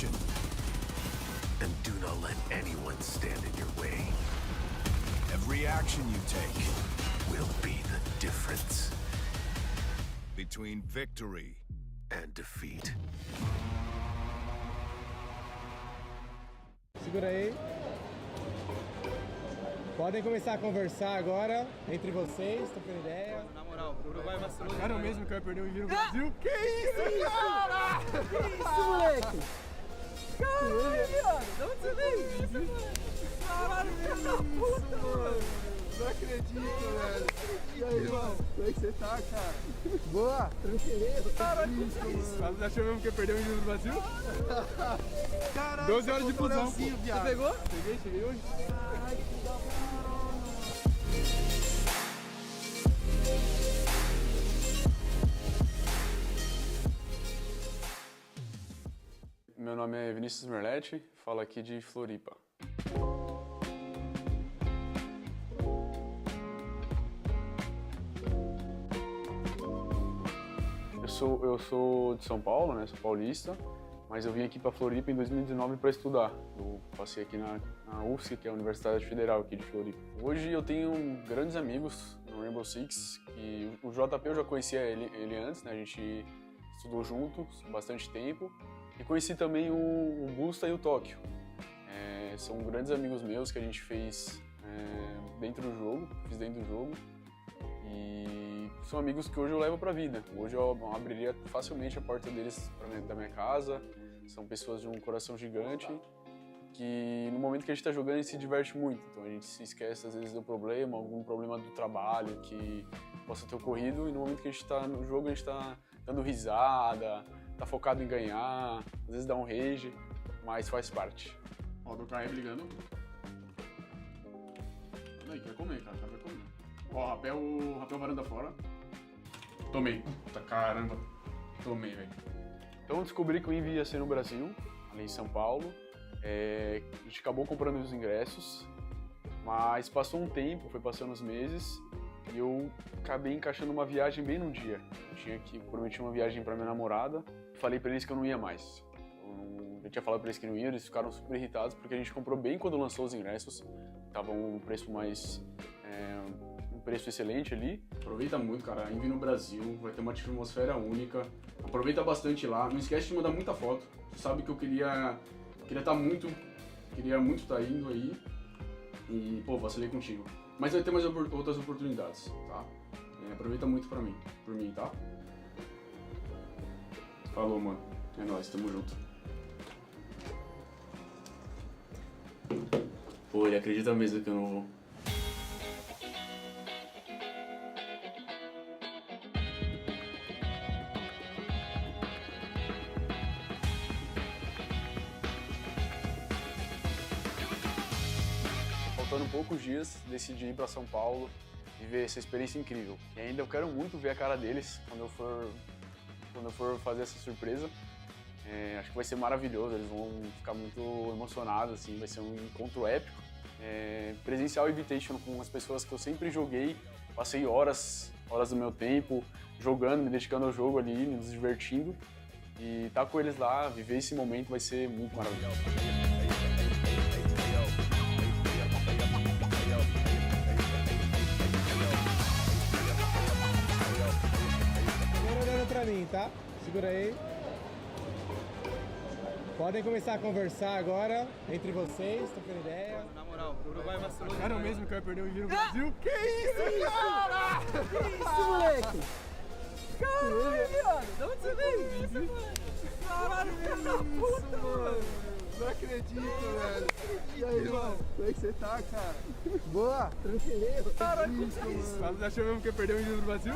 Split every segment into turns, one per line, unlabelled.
action.
And do not let anyone stand in your way.
Every action you take
Will be the difference
between victory
and defeat.
Segura aí. Podem começar a conversar agora entre vocês, trocando ideia.
Na moral, o Uruguai vacilou.
Cara, mesmo que vai perder um vídeo no Brasil.
Que isso, cara? Que isso, moleque? Caralho, viado. De onde você veio? Isso, mano. Caralho, filho da puta, mano.
Não acredito, velho. E aí, mano? Como é que você tá, cara? Boa, tranquilo.
Caralho, que isso?
Você achou mesmo que ia perder um vídeo no Brasil?
Caralho,
12 horas de busão, pô.
Você pegou?
Cheguei hoje.
Caralho, que da hora.
Meu nome é Vinícius Merletti, falo aqui de Floripa. Eu sou de São Paulo, né? Sou paulista, mas eu vim aqui para Floripa em 2019 para estudar. Eu passei aqui na UFSC, que é a Universidade Federal aqui de Floripa. Hoje eu tenho grandes amigos no Rainbow Six, que o JP eu já conhecia ele antes, né? A gente estudou juntos bastante tempo. E conheci também o Busta e o Tóquio. São grandes amigos meus que a gente fez dentro do jogo, E são amigos que hoje eu levo pra vida. Hoje eu abriria facilmente a porta deles da minha casa. São pessoas de um coração gigante que no momento que a gente tá jogando a gente se diverte muito. Então a gente se esquece às vezes do problema, algum problema do trabalho que possa ter ocorrido. E no momento que a gente tá no jogo a gente tá dando risada, tá focado em ganhar, às vezes dá um rage, mas faz parte. Ó, do KM ligando. Olha aí, quer comer, cara, vai comer. Ó, rapel varanda fora. Tomei. Puta caramba. Tomei, velho. Então eu descobri que o Invi ia ser no Brasil, ali em São Paulo. A gente acabou comprando os ingressos, mas passou um tempo, foi passando os meses, e eu acabei encaixando uma viagem bem no dia. Eu prometi uma viagem pra minha namorada, falei pra eles que eu não ia mais. Eu tinha falado pra eles que não ia, eles ficaram super irritados porque a gente comprou bem quando lançou os ingressos. Tava um preço um preço excelente ali. Aproveita muito, cara, Invi no Brasil, vai ter uma atmosfera única. Aproveita bastante lá, não esquece de mandar muita foto. Você sabe que eu queria muito estar indo aí. E, pô, vacilei contigo. Mas vai ter mais outras oportunidades, tá? Aproveita muito por mim, tá? Falou, mano. É nóis, tamo junto. Pô, ele acredita mesmo que eu não vou. Faltando poucos dias, decidi ir para São Paulo e ver essa experiência incrível. E ainda eu quero muito ver a cara deles quando eu for fazer essa surpresa. Acho que vai ser maravilhoso, eles vão ficar muito emocionados, assim, vai ser um encontro épico. Presencial Invitational com as pessoas que eu sempre joguei, passei horas do meu tempo jogando, me dedicando ao jogo ali, me divertindo. E estar com eles lá, viver esse momento vai ser muito maravilhoso.
Pra mim, tá? Segura aí. Podem começar a conversar agora entre vocês, trocando ideia.
Na moral, o Uruguai vacilou.
Cara, mesmo que vai perder um vídeo no Brasil.
Que isso, cara? Que isso, moleque? Caralho, viado. De onde você veio? Isso, mano. Caralho, filho da puta, mano.
Não acredito, velho. E aí, mano? Como é que você tá, cara? Boa, tranquilo.
Caralho, que isso?
Você achou mesmo que ia perder um vídeo no Brasil?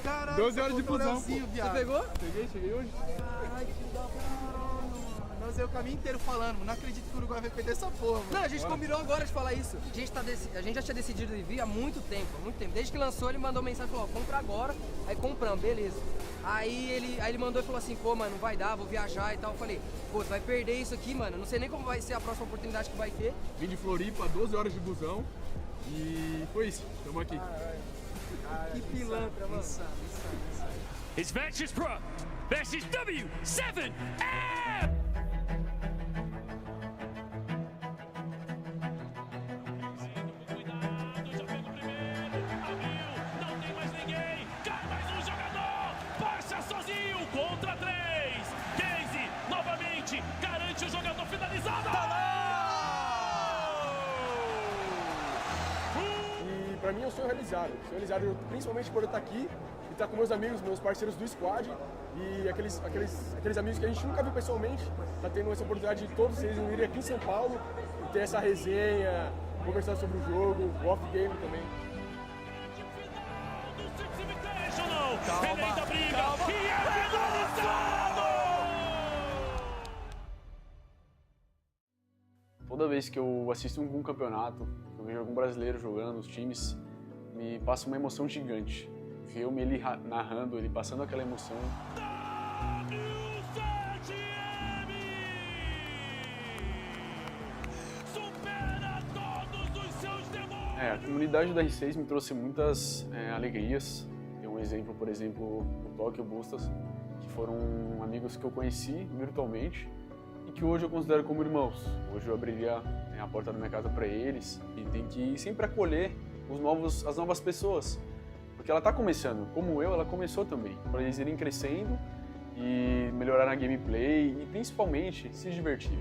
Caralho,
12 horas de busão, pô.
Você pegou?
Cheguei hoje.
Caralho, que da hora, mano. Nós é o caminho inteiro falando, não acredito que o Uruguai vai perder essa porra, mano.
Não, a gente combinou agora de falar isso. A gente já tinha decidido ir vir há muito tempo. Desde que lançou, ele mandou mensagem e falou, ó, compra agora. Aí compramos, beleza. Aí ele mandou e falou assim, pô, mano, não vai dar, vou viajar e tal. Eu falei, pô, você vai perder isso aqui, mano. Não sei nem como vai ser a próxima oportunidade que vai ter.
Vim de Floripa, 12 horas de busão. E foi isso, tamo aqui.
Que pilantra, mano.
It's Vexus Pro versus W7F! Contra 3, Casey, novamente, garante o jogador finalizado!
E pra mim é um sonho realizado, principalmente por eu estar aqui e estar com meus amigos, meus parceiros do squad e aqueles amigos que a gente nunca viu pessoalmente, tá tendo essa oportunidade de todos eles virem aqui em São Paulo e ter essa resenha, conversar sobre o jogo, o off-game também.
Calma, briga, calma. E é finalizado!
Toda vez que eu assisto algum campeonato, eu vejo algum brasileiro jogando, os times, me passa uma emoção gigante. Ver ele narrando, ele passando aquela emoção.
Supera todos os seus demônios!
A comunidade da R6 me trouxe muitas alegrias. Tem um exemplo, por exemplo, o Tóquio Bustas, que foram amigos que eu conheci virtualmente e que hoje eu considero como irmãos. Hoje eu abriria a porta da minha casa para eles e tem que sempre acolher as novas pessoas, porque ela está começando, como ela começou também, para eles irem crescendo e melhorar na gameplay e principalmente se divertir.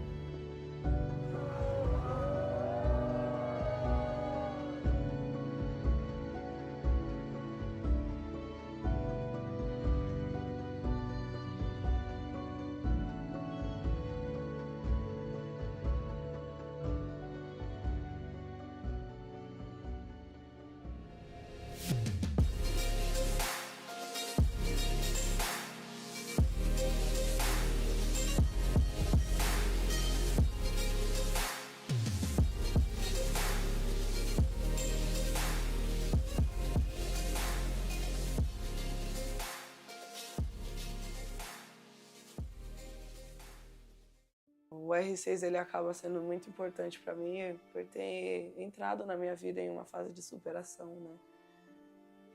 O R6 ele acaba sendo muito importante para mim por ter entrado na minha vida em uma fase de superação, né?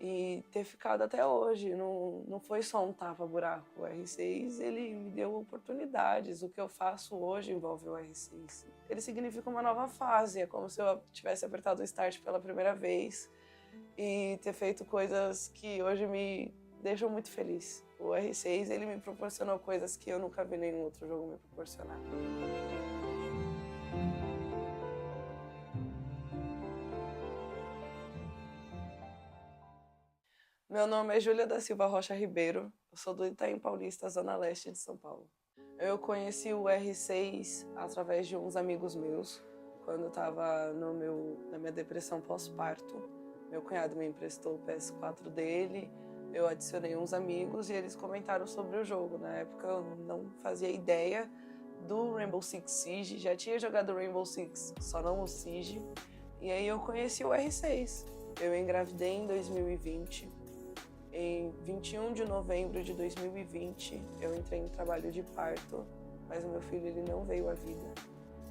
E ter ficado até hoje, não foi só um tapa-buraco. O R6 ele me deu oportunidades. O que eu faço hoje envolve o R6. Ele significa uma nova fase, é como se eu tivesse apertado o start pela primeira vez e ter feito coisas que hoje me deixam muito feliz. O R6 ele me proporcionou coisas que eu nunca vi nenhum outro jogo me proporcionar. Meu nome é Júlia da Silva Rocha Ribeiro, eu sou do Itaim Paulista, Zona Leste de São Paulo. Eu conheci o R6 através de uns amigos meus, quando eu estava na minha depressão pós-parto. Meu cunhado me emprestou o PS4 dele, eu adicionei uns amigos e eles comentaram sobre o jogo. Na época eu não fazia ideia do Rainbow Six Siege, já tinha jogado Rainbow Six, só não o Siege. E aí eu conheci o R6. Eu engravidei em 2020. Em 21 de novembro de 2020, eu entrei em trabalho de parto, mas o meu filho ele não veio à vida.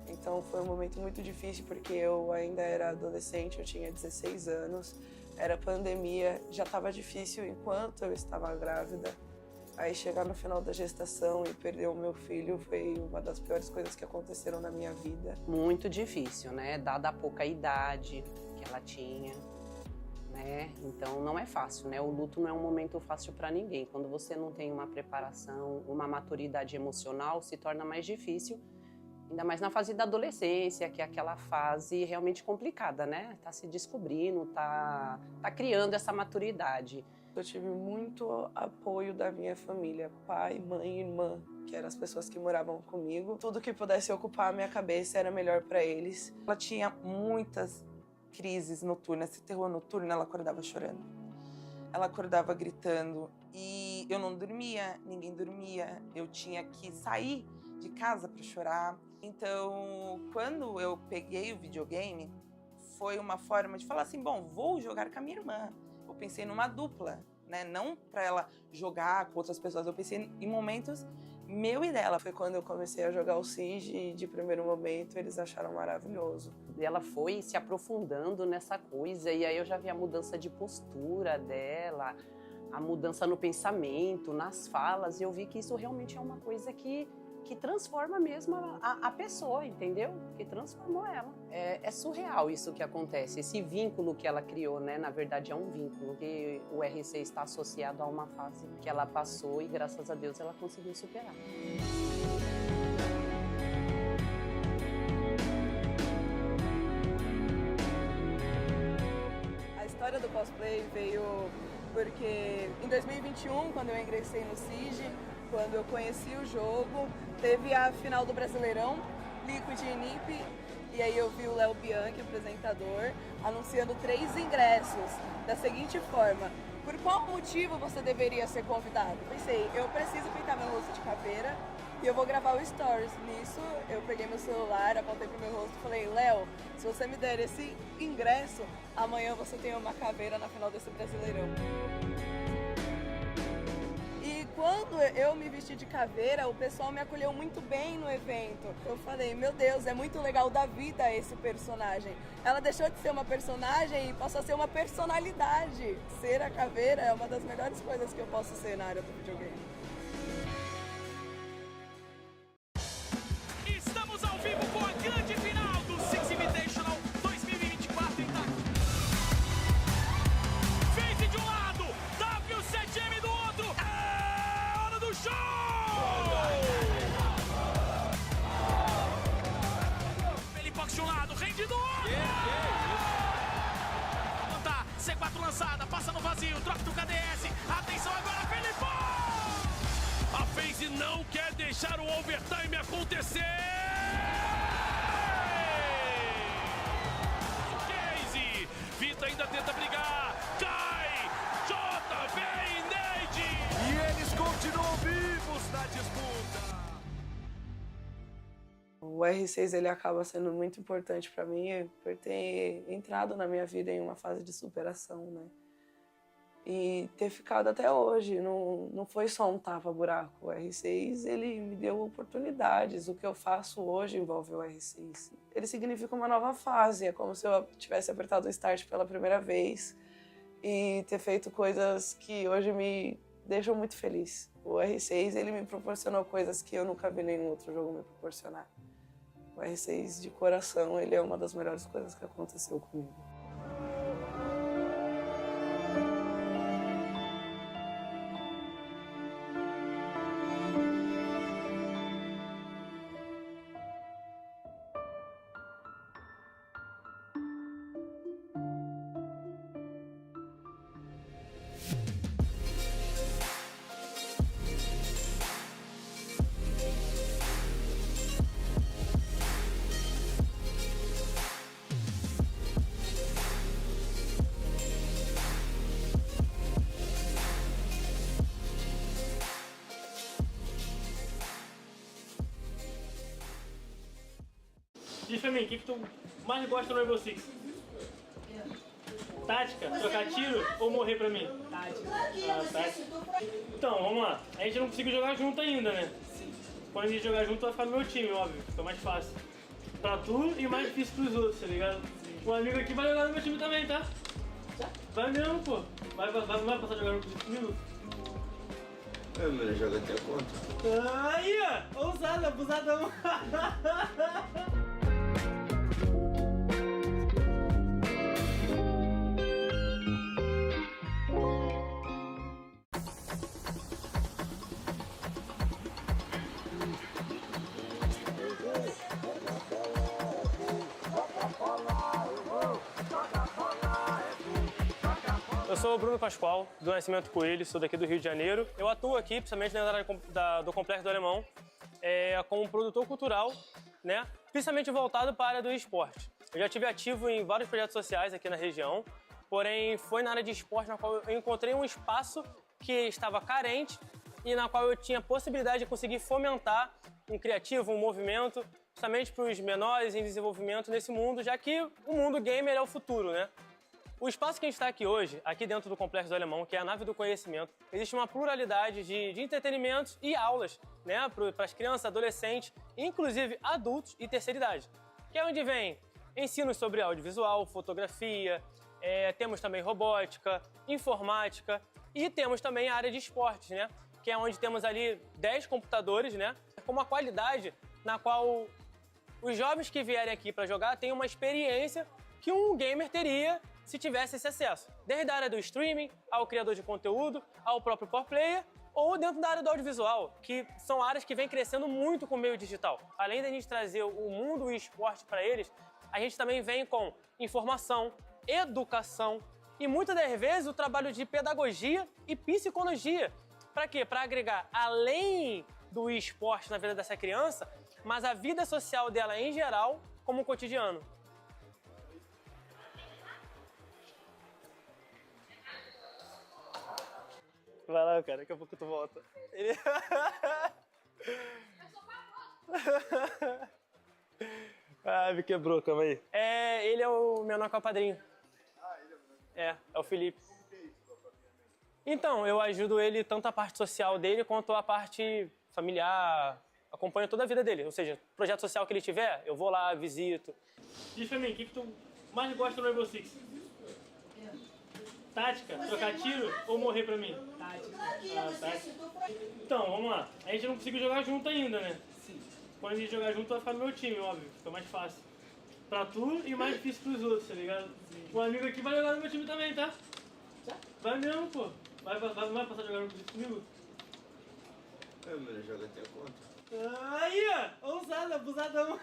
Então foi um momento muito difícil porque eu ainda era adolescente, eu tinha 16 anos, era pandemia, já estava difícil enquanto eu estava grávida. Aí chegar no final da gestação e perder o meu filho foi uma das piores coisas que aconteceram na minha vida.
Muito difícil, né? Dada a pouca idade que ela tinha, né? Então não é fácil, né? O luto não é um momento fácil para ninguém. Quando você não tem uma preparação, uma maturidade emocional, se torna mais difícil. Ainda mais na fase da adolescência, que é aquela fase realmente complicada, né? Tá se descobrindo, tá criando essa maturidade.
Eu tive muito apoio da minha família, pai, mãe, irmã, que eram as pessoas que moravam comigo. Tudo que pudesse ocupar a minha cabeça era melhor para eles. Ela tinha muitas crises noturnas, esse terror noturno, ela acordava chorando. Ela acordava gritando e eu não dormia, ninguém dormia. Eu tinha que sair de casa para chorar. Então, quando eu peguei o videogame, foi uma forma de falar assim, bom, vou jogar com a minha irmã. Eu pensei numa dupla, né? Não para ela jogar com outras pessoas, eu pensei em momentos meu e dela. Foi quando eu comecei a jogar o Siege e de primeiro momento eles acharam maravilhoso.
E ela foi se aprofundando nessa coisa e aí eu já vi a mudança de postura dela, a mudança no pensamento, nas falas, e eu vi que isso realmente é uma coisa que transforma mesmo a pessoa, entendeu? Que transformou ela. É surreal isso que acontece, esse vínculo que ela criou, né? Na verdade é um vínculo que o RC está associado a uma fase que ela passou e graças a Deus ela conseguiu superar.
A história do cosplay veio porque em 2021, quando eu ingressei no Siege, quando eu conheci o jogo, teve a final do Brasileirão, Liquid e NiP, e aí eu vi o Léo Bianchi, apresentador, anunciando 3 ingressos, da seguinte forma: por qual motivo você deveria ser convidado? Pensei, eu preciso pintar meu rosto de caveira e eu vou gravar o Stories. Nisso, eu peguei meu celular, apontei pro meu rosto e falei, Léo, se você me der esse ingresso, amanhã você tem uma caveira na final desse Brasileirão. E quando eu me vesti de caveira, o pessoal me acolheu muito bem no evento. Eu falei, meu Deus, é muito legal dar vida a esse personagem. Ela deixou de ser uma personagem e passou a ser uma personalidade. Ser a caveira é uma das melhores coisas que eu posso ser na área do videogame.
Estamos ao vivo com a grande final do Six Invitational 2024 em Itaquá. FaZe de um lado, W7M do outro. É hora do show! Felipox de um lado, Rende do outro. Tá, C4 lançada, passa no vazio, troca do KDS. Atenção agora, Felipox! A FaZe não quer deixar o overtime acontecer! Casey! Vita ainda tenta brigar! Cai! JV e Neide!
E eles continuam vivos na disputa!
O R6 ele acaba sendo muito importante para mim por ter entrado na minha vida em uma fase de superação, né? E ter ficado até hoje, não foi só um tapa-buraco. O R6 ele me deu oportunidades. O que eu faço hoje envolve o R6. Ele significa uma nova fase, é como se eu tivesse apertado o start pela primeira vez e ter feito coisas que hoje me deixam muito feliz. O R6 ele me proporcionou coisas que eu nunca vi nenhum outro jogo me proporcionar. O R6 de coração, ele é uma das melhores coisas que aconteceu comigo.
Diz pra mim, o que tu mais gosta no Rainbow Six? Tática? Trocar tiro ou morrer pra mim? Tática. Ah, tática. Então, vamos lá. A gente não conseguiu jogar junto ainda, né? Quando a gente jogar junto vai ficar no meu time, óbvio. Fica mais fácil. Pra tu e mais difícil pros outros, tá ligado? Um amigo aqui vai jogar no meu time também, tá? Vai mesmo, pô. Vai passar a jogar no 5 minutos.
É, mano, joga até contra.
Aí, ó! Ousado, abusadão! Eu sou o Bruno Pascoal, do Nascimento Coelho, sou daqui do Rio de Janeiro. Eu atuo aqui, principalmente na área do Complexo do Alemão, como produtor cultural, né? Principalmente voltado para a área do esporte. Eu já estive ativo em vários projetos sociais aqui na região, porém foi na área de esporte na qual eu encontrei um espaço que estava carente e na qual eu tinha possibilidade de conseguir fomentar um criativo, um movimento, justamente para os menores em desenvolvimento nesse mundo, já que o mundo gamer é o futuro, né? O espaço que a gente está aqui hoje, aqui dentro do Complexo do Alemão, que é a nave do conhecimento, existe uma pluralidade de entretenimentos e aulas, né, para as crianças, adolescentes, inclusive adultos e terceira idade, que é onde vem ensinos sobre audiovisual, fotografia, temos também robótica, informática e temos também a área de esportes, né, que é onde temos ali 10 computadores, né, com uma qualidade na qual os jovens que vierem aqui para jogar têm uma experiência que um gamer teria se tivesse esse acesso. Desde a área do streaming, ao criador de conteúdo, ao próprio pro player, ou dentro da área do audiovisual, que são áreas que vêm crescendo muito com o meio digital. Além da gente trazer o mundo e o esporte para eles, a gente também vem com informação, educação e muitas das vezes o trabalho de pedagogia e psicologia. Para quê? Para agregar, além do esporte na vida dessa criança, mas a vida social dela em geral, como o cotidiano. Vai lá, cara, daqui a pouco tu volta. Ele... Ah, me quebrou, calma aí. Ele é o menor que é o padrinho. É o Felipe. Então, eu ajudo ele tanto a parte social dele quanto a parte familiar, acompanho toda a vida dele. Ou seja, projeto social que ele tiver, eu vou lá, visito. Diz pra mim, o que tu mais gosta no Rainbow Six? Tática? Trocar tiro ou morrer pra mim? Tática. Tática. Então, vamos lá. A gente não conseguiu jogar junto ainda, né? Sim. Quando a gente jogar junto, vai ficar no meu time, óbvio. Fica mais fácil. Pra tu e mais difícil pros outros, tá ligado? Sim. O amigo aqui vai jogar no meu time também, tá? Já? Vai mesmo, pô. Vai passar a jogar comigo?
Mano, joga até contra.
Aí, ó. Ousado, abusadão.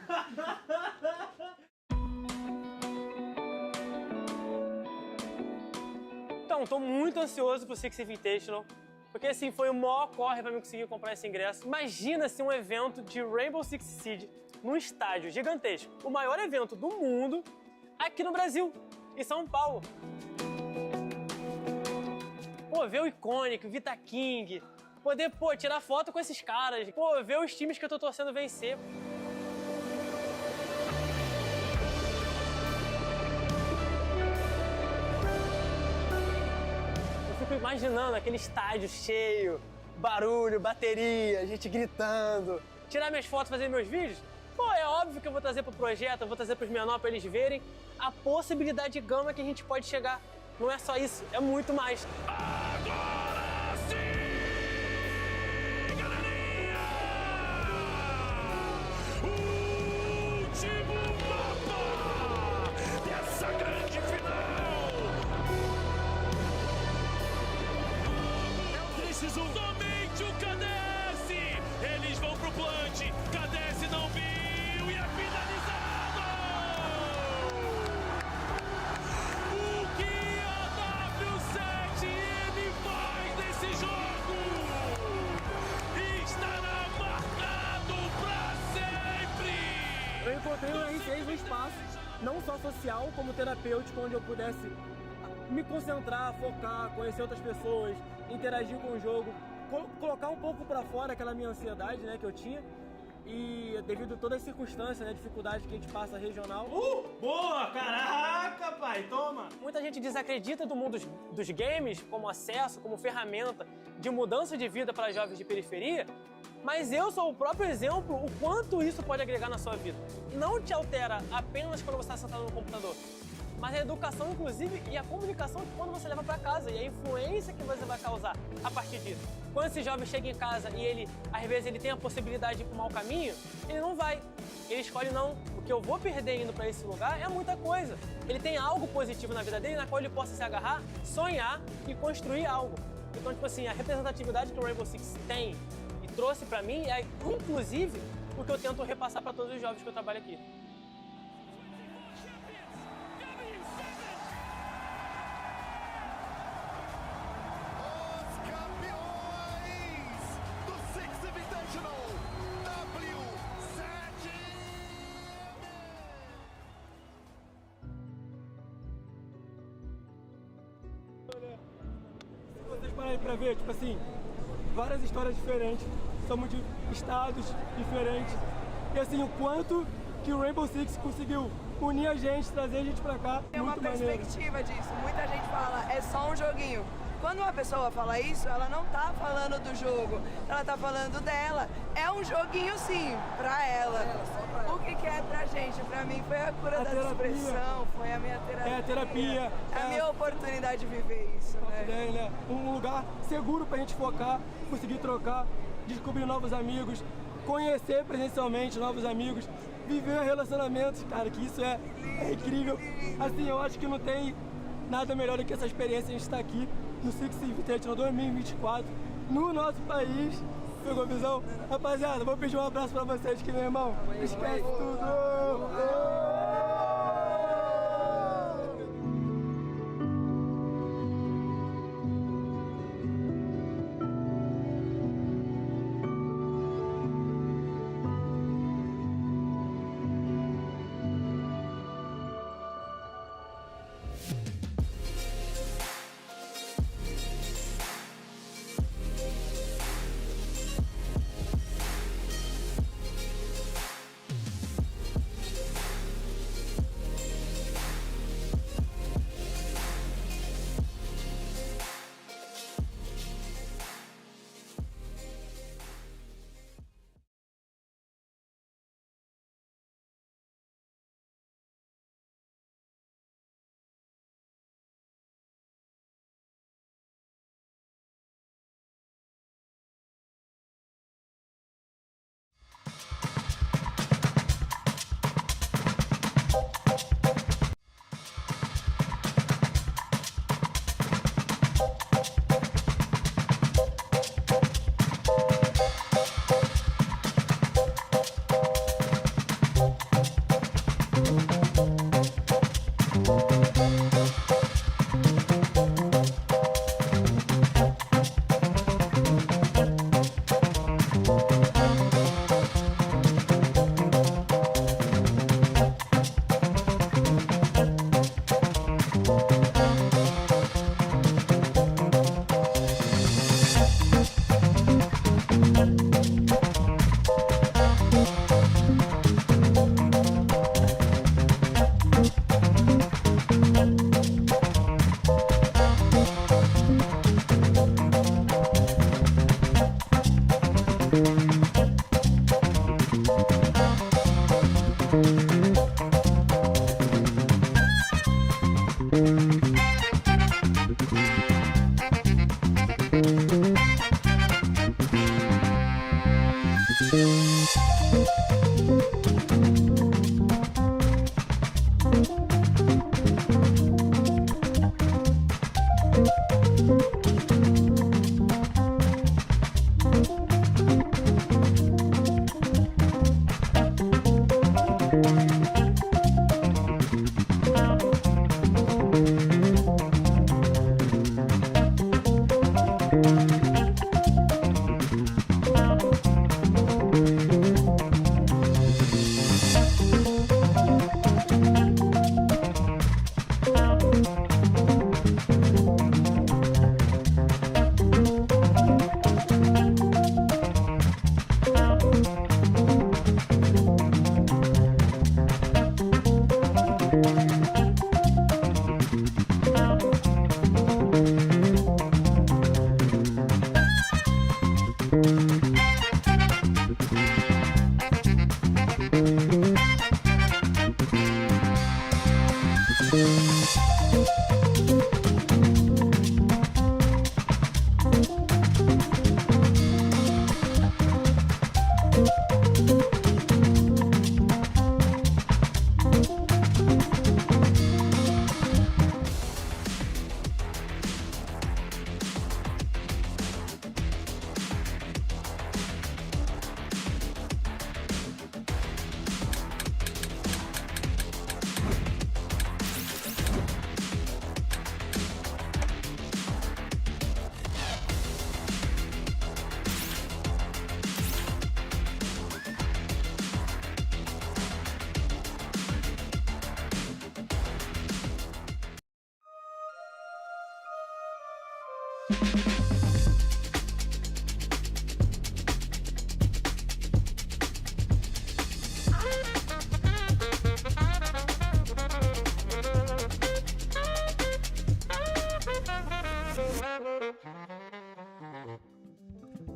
Então, tô muito ansioso pro Six Invitational, porque assim, foi o maior corre pra mim conseguir comprar esse ingresso. Imagina se um evento de Rainbow Six Siege num estádio gigantesco, o maior evento do mundo, aqui no Brasil, em São Paulo. Pô, ver o Iconic, o Vita King, poder, tirar foto com esses caras, ver os times que eu tô torcendo vencer. Fico imaginando aquele estádio cheio, barulho, bateria, gente gritando, tirar minhas fotos, fazer meus vídeos. Pô, é óbvio que eu vou trazer pro projeto, eu vou trazer pros menores pra eles verem a possibilidade de gama que a gente pode chegar. Não é só isso, é muito mais.
Agora sim, galerinha! Último mapa dessa grande final! Preciso somente o KDS! Eles vão pro plant, KDS não viu e é finalizado! O que a W7M faz nesse jogo? Estará marcado pra sempre!
Eu encontrei no R6 um espaço, não só social, como terapêutico, onde eu pudesse me concentrar, focar, conhecer outras pessoas, interagir com o jogo, colocar um pouco pra fora aquela minha ansiedade, né, que eu tinha. E devido a todas as circunstâncias, né, dificuldade que a gente passa regional.
Boa! Caraca, pai, toma!
Muita gente desacredita do mundo dos games como acesso, como ferramenta de mudança de vida para jovens de periferia, mas eu sou o próprio exemplo o quanto isso pode agregar na sua vida. Não te altera apenas quando você está sentado no computador, mas a educação, inclusive, e a comunicação de quando você leva para casa e a influência que você vai causar a partir disso. Quando esse jovem chega em casa e ele, às vezes, ele tem a possibilidade de ir para um mau caminho, ele não vai. Ele escolhe não. O que eu vou perder indo para esse lugar é muita coisa. Ele tem algo positivo na vida dele na qual ele possa se agarrar, sonhar e construir algo. Então, tipo assim, a representatividade que o Rainbow Six tem e trouxe para mim é, inclusive, o que eu tento repassar para todos os jovens que eu trabalho aqui.
Se vocês pararem pra ver, tipo assim, várias histórias diferentes, somos de estados diferentes. E assim, o quanto que o Rainbow Six conseguiu unir a gente, trazer a gente pra cá.
Tem uma
muito maneiro.
perspectiva disso. Muita gente fala, é só um joguinho. Quando uma pessoa fala isso, ela não tá falando do jogo, ela tá falando dela. É um joguinho sim, pra ela. O que é pra gente? Pra mim foi a cura da depressão, foi a minha terapia.
É a terapia.
É a minha oportunidade de viver isso, né?
Um lugar seguro pra gente focar, conseguir trocar, descobrir novos amigos, conhecer presencialmente novos amigos, viver relacionamentos, cara, que isso é incrível. Assim, eu acho que não tem nada melhor do que essa experiência. A gente está aqui no Six Invitational 2024, no nosso país. Pegou a visão? Rapaziada, vou pedir um abraço pra vocês aqui, meu irmão. Esquece tudo!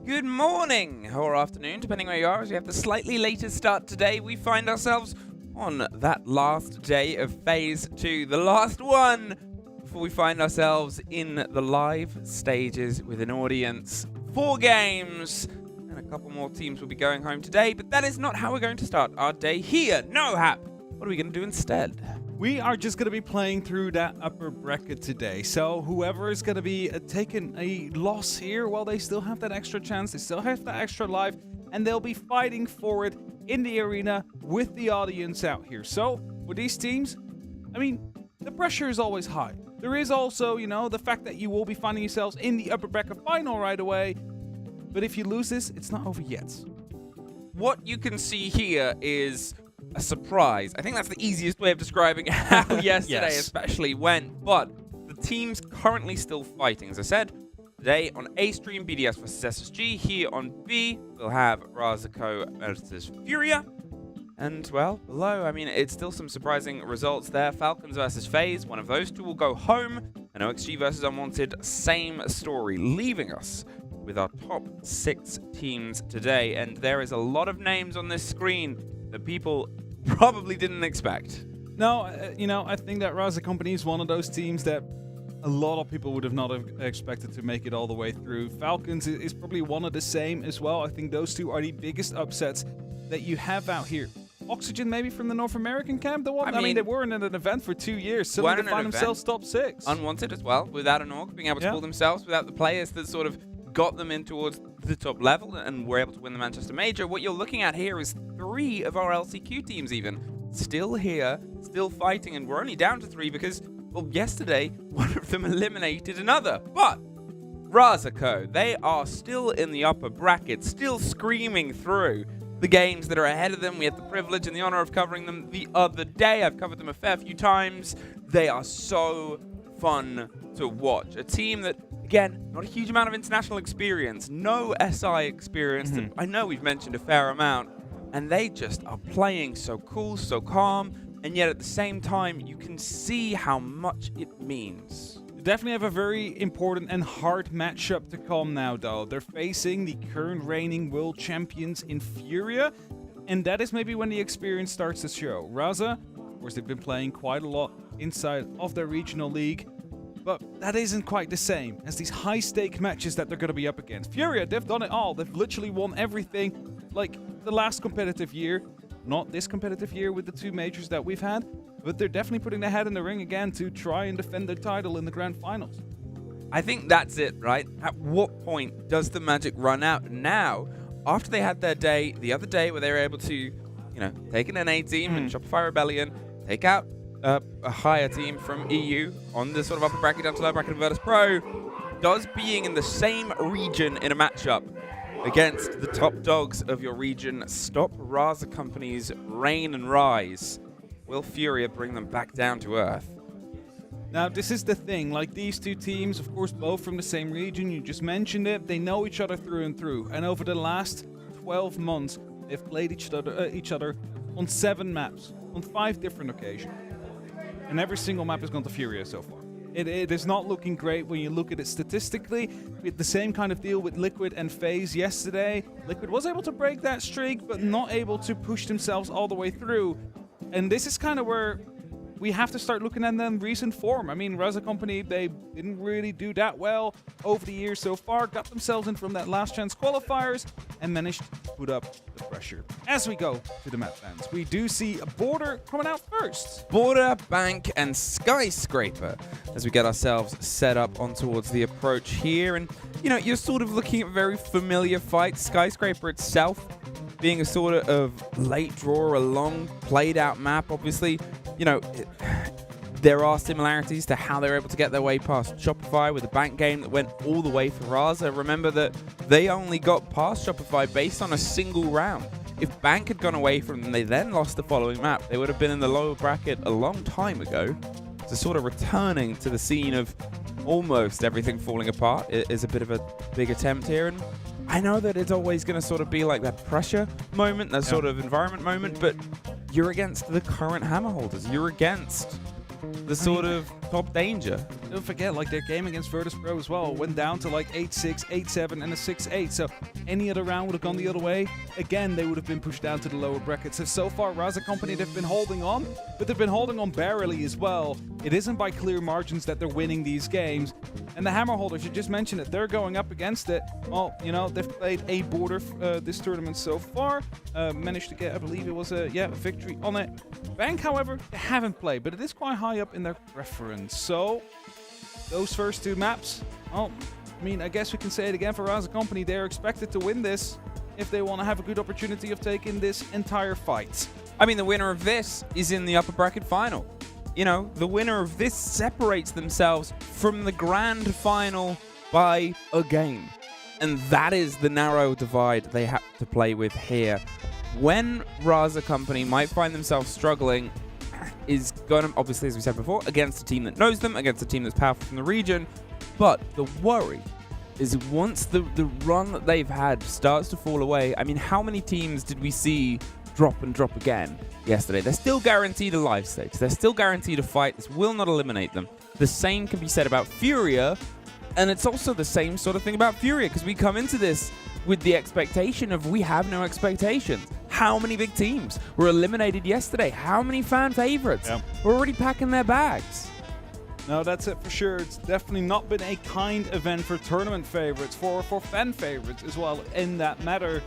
Good morning, or afternoon, depending where you are. As we have the slightly later start today, we find ourselves on that last day of Phase 2, the last one, before we find ourselves in the live stages with an audience. 4 games, and a couple more teams will be going home today, but that is not how we're going to start our day here. No, Hap. What are we going to do instead?
We are just going to be playing through that upper bracket today. So whoever is going to be taking a loss here, well, they still have that extra chance. They still have that extra life, and they'll be fighting for it in the arena with the audience out here. So with these teams, I mean, the pressure is always high. There is also, you know, the fact that you will be finding yourselves in the upper bracket final right away. But if you lose this, it's not over yet.
What you can see here is a surprise. I think that's the easiest way of describing how yesterday especially went. But the team's currently still fighting. As I said, today on A stream, BDS versus SSG. Here on B, we'll have Razako versus Furia. And, well, below, I mean, it's still some surprising results there. Falcons versus FaZe. One of those two will go home. And OXG versus Unwanted, same story, leaving us with our top 6 teams today. And there is a lot of names on this screen that people probably didn't expect.
No, you know, I think that Raza Company is one of those teams that a lot of people would have not expected to make it all the way through. Falcons is probably one of the same as well. I think those two are the biggest upsets that you have out here. Oxygen maybe from the North American camp? I mean, they were in an event for 2 years. Suddenly they find themselves top 6.
Unwanted as well, without an org, being able to pull themselves, without the players that sort of got them in towards the top level and were able to win the Manchester Major. What you're looking at here is 3 of our LCQ teams even still here, still fighting, and we're only down to 3 because, well, yesterday one of them eliminated another. But Razako, they are still in the upper bracket, still screaming through the games that are ahead of them. We had the privilege and the honor of covering them the other day. I've covered them a fair few times. They are so fun to watch. A team that, again, not a huge amount of international experience, no SI experience that I know we've mentioned a fair amount, and they just are playing so cool, so calm, and yet at the same time, you can see how much it means.
Definitely have a very important and hard matchup to come now, though. They're facing the current reigning world champions in Furia, and that is maybe when the experience starts to show. Raza, of course, they've been playing quite a lot inside of their regional league, but that isn't quite the same as these high-stake matches that they're going to be up against. Furia, they've done it all. They've literally won everything, like the last competitive year. Not this competitive year with the 2 majors that we've had, but they're definitely putting their head in the ring again to try and defend their title in the grand finals.
I think that's it, right? At what point does the magic run out? Now, after they had their day, the other day where they were able to, you know, take an NA team and Shopify Rebellion, take out a higher team from EU on the sort of upper bracket down to lower bracket of Virtus Pro, does being in the same region in a matchup against the top dogs of your region stop Raza Company's reign and rise? Will Furia bring them back down to earth?
Now, this is the thing. Like, these 2 teams, of course, both from the same region, you just mentioned it, they know each other through and through. And over the last 12 months, they've played each other on 7 maps, on 5 different occasions. And every single map has gone to Furia so far. It is not looking great when you look at it statistically. We had the same kind of deal with Liquid and FaZe yesterday. Liquid was able to break that streak, but not able to push themselves all the way through. And this is kind of where we have to start looking at them recent form. I mean, Raza Company, they didn't really do that well over the years so far. Got themselves in from that last chance qualifiers and managed to put up the pressure. As we go to the map bans, we do see a Border coming out first.
Border, Bank, and Skyscraper as we get ourselves set up on towards the approach here. And, you know, you're sort of looking at very familiar fights. Skyscraper itself being a sort of late draw, a long played out map, obviously. You know, there are similarities to how they were able to get their way past Shopify with a Bank game that went all the way for Raza. Remember that they only got past Shopify based on a single round. If Bank had gone away from them, they then lost the following map. They would have been in the lower bracket a long time ago. So sort of returning to the scene of almost everything falling apart is a bit of a big attempt here. And I know that it's always going to sort of be like that pressure moment, that sort of environment moment, but you're against the current hammer holders. You're against the sort of top danger.
don't forget, like, their game against Virtus Pro as well went down to like 8-6, 8-7, and a 6-8. So any other round would have gone the other way. Again, they would have been pushed down to the lower brackets. So far, Raza Company, they've been holding on, but they've been holding on barely as well. It isn't by clear margins that they're winning these games. And the Hammer Holders, you just mentioned it, they're going up against it. Well, you know, they've played a border this tournament so far. Managed to get, I believe it was a victory on it. Bank, however, they haven't played, but it is quite high up in their preference. So those first two maps, well, I mean, I guess we can say it again for Raza Company. They're expected to win this if they want to have a good opportunity of taking this entire fight.
I mean, the winner of this is in the upper bracket final. You know, the winner of this separates themselves from the grand final by a game. And that is the narrow divide they have to play with here. When Raza Company might find themselves struggling, is going to, obviously, as we said before, against a team that knows them, against a team that's powerful from the region. But the worry is once the run that they've had starts to fall away, I mean, how many teams did we see drop and drop again yesterday? They're still guaranteed a live stage. They're still guaranteed a fight. This will not eliminate them. The same can be said about Furia, and it's also the same sort of thing about Furia, because we come into this with the expectation of we have no expectations. How many big teams were eliminated yesterday? How many fan favorites were already packing their bags?
No, that's it for sure. It's definitely not been a kind event for tournament favorites, for fan favorites as well in that matter.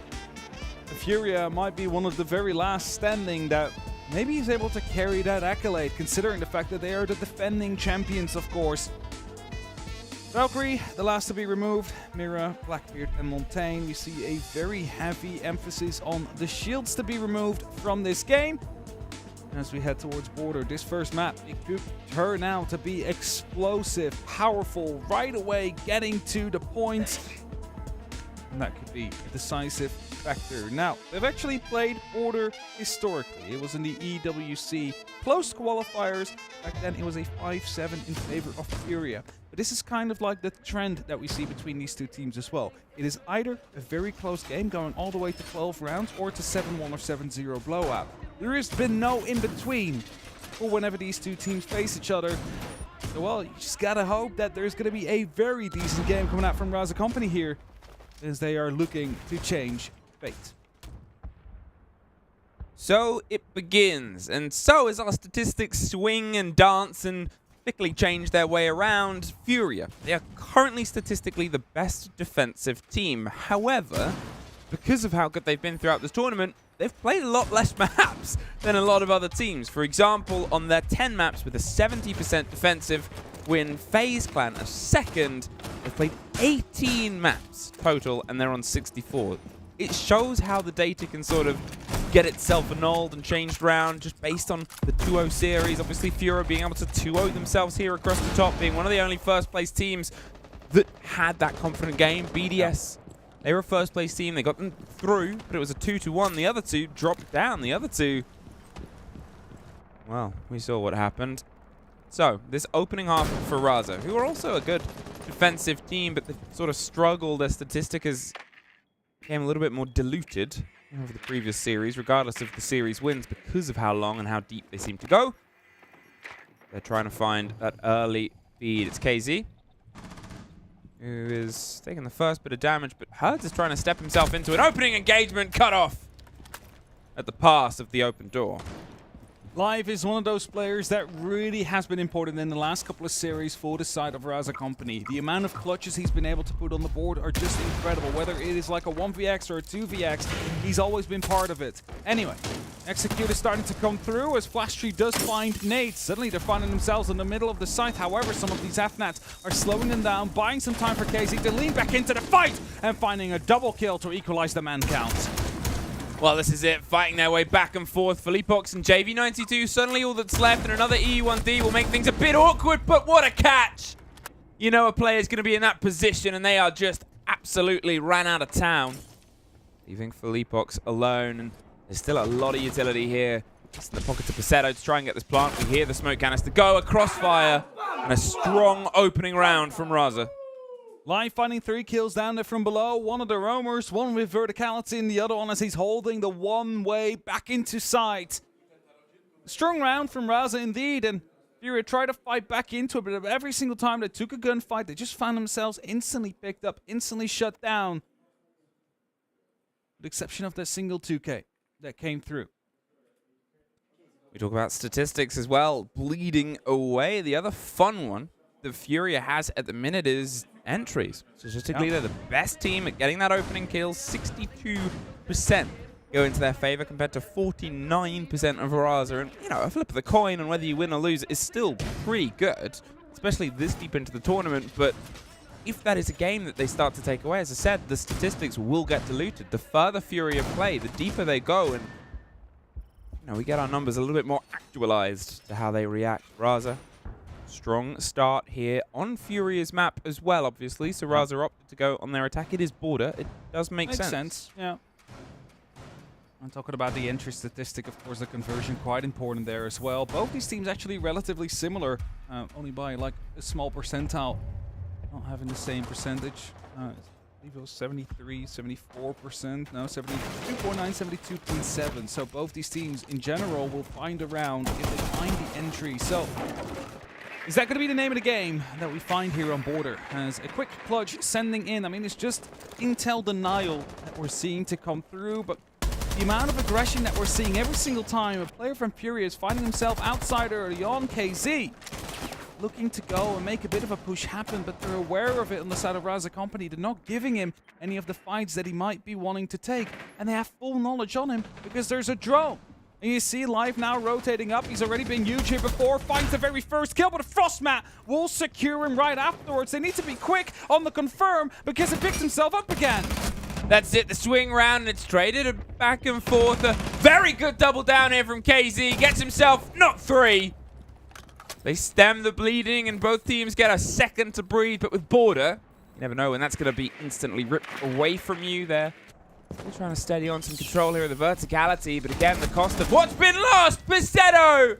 Furia might be one of the very last standing that maybe is able to carry that accolade, considering the fact that they are the defending champions, of course. Valkyrie, the last to be removed. Mira, Blackbeard, and Montaigne. We see a very heavy emphasis on the shields to be removed from this game. As we head towards border, this first map, it could turn out to be explosive, powerful, right away, getting to the point. And that could be a decisive factor. Now, they've actually played border historically. It was in the EWC close qualifiers. Back then, it was a 5-7 in favor of Furia. But this is kind of like the trend that we see between these two teams as well. It is either a very close game going all the way to 12 rounds or to 7-1 or 7-0 blowout. There has been no in-between for whenever these two teams face each other. So, well, you just gotta hope that there's gonna be a very decent game coming out from Raza Company here, as they are looking to change fate.
So it begins, and so as our statistics swing and dance and quickly change their way around, Furia, they are currently statistically the best defensive team. However, because of how good they've been throughout this tournament, they've played a lot less maps than a lot of other teams. For example, on their 10 maps with a 70% defensive win, FaZe Clan are second. They've played 18 maps total, and they're on 64. It shows how the data can sort of get itself annulled and changed around just based on the 2-0 series. Obviously, Furia being able to 2-0 themselves here across the top, being one of the only first-place teams that had that confident game. BDS, they were a first-place team. They got them through, but it was a 2-1. The other two dropped down. The other two, well, we saw what happened. So, this opening half for Raza, who are also a good defensive team, but they've sort of struggled. Their statistic has became a little bit more diluted over the previous series, regardless of the series wins, because of how long and how deep they seem to go. They're trying to find that early lead. It's KZ, who is taking the first bit of damage, but Herds is trying to step himself into an opening engagement, cut off at the pass of the open door.
Live is one of those players that really has been important in the last couple of series for the side of Raza Company. The amount of clutches he's been able to put on the board are just incredible. Whether it is like a 1vx or a 2vx, he's always been part of it. Anyway, Execute is starting to come through as Flash Tree does find nades. Suddenly they're finding themselves in the middle of the site. However, some of these FNATs are slowing them down, buying some time for KZ to lean back into the fight and finding a double kill to equalize the man count.
Well, this is it, fighting their way back and forth. Philippox and JV92, suddenly all that's left, and another E1D will make things a bit awkward, but what a catch! You know a player's going to be in that position, and they are just absolutely ran out of town. Leaving Philippox alone, and there's still a lot of utility here. Just in the pockets of Pasetto to try and get this plant. We hear the smoke canister go, a crossfire, and a strong opening round from Raza.
Live finding 3 kills down there from below. One of the roamers, one with verticality, and the other one as he's holding the one way back into sight. Strong round from Raza indeed, and Furia tried to fight back into it, but every single time they took a gunfight, they just found themselves instantly picked up, instantly shut down. With the exception of that single 2K that came through.
We talk about statistics as well. Bleeding away. The other fun one that Furia has at the minute is entries. Statistically, they're the best team at getting that opening kill. 62% go into their favor compared to 49% of Raza. And, you know, a flip of the coin on whether you win or lose is still pretty good, especially this deep into the tournament. But if that is a game that they start to take away, as I said, the statistics will get diluted. The further Furia play, the deeper they go, and you know, we get our numbers a little bit more actualized to how they react. Raza, strong start here on Furia's map as well, obviously. So Raza opted to go on their attack. It is border. It does make sense.
Yeah. I'm talking about the entry statistic, of course, the conversion, quite important there as well. Both these teams actually relatively similar, only by like a small percentile. Not having the same percentage. I believe it was 73, 74%. No, 72.9, 72.7. So both these teams in general will find a round if they find the entry. So is that going to be the name of the game that we find here on Border? As a quick clutch sending in. I mean, it's just intel denial that we're seeing to come through, but the amount of aggression that we're seeing every single time a player from Furia is finding himself outside early on, KZ looking to go and make a bit of a push happen, but they're aware of it on the side of Raza Company. They're not giving him any of the fights that he might be wanting to take, and they have full knowledge on him because there's a drone. And you see Live now rotating up. He's already been huge here before. Finds the very first kill, but a Frostmat will secure him right afterwards. They need to be quick on the confirm because he picked himself up again.
That's it, the swing round, and it's traded back and forth. A very good double down here from KZ. Gets himself not 3. They stem the bleeding, and both teams get a second to breathe. But with Border, you never know when that's going to be instantly ripped away from you there. Still trying to steady on some control here of the verticality, but again, the cost of what's been lost. Bisetto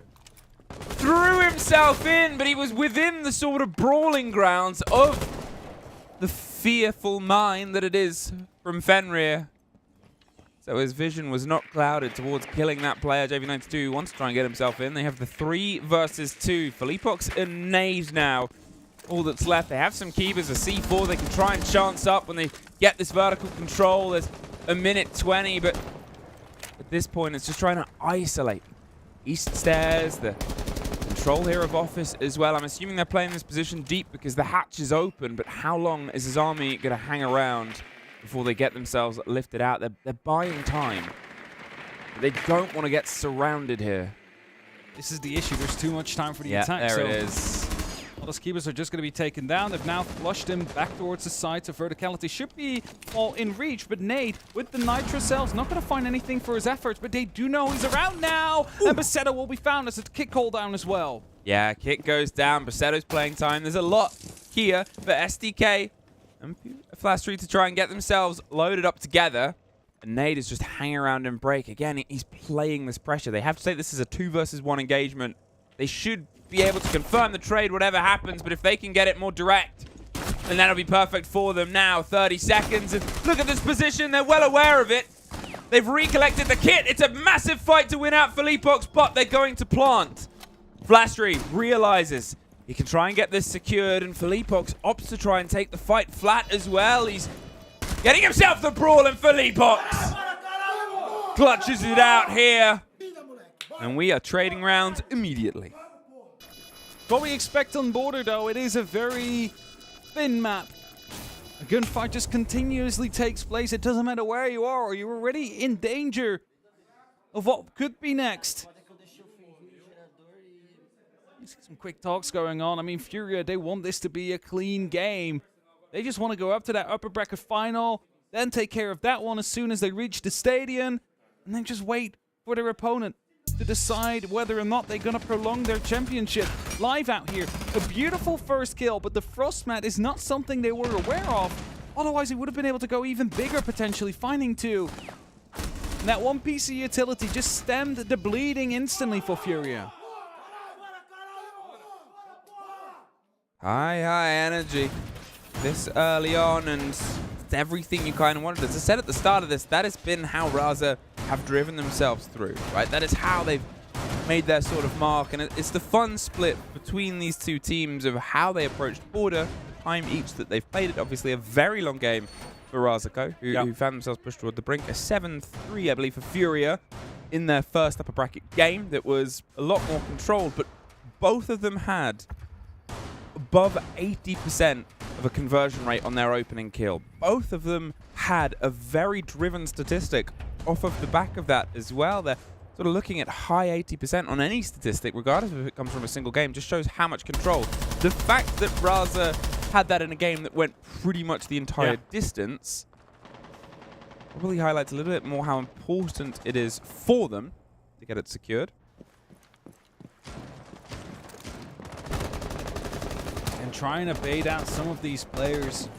threw himself in, but he was within the sort of brawling grounds of the fearful mind that it is from Fenrir. So his vision was not clouded towards killing that player. JV92 wants to try and get himself in. They have the 3 versus 2. Philippox and Nade now. All that's left. They have some keepers, a C4. They can try and chance up when they get this vertical control. There's a minute 20, but at this point, it's just trying to isolate. East stairs, the control here of Office as well. I'm assuming they're playing this position deep because the hatch is open, but how long is his army going to hang around before they get themselves lifted out? They're buying time. They don't want to get surrounded here.
This is the issue. There's too much time for the attack.
There it is.
All those keepers are just going to be taken down. They've now flushed him back towards the side, so verticality should be all in reach. But Nade, with the Nitro cells, not going to find anything for his efforts, but they do know he's around now. Ooh. And Bisetto will be found as a kick call down as well.
Yeah, kick goes down. Bisetto's playing time. There's a lot here for SDK and Flash 3 to try and get themselves loaded up together. And Nade is just hanging around in break. Again, he's playing this pressure. They have to say this is a 2 versus 1 engagement. They should be able to confirm the trade, whatever happens, but if they can get it more direct, then that'll be perfect for them. Now, 30 seconds, and look at this position. They're well aware of it. They've recollected the kit. It's a massive fight to win out Philippox, but they're going to plant. Flastry realizes he can try and get this secured, and Philippox opts to try and take the fight flat as well. He's getting himself the brawl, and Philippox clutches it out here. And we are trading rounds immediately.
What we expect on Border, though, it is a very thin map. A gunfight just continuously takes place. It doesn't matter where you are, or you're already in danger of what could be next. You see some quick talks going on. I mean, Furia, they want this to be a clean game. They just want to go up to that upper bracket final, then take care of that one as soon as they reach the stadium, and then just wait for their opponent to decide whether or not they're going to prolong their championship. Live out here, a beautiful first kill, but the Frostmat is not something they were aware of. Otherwise, he would have been able to go even bigger, potentially, finding 2. And that one piece of utility just stemmed the bleeding instantly for Furia.
High energy this early on, and it's everything you kind of wanted. As I said at the start of this, that has been how Raza have driven themselves through, right? That is how they've made their sort of mark, and it's the fun split between these two teams of how they approached Border, the time each that they've played it. Obviously a very long game for Razako, who found themselves pushed toward the brink. A 7-3, I believe, for Furia in their first upper bracket game that was a lot more controlled, but both of them had above 80% of a conversion rate on their opening kill. Both of them had a very driven statistic off of the back of that as well. They're sort of looking at high 80% on any statistic, regardless of if it comes from a single game, just shows how much control. The fact that Raza had that in a game that went pretty much the entire distance probably highlights a little bit more how important it is for them to get it secured.
And trying to bait out some of these players.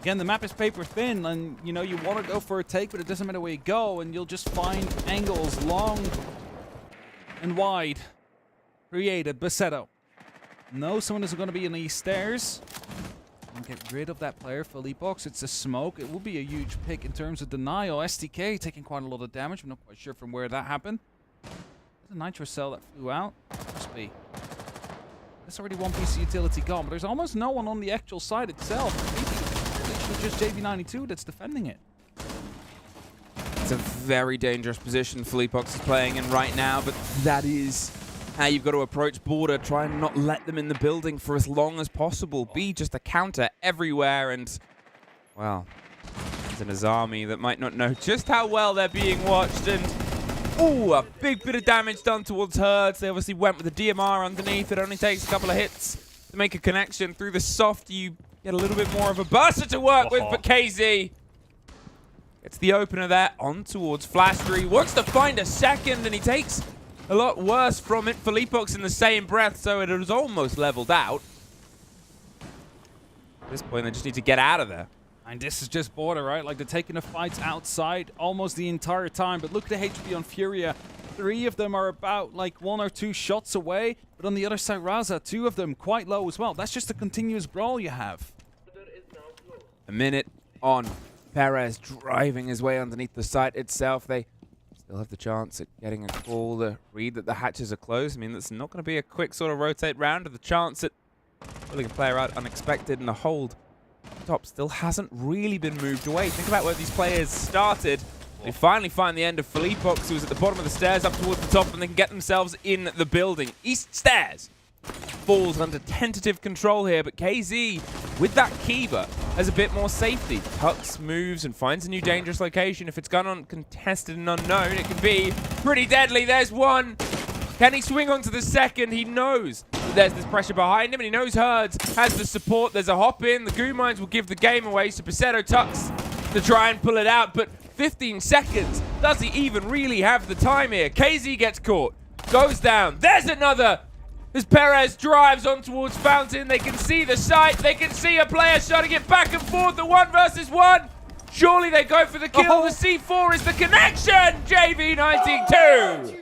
Again, the map is paper thin, and you know you want to go for a take, but it doesn't matter where you go, and you'll just find angles long and wide. Created, Basetto. No, someone is going to be in these stairs. And get rid of that player, Felipox. It's a smoke. It will be a huge pick in terms of denial. STK taking quite a lot of damage. I'm not quite sure from where that happened. The nitro cell that flew out. Must be. There's already one piece of utility gone, but there's almost no one on the actual side itself. It's just JV92 that's defending it.
It's a very dangerous position Felipox is playing in right now, but that is how you've got to approach Border. Try and not let them in the building for as long as possible. Be just a counter everywhere, and, well, there's an Azami that might not know just how well they're being watched, and, ooh, a big bit of damage done towards Herds. They obviously went with the DMR underneath. It only takes a couple of hits to make a connection. Through the soft, you get a little bit more of a burster to work with, but KZ gets the opener there on towards Flashtree. Wants to find a second, and he takes a lot worse from it. Felipox in the same breath, so it was almost leveled out. At this point, they just need to get out of there.
And this is just Border, right? Like, they're taking the fights outside almost the entire time. But look at the HP on Furia. 3 of them are about, like, 1 or 2 shots away. But on the other side, Raza, 2 of them quite low as well. That's just a continuous brawl you have.
A minute on. Perez driving his way underneath the site itself. They still have the chance at getting a call to read that the hatches are closed. I mean, that's not going to be a quick sort of rotate round. The chance at pulling a player out unexpected, and the hold top still hasn't really been moved away. Think about where these players started. They finally find the end of Felipox, who was at the bottom of the stairs up towards the top, and they can get themselves in the building. East stairs falls under tentative control here, but KZ, with that Kiva, has a bit more safety. Tux moves and finds a new dangerous location. If it's gone uncontested and unknown, it can be pretty deadly. There's one. Can he swing onto the second? He knows that there's this pressure behind him, and he knows Herds has the support. There's a hop in. The Goo Mines will give the game away, so Basetto tucks to try and pull it out, but 15 seconds. Does he even really have the time here? KZ gets caught. Goes down. There's another. As Perez drives on towards Fountain, they can see the site. They can see a player shutting it back and forth. The 1 versus 1. Surely they go for the kill. The C4 is the connection. JV92.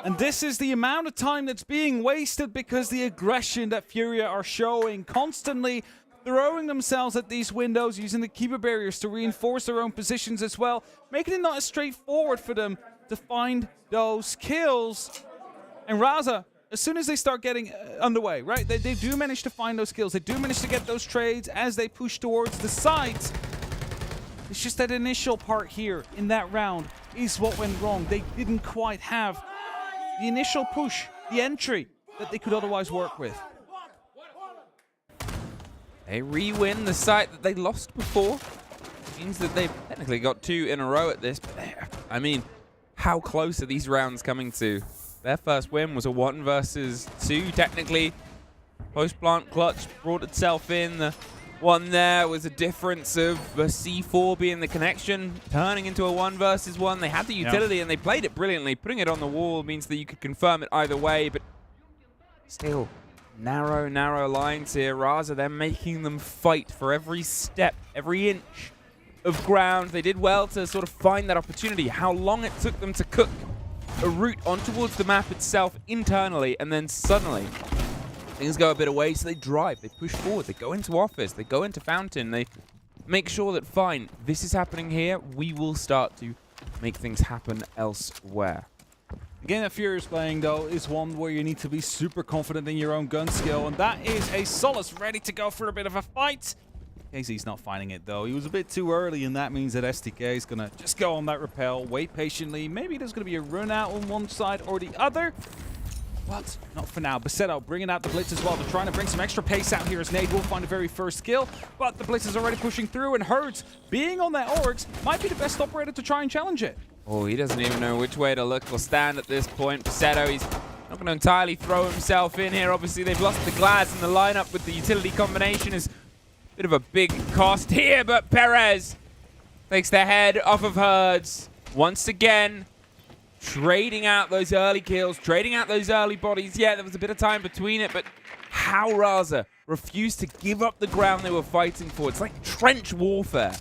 And this is the amount of time that's being wasted because the aggression that Furia are showing, constantly throwing themselves at these windows, using the keeper barriers to reinforce their own positions as well, making it not as straightforward for them to find those kills. And Raza, as soon as they start getting underway, right, they do manage to find those kills. They do manage to get those trades as they push towards the sides. It's just that initial part here in that round is what went wrong. They didn't quite have the initial push, the entry that they could otherwise work with.
They re-win the site that they lost before. Means that they've technically got 2 in a row at this. But I mean, how close are these rounds coming to? Their first win was a 1 versus 2, technically. Post-plant clutch brought itself in. The one there was a difference of a C4 being the connection, turning into a 1 versus 1. They had the utility and they played it brilliantly. Putting it on the wall means that you could confirm it either way, but still, narrow lines here. Raza, they're making them fight for every step, every inch of ground. They did well to sort of find that opportunity. How long it took them to cook a route on towards the map itself internally, and then suddenly things go a bit away, so they drive, they push forward, they go into office, they go into Fountain, they make sure that, fine, this is happening here, we will start to make things happen elsewhere.
The game that Fury is playing, though, is one where you need to be super confident in your own gun skill, and that is a Solace ready to go for a bit of a fight. KZ's not finding it, though. He was a bit too early, and that means that STK is going to just go on that repel, wait patiently. Maybe there's going to be a run out on one side or the other. But not for now. Basetto bringing out the Blitz as well. They're trying to bring some extra pace out here as Nade will find the very first kill. But the Blitz is already pushing through, and Herds, being on that Oryx, might be the best operator to try and challenge it.
Oh, he doesn't even know which way to look or stand at this point. Basetto, he's not going to entirely throw himself in here. Obviously, they've lost the Glads, and the lineup with the utility combination is a bit of a big cost here. But Perez takes the head off of Herds once again. Trading out those early kills, trading out those early bodies. Yeah, there was a bit of time between it, but how Raza refused to give up the ground they were fighting for. It's like trench warfare.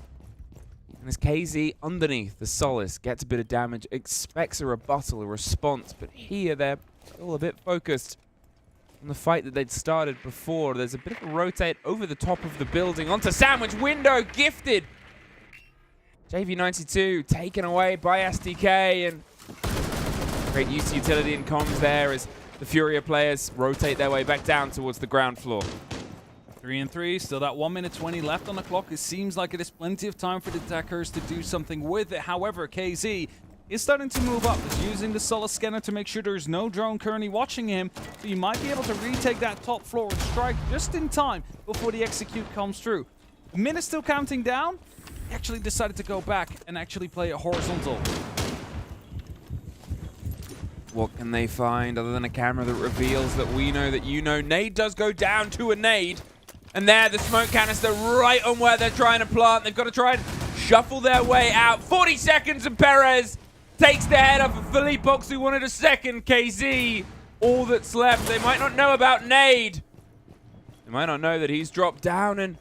And as KZ underneath the Solace gets a bit of damage, expects a rebuttal, a response, but here they're all a bit focused on the fight that they'd started before. There's a bit of a rotate over the top of the building onto Sandwich Window, gifted. JV92 taken away by SDK, and great use of utility and comms there as the Furia players rotate their way back down towards the ground floor.
3-3, still that 1 minute 20 left on the clock. It seems like it is plenty of time for the attackers to do something with it. However, KZ is starting to move up. He's using the Solace scanner to make sure there's no drone currently watching him. So you might be able to retake that top floor and strike just in time before the execute comes through. Minute still counting down. He actually decided to go back and actually play it horizontal.
What can they find other than a camera that reveals that we know that you know? Nade does go down to a nade. And there, the smoke canister right on where they're trying to plant. They've got to try and shuffle their way out. 40 seconds and Perez takes the head off of Philippox, who wanted a second. KZ, all that's left. They might not know about Nade. They might not know that he's dropped down and...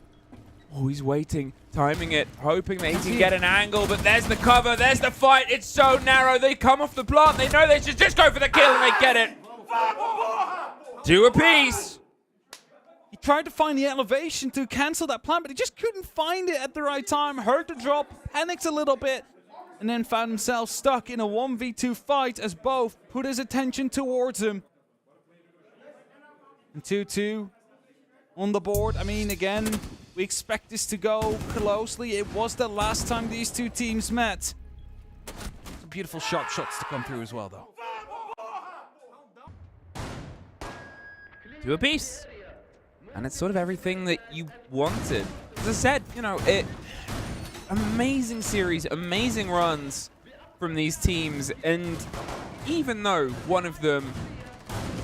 oh, he's waiting, timing it, hoping that he can get an angle, but there's the cover, there's the fight. It's so narrow. They come off the plant. They know they should just go for the kill, and they get it. 2 apiece.
He tried to find the elevation to cancel that plant, but he just couldn't find it at the right time. Heard the drop, panicked a little bit, and then found himself stuck in a 1v2 fight as both put his attention towards him. And 2-2 on the board. I mean, again, we expect this to go closely. It was the last time these two teams met. Some beautiful shots to come through as well, though.
2 apiece. And it's sort of everything that you wanted. As I said, you know, amazing series, amazing runs from these teams. And even though one of them,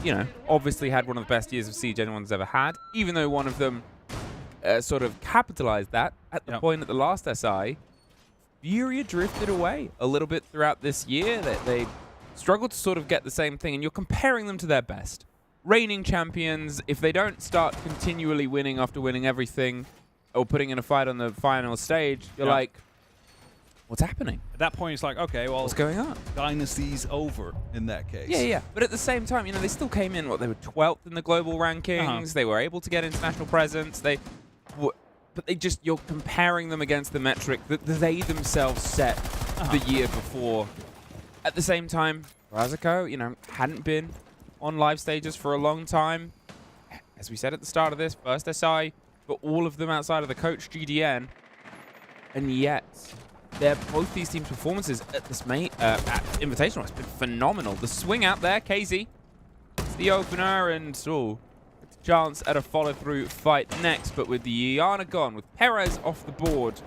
you know, obviously had one of the best years of Siege anyone's ever had, even though one of them sort of capitalized that at the point at the last SI, Furia drifted away a little bit throughout this year. They struggled to sort of get the same thing, and you're comparing them to their best. Reigning champions, if they don't start continually winning after winning everything or putting in a fight on the final stage, you're like, what's happening?
At that point, it's like, okay, well,
what's going on?
Dynasty's over in that case.
Yeah. But at the same time, you know, they still came in, they were 12th in the global rankings. They were able to get international presence. But you're comparing them against the metric that they themselves set the year before. At the same time, Razico, you know, hadn't been on live stages for a long time. As we said at the start of this, first SI, but all of them outside of the coach GDN. And yet, both these teams' performances at this at Invitational has been phenomenal. The swing out there, KZ, it's the opener, and it's a chance at a follow-through fight next. But with the Iana gone, with Perez off the board,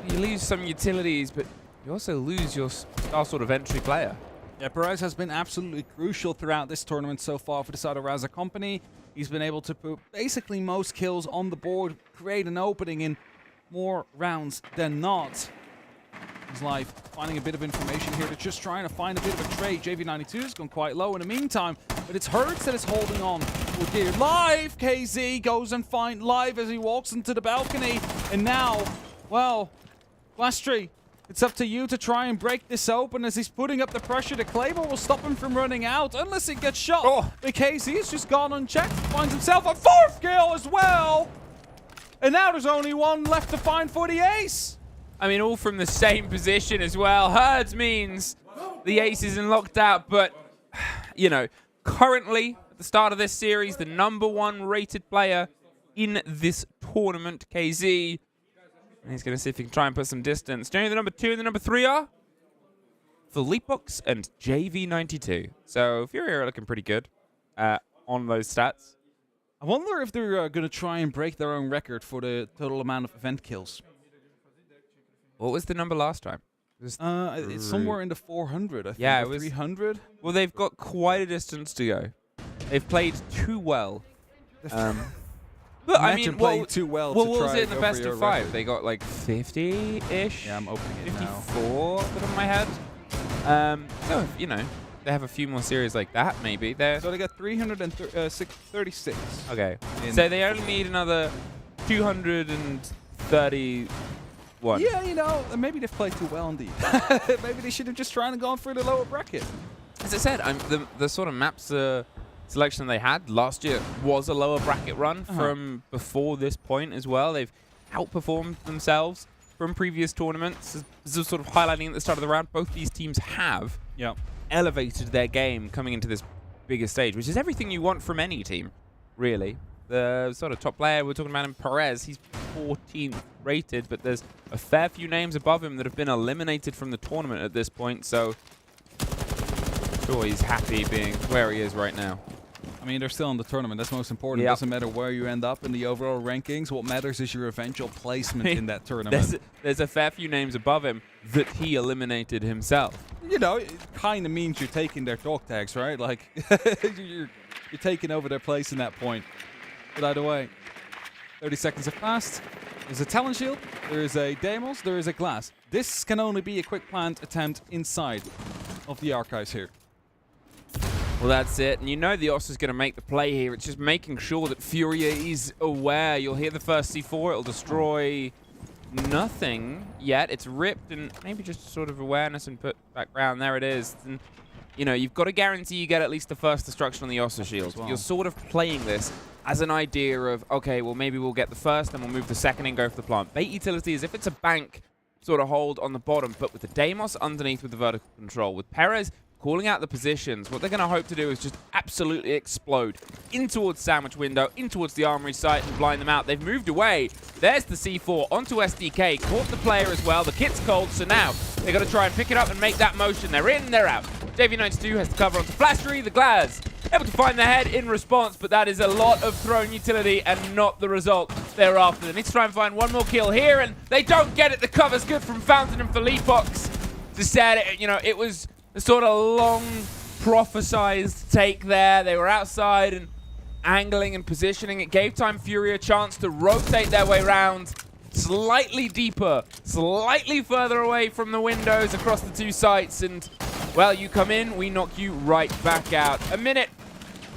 you lose some utilities, but you also lose your star sort of entry player.
Yeah, Perez has been absolutely crucial throughout this tournament so far for the side of Raza Company. He's been able to put basically most kills on the board, create an opening in more rounds than not. He's live finding a bit of information here to just trying to find a bit of a trade. JV92 has gone quite low in the meantime, but it's Hertz that is holding on. Here, live, KZ goes and finds live as he walks into the balcony. And now, well, Glastry, it's up to you to try and break this open as he's putting up the pressure. The Claymore will stop him from running out unless he gets shot. But KZ has just gone unchecked, finds himself a 4th kill as well. And now there's only one left to find for the ace.
I mean, all from the same position as well. Herds means the ace is locked out, but, you know, currently, at the start of this series, the #1 rated player in this tournament, KZ. And he's going to see if he can try and put some distance. Do you know who the #2 and the #3 are? Philippox and JV92. So Fury are looking pretty good on those stats.
I wonder if they're going to try and break their own record for the total amount of event kills.
What was the number last time?
It's somewhere in the 400, I think.
Yeah,
or
it was
300.
Well, they've got quite a distance to go. They've played too well. But I mean,
playing too well.
What
to
was
try
it in the
go
best
for
of
your
5?
record.
They got like 50-ish.
Yeah, I'm opening it
54 off the top of my head. So you know, they have a few more series like that. Maybe
So they got 336.
Okay. So they only need another 231.
Yeah, you know, maybe they've played too well indeed. Maybe they should have just tried and gone for the lower bracket.
As I said, the sort of maps selection they had last year was a lower bracket run from before this point as well. They've outperformed themselves from previous tournaments. This is sort of highlighting at the start of the round. Both these teams have elevated their game coming into this bigger stage, which is everything you want from any team, really. The sort of top player we're talking about in Perez, he's 14th rated, but there's a fair few names above him that have been eliminated from the tournament at this point, so I'm sure he's happy being where he is right now.
I mean, they're still in the tournament. That's most important. It doesn't matter where you end up in the overall rankings. What matters is your eventual placement in that tournament.
There's a fair few names above him that he eliminated himself.
You know, it kind of means you're taking their dog tags, right? Like, you're taking over their place in that point. But either way, 30 seconds have passed. There's a talent shield, there is a Deimos, there is a glass. This can only be a quick plant attempt inside of the archives here.
Well, that's it. And you know the Os is going to make the play here. It's just making sure that Furia is aware. You'll hear the first C4. It'll destroy nothing yet. It's ripped and maybe just sort of awareness and put background. There it is. And, you know, you've got to guarantee you get at least the first destruction on the Ossa shield.
Well.
You're sort of playing this as an idea of, okay, well, maybe we'll get the first, then we'll move the second and go for the plant. Bait utility is if it's a bank sort of hold on the bottom, but with the Deimos underneath with the vertical control. With Perez calling out the positions, what they're going to hope to do is just absolutely explode in towards sandwich window, in towards the armory site and blind them out. They've moved away. There's the C4 onto SDK, caught the player as well. The kit's cold, so now they've got to try and pick it up and make that motion. They're in, they're out. JV92 has to cover onto Flashery. The Glaz able to find their head in response, but that is a lot of thrown utility and not the result they're after. They need to try and find one more kill here, and they don't get it. The cover's good from Fountain and Philippox. Just said, you know, it was a sort of long prophesized take there. They were outside and angling and positioning. It gave Time Fury a chance to rotate their way around slightly deeper, slightly further away from the windows across the two sites. And, well, you come in, we knock you right back out. A minute,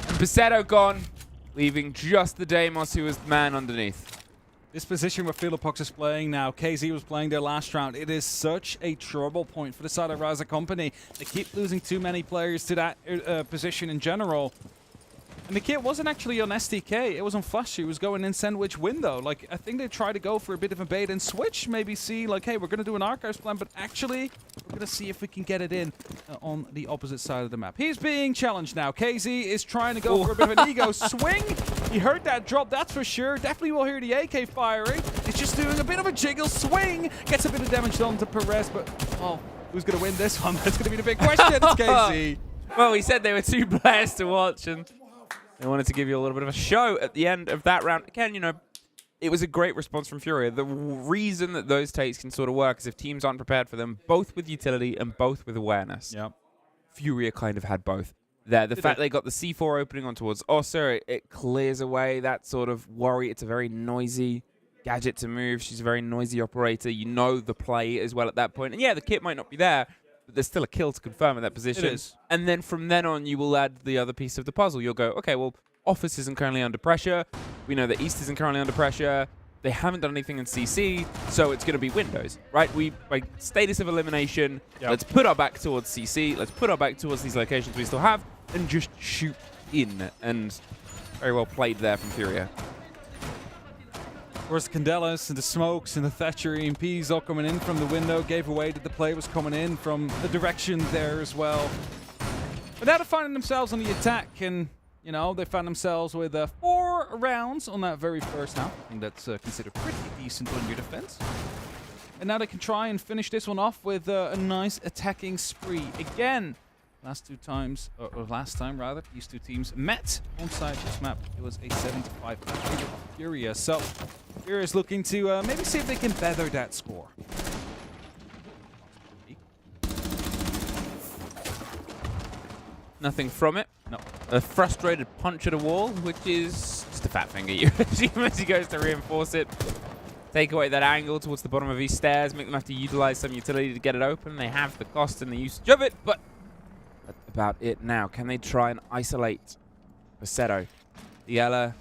and Besetto gone, leaving just the Deimos, who was the man underneath.
This position where Philippox is playing now, KZ was playing their last round. It is such a trouble point for the side of Raza Company. They keep losing too many players to that position in general. And the kit wasn't actually on SDK, it was on Flash. It was going in sandwich window. Like, I think they tried to go for a bit of a bait and switch, maybe see, like, hey, we're going to do an archives plan, but actually, we're going to see if we can get it in on the opposite side of the map. He's being challenged now. KZ is trying to go for a bit of an ego swing. He heard that drop, that's for sure. Definitely will hear the AK firing. He's just doing a bit of a jiggle swing. Gets a bit of damage done to Perez, but, oh, who's going to win this one? That's going to be the big question. It's KZ.
Well, we said they were two players to watch, and they wanted to give you a little bit of a show at the end of that round. Again, you know, it was a great response from Furia. The reason that those takes can sort of work is if teams aren't prepared for them, both with utility and both with awareness.
Yep.
Furia kind of had both there. The fact they got the C4 opening on towards Ossa, it clears away that sort of worry. It's a very noisy gadget to move. She's a very noisy operator. You know the play as well at that point. And yeah, the kit might not be there, but there's still a kill to confirm in that position.
It is.
And then from then on, you will add the other piece of the puzzle. You'll go, okay, well, Office isn't currently under pressure. We know that East isn't currently under pressure. They haven't done anything in CC, so it's going to be Windows, right? By status of elimination, let's put our back towards CC. Let's put our back towards these locations we still have and just shoot in. And very well played there from Furia.
Of course, the Candelas and the smokes and the Thatcher EMPs all coming in from the window gave away that the play was coming in from the direction there as well. But now they're finding themselves on the attack, and, you know, they found themselves with 4 rounds on that very first half. I think that's considered pretty decent on your defense. And now they can try and finish this one off with a nice attacking spree. Again, last time rather, these two teams met on side this map. It was a 7-5 victory of Furia. So Furia is looking to maybe see if they can better that score.
Nothing from it. No. A frustrated punch at a wall, which is just a fat finger. As he goes to reinforce it. Take away that angle towards the bottom of these stairs, make them have to utilize some utility to get it open. They have the cost and the usage of it, but that's about it now. Can they try and isolate Pasetto? Diella,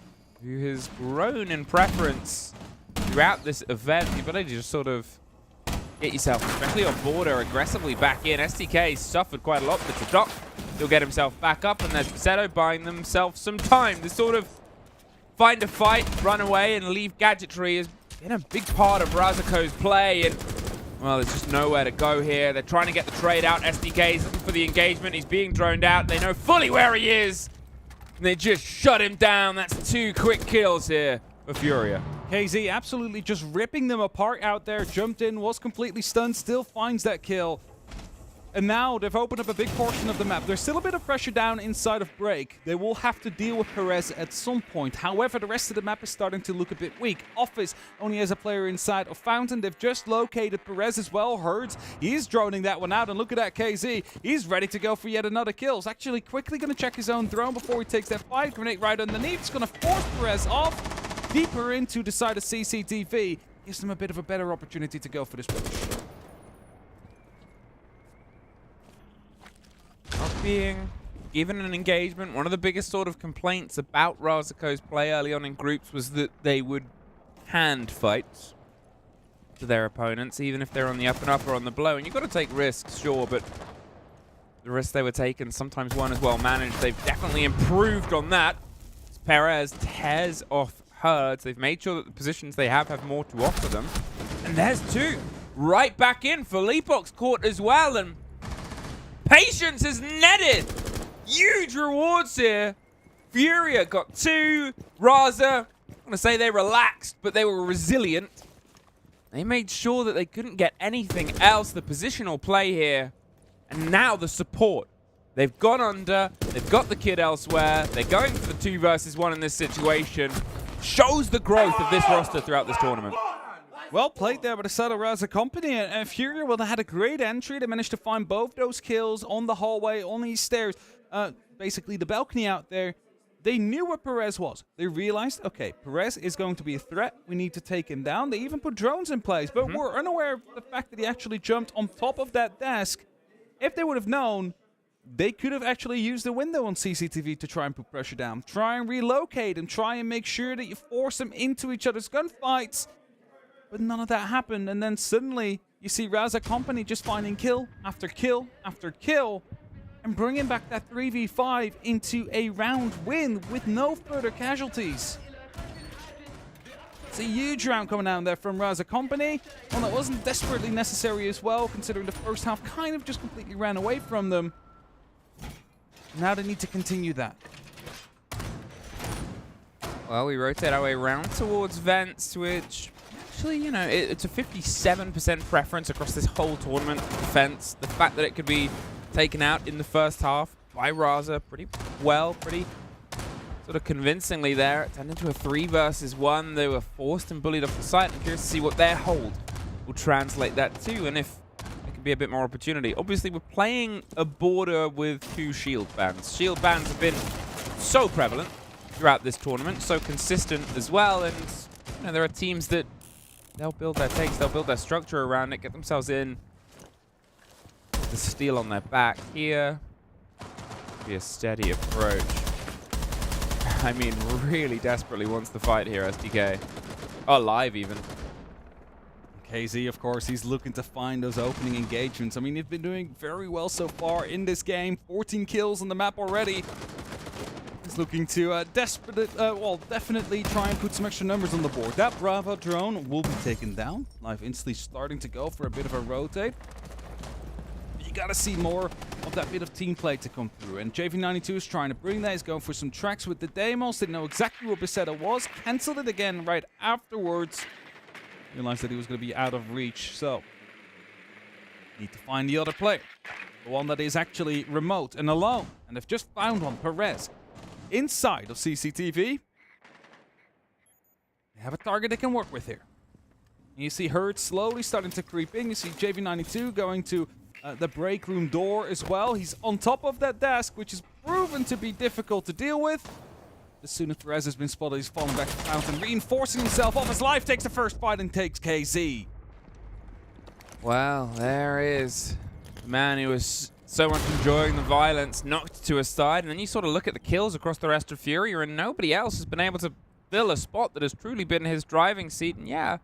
who has grown in preference throughout this event, the ability to just sort of get yourself, especially on border, aggressively back in. STK suffered quite a lot, but Doc, he'll get himself back up, and there's Pasetto buying themselves some time to sort of find a fight, run away, and leave gadgetry has been a big part of Raziko's play, and well, there's just nowhere to go here. They're trying to get the trade out. SDK's looking for the engagement. He's being droned out. They know fully where he is, and they just shut him down. That's 2 quick kills here for Furia.
KZ absolutely just ripping them apart out there. Jumped in, was completely stunned, still finds that kill. And now they've opened up a big portion of the map. There's still a bit of pressure down inside of Break. They will have to deal with Perez at some point. However, the rest of the map is starting to look a bit weak. Office only has a player inside of Fountain. They've just located Perez as well. Herds, he's droning that one out. And look at that KZ. He's ready to go for yet another kill. He's actually quickly going to check his own drone before he takes that 5 grenade right underneath. It's going to force Perez off deeper into the side of CCTV. Gives them a bit of a better opportunity to go for this push.
Being given an engagement, one of the biggest sort of complaints about Raziko's play early on in groups was that they would hand fight to their opponents, even if they're on the up and up or on the below. And you've got to take risks, sure, but the risks they were taking sometimes weren't as well managed. They've definitely improved on that. Perez tears off Herds. They've made sure that the positions they have more to offer them. And there's 2 right back in for Leapbox Court as well. And Patience has netted huge rewards here. Furia got 2. Raza, I'm going to say they relaxed, but they were resilient. They made sure that they couldn't get anything else. The positional play here. And now the support. They've gone under. They've got the kid elsewhere. They're going for the 2 versus 1 in this situation. Shows the growth of this roster throughout this tournament.
Well played there by the Saddle Raza company, and Furia, well, they had a great entry. They managed to find both those kills on the hallway, on these stairs, basically the balcony out there. They knew where Perez was. They realized, okay, Perez is going to be a threat. We need to take him down. They even put drones in place, but were unaware of the fact that he actually jumped on top of that desk. If they would have known, they could have actually used the window on CCTV to try and put pressure down, try and relocate him, try and make sure that you force them into each other's gunfights. But none of that happened, and then suddenly you see Raza Company just finding kill after kill after kill and bringing back that 3v5 into a round win with no further casualties. It's a huge round coming down there from Raza Company. One that wasn't desperately necessary as well, considering the first half kind of just completely ran away from them. Now they need to continue that.
Well, we rotate our way around towards Vents, which actually, you know, it's a 57% preference across this whole tournament. Defense, the fact that it could be taken out in the first half by Raza pretty well, pretty sort of convincingly there. It turned into a 3 versus 1. They were forced and bullied off the site. I'm curious to see what their hold will translate that to, and if there could be a bit more opportunity. Obviously, we're playing a border with 2 shield bans. Shield bans have been so prevalent throughout this tournament, so consistent as well, and you know, there are teams that they'll build their tanks, they'll build their structure around it, get themselves in the steel on their back. Here, be a steady approach. I mean, really desperately wants the fight here, SDK. Oh, live even.
KZ, of course, he's looking to find those opening engagements. I mean, they've been doing very well so far in this game. 14 kills on the map already. is looking to definitely try and put some extra numbers on the board. That Bravo drone will be taken down. Live instantly starting to go for a bit of a rotate. You gotta see more of that bit of team play to come through. And JV92 is trying to bring that. He's going for some tracks with the Deimos. Didn't know exactly what Becerra was. Cancelled it again right afterwards. Realized that he was going to be out of reach. So, need to find the other player. The one that is actually remote and alone. And they've just found one, Perez. Inside of CCTV. They have a target they can work with here. And you see Herd slowly starting to creep in. You see JV92 going to the break room door as well. He's on top of that desk, which is proven to be difficult to deal with. As soon as Perez has been spotted, he's falling back to Fountain, reinforcing himself off his life, takes the first fight and takes KZ.
Well, there is the man who was so much enjoying the violence, knocked to a side, and then you sort of look at the kills across the rest of Furia, and nobody else has been able to fill a spot that has truly been his driving seat, and yeah,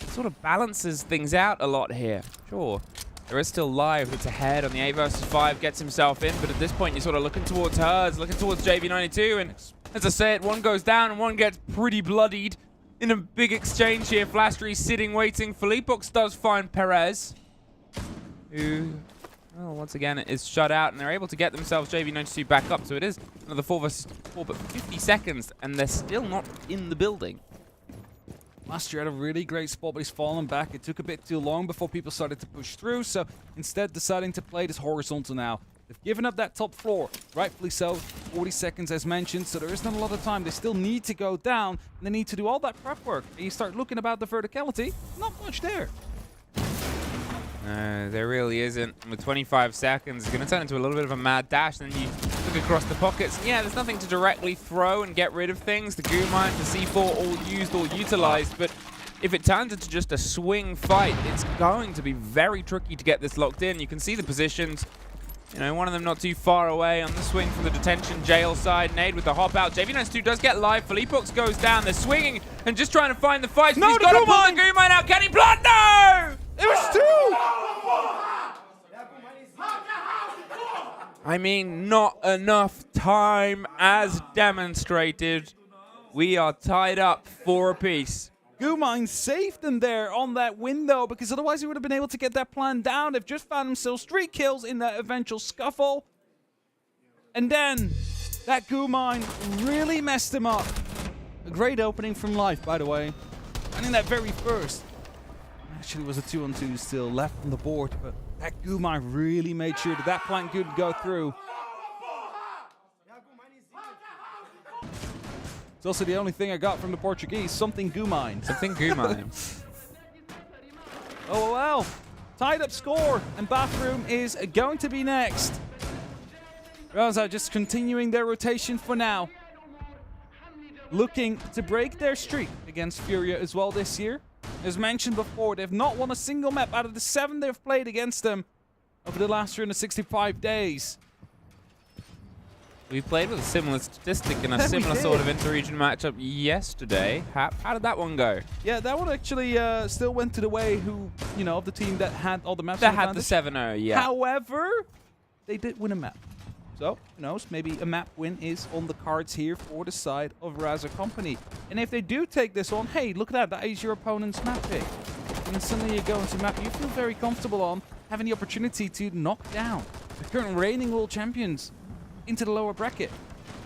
it sort of balances things out a lot here. Sure, there is still Live that's ahead on the 8 versus 5, gets himself in, but at this point you're sort of looking towards Herds, looking towards JV92, and as I say it, one goes down and one gets pretty bloodied in a big exchange here. Flastry sitting, waiting. Philippux does find Perez, who, well, once again, is shut out, and they're able to get themselves JV92 back up, so it is another 4 versus 4, but 50 seconds, and they're still not in the building.
Last year had a really great spot, but he's fallen back. It took a bit too long before people started to push through, so instead deciding to play this horizontal now. They've given up that top floor, rightfully so. 40 seconds as mentioned, so there isn't a lot of time. They still need to go down, and they need to do all that prep work. And you start looking about the verticality, not much there.
No, there really isn't. And with 25 seconds, it's going to turn into a little bit of a mad dash, and then you look across the pockets. And yeah, there's nothing to directly throw and get rid of things. The Goo Mine, the C4, all used, all utilized, but if it turns into just a swing fight, it's going to be very tricky to get this locked in. You can see the positions. You know, one of them not too far away on the swing from the detention jail side. Nade with the hop out. JV92 does get live. Philippux goes down. They're swinging and just trying to find the fight.
No,
he's got to pull the Goo Mine out. Can he plant? No!
It was two!
I mean, not enough time as demonstrated. We are tied up 4 apiece.
Goo Mine saved them there on that window, because otherwise he would have been able to get that plan down. They've just found themselves 3 kills in that eventual scuffle. And then that Goo Mine really messed him up. A great opening from Life, by the way. And in that very first, actually was a 2-on-2 still left on the board, but that Goo Mine really made sure that plan could go through. It's also the only thing I got from the Portuguese. Something Goo Mine.
Something Goo Mine.
Oh, well. Tied up score, and Bathroom is going to be next. Raza just continuing their rotation for now. Looking to break their streak against Furia as well this year. As mentioned before, they've not won a single map out of the 7 they've played against them over the last 365 days.
We played with a similar statistic in a similar sort of inter-region matchup yesterday. How did that one go?
Yeah, that one actually still went to the way of the team that had all the maps.
That had the 7-0, yeah.
However, they did win a map. So, who knows, maybe a map win is on the cards here for the side of Raza Company. And if they do take this on, hey, look at that, that is your opponent's map pick. And then suddenly you go into a map you feel very comfortable on, having the opportunity to knock down the current reigning world champions into the lower bracket.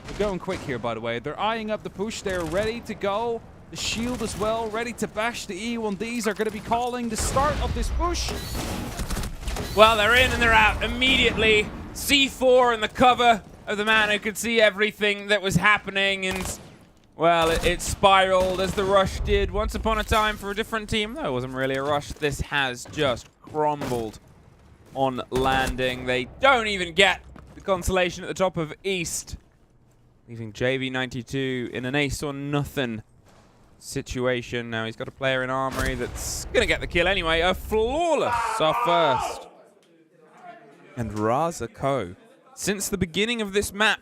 They're going quick here, by the way. They're eyeing up the push. They're ready to go. The shield as well, ready to bash. The E1Ds are going to be calling the start of this push.
Well, they're in and they're out immediately. C4 in the cover of the man who could see everything that was happening, and well, it spiraled as the rush did once upon a time for a different team. No, it wasn't really a rush. This has just crumbled on landing. They don't even get the consolation at the top of East, leaving JV92 in an ace or nothing situation. Now he's got a player in Armory that's going to get the kill anyway. A flawless our first. And Raza Co, since the beginning of this map,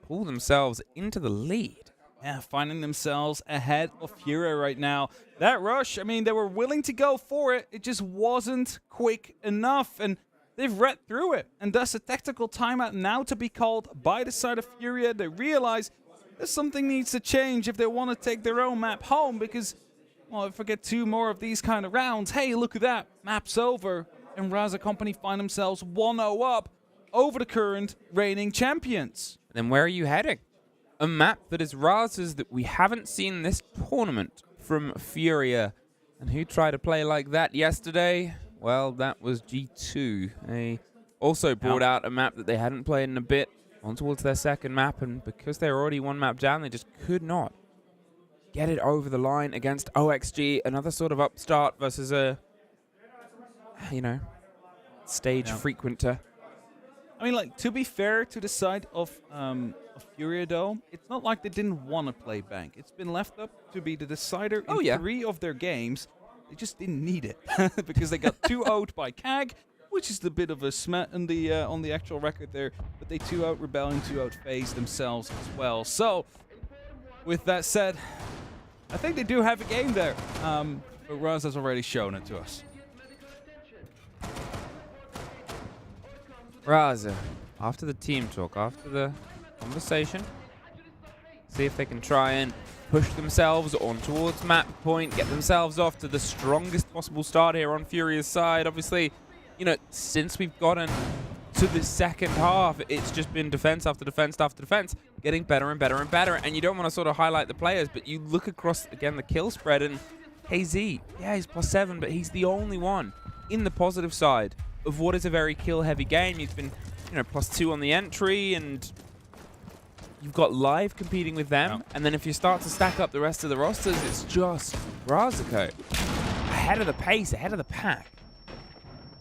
pull themselves into the lead.
Yeah, finding themselves ahead of Furia right now. That rush, I mean, they were willing to go for it. It just wasn't quick enough. And they've read through it, and thus a tactical timeout now to be called by the side of Furia. They realize that something needs to change if they want to take their own map home, because, well, if I get 2 more of these kind of rounds, hey, look at that, map's over, and Raza Company find themselves 1-0 up over the current reigning champions.
Then where are you heading? A map that is Raza's that we haven't seen this tournament from Furia. And who tried to play like that yesterday? Well, that was G2. They also brought out a map that they hadn't played in a bit, on towards their second map, and because they're already 1 map down, they just could not get it over the line against OXG. Another sort of upstart versus a, you know, stage frequenter.
I mean, like, to be fair to the side of Furia, though, it's not like they didn't want to play Bank. It's been left up to be the decider in 3 of their games. They just didn't need it because they got 2-0'd by CAG, which is the bit of a smat on the actual record there. But they 2-0 Rebellion, 2-0 FaZe themselves as well. So, with that said, I think they do have a game there. But Raz has already shown it to us.
Raza, after the team talk, after the conversation, see if they can try and push themselves on towards map point, get themselves off to the strongest possible start here on Furia's side. Obviously, you know, since we've gotten to the second half, it's just been defense after defense after defense, getting better and better and better. And you don't want to sort of highlight the players, but you look across, again, the kill spread, and KZ, yeah, he's +7, but he's the only one in the positive side of what is a very kill-heavy game. He's been, you know, +2 on the entry, and you've got Live competing with them. And then if you start to stack up the rest of the rosters, it's just Razaco ahead of the pace, ahead of the pack.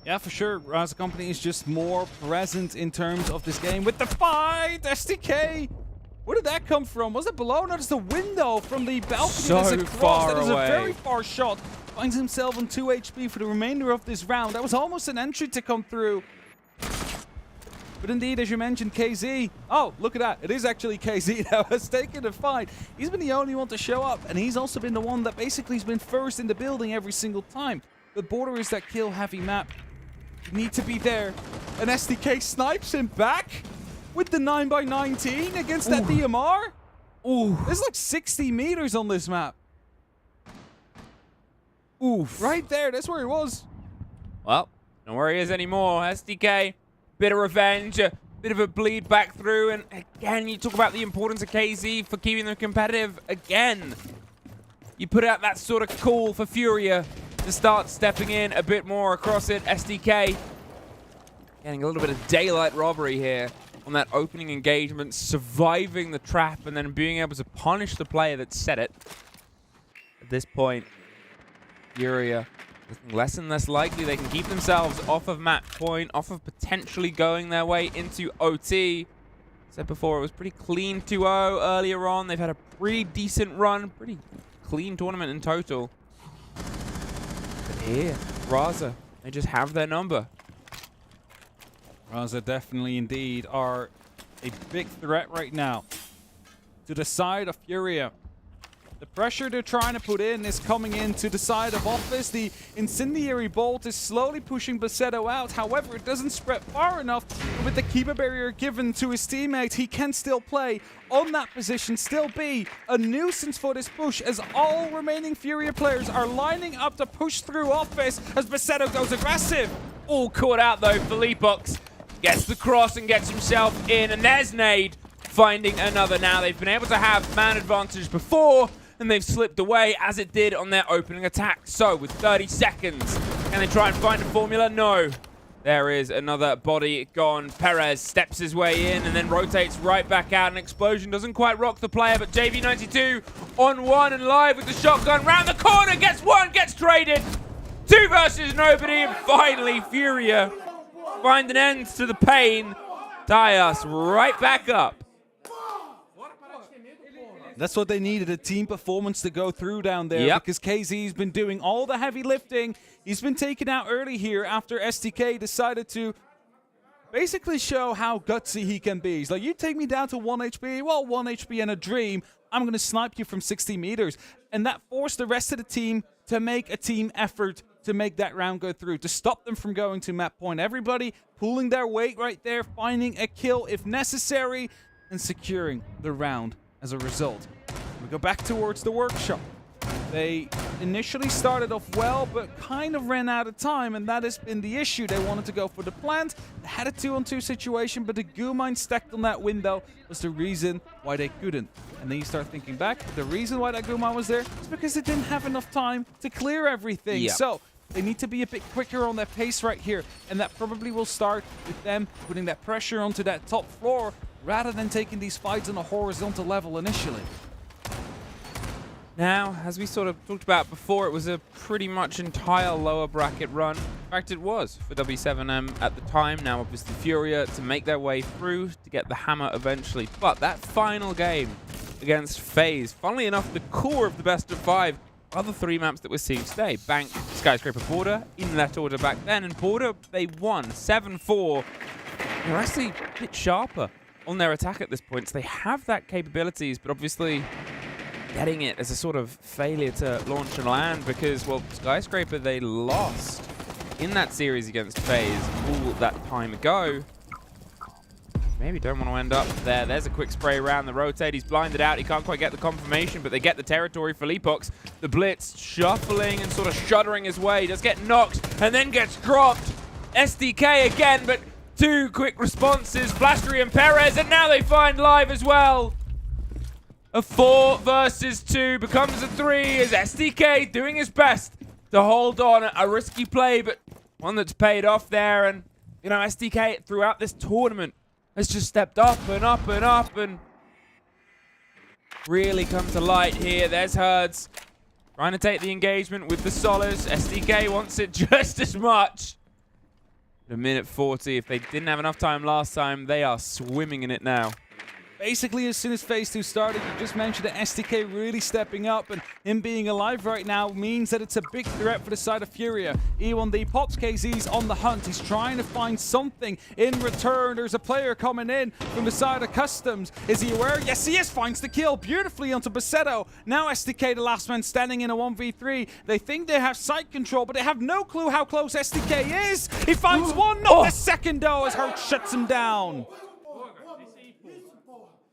Yeah, for sure. Raza Company is just more present in terms of this game with the fight. SDK. Where did that come from? Was it below? No, it's the window from the balcony.
So far
that is
away.
A very far shot. Finds himself on 2 HP for the remainder of this round. That was almost an entry to come through. But indeed, as you mentioned, KZ. Oh, look at that. It is actually KZ that has taken the fight. He's been the only one to show up, and he's also been the one that basically has been first in the building every single time. But Border is that kill-heavy map. You need to be there. And SDK snipes him back with the 9x19 against that DMR.
Ooh.
There's like 60 meters on this map.
Oof.
Right there, that's where he was.
Well, don't worry is anymore. SDK, bit of revenge, a bit of a bleed back through, and again, you talk about the importance of KZ for keeping them competitive. Again, you put out that sort of call for Furia to start stepping in a bit more across it. SDK getting a little bit of daylight robbery here on that opening engagement, surviving the trap, and then being able to punish the player that set it. At this point, Furia looking less and less likely they can keep themselves off of map point, off of potentially going their way into OT. Said before, it was pretty clean 2-0 earlier on. They've had a pretty decent run, pretty clean tournament in total. But here, Raza, they just have their number.
Raza definitely indeed are a big threat right now to the side of Furia. The pressure they're trying to put in is coming in to the side of Office. The incendiary bolt is slowly pushing Basetto out. However, it doesn't spread far enough. With the keeper barrier given to his teammates, he can still play on that position, still be a nuisance for this push, as all remaining Furia players are lining up to push through Office as Basetto goes aggressive.
All caught out though. Felipox gets the cross and gets himself in, and there's Nade finding another. Now they've been able to have man advantage before, and they've slipped away as it did on their opening attack. So with 30 seconds, can they try and find a formula? No. There is another body gone. Perez steps his way in and then rotates right back out. An explosion doesn't quite rock the player, but JV92 on one and live with the shotgun. Round the corner, gets one, gets traded. 2 versus nobody, and finally Furia find an end to the pain. Tie us right back up.
That's what they needed, a team performance to go through down there, because KZ's been doing all the heavy lifting. He's been taken out early here after SDK decided to basically show how gutsy he can be. He's like, you take me down to 1 HP? Well, 1 HP and a dream. I'm going to snipe you from 60 meters. And that forced the rest of the team to make a team effort to make that round go through, to stop them from going to map point. Everybody pulling their weight right there, finding a kill if necessary, and securing the round as a result. We go back towards the workshop. They initially started off well, but kind of ran out of time, and that has been the issue. They wanted to go for the plant. They had a 2-on-2 situation, but the goo mine stacked on that window was the reason why they couldn't. And then you start thinking back, the reason why that goo mine was there is because they didn't have enough time to clear everything.
Yeah.
So they need to be a bit quicker on their pace right here, and that probably will start with them putting that pressure onto that top floor rather than taking these fights on a horizontal level initially.
Now, as we sort of talked about before, it was a pretty much entire lower bracket run. In fact, it was for W7M at the time. Now, obviously, Furia to make their way through to get the hammer eventually. But that final game against FaZe, funnily enough, the core of the best of 5 are the 3 maps that we're seeing today. Bank, Skyscraper, Border, in that order back then. And Border, they won 7-4. They're actually a bit sharper on their attack at this point. So they have that capabilities, but obviously getting it as a sort of failure to launch and land because, well, Skyscraper, they lost in that series against FaZe all that time ago. Maybe don't want to end up there. There's a quick spray around the rotate. He's blinded out. He can't quite get the confirmation, but they get the territory for Leapox. The Blitz shuffling and sort of shuddering his way. He does get knocked and then gets dropped. SDK again, but 2 quick responses. Blastery and Perez, and now they find Live as well. A 4 versus 2 becomes a 3 as SDK doing his best to hold on. A risky play, but one that's paid off there. And, you know, SDK throughout this tournament has just stepped up and up and up and really come to light here. There's Herds trying to take the engagement with the Solace. SDK wants it just as much. A minute 40. If they didn't have enough time last time, they are swimming in it now.
Basically, as soon as Phase 2 started, you just mentioned that SDK really stepping up, and him being alive right now means that it's a big threat for the side of Furia. E1D pops KZ's on the hunt. He's trying to find something in return. There's a player coming in from the side of Customs. Is he aware? Yes, he is. Finds the kill beautifully onto Basetto. Now SDK, the last man standing in a 1v3. They think they have site control, but they have no clue how close SDK is. He finds one, not the second though, as Hurt shuts him down.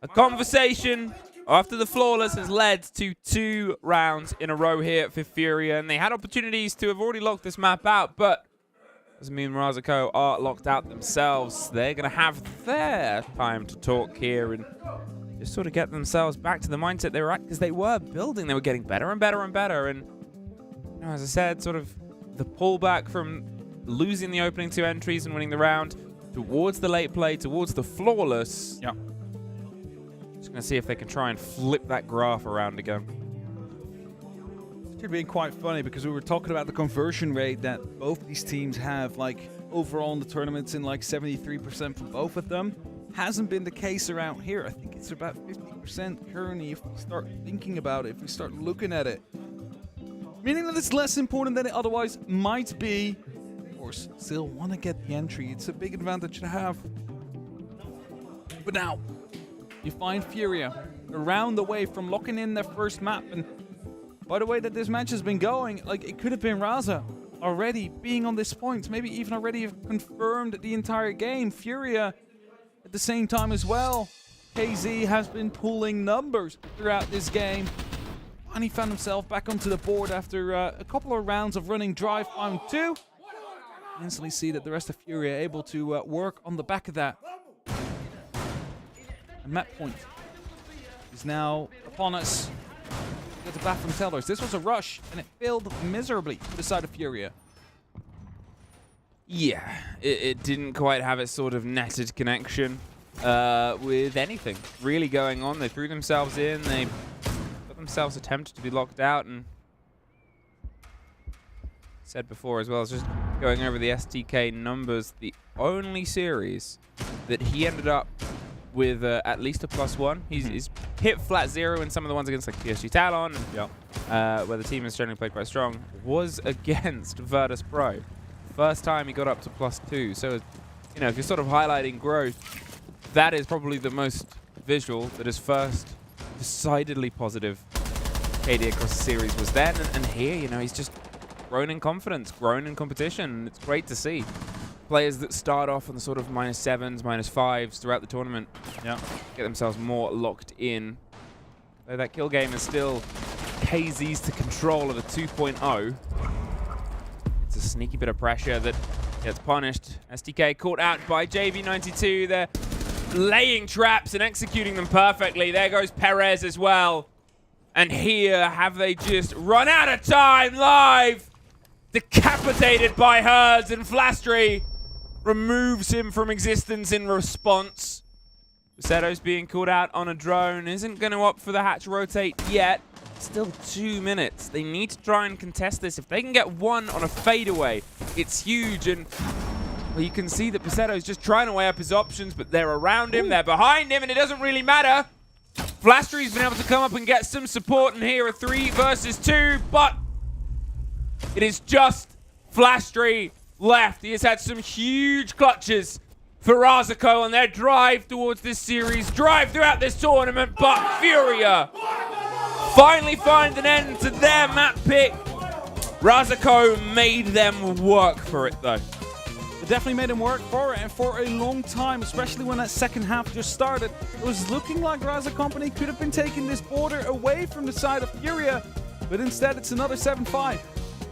A conversation after the Flawless has led to 2 rounds in a row here for Furia, and they had opportunities to have already locked this map out, but doesn't mean Razako are locked out themselves. They're going to have their time to talk here and just sort of get themselves back to the mindset they were at, because they were building. They were getting better and better and better, and you know, as I said, sort of the pullback from losing the opening 2 entries and winning the round towards the late play, towards the Flawless.
Yeah.
Just going to see if they can try and flip that graph around again.
It could be quite funny because we were talking about the conversion rate that both these teams have, like overall in the tournaments, in like 73% for both of them. Hasn't been the case around here. I think it's about 50% currently if we start thinking about it, if we start looking at it. Meaning that it's less important than it otherwise might be. Of course, still want to get the entry. It's a big advantage to have. But now, you find Furia around the way from locking in their first map. And by the way that this match has been going, like, it could have been Raza already being on this point. Maybe even already have confirmed the entire game. Furia at the same time as well. KZ has been pulling numbers throughout this game. And he found himself back onto the board after a couple of rounds of running dry. Found 2. Instantly see that the rest of Furia are able to work on the back of that. And map point is now upon us. Get the bathroom tellers. This was a rush, and it failed miserably for the side of Furia.
Yeah, it didn't quite have its sort of netted connection with anything really going on. They threw themselves in. They got themselves attempted to be locked out, and said before as well, as just going over the STK numbers, the only series that he ended up with at least a +1. He's hit flat 0 in some of the ones against like PSG Talon, where the team has generally played quite strong, was against Virtus Pro. First time he got up to +2. So, you know, if you're sort of highlighting growth, that is probably the most visual, that his first decidedly positive KD across the series was then. And here, you know, he's just grown in confidence, grown in competition. It's great to see. Players that start off on the sort of -7s, -5s throughout the tournament get themselves more locked in. Though that kill game is still KZ's to control of a 2.0. It's a sneaky bit of pressure that gets punished. STK caught out by JV92. They're laying traps and executing them perfectly. There goes Perez as well. And here, have they just run out of time live? Decapitated by Herds, and Flastry removes him from existence in response. Bussetto's being called out on a drone. Isn't going to opt for the hatch rotate yet. Still 2 minutes. They need to try and contest this. If they can get one on a fadeaway, it's huge. And well, you can see that Bussetto's just trying to weigh up his options, but they're around him, they're behind him, and it doesn't really matter. Flastry's been able to come up and get some support, and here are 3 versus 2, but it is just Flastry left. He has had some huge clutches for Razako on their drive towards this series, drive throughout this tournament, but Furia finally find an end to their map pick. Razako made them work for it, though.
It definitely made him work for it, and for a long time, especially when that second half just started. It was looking like Raza Company could have been taking this border away from the side of Furia, but instead it's another 7-5.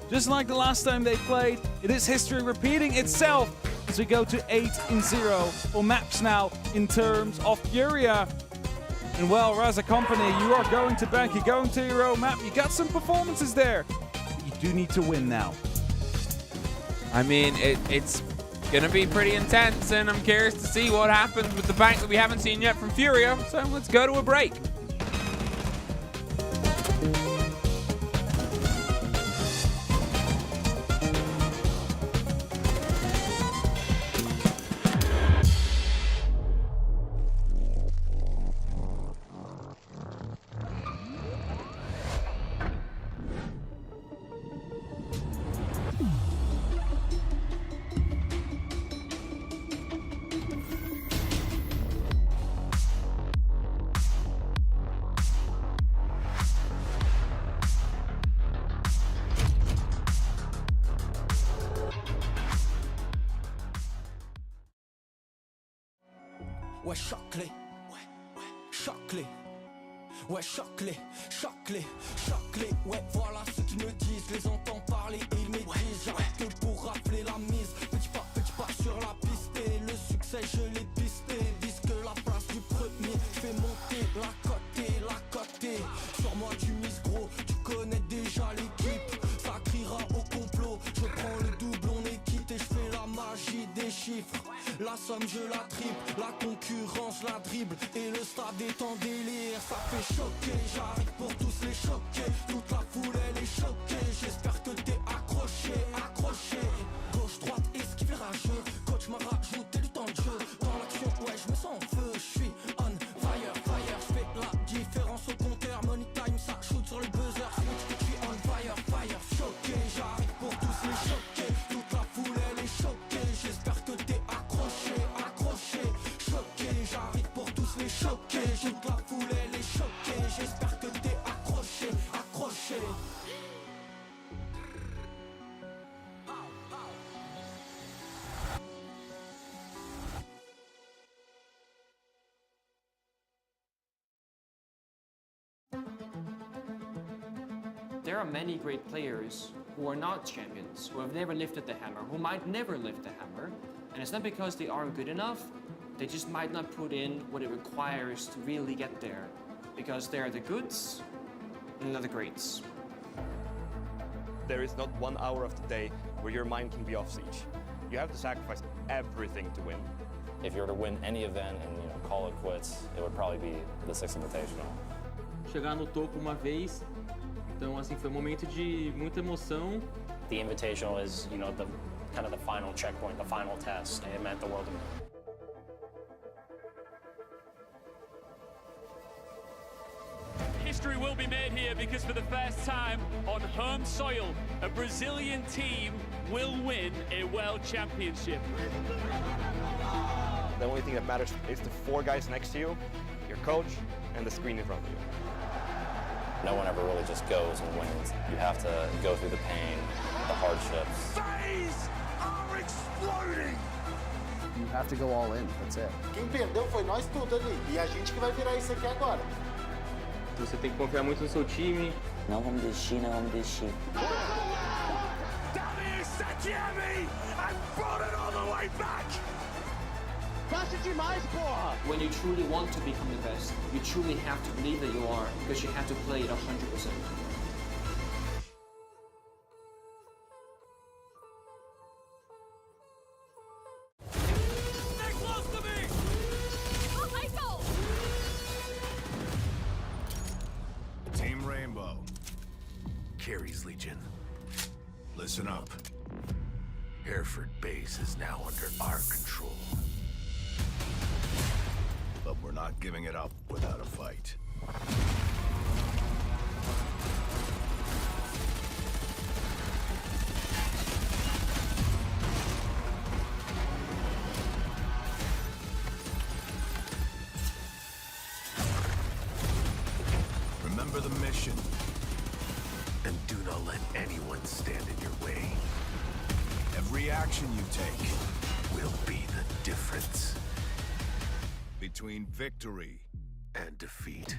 Just like the last time they played, it is history repeating itself as we go to 8-0 for maps now in terms of Furia. And well, Raza Company, you are going to bank, you're going to your own map, you got some performances there. You do need to win now.
I mean, it's going to be pretty intense, and I'm curious to see what happens with the bank that we haven't seen yet from Furia. So let's go to a break.
Ouais, choc-les, choc-les, ouais, choc-les, choc-les, choc-les, ouais, voilà ce qu'ils me disent, les entends parler et ils m'édisent, j'arrête que pour rafler la mise, petit pas sur la piste, et le succès je l'ai pisté, vise que la place du premier, fais monter la côté, sur moi tu mises gros, tu connais déjà l'équipe, ça criera au complot, je prends le double, on est quitté, je fais la magie des chiffres. La somme je la triple, la concurrence la dribble et le stade est en délire, ça fait choquer, j'arrive pour tous les choquer, toute la foule elle est choquée, j'espère que t'es accroché, gauche, droite, esquive rageux, coach m'a rajouté du temps de jeu, dans l'action ouais je me sens en feu, je suis on fire, je fais la différence au compteur, money time ça shoot sur le buzzer, switch, je suis on fire, choqué, j'arrive pour tous les choquer, toute la foule elle est choquée, j'espère que t'es accroché, j'arrive pour tous les choquer, toute la foule elle est choquée, j'espère que t'es accroché.
There are many great players who are not champions, who have never lifted the hammer, who might never lift the hammer, and it's not because they aren't good enough, they just might not put in what it requires to really get there, because they are the goods and not the greats.
There is not 1 hour of the day where your mind can be off siege. You have to sacrifice everything to win.
If you were to win any event and call it quits, it would probably be the 6th Invitational.
Chegar no topo uma vez, então assim foi um momento de muita emoção.
The Invitational is, the kind of the final checkpoint, the final test, and it meant the world to me.
History will be made here because for the first time on home soil, a Brazilian team will win a world championship.
The only thing that matters is the 4 guys next to you, your coach, and the screen in front of you.
No one ever really just goes and wins. You have to go through the pain, the hardships.
Phase are exploding.
You have to go all in, that's it.
Quem perdeu foi nós tudo ali. E a gente que vai virar isso aqui agora.
Você tem que confiar muito no seu time.
Não vamos desistir, não vamos desistir.
Baixa demais, porra!
When you truly want to become the best, you truly have to believe that you are, because you have to play it 100%.
Team Rainbow. Carries Legion. Listen up. Hereford Base is now under our control. But we're not giving it up without a fight. Remember the mission. And do not let anyone stand in your way. Every action you take will be the difference between victory and defeat.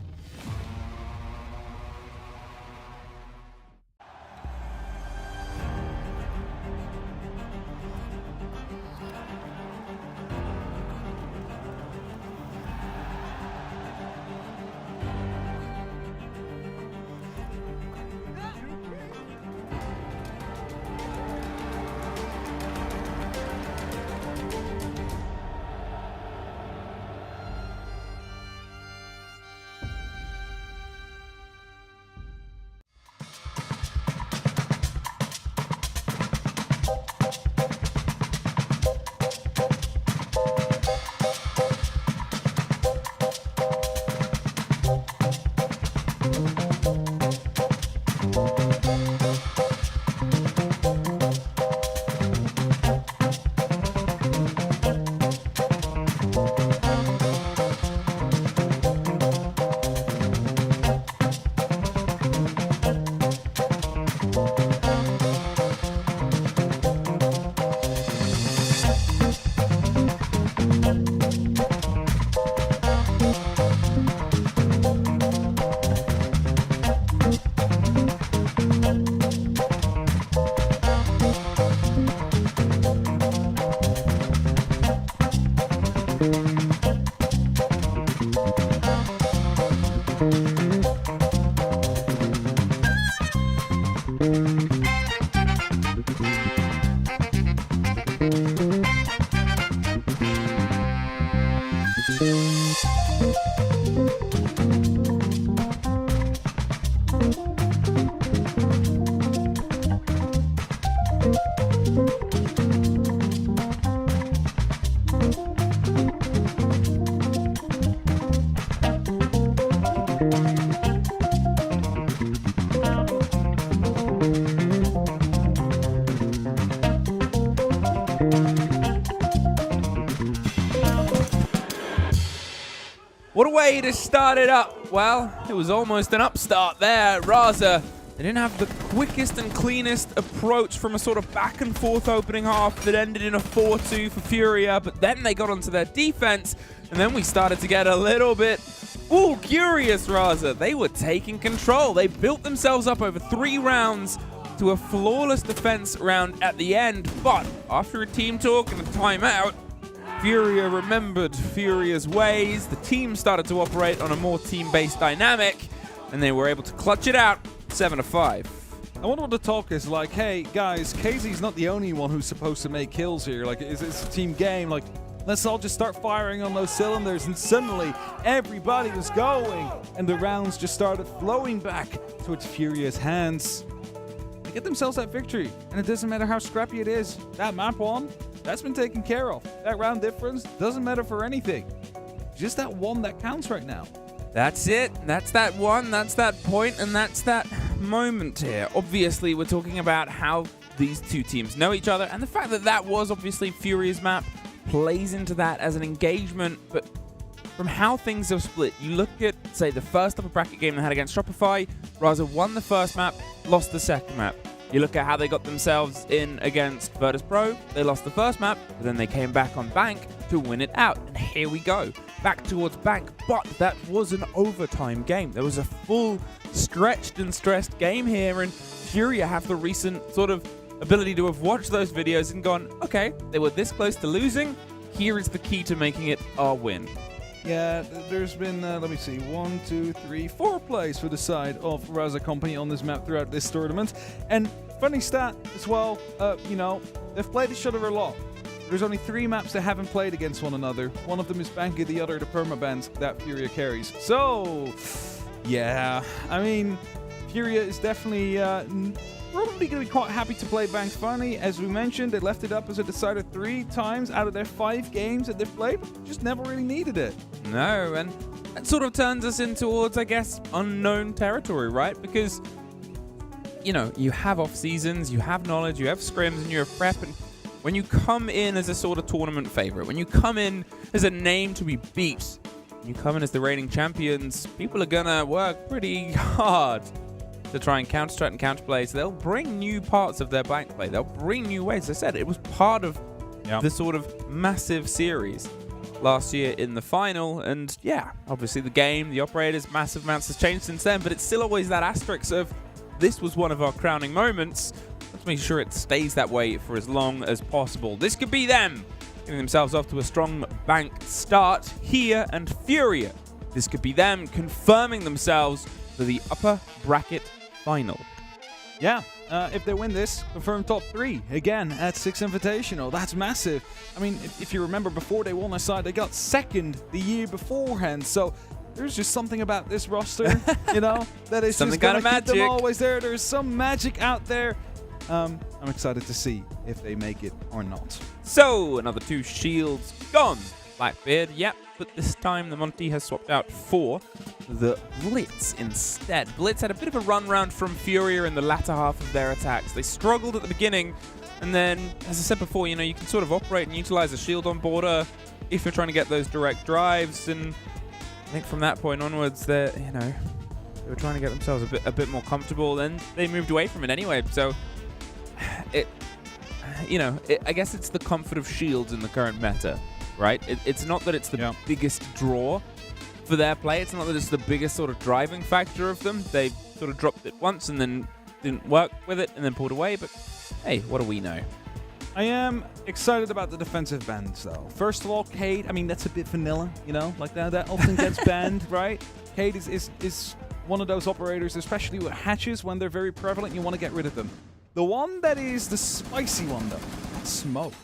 What a way to start it up. Well, it was almost an upstart there. Raza, they didn't have the quickest and cleanest approach from a sort of back and forth opening half that ended in a 4-2 for Furia, but then they got onto their defense, and then we started to get a little bit curious, Raza. They were taking control. They built themselves up over 3 rounds to a flawless defense round at the end, but after a team talk and a timeout, Furia remembered Furia's ways. The team started to operate on a more team-based dynamic, and they were able to clutch it out 7-5.
I wonder what the talk is like. Hey, guys, KZ's not the only one who's supposed to make kills here. Like, it's a team game. Like, let's all just start firing on those cylinders. And suddenly, everybody was going, and the rounds just started flowing back towards Furia's hands. They get themselves that victory, and it doesn't matter how scrappy it is. That map one, that's been taken care of. That round difference doesn't matter for anything. Just that one that counts right now.
That's it. That's that one. That's that point, and that's that moment here. Obviously, we're talking about how these two teams know each other, and the fact that that was obviously Furia's map plays into that as an engagement. But from how things have split, you look at, say, the first upper bracket game they had against Shopify. Raza won the first map, lost the second map. You look at how they got themselves in against Virtus Pro. They lost the first map, but then they came back on Bank to win it out. And here we go, back towards Bank. But that was an overtime game. There was a full stretched and stressed game here, and Furia have the recent sort of ability to have watched those videos and gone, okay, they were this close to losing. Here is the key to making it our win.
Yeah, there's been, let me see, 1, 2, 3, 4 plays for the side of Raza Company on this map throughout this tournament. And funny stat as well, you know, they've played each other a lot. There's only 3 maps they haven't played against one another. One of them is Banky, the other the permaband that Furia carries. So, yeah, I mean, Furia is definitely probably going to be quite happy to play Bank finally. As we mentioned, they left it up as a decider 3 times out of their 5 games that they've played, but just never really needed it.
No, and that sort of turns us in towards, I guess, unknown territory, right? Because, you know, you have off seasons, you have knowledge, you have scrims, and you have prep, and when you come in as a sort of tournament favorite, when you come in as a name to be beat, when you come in as the reigning champions, people are gonna work pretty hard to try and counter-strat and counterplay. So they'll bring new parts of their Bank play. They'll bring new ways. As I said, it was part of the sort of massive series last year in the final. And yeah, obviously the game, the operators, massive amounts has changed since then, but it's still always that asterisk of this was one of our crowning moments. Let's make sure it stays that way for as long as possible. This could be them getting themselves off to a strong Bank start here, and Furia. This could be them confirming themselves for the upper bracket final.
Yeah, if they win this, confirm top 3 again at 6 Invitational. That's massive. I mean, if you remember, before they won their side, they got 2nd the year beforehand. So there's just something about this roster, you know, that is
something
just gonna
kind of
keep them
magic.
always there. There's some magic out there. I'm excited to see if they make it or not.
So another 2 shields gone. Blackbeard, yep, but this time the Monty has swapped out for the Blitz instead. Blitz had a bit of a run round from Furia in the latter half of their attacks. They struggled at the beginning, and then, as I said before, you know, you can sort of operate and utilize a shield on border if you're trying to get those direct drives, and I think from that point onwards, they were trying to get themselves a bit more comfortable, and they moved away from it anyway. So I guess it's the comfort of shields in the current meta. Right? It's not that it's the biggest draw for their play. It's not that it's the biggest sort of driving factor of them. They sort of dropped it once and then didn't work with it and then pulled away. But hey, what do we know?
I am excited about the defensive bans, though. First of all, Cade, I mean, that's a bit vanilla, you know? Like, that often gets banned, right? Cade is one of those operators, especially with hatches, when they're very prevalent, you want to get rid of them. The one that is the spicy one, though, that's Smoke.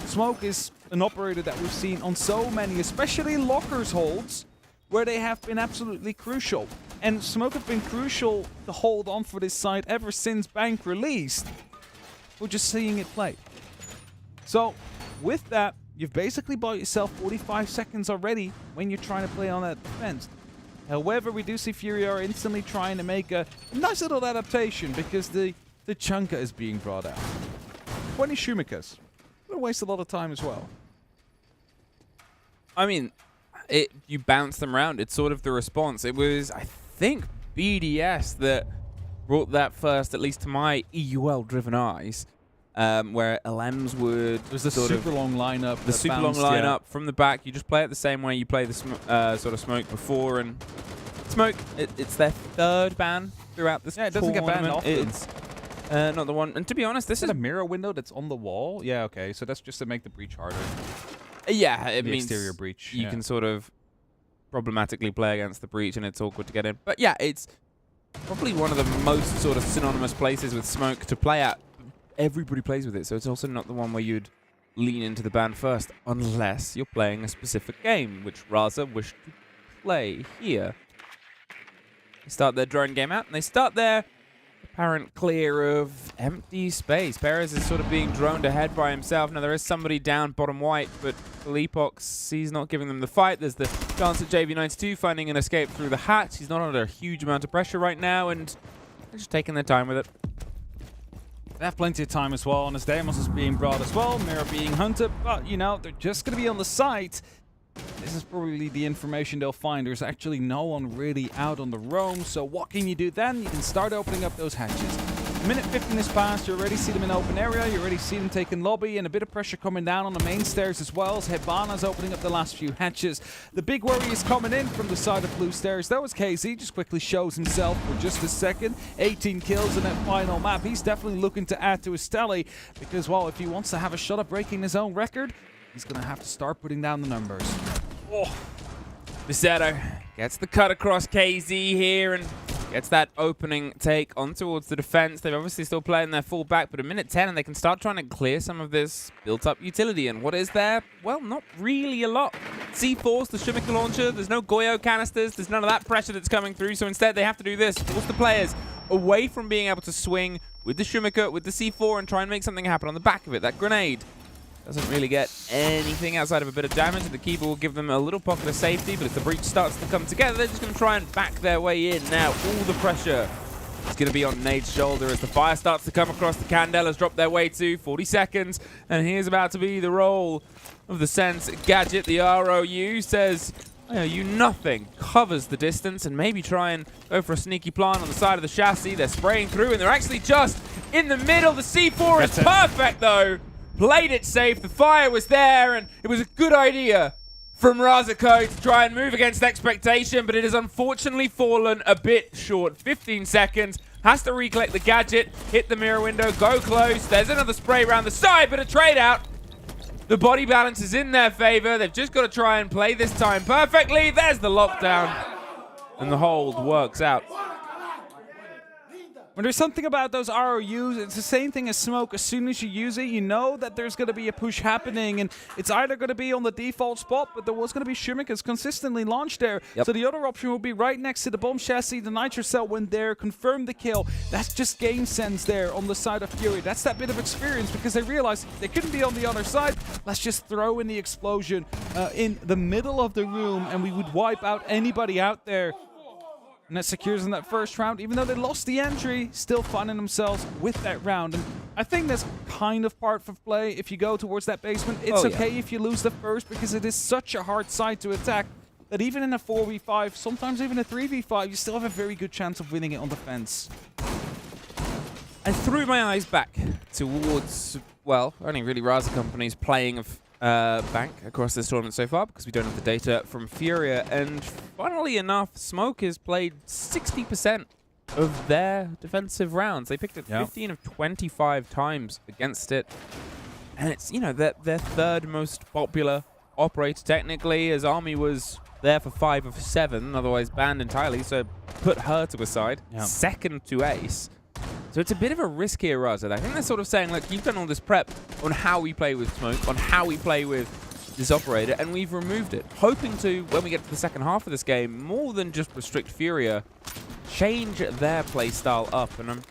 Smoke is an operator that we've seen on so many, especially lockers holds, where they have been absolutely crucial. And Smoke have been crucial to hold on for this side ever since Bank released. We're just seeing it play. So, with that, you've basically bought yourself 45 seconds already when you're trying to play on that defense. However, we do see Furia are instantly trying to make a nice little adaptation because the Chunka is being brought out. 20 Shumikas. Gonna waste a lot of time as well.
I mean, you bounce them around. It's sort of the response. It was, I think, BDS that brought that first, at least to my EUL-driven eyes, where LMs would...
It was the super long lineup.
The super long lineup from the back. You just play it the same way you play the sort of Smoke before. And Smoke, it's their 3rd ban throughout this tournament.
Yeah, it doesn't get banned often.
It's not the one. And to be honest, this is
a mirror window that's on the wall. Yeah, okay. So that's just to make the breach harder.
Yeah, it means
exterior breach.
You can sort of problematically play against the breach, and it's awkward to get in. But yeah, it's probably one of the most sort of synonymous places with Smoke to play at. Everybody plays with it, so it's also not the one where you'd lean into the ban first, unless you're playing a specific game, which Raza wish to play here. They start their drone game out, and they start their apparent clear of empty space. Perez is sort of being droned ahead by himself. Now, there is somebody down bottom white, but Leapox, he's not giving them the fight. There's the chance at JV92 finding an escape through the hatch. He's not under a huge amount of pressure right now, and they're just taking their time with it.
They have plenty of time as well, and as Deimos is being brought as well, Mira being hunted, but, you know, they're just going to be on the site. This is probably the information they'll find. There's actually no one really out on the roam, so what can you do then? You can start opening up those hatches. Minute 15 is past, you already see them in open area, you already see them taking lobby, and a bit of pressure coming down on the main stairs as well, as Hibana's opening up the last few hatches. The big worry is coming in from the side of blue stairs, though, as KZ just quickly shows himself for just a second. 18 kills in that final map. He's definitely looking to add to his tally, because, well, if he wants to have a shot at breaking his own record, he's going to have to start putting down the numbers.
Oh, Visetto gets the cut across KZ here, and gets that opening take on towards the defense. They're obviously still playing their full back, but a minute 10 and they can start trying to clear some of this built-up utility. And what is there? Well, not really a lot. C4's the Shumiker launcher. There's no Goyo canisters. There's none of that pressure that's coming through. So instead, they have to do this. Force the players away from being able to swing with the Shumiker, with the C4, and try and make something happen on the back of it. That grenade doesn't really get anything outside of a bit of damage. The Keeper will give them a little pocket of safety, but if the breach starts to come together, they're just going to try and back their way in. Now, all the pressure is going to be on Nade's shoulder as the fire starts to come across. The Candelas drop their way to 40 seconds, and here's about to be the roll of the Sense Gadget. The ROU says, you nothing, covers the distance, and maybe try and go for a sneaky plant on the side of the chassis. They're spraying through, and they're actually just in the middle. The C4 is perfect, though. Played it safe, the fire was there, and it was a good idea from Razako to try and move against expectation, but it has unfortunately fallen a bit short. 15 seconds, has to recollect the gadget, hit the mirror window, go close. There's another spray around the side, but a trade out. The body balance is in their favor. They've just got to try and play this time perfectly. There's the lockdown, and the hold works out.
When there's something about those ROUs, it's the same thing as smoke. As soon as you use it, you know that there's going to be a push happening, and it's either going to be on the default spot, but there was going to be Shumikers consistently launched there.
Yep.
So the other option will be right next to the bomb chassis, the nitro cell when there, confirm the kill. That's just game sense there on the side of Fury. That's that bit of experience, because they realized they couldn't be on the other side. Let's just throw in the explosion in the middle of the room, and we would wipe out anybody out there. And that secures in that first round. Even though they lost the entry, still finding themselves with that round. And I think that's kind of part of play. If you go towards that basement, it's okay if you lose the first, because it is such a hard side to attack that even in a 4v5, sometimes even a 3v5, you still have a very good chance of winning it on defense.
I threw my eyes back towards, well, only really Raza companies playing of bank across this tournament so far, because we don't have the data from Furia, and funnily enough, Smoke has played 60% of their defensive rounds. They picked it 15 of 25 times against it, and it's, their third most popular operator technically, as Army was there for 5 of 7, otherwise banned entirely, so put her to a side. Second to Ace. So it's a bit of a risk here, Razad. I think they're sort of saying, look, you've done all this prep on how we play with Smoke, on how we play with this operator, and we've removed it. Hoping to, when we get to the second half of this game, more than just restrict Furia, change their play style up. And I'm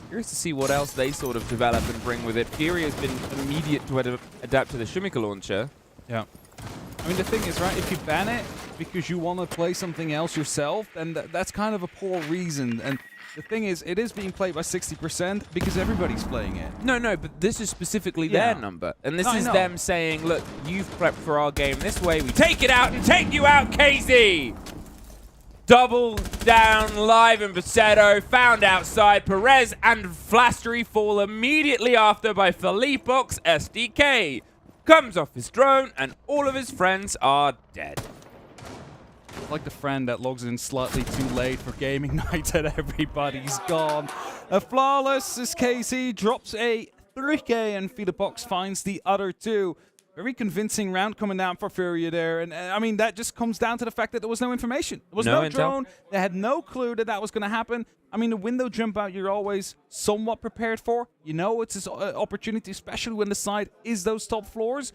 curious to see what else they sort of develop and bring with it. Furia has been immediate to adapt to the Shumiker launcher.
Yeah. I mean, the thing is, right, if you ban it because you want to play something else yourself, then that's kind of a poor reason. And the thing is, it is being played by 60% because everybody's playing it.
No, but this is specifically their number. And this is them saying, look, you've prepped for our game this way. We take it out and take you out, KZ! Double down live in Visetto, found outside. Perez and Flastery fall immediately after by Felipox SDK. Comes off his drone, and all of his friends are dead.
Like the friend that logs in slightly too late for gaming night and everybody's gone. A flawless as KZ drops a 3K, and Felipox finds the other 2. Very convincing round coming down for Furia there. And I mean, that just comes down to the fact that there was no information. There was no drone. They had no clue that that was going to happen. I mean, the window jump out, you're always somewhat prepared for. You know it's an opportunity, especially when the side is those top floors.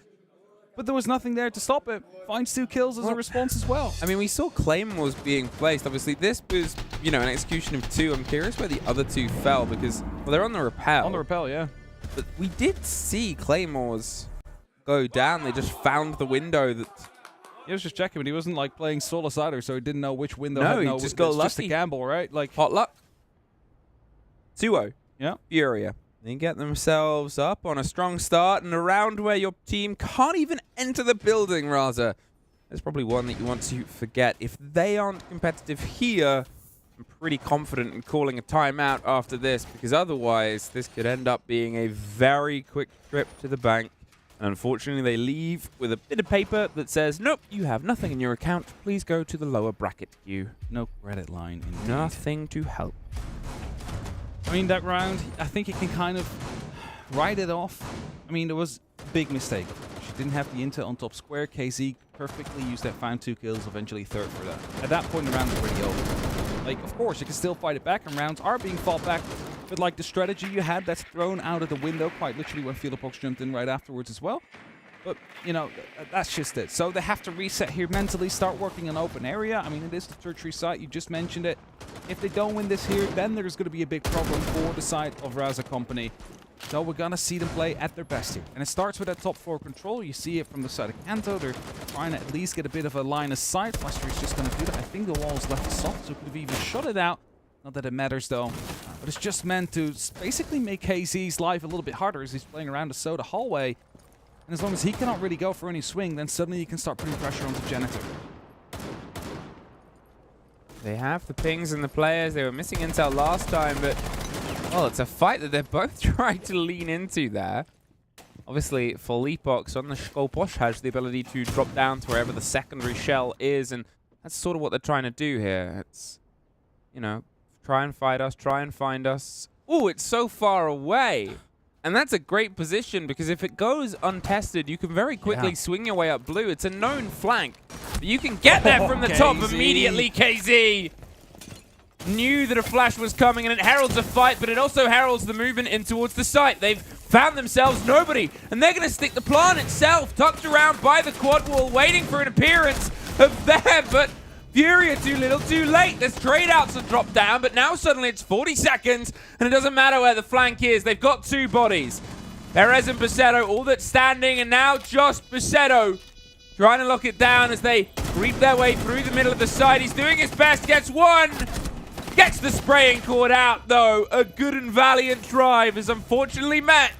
But there was nothing there to stop it. Finds 2 kills as a response as well.
I mean, we saw Claymores being placed. Obviously, this was, an execution of 2. I'm curious where the other 2 fell, because, well, they're on the rappel.
On the rappel, yeah.
But we did see Claymores go down. They just found the window that...
He was just checking, but he wasn't, like, playing solo either, so he didn't know which window
no,
had
he just got lucky.
Just a gamble, right? Like
hot luck. 2-0.
Yeah.
Furia. They get themselves up on a strong start, and a round where your team can't even enter the building, Raza. There's probably one that you want to forget. If they aren't competitive here, I'm pretty confident in calling a timeout after this, because otherwise this could end up being a very quick trip to the bank. And unfortunately, they leave with a bit of paper that says, nope, you have nothing in your account. Please go to the lower bracket queue.
No credit line. Indeed.
Nothing to help.
I mean, that round, I think you can kind of write it off. I mean, there was a big mistake. She didn't have the intel on top square. KZ perfectly used that, found 2 kills, eventually 3rd for that. At that point, the round was already over. Like, of course, you can still fight it back, and rounds are being fought back. But, like, the strategy you had, that's thrown out of the window, quite literally, when Filopox jumped in right afterwards as well. But, you know, that's just it. So they have to reset here mentally, start working an open area. I mean, it is the tertiary site. You just mentioned it. If they don't win this here, then there's going to be a big problem for the side of Raza Company. So we're going to see them play at their best here. And it starts with that top floor control. You see it from the side of Kanto. They're trying to at least get a bit of a line of sight. Fluster is just going to do that. I think the wall is left soft, so could have even shut it out. Not that it matters, though. But it's just meant to basically make KZ's life a little bit harder as he's playing around the soda hallway. And as long as he cannot really go for any swing, then suddenly you can start putting pressure on the Janitor.
They have the pings and the players. They were missing intel last time, but, well, it's a fight that they're both trying to lean into there. Obviously, Felipox on the Skolposh has the ability to drop down to wherever the secondary shell is, and that's sort of what they're trying to do here. It's, you know, try and fight us, try and find us. Ooh, it's so far away. And that's a great position, because if it goes untested, you can very quickly swing your way up blue. It's a known flank. But you can get there from the top immediately, KZ. Knew that a flash was coming, and it heralds a fight, but it also heralds the movement in towards the site. They've found themselves nobody, and they're going to stick the plant itself, tucked around by the quad wall, waiting for an appearance of them, but Furia too little, too late. There's trade outs that drop down, but now suddenly it's 40 seconds, and it doesn't matter where the flank is. They've got 2 bodies. Perez and Basetto, all that's standing, and now just Basetto trying to lock it down as they creep their way through the middle of the side. He's doing his best, gets one. Gets the spraying cord out, though. A good and valiant drive is unfortunately met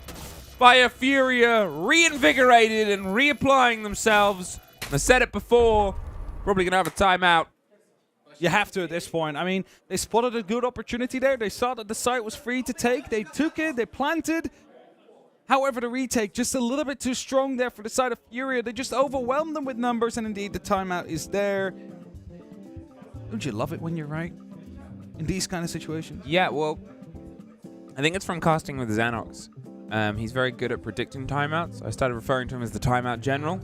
by a Furia reinvigorated and reapplying themselves. I said it before, probably going to have a timeout.
You have to at this point. I mean, they spotted a good opportunity there. They saw that the site was free to take. They took it. They planted. However, the retake just a little bit too strong there for the side of Furia. They just overwhelmed them with numbers, and indeed the timeout is there. Don't you love it when you're right in these kind of situations?
Yeah, well, I think it's from casting with Xanox. He's very good at predicting timeouts. I started referring to him as the timeout general.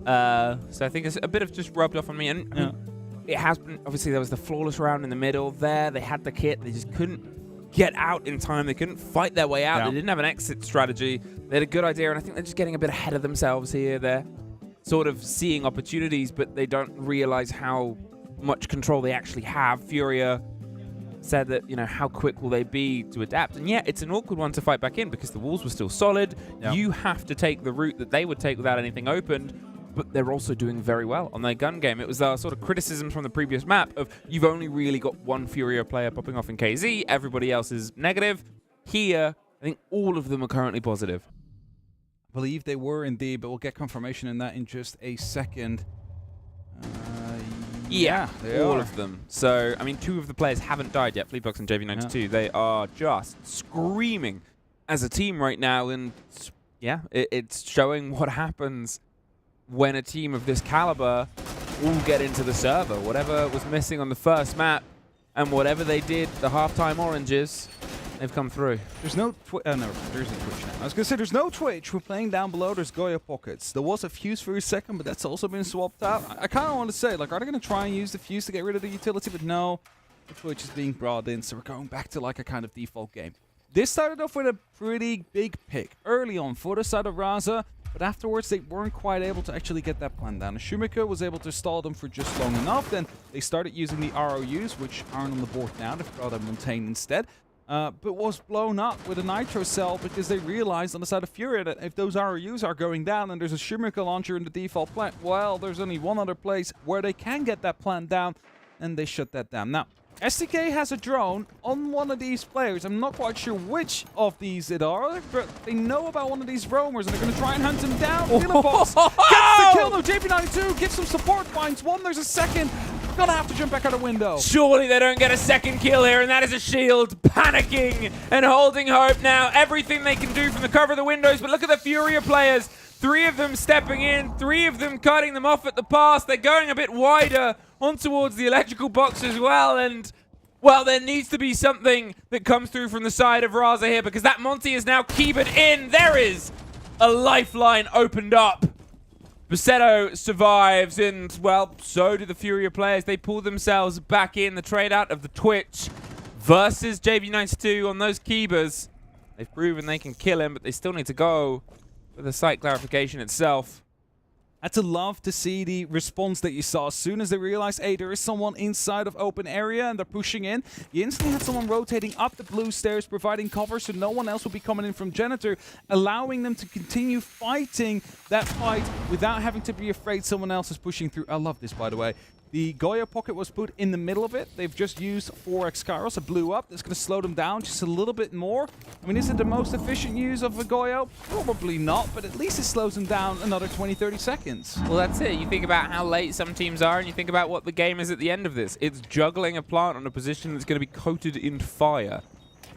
So I think it's a bit of just rubbed off on me. And I mean, it has been, obviously there was the flawless round in the middle there. They had the kit. They just couldn't get out in time. They couldn't fight their way out. They didn't have an exit strategy. They had a good idea, and I think they're just getting a bit ahead of themselves here. They're sort of seeing opportunities, but they don't realize how much control they actually have. Furia said that, you know, how quick will they be to adapt? And yeah, it's an awkward one to fight back in because the walls were still solid. You have to take the route that they would take without anything opened, but they're also doing very well on their gun game. It was sort of criticisms from the previous map of you've only really got one Furia player popping off in KZ, everybody else is negative. Here, I think all of them are currently positive.
I believe they were indeed, but we'll get confirmation in that in just a second.
Yeah,
they
all
are.
of them. So, I mean, 2 of the players haven't died yet, Fleetbox and JV92. Yeah. They are just screaming as a team right now, and yeah, it's showing what happens when a team of this caliber all get into the server. Whatever was missing on the first map, and whatever they did, the halftime oranges, they've come through.
There's no there isn't Twitch now. I was going to say, there's no Twitch. We're playing down below. There's Goya Pockets. There was a fuse for a second, but that's also been swapped out. I kind of want to say, like, are they going to try and use the fuse to get rid of the utility? But no, the Twitch is being brought in, so we're going back to, like, a kind of default game. This started off with a pretty big pick early on for the side of Raza, but afterwards they weren't quite able to actually get that plan down. Shumika was able to stall them for just long enough. Then they started using the ROUs, which aren't on the board now. They've brought a Montaigne instead. But was blown up with a Nitro cell because they realized on the side of Furia that if those ROUs are going down and there's a Shumika launcher in the default plant, well, there's only one other place where they can get that plant down, and they shut that down. Now, SDK has a drone on one of these players. I'm not quite sure which of these it are, but they know about one of these roamers, and they're going to try and hunt him down. Filopox gets the kill, though. JP92 gives some support, finds one. There's a second. Gonna have to jump back out the window.
Surely they don't get a second kill here, and that is a shield panicking and holding hope now. Everything they can do from the cover of the windows, but look at the Furia players. 3 of them stepping in, 3 of them cutting them off at the pass. They're going a bit wider on towards the electrical box as well, and well, there needs to be something that comes through from the side of Raza here, because that Monty is now keyed in. There is a lifeline opened up. Basetto survives, and, well, so do the Furia players. They pull themselves back in. The trade out of the Twitch versus JV92 on those Keybers. They've proven they can kill him, but they still need to go for the site clarification itself.
Had to love to see the response that you saw as soon as they realized, hey, there is someone inside of open area and they're pushing in. You instantly had someone rotating up the blue stairs, providing cover so no one else would be coming in from Janitor, allowing them to continue fighting that fight without having to be afraid someone else is pushing through. I love this, by the way. The Goya pocket was put in the middle of it. They've just used 4x Kairos. It blew up. That's going to slow them down just a little bit more. I mean, is it the most efficient use of a Goya? Probably not, but at least it slows them down another 20-30 seconds.
Well, that's it. You think about how late some teams are, and you think about what the game is at the end of this. It's juggling a plant on a position that's going to be coated in fire.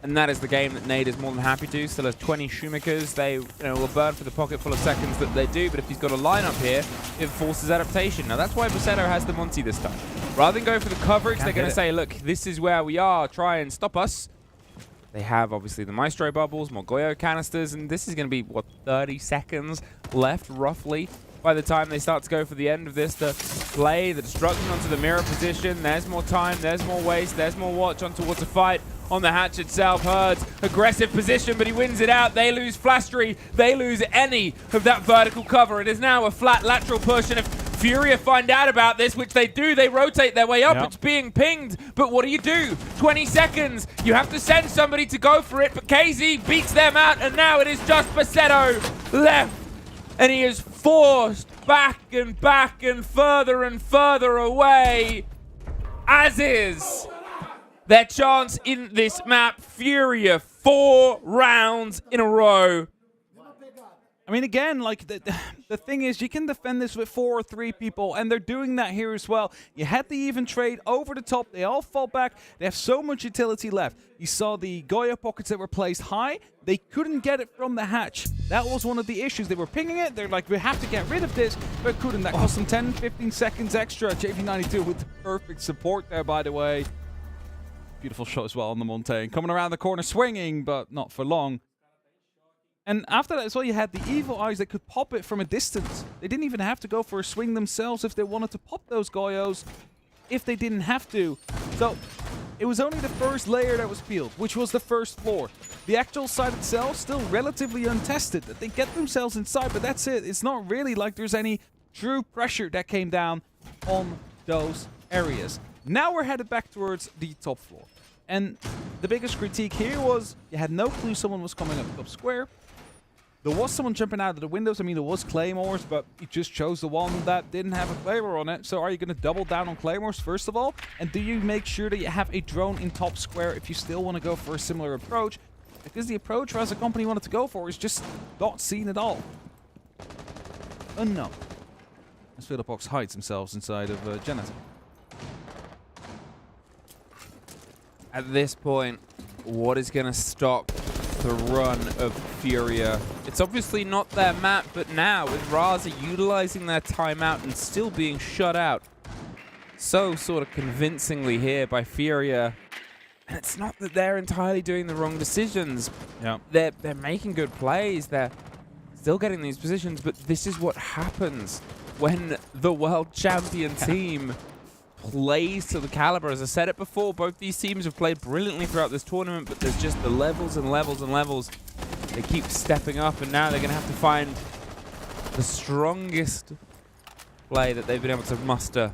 And that is the game that Nade is more than happy to. Still has 20 Shoemakers. They will burn for the pocket full of seconds that they do, but if he's got a lineup here, it forces adaptation. Now, that's why Basetto has the Monty this time. Rather than go for the coverage, they're going to say, look, this is where we are. Try and stop us. They have, obviously, the Maestro bubbles, more Goyo canisters, and this is going to be, what, 30 seconds left, roughly, by the time they start to go for the end of this. The play, the destruction onto the mirror position. There's more time, there's more waste, there's more watch on towards the fight. On the hatch itself, Herd's aggressive position, but he wins it out. They lose Flastry. They lose any of that vertical cover. It is now a flat lateral push, and if Furia find out about this, which they do, they rotate their way up. Yep. It's being pinged, but what do? 20 seconds. You have to send somebody to go for it, but KZ beats them out, and now it is just Basetto left, and he is forced back and further away, as is their chance in this map. Furia, 4 rounds in a row.
I mean, again, like, the thing is, you can defend this with 4 or 3 people, and they're doing that here as well. You had the even trade over the top. They all fall back. They have so much utility left. You saw the Goya pockets that were placed high. They couldn't get it from the hatch. That was one of the issues. They were pinging it. They're like, we have to get rid of this, but couldn't. That cost them 10, 15 seconds extra. JV92 with the perfect support there, by the way. Beautiful shot as well on the Montaigne. Coming around the corner, swinging, but not for long. And after that as well, you had the Evil Eyes that could pop it from a distance. They didn't even have to go for a swing themselves if they wanted to pop those Goyos, if they didn't have to. So it was only the first layer that was peeled, which was the first floor. The actual site itself still relatively untested. They get themselves inside, but that's it. It's not really like there's any true pressure that came down on those areas. Now we're headed back towards the top floor. And the biggest critique here was you had no clue someone was coming up top square. There was someone jumping out of the windows. I mean, there was Claymores, but you just chose the one that didn't have a Claymore on it. So are you going to double down on Claymores, first of all? And do you make sure that you have a drone in top square if you still want to go for a similar approach? Because the approach as a company wanted to go for is just not seen at all. Unknown. As Philipbox hides themselves inside of Janitor.
At this point, what is going to stop the run of Furia? It's obviously not their map, but now with Raza utilizing their timeout and still being shut out so sort of convincingly here by Furia, and it's not that they're entirely doing the wrong decisions.
Yeah.
They're making good plays. They're still getting these positions, but this is what happens when the world champion team plays to the caliber. As I said it before, both these teams have played brilliantly throughout this tournament, but there's just the levels and levels and levels. They keep stepping up, and now they're going to have to find the strongest play that they've been able to muster.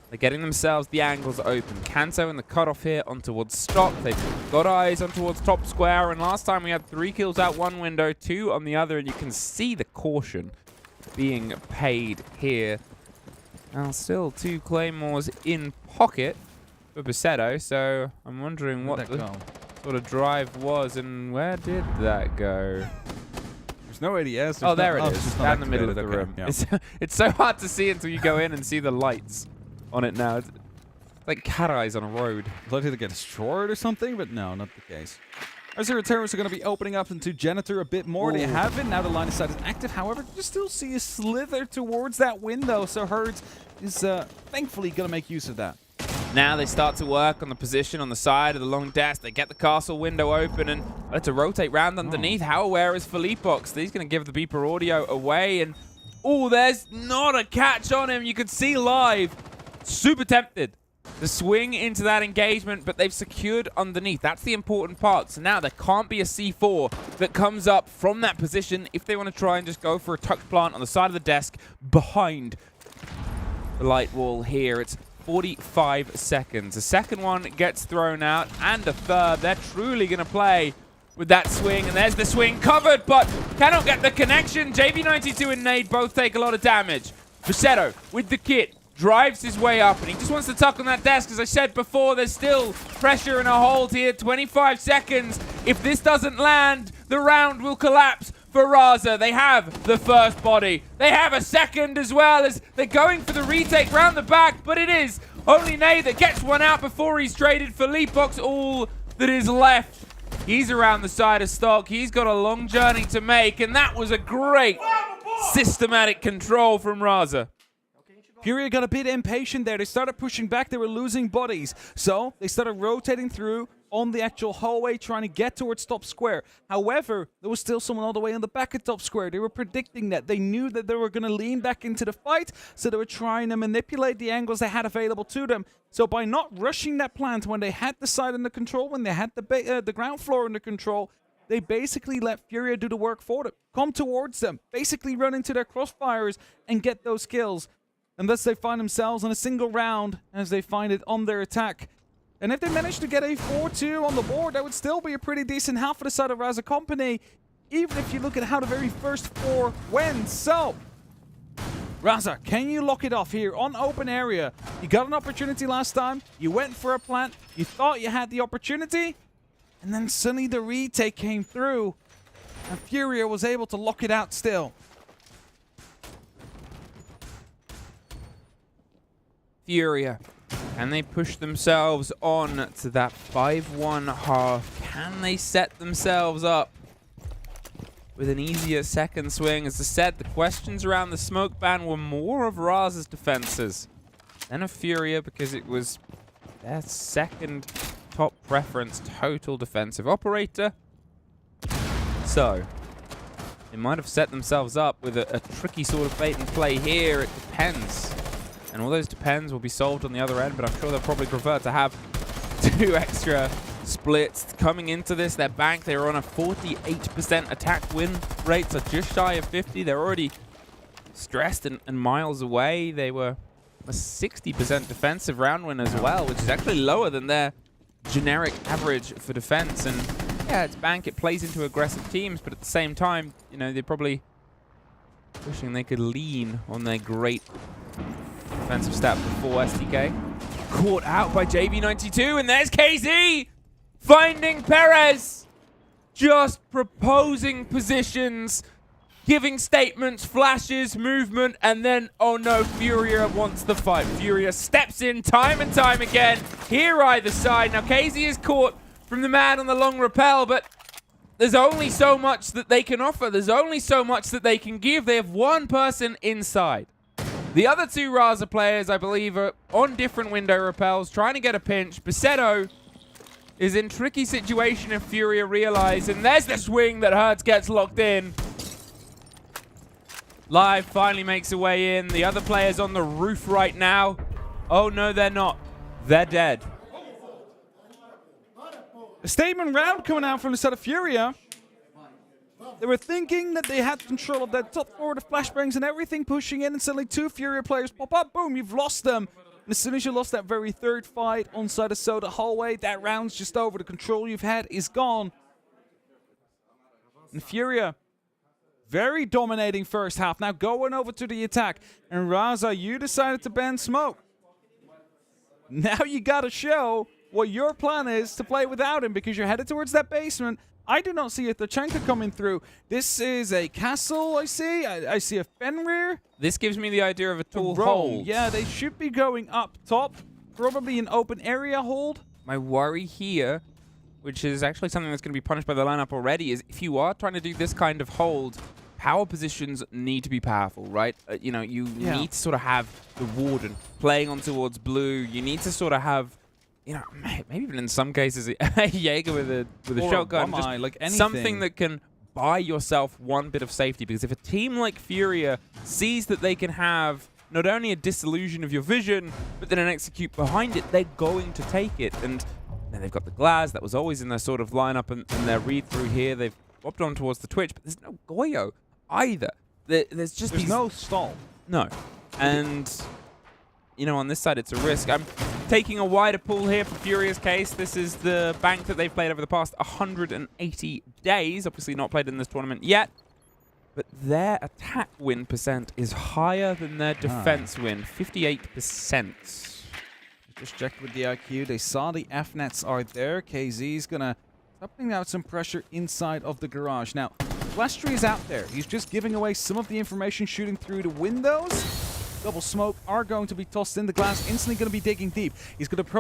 They're getting themselves the angles open. Kanto in the cutoff here on towards stop. They've got eyes on towards top square, and last time we had 3 kills out one window, 2 on the other, and you can see the caution being paid here. Now still 2 Claymores in pocket for Basetto, so I'm wondering what the sort of drive was, and where did that go?
There's no ADS.
Oh, there it is, down the middle of the room.
Yeah.
It's so hard to see until you go in and see the lights. on it now. It's like cat eyes on a road.
Likely to get destroyed or something, but no, not the case. Our Zero Terrorists are going to be opening up into Janitor a bit more. Ooh. They have it. Now the line of sight is active. However, you still see a slither towards that window, so Herds is thankfully going to make use of that.
Now they start to work on the position on the side of the long desk. They get the castle window open and to rotate round underneath. How aware is Felipox? He's going to give the beeper audio away. And, oh, there's not a catch on him. You could see live. Super tempted to swing into that engagement, but they've secured underneath. That's the important part. So now there can't be a C4 that comes up from that position if they want to try and just go for a tuck plant on the side of the desk behind the light wall here. It's 45 seconds. A second one gets thrown out, and a third. They're truly going to play with that swing, and there's the swing covered, but cannot get the connection. JV92 and Nade both take a lot of damage. Facetto with the kit drives his way up, and he just wants to tuck on that desk. As I said before, there's still pressure and a hold here. 25 seconds. If this doesn't land, the round will collapse for Raza. They have the first body. They have a second as well, as they're going for the retake round the back, but it is only Nade that gets one out before he's traded for Leapbox. All that is left. He's around the side of stock. He's got a long journey to make, and that was a great systematic control from Raza.
Furia got a bit impatient there. They started pushing back. They were losing bodies. So they started rotating through on the actual hallway, trying to get towards top square. However, there was still someone all the way on the back of top square. They were predicting that. They knew that they were going to lean back into the fight, so they were trying to manipulate the angles they had available to them. So by not rushing that plant when they had the side under control, when they had the ground floor under control, they basically let Furia do the work for them. Come towards them, basically run into their crossfires and get those kills. And thus they find themselves on a single round as they find it on their attack. And if they manage to get a 4-2 on the board, that would still be a pretty decent half for the side of Raza Company, even if you look at how the very first 4 went. So, Raza, can you lock it off here on open area? You got an opportunity last time. You went for a plant. You thought you had the opportunity. And then suddenly the retake came through. And Furia was able to lock it out still.
Furia. Can they push themselves on to that 5-1 half? Can they set themselves up with an easier second swing? As I said, the questions around the smoke ban were more of Raza's defenses than of Furia, because it was their second top preference, total defensive operator. So they might have set themselves up with a tricky sort of bait and play here. It depends. And all those depends will be solved on the other end, but I'm sure they'll probably prefer to have 2 extra splits coming into this. Their bank, they were on a 48% attack win rate, so just shy of 50. They're already stressed and miles away. They were a 60% defensive round win as well, which is actually lower than their generic average for defense. And yeah, it's bank, it plays into aggressive teams, but at the same time, you know, they're probably wishing they could lean on their great defensive stat before STK. Caught out by JV92, and there's KZ finding Perez. Just proposing positions, giving statements, flashes, movement, and then, oh no, Furia wants the fight. Furia steps in time and time again. Here either side. Now KZ is caught from the man on the long rappel, but there's only so much that they can offer. There's only so much that they can give. They have one person inside. The other 2 Raza players, I believe, are on different window rappels, trying to get a pinch. Basetto is in tricky situation if Furia realize, and there's the swing that Hertz gets locked in. Live finally makes a way in. The other players on the roof right now. Oh no, they're not. They're dead.
A statement round coming out from the side of Furia. They were thinking that they had control of that top 4, the flashbangs and everything pushing in, and suddenly 2 Furia players pop up. Boom, you've lost them. And as soon as you lost that very 3rd fight on side of Soda hallway, that round's just over. The control you've had is gone. And Furia, very dominating first half. Now going over to the attack. And Raza, you decided to ban smoke. Now you gotta show what your plan is to play without him, because you're headed towards that basement. I do not see a Tachanka coming through. This is a castle, I see. I see a Fenrir.
This gives me the idea of a tall
Rome.
hold.
Yeah, they should be going up top. Probably an open area hold.
My worry here, which is actually something that's going to be punished by the lineup already, is if you are trying to do this kind of hold, power positions need to be powerful, right? You know, you need to sort of have the Warden playing on towards blue. You need to sort of have, you know, maybe even in some cases, a Jaeger with a shotgun. Just
like anything.
Something that can buy yourself one bit of safety. Because if a team like Furia sees that they can have not only a disillusion of your vision, but then an execute behind it, they're going to take it. And then they've got the Glaz. That was always in their sort of lineup and their read-through here. They've swapped on towards the Twitch, but there's no Goyo either. There's
no stall.
No. And, you know, on this side, it's a risk. I'm taking a wider pool here for Furia's case. This is the bank that they've played over the past 180 days. Obviously not played in this tournament yet. But their attack win percent is higher than their defense win, 58%.
Just checked with the IQ. They saw the F-nets are there. KZ's going to start putting out some pressure inside of the garage. Now, Flestry is out there. He's just giving away some of the information, shooting through the windows. Double smoke are going to be tossed in. The Glass instantly going to be digging deep. He's going to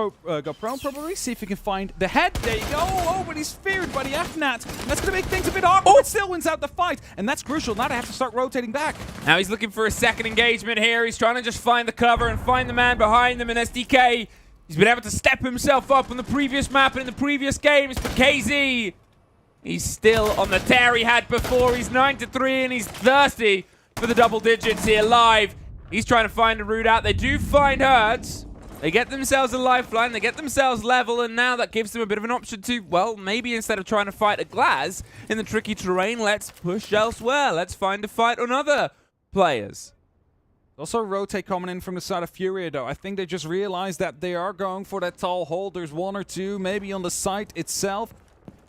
go prone probably, see if he can find the head. There you go. Oh, but he's feared by the F-Nat. That's going to make things a bit awkward. But still wins out the fight. And that's crucial. Now they have to start rotating back.
Now he's looking for a second engagement here. He's trying to just find the cover and find the man behind them in SDK. He's been able to step himself up on the previous map and in the previous games. But KZ, he's still on the tear he had before. He's 9-3 and he's thirsty for the double digits here live. He's trying to find a route out. They do find Hertz. They get themselves a lifeline. They get themselves level, and now that gives them a bit of an option to, well, maybe instead of trying to fight a Glaz in the tricky terrain, let's push elsewhere. Let's find a fight on other players.
Also, rotate coming in from the side of Furia, though. I think they just realized that they are going for that tall hold. There's one or two, maybe on the site itself.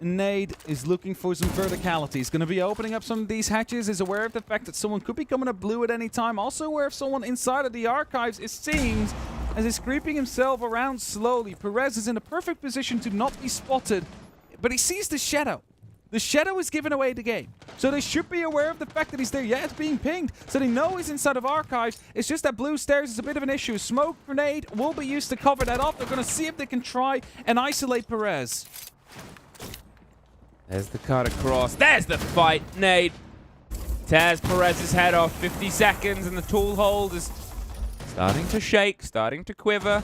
Nade is looking for some verticality. He's going to be opening up some of these hatches. Is aware of the fact that someone could be coming up blue at any time. Also aware of someone inside of the archives, it seems, as he's creeping himself around slowly. Perez is in a perfect position to not be spotted, but he sees the shadow. The shadow is giving away the game. So they should be aware of the fact that he's there. Yeah, it's being pinged. So they know he's inside of archives. It's just that blue stairs is a bit of an issue. Smoke grenade will be used to cover that off. They're going to see if they can try and isolate Perez.
There's the cut across. There's the fight. Nade tears Perez's head off. 50 seconds, and the tool hold is starting to shake, starting to quiver.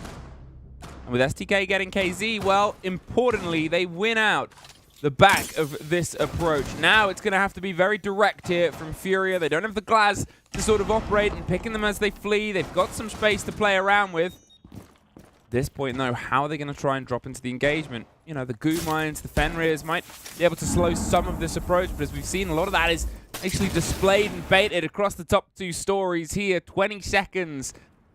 And with STK getting KZ, well, importantly, they win out the back of this approach. Now it's going to have to be very direct here from Furia. They don't have the Glaz to sort of operate and picking them as they flee. They've got some space to play around with. At this point, though, how are they going to try and drop into the engagement? You know, the goo mines, the Fenrirs might be able to slow some of this approach, but as we've seen, a lot of that is actually displayed and baited across the top two stories here. 20 seconds,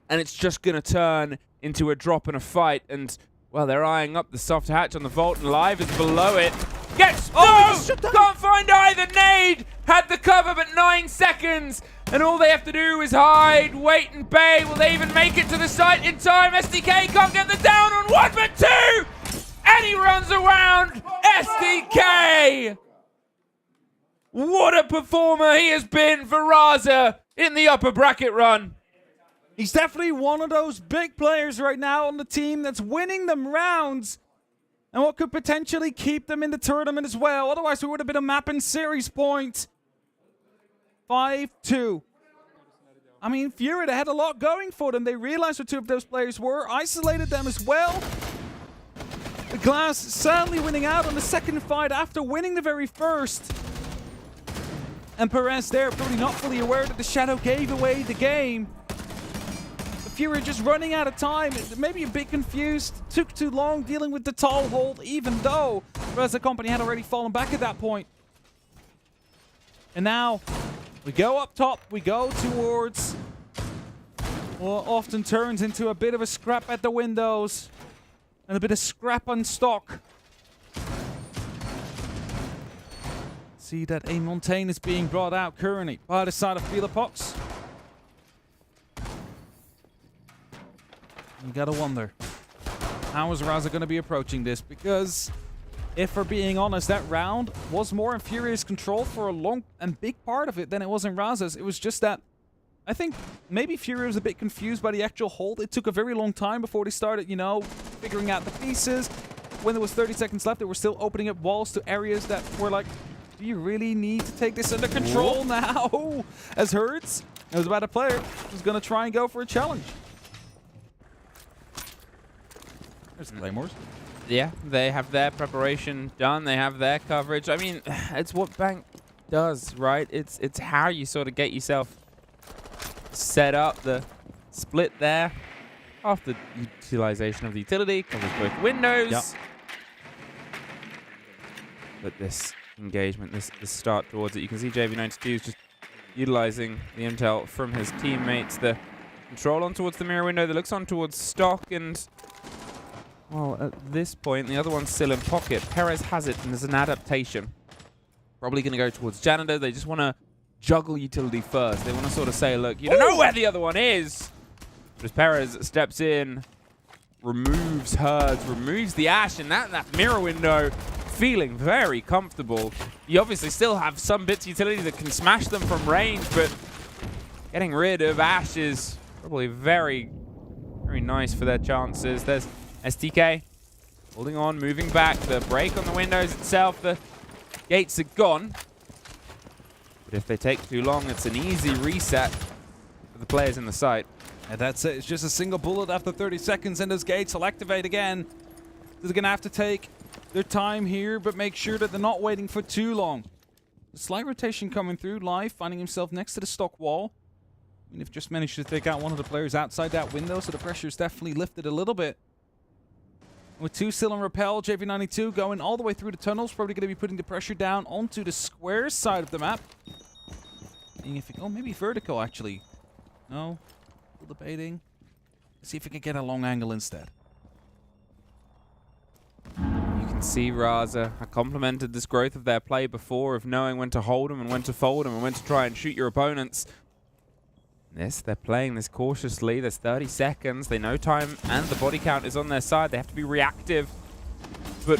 and it's just going to turn into a drop and a fight. And, well, they're eyeing up the soft hatch on the vault, and Live is below it. Gets... Oh! Can't find either. Nade had the cover, but 9 seconds. And all they have to do is hide, wait, and bay. Will they even make it to the site in time? SDK can't get the down on one, but two! And he runs around SDK! What a performer he has been for Raza in the upper bracket run.
He's definitely one of those big players right now on the team that's winning them rounds. And what could potentially keep them in the tournament as well. Otherwise, we would have been a map and series point. 5-2. I mean, Fury, they had a lot going for them. They realized who two of those players were, isolated them as well. The Glass sadly winning out on the second fight after winning the very first. And Perez there, probably not fully aware that the Shadow gave away the game. The Fury just running out of time, maybe a bit confused. Took too long dealing with the tall hold, even though Perez the company had already fallen back at that point. And now we go up top, we go towards what often turns into a bit of a scrap at the windows. And a bit of scrap on stock. See that a Montaigne is being brought out currently by the side of Philopox. You gotta wonder, how is Raza gonna be approaching this? Because if we're being honest, that round was more in Furia's control for a long and big part of it than it was in Raza's. It was just that I think maybe Furia was a bit confused by the actual hold. It took a very long time before they started, you know, figuring out the pieces. When there was 30 seconds left, they were still opening up walls to areas that were like, do you really need to take this under control now? As Hertz, it was about a player who's going to try and go for a challenge. There's the Claymores.
Yeah, they have their preparation done. They have their coverage. I mean, it's what Bank does, right? It's how you sort of get yourself set up. The split there. After utilization of the utility, covers both windows.
Yep.
But this engagement, this start towards it, you can see JV92 is just utilizing the intel from his teammates. The control on towards the mirror window that looks on towards stock, and well, at this point, the other one's still in pocket. Perez has it, and there's an adaptation. Probably going to go towards Janitor. They just want to juggle utility first. They want to sort of say, look, you don't know where the other one is. But as Perez steps in, removes Herds, removes the Ash, and that mirror window feeling very comfortable. You obviously still have some bits of utility that can smash them from range, but getting rid of Ash is probably very, very nice for their chances. There's STK holding on, moving back. The break on the windows itself, the gates are gone. But if they take too long, it's an easy reset for the players in the site.
And that's it. It's just a single bullet after 30 seconds, and those gates will activate again. They're going to have to take their time here, but make sure that they're not waiting for too long. The slight rotation coming through. Live finding himself next to the stock wall. I mean, they've just managed to take out one of the players outside that window, so the pressure is definitely lifted a little bit. With 2 still on rappel, JV92 going all the way through the tunnels, probably going to be putting the pressure down onto the square side of the map. And if it, maybe vertical actually. No, still debating. Let's see if we can get a long angle instead.
You can see Raza complimented this growth of their play before, of knowing when to hold them and when to fold them and when to try and shoot your opponents. They're playing this cautiously. There's 30 seconds. They know time and the body count is on their side. They have to be reactive. But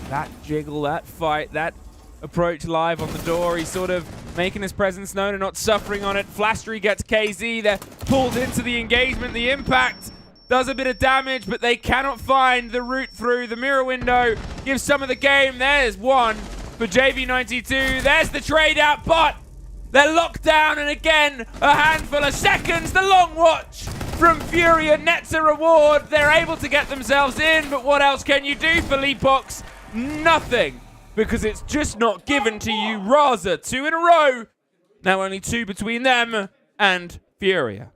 that jiggle, that fight, that approach live on the door, he's sort of making his presence known and not suffering on it. Flashtree gets KZ. They're pulled into the engagement. The impact does a bit of damage, but they cannot find the route through. The mirror window gives some of the game. There's one for JV92. There's the trade out, but they're locked down, and again, a handful of seconds. The long watch from Furia nets a reward. They're able to get themselves in, but what else can you do for Leapox? Nothing, because it's just not given to you. Raza, 2 in a row. Now only 2 between them and Furia.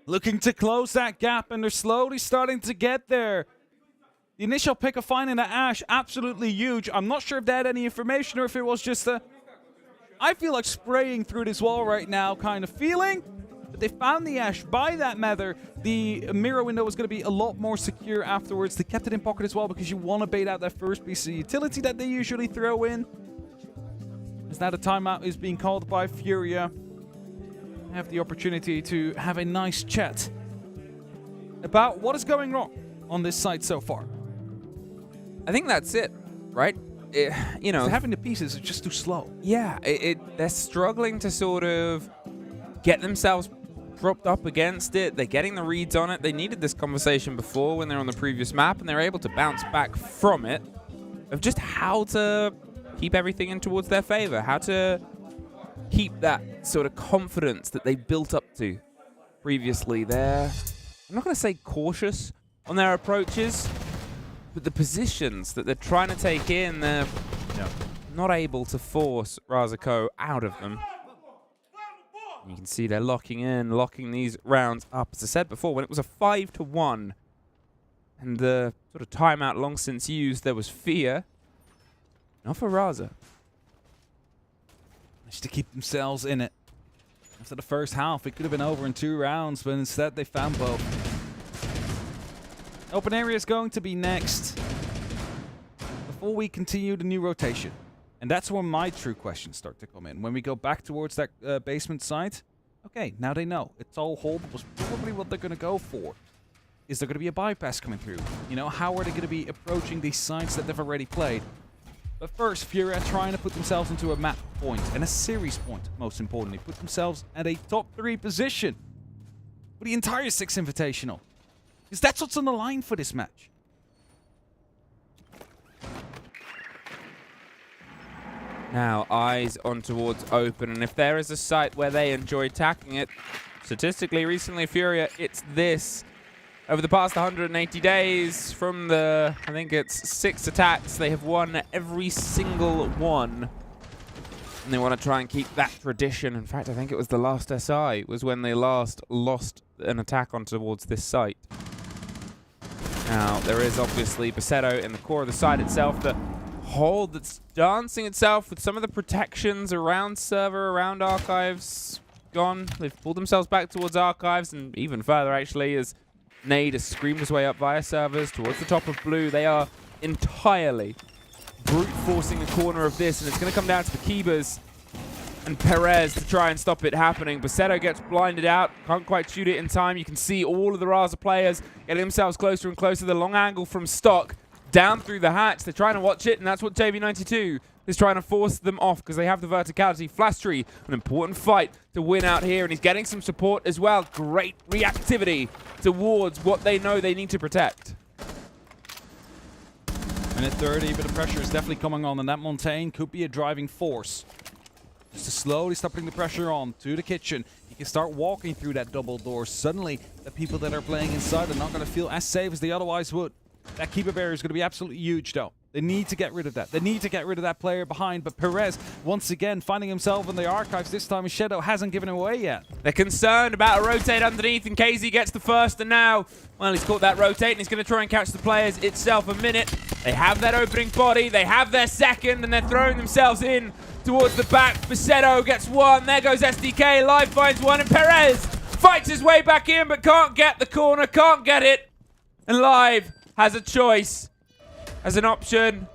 Looking to close that gap, and they're slowly starting to get there. The initial pick of finding the Ash, absolutely huge. I'm not sure if they had any information or if it was just a I feel like spraying through this wall right now kind of feeling. But they found the Ash by that matter. The mirror window was going to be a lot more secure afterwards. They kept it in pocket as well because you want to bait out that first piece of utility that they usually throw in. As now the timeout is being called by Furia. I have the opportunity to have a nice chat about what is going wrong on this site so far.
I think that's it, right? You know,
having the pieces is just too slow.
Yeah, they're struggling to sort of get themselves propped up against it. They're getting the reads on it. They needed this conversation before when they're on the previous map, and they're able to bounce back from it of just how to keep everything in towards their favor, how to keep that sort of confidence that they built up to previously. I'm not going to say cautious on their approaches, but the positions that they're trying to take in, they're not able to force Razako out of them. You can see they're locking these rounds up. As I said before, when it was a 5-1 and the sort of timeout long since used, there was fear. Not for Raza.
Just to keep themselves in it. After the first half, it could have been over in 2 rounds, but instead they found both. Open area is going to be next before we continue the new rotation. And that's where my true questions start to come in. When we go back towards that basement site, okay, now they know. It's all hold was probably what they're going to go for. Is there going to be a bypass coming through? You know, how are they going to be approaching these sites that they've already played? But first, Fury are trying to put themselves into a map point and a series point, most importantly. Put themselves at a top 3 position for the entire 6 Invitational. Because that's what's on the line for this match.
Now, eyes on towards open, and if there is a site where they enjoy attacking it, statistically, recently, Furia, it's this. Over the past 180 days, from the, I think it's 6 attacks, they have won every single one. And they want to try and keep that tradition. In fact, I think it was the last SI, was when they last lost an attack on towards this site. Now, there is obviously Basetto in the core of the site itself, the hold that's dancing itself with some of the protections around server, around archives gone. They've pulled themselves back towards archives and even further, actually, as Nade has screamed his way up via servers towards the top of blue. They are entirely brute forcing the corner of this, and it's going to come down to the Keebers and Perez to try and stop it happening. Basetto gets blinded out, can't quite shoot it in time. You can see all of the Raza players getting themselves closer and closer. The long angle from Stock down through the hatch. They're trying to watch it, and that's what JV92 is trying to force them off because they have the verticality. Flastry, an important fight to win out here, and he's getting some support as well. Great reactivity towards what they know they need to protect.
Minute 30, but the pressure is definitely coming on, and that Montaigne could be a driving force. Just to slowly start putting the pressure on to the kitchen. You can start walking through that double door. Suddenly, the people that are playing inside are not going to feel as safe as they otherwise would. That keeper barrier is going to be absolutely huge, though. They need to get rid of that. They need to get rid of that player behind. But Perez, once again, finding himself in the archives. This time, Shadow hasn't given away yet.
They're concerned about a rotate underneath, and KZ gets the first. And now, well, he's caught that rotate, and he's going to try and catch the players itself a minute. They have that opening body. They have their second, and they're throwing themselves in towards the back. Basetto gets one. There goes SDK. Live finds one, and Perez fights his way back in, but can't get the corner, can't get it. And Live has a choice, has an option,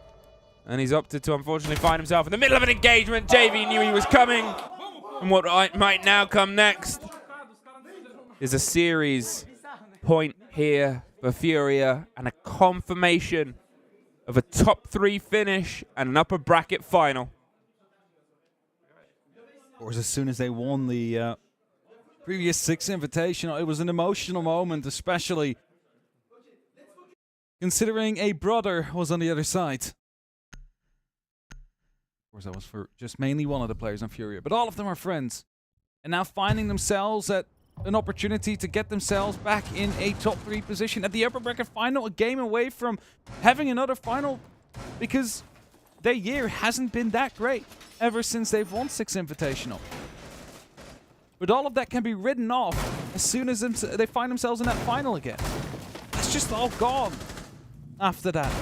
and he's opted to unfortunately find himself in the middle of an engagement. JV knew he was coming, and what might now come next is a series point here for Furia and a confirmation of a top 3 finish and an upper bracket final.
Of course, as soon as they won the previous 6 Invitational, it was an emotional moment, especially considering a brother was on the other side. Of course, that was for just mainly one of the players on Furia, but all of them are friends. And now finding themselves at an opportunity to get themselves back in a top 3 position at the upper bracket final, a game away from having another final, because their year hasn't been that great ever since they've won 6 Invitational. But all of that can be written off as soon as they find themselves in that final again. It's just all gone after that.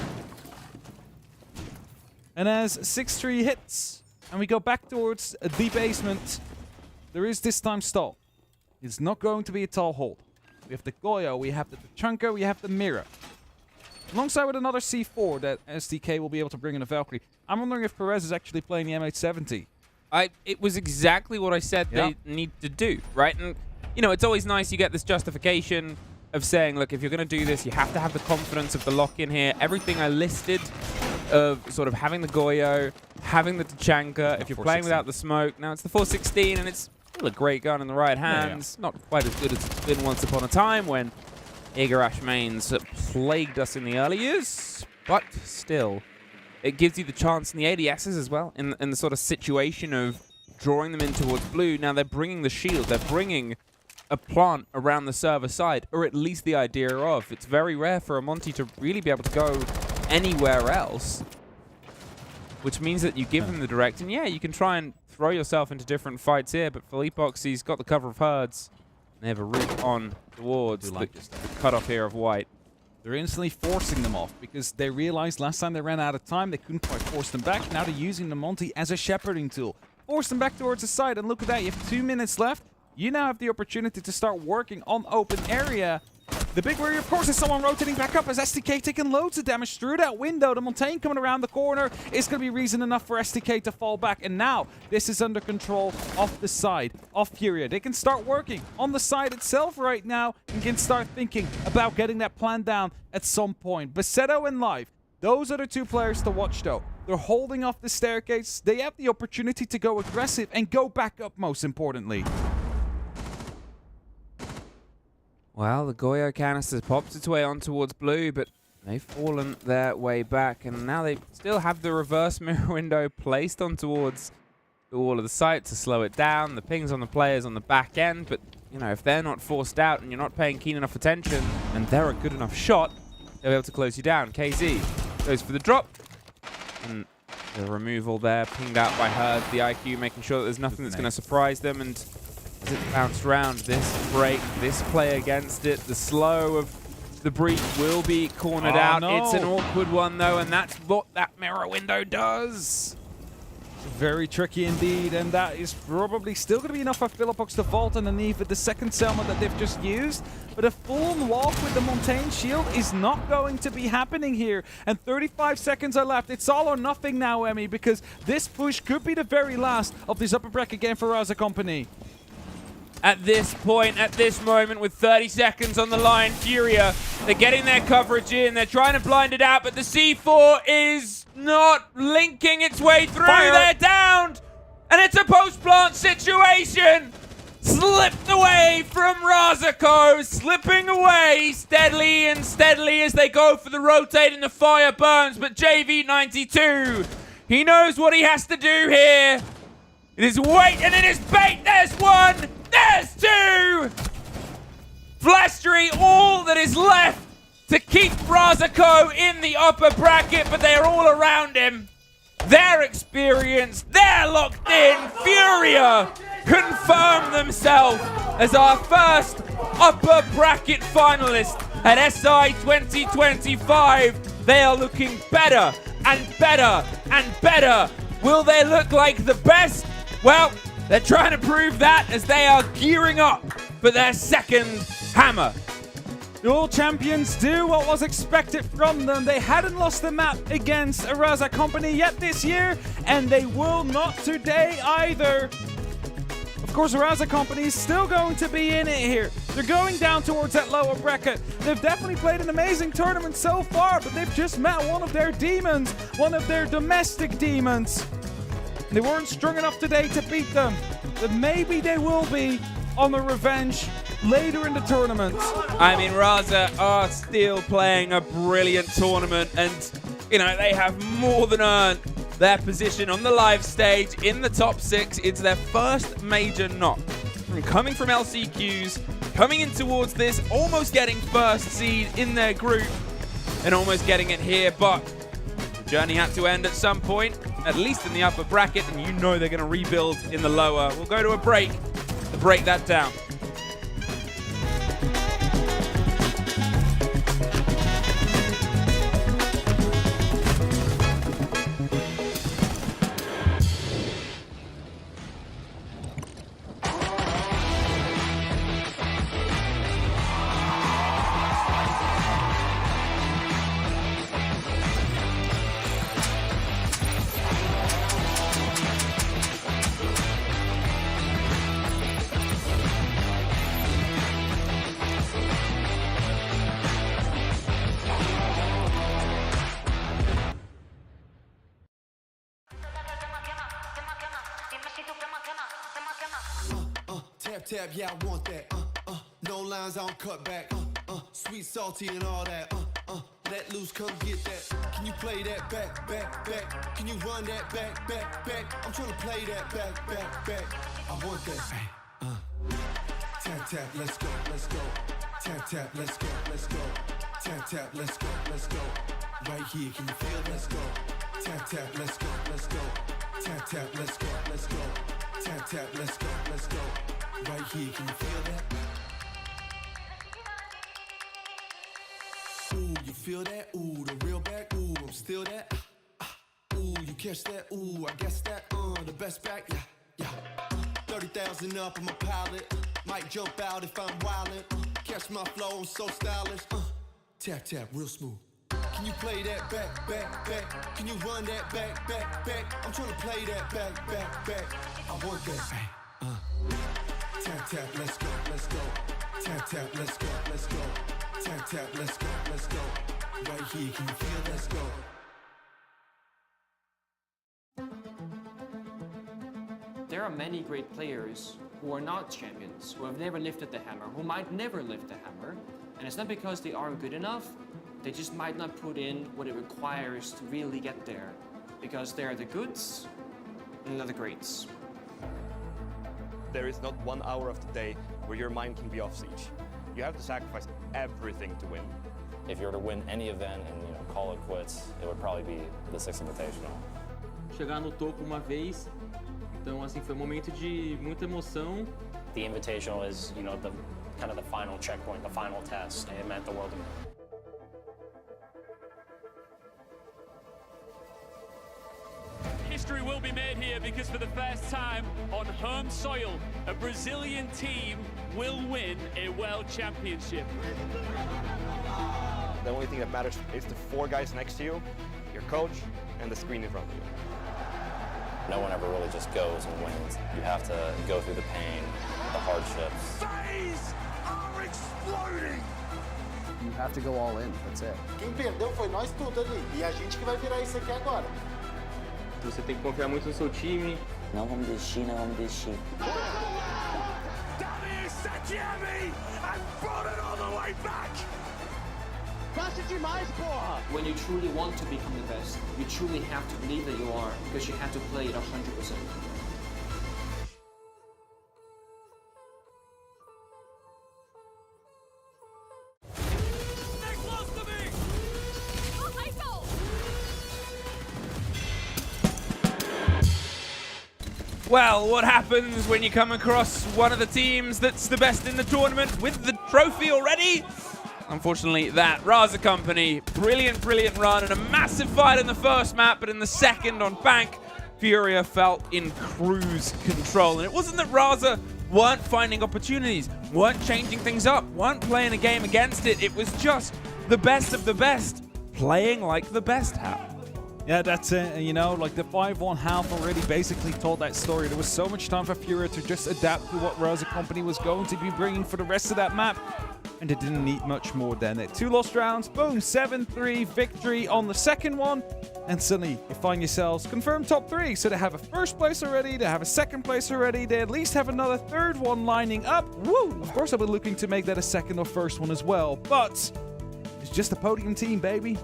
And as 6-3 hits and we go back towards the basement, there is this time stall. It's not going to be a tall hold. We have the Goyo, we have the Tachanka, we have the Mira. Alongside with another C4 that SDK will be able to bring in a Valkyrie. I'm wondering if Perez is actually playing the M870.
It was exactly what I said they need to do, right? And, you know, it's always nice you get this justification of saying, look, if you're going to do this, you have to have the confidence of the lock-in here. Everything I listed of sort of having the Goyo, having the Tachanka, if you're playing without the smoke. Now, it's the 416, and it's still a great gun in the right hands. Not quite as good as it's been once upon a time when Igarash mains plagued us in the early years, but still, it gives you the chance in the ADSs as well, in the sort of situation of drawing them in towards blue. Now, they're bringing the shield, they're bringing a plant around the server side, or at least the idea of. It's very rare for a Monty to really be able to go anywhere else, which means that you give him the direct, and yeah, you can try and throw yourself into different fights here, but Philippox, he's got the cover of herds. They have a route on towards the cutoff here of white.
They're instantly forcing them off because they realized last time they ran out of time, they couldn't quite force them back. Now they're using the Monty as a shepherding tool. Force them back towards the side, and look at that, you have 2 minutes left. You now have the opportunity to start working on open area The big worry, of course, is someone rotating back up as STK taking loads of damage through that window. The Montaigne coming around the corner is going to be reason enough for STK to fall back. And now this is under control off the side of Furia. They can start working on the side itself right now and can start thinking about getting that plan down at some point. Basetto and Live, those are the two players to watch, though. They're holding off the staircase. They have the opportunity to go aggressive and go back up, most importantly.
Well, the Goyo canister pops its way on towards blue, but they've fallen their way back, and now they still have the reverse mirror window placed on towards the wall of the site to slow it down. The pings on the players on the back end, but, you know, if they're not forced out and you're not paying keen enough attention, and they're a good enough shot, they'll be able to close you down. KZ goes for the drop, and the removal there, pinged out by Herd, the IQ, making sure that there's nothing that's going to surprise them, and as it bounced around, this break, this play against it, the slow of the breach will be cornered out.
No.
It's an awkward one, though, and that's what that mirror window does.
Very tricky indeed, and that is probably still going to be enough for Philippox to vault underneath with the second Selma that they've just used. But a full-on walk with the Montaigne shield is not going to be happening here. And 35 seconds are left. It's all or nothing now, Emmy, because this push could be the very last of this upper bracket game for Raza Company.
At this point, at this moment, with 30 seconds on the line, Furia, they're getting their coverage in. They're trying to blind it out, but the C4 is not linking its way through.
Fire.
They're downed, and it's a post-plant situation. Slipped away from Razako, slipping away steadily and steadily as they go for the rotate and the fire burns. But JV92, he knows what he has to do here. It is wait, and it is bait. There's one. There's two! Flastery, all that is left to keep Razako in the upper bracket, but they are all around him. They're experienced, they're locked in. Furia confirm themselves as our first upper bracket finalist at SI 2025. They are looking better and better and better. Will they look like the best? Well, they're trying to prove that as they are gearing up for their second hammer.
The All Champions do what was expected from them. They hadn't lost the map against a Raza Company yet this year, and they will not today either. Of course, the Raza Company is still going to be in it here. They're going down towards that lower bracket. They've definitely played an amazing tournament so far, but they've just met one of their demons, one of their domestic demons. They weren't strong enough today to beat them, but maybe they will be on the revenge later in the tournament.
I mean, Raza are still playing a brilliant tournament, and, you know, they have more than earned their position on the live stage in the top 6. It's their first major knock. Coming from LCQs, coming in towards this, almost getting first seed in their group, and almost getting it here, but the journey had to end at some point, at least in the upper bracket, and you know they're going to rebuild in the lower. We'll go to a break to break that down.
Tap, yeah, I want that. No lines, I don't cut back. Sweet, salty, and all that. Let loose, come get that. Can you play that back, back, back? Can you run that back, back, back? I'm trying to play that back, back, back. I want that. Tap, tap, let's go, let's go. Tap, tap, let's go, let's go. Tap, tap, let's go, let's go. Right here, can you feel? Let's go. Tap, tap, let's go, let's go. Tap, tap, let's go, let's go. Tap, tap, let's go, let's go. Right here, can you feel that? Ooh, you feel that? Ooh, the real back. Ooh, I'm still that. Ooh, you catch that? Ooh, I guess that. The best back. Yeah, yeah. 30,000 up on my pallet. Might jump out if I'm wildin'. Catch my flow, I'm so stylish. Tap, tap, real smooth. Can you play that back, back, back? Can you run that back, back, back? I'm trying to play that back, back, back. I want that. Tap, tap, let's go, let's go. Tap, tap, let's go, let's go. Tap, tap, let's go, let's go. Right here, can you feel? Let's go.
There are many great players who are not champions, who have never lifted the hammer, who might never lift the hammer, and it's not because they aren't good enough, they just might not put in what it requires to really get there, because they're the goods and not the greats.
There is not 1 hour of the day where your mind can be off siege. You have to sacrifice everything to win.
If you were to win any event and call it quits, it would probably be the 6th Invitational.
Chegar no topo uma vez, então assim foi um momento de muita emoção.
The Invitational is, the kind of the final checkpoint, the final test. It meant the world to me.
History will be made here because for the first time on home soil, a Brazilian team will win a world championship.
The only thing that matters is the 4 guys next to you, your coach, and the screen in front of you.
No one ever really just goes and wins. You have to go through the pain, the hardships.
Phase are exploding!
You have to go all in, that's it.
Quem perdeu foi nós tudo ali. E a gente que vai virar isso aqui agora.
Você tem que confiar muito no seu time.
Não vamos desistir, não vamos desistir.
When you truly want to become the best, you truly have to believe that you are, because you have to play it 100%.
Well, what happens when you come across one of the teams that's the best in the tournament with the trophy already? Unfortunately, that Raza Company, brilliant run and a massive fight in the first map, but in the second on Bank, Furia felt in cruise control. And it wasn't that Raza weren't finding opportunities, weren't changing things up, weren't playing a game against it. It was just the best of the best, playing like the best have.
Yeah, that's it. Like the 5-1 half already basically told that story. There was so much time for Furia to just adapt to what Raza Company was going to be bringing for the rest of that map. And they didn't need much more than it. 2 lost rounds, boom, 7-3 victory on the second one. And suddenly you find yourselves confirmed top 3. So they have a first place already, they have a second place already, they at least have another third one lining up. Woo! Of course I'll be looking to make that a second or first one as well. But it's just a podium team, baby.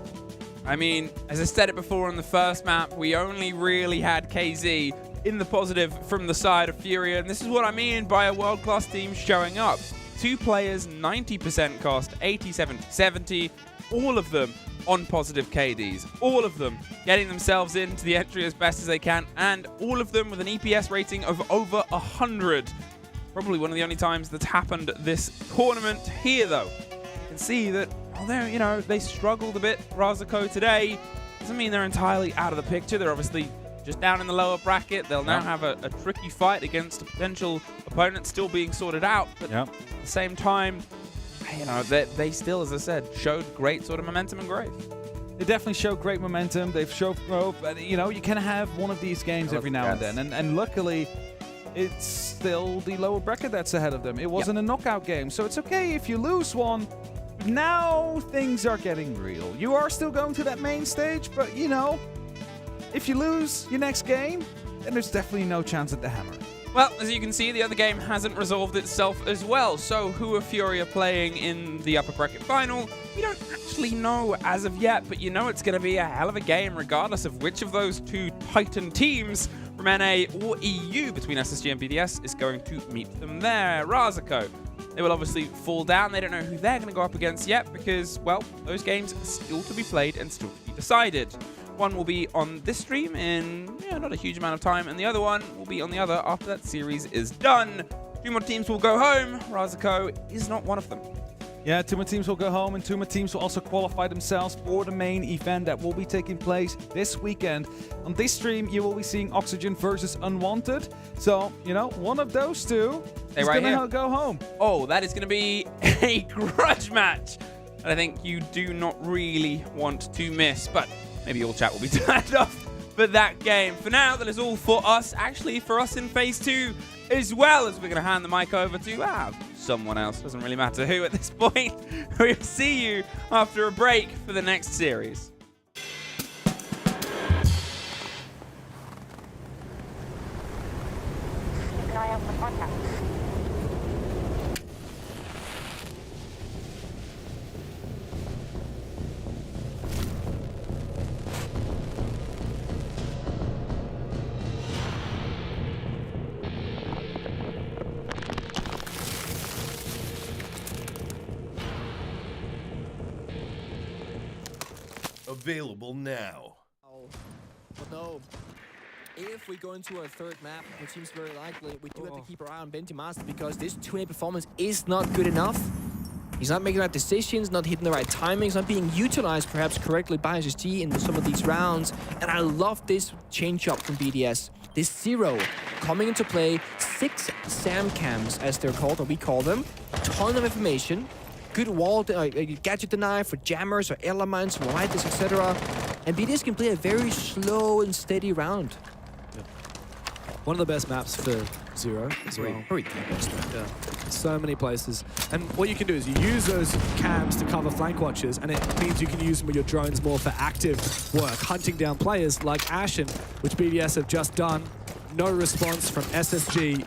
I mean, as I said it before on the first map, we only really had KZ in the positive from the side of Furia, and this is what I mean by a world-class team showing up. 2 players, 90% cost, 80-70, all of them on positive KDs, all of them getting themselves into the entry as best as they can, and all of them with an EPS rating of over 100. Probably one of the only times that's happened this tournament. Here, though, you can see that although, they struggled a bit, Razaco today, doesn't mean they're entirely out of the picture. They're obviously just down in the lower bracket. They'll now have a tricky fight against a potential opponent still being sorted out. But at the same time, they still, as I said, showed great sort of momentum and growth.
They definitely showed great momentum. They've showed growth. But, you can have one of these games every now and then. And luckily, it's still the lower bracket that's ahead of them. It wasn't a knockout game. So it's okay if you lose one. Now things are getting real. You are still going to that main stage, but if you lose your next game, then there's definitely no chance at the hammer.
Well, as you can see, the other game hasn't resolved itself as well. So who are Furia playing in the upper bracket final? We don't actually know as of yet, but it's going to be a hell of a game regardless of which of those 2 Titan teams from NA or EU between SSG and BDS is going to meet them there. Razaco. They will obviously fall down. They don't know who they're going to go up against yet because, well, those games are still to be played and still to be decided. One will be on this stream in not a huge amount of time, and the other one will be on the other after that series is done. 2 more teams will go home. Razaco is not one of them.
Yeah, 2 more teams will go home, and 2 more teams will also qualify themselves for the main event that will be taking place this weekend. On this stream, you will be seeing Oxygen versus Unwanted. So, one of those 2
Stay right here.
Go home.
Oh, that is going to be a grudge match. I think you do not really want to miss, but maybe all chat will be turned off for that game. For now, that is all for us. Actually, for us in phase 2 as well, as we're going to hand the mic over to someone else. Doesn't really matter who at this point. We'll see you after a break for the next series.
Keep an eye out for contact.
Available now.
But no, if we go into a third map, which seems very likely, we do have to keep our eye on Benjimaster because this 2A performance is not good enough. He's not making the right decisions, not hitting the right timings, not being utilized perhaps correctly by SSG in some of these rounds. And I love this change-up from BDS. This 0 coming into play, 6 SAM cams as they're called, or we call them. Ton of information. Good wall, gadget deny for jammers or elements, varieties, etc. And BDS can play a very slow and steady round.
Yeah. One of the best maps for 0 as well.
Probably the best map.
Yeah. So many places. And what you can do is you use those cams to cover flank watches, and it means you can use them with your drones more for active work, hunting down players like Ashen, which BDS have just done. No response from SSG.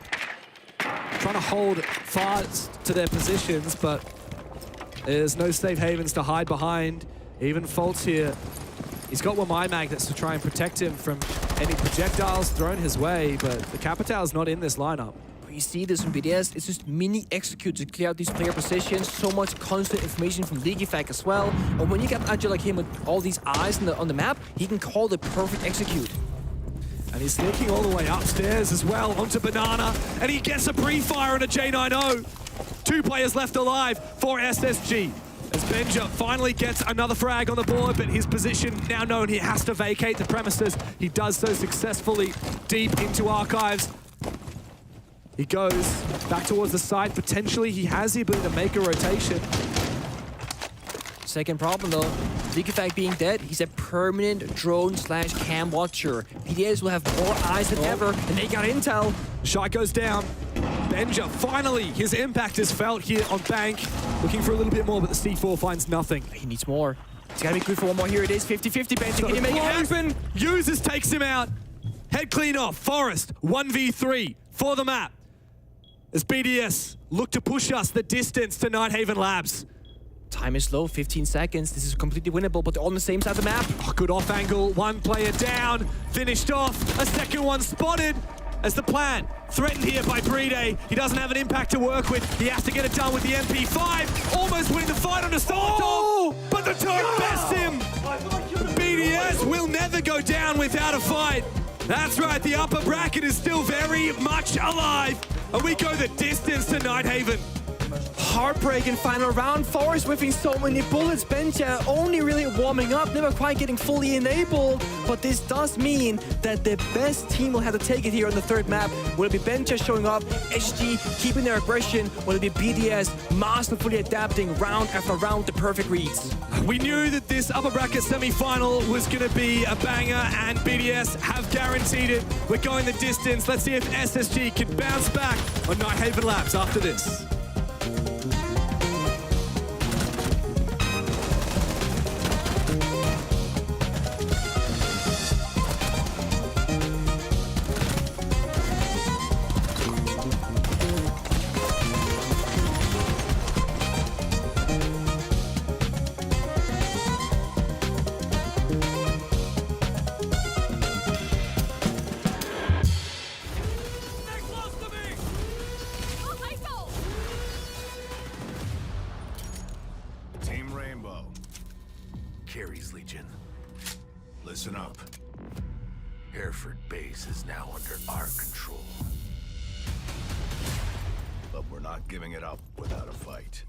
Trying to hold fast to their positions, but there's no safe havens to hide behind. Even Faults here. He's got one my magnets to try and protect him from any projectiles thrown his way, but the Capital's not in this lineup.
You see this from BDS, it's just mini execute to clear out these player positions, so much constant information from Leaguefact as well. And when you get an agile like him with all these eyes on the map, he can call the perfect execute.
And he's sneaking all the way upstairs as well onto Banana, and he gets a pre-fire on a J90. 2 players left alive for SSG. As Benja finally gets another frag on the board, but his position now known, he has to vacate the premises. He does so successfully deep into Archives. He goes back towards the site. Potentially, he has the ability to make a rotation.
Second problem though, Leaguefact being dead, he's a permanent drone/cam watcher. PDS will have more eyes than ever, and they got intel.
Shot goes down. Benja, finally, his impact is felt here on Bank. Looking for a little bit more, but the C4 finds nothing.
He needs more. It's gotta be good for one more. Here it is, 50-50. Benja, can you make it happen?
Users takes him out. Head clean off. Forest, 1v3 for the map. As BDS look to push us the distance to Nighthaven Labs.
Time is low, 15 seconds. This is completely winnable, but they're on the same side of the map.
Oh, good off angle. One player down. Finished off. A second one spotted. As the plan threatened here by Brede. He doesn't have an impact to work with. He has to get it done with the MP5. Almost winning the fight on a Storm, but the turret bests him. BDS will never go down without a fight. That's right, the upper bracket is still very much alive. And we go the distance to Nighthaven.
Heartbreaking final round. Forest whiffing so many bullets. Benja only really warming up, never quite getting fully enabled. But this does mean that the best team will have to take it here on the third map. Will it be Benja showing up, SG keeping their aggression? Will it be BDS masterfully adapting round after round to perfect reads?
We knew that this upper bracket semi-final was going to be a banger, and BDS have guaranteed it. We're going the distance. Let's see if SSG can bounce back on Nighthaven Labs after this.
Carries Legion. Listen up. Hereford Base is now under our control. But we're not giving it up without a fight.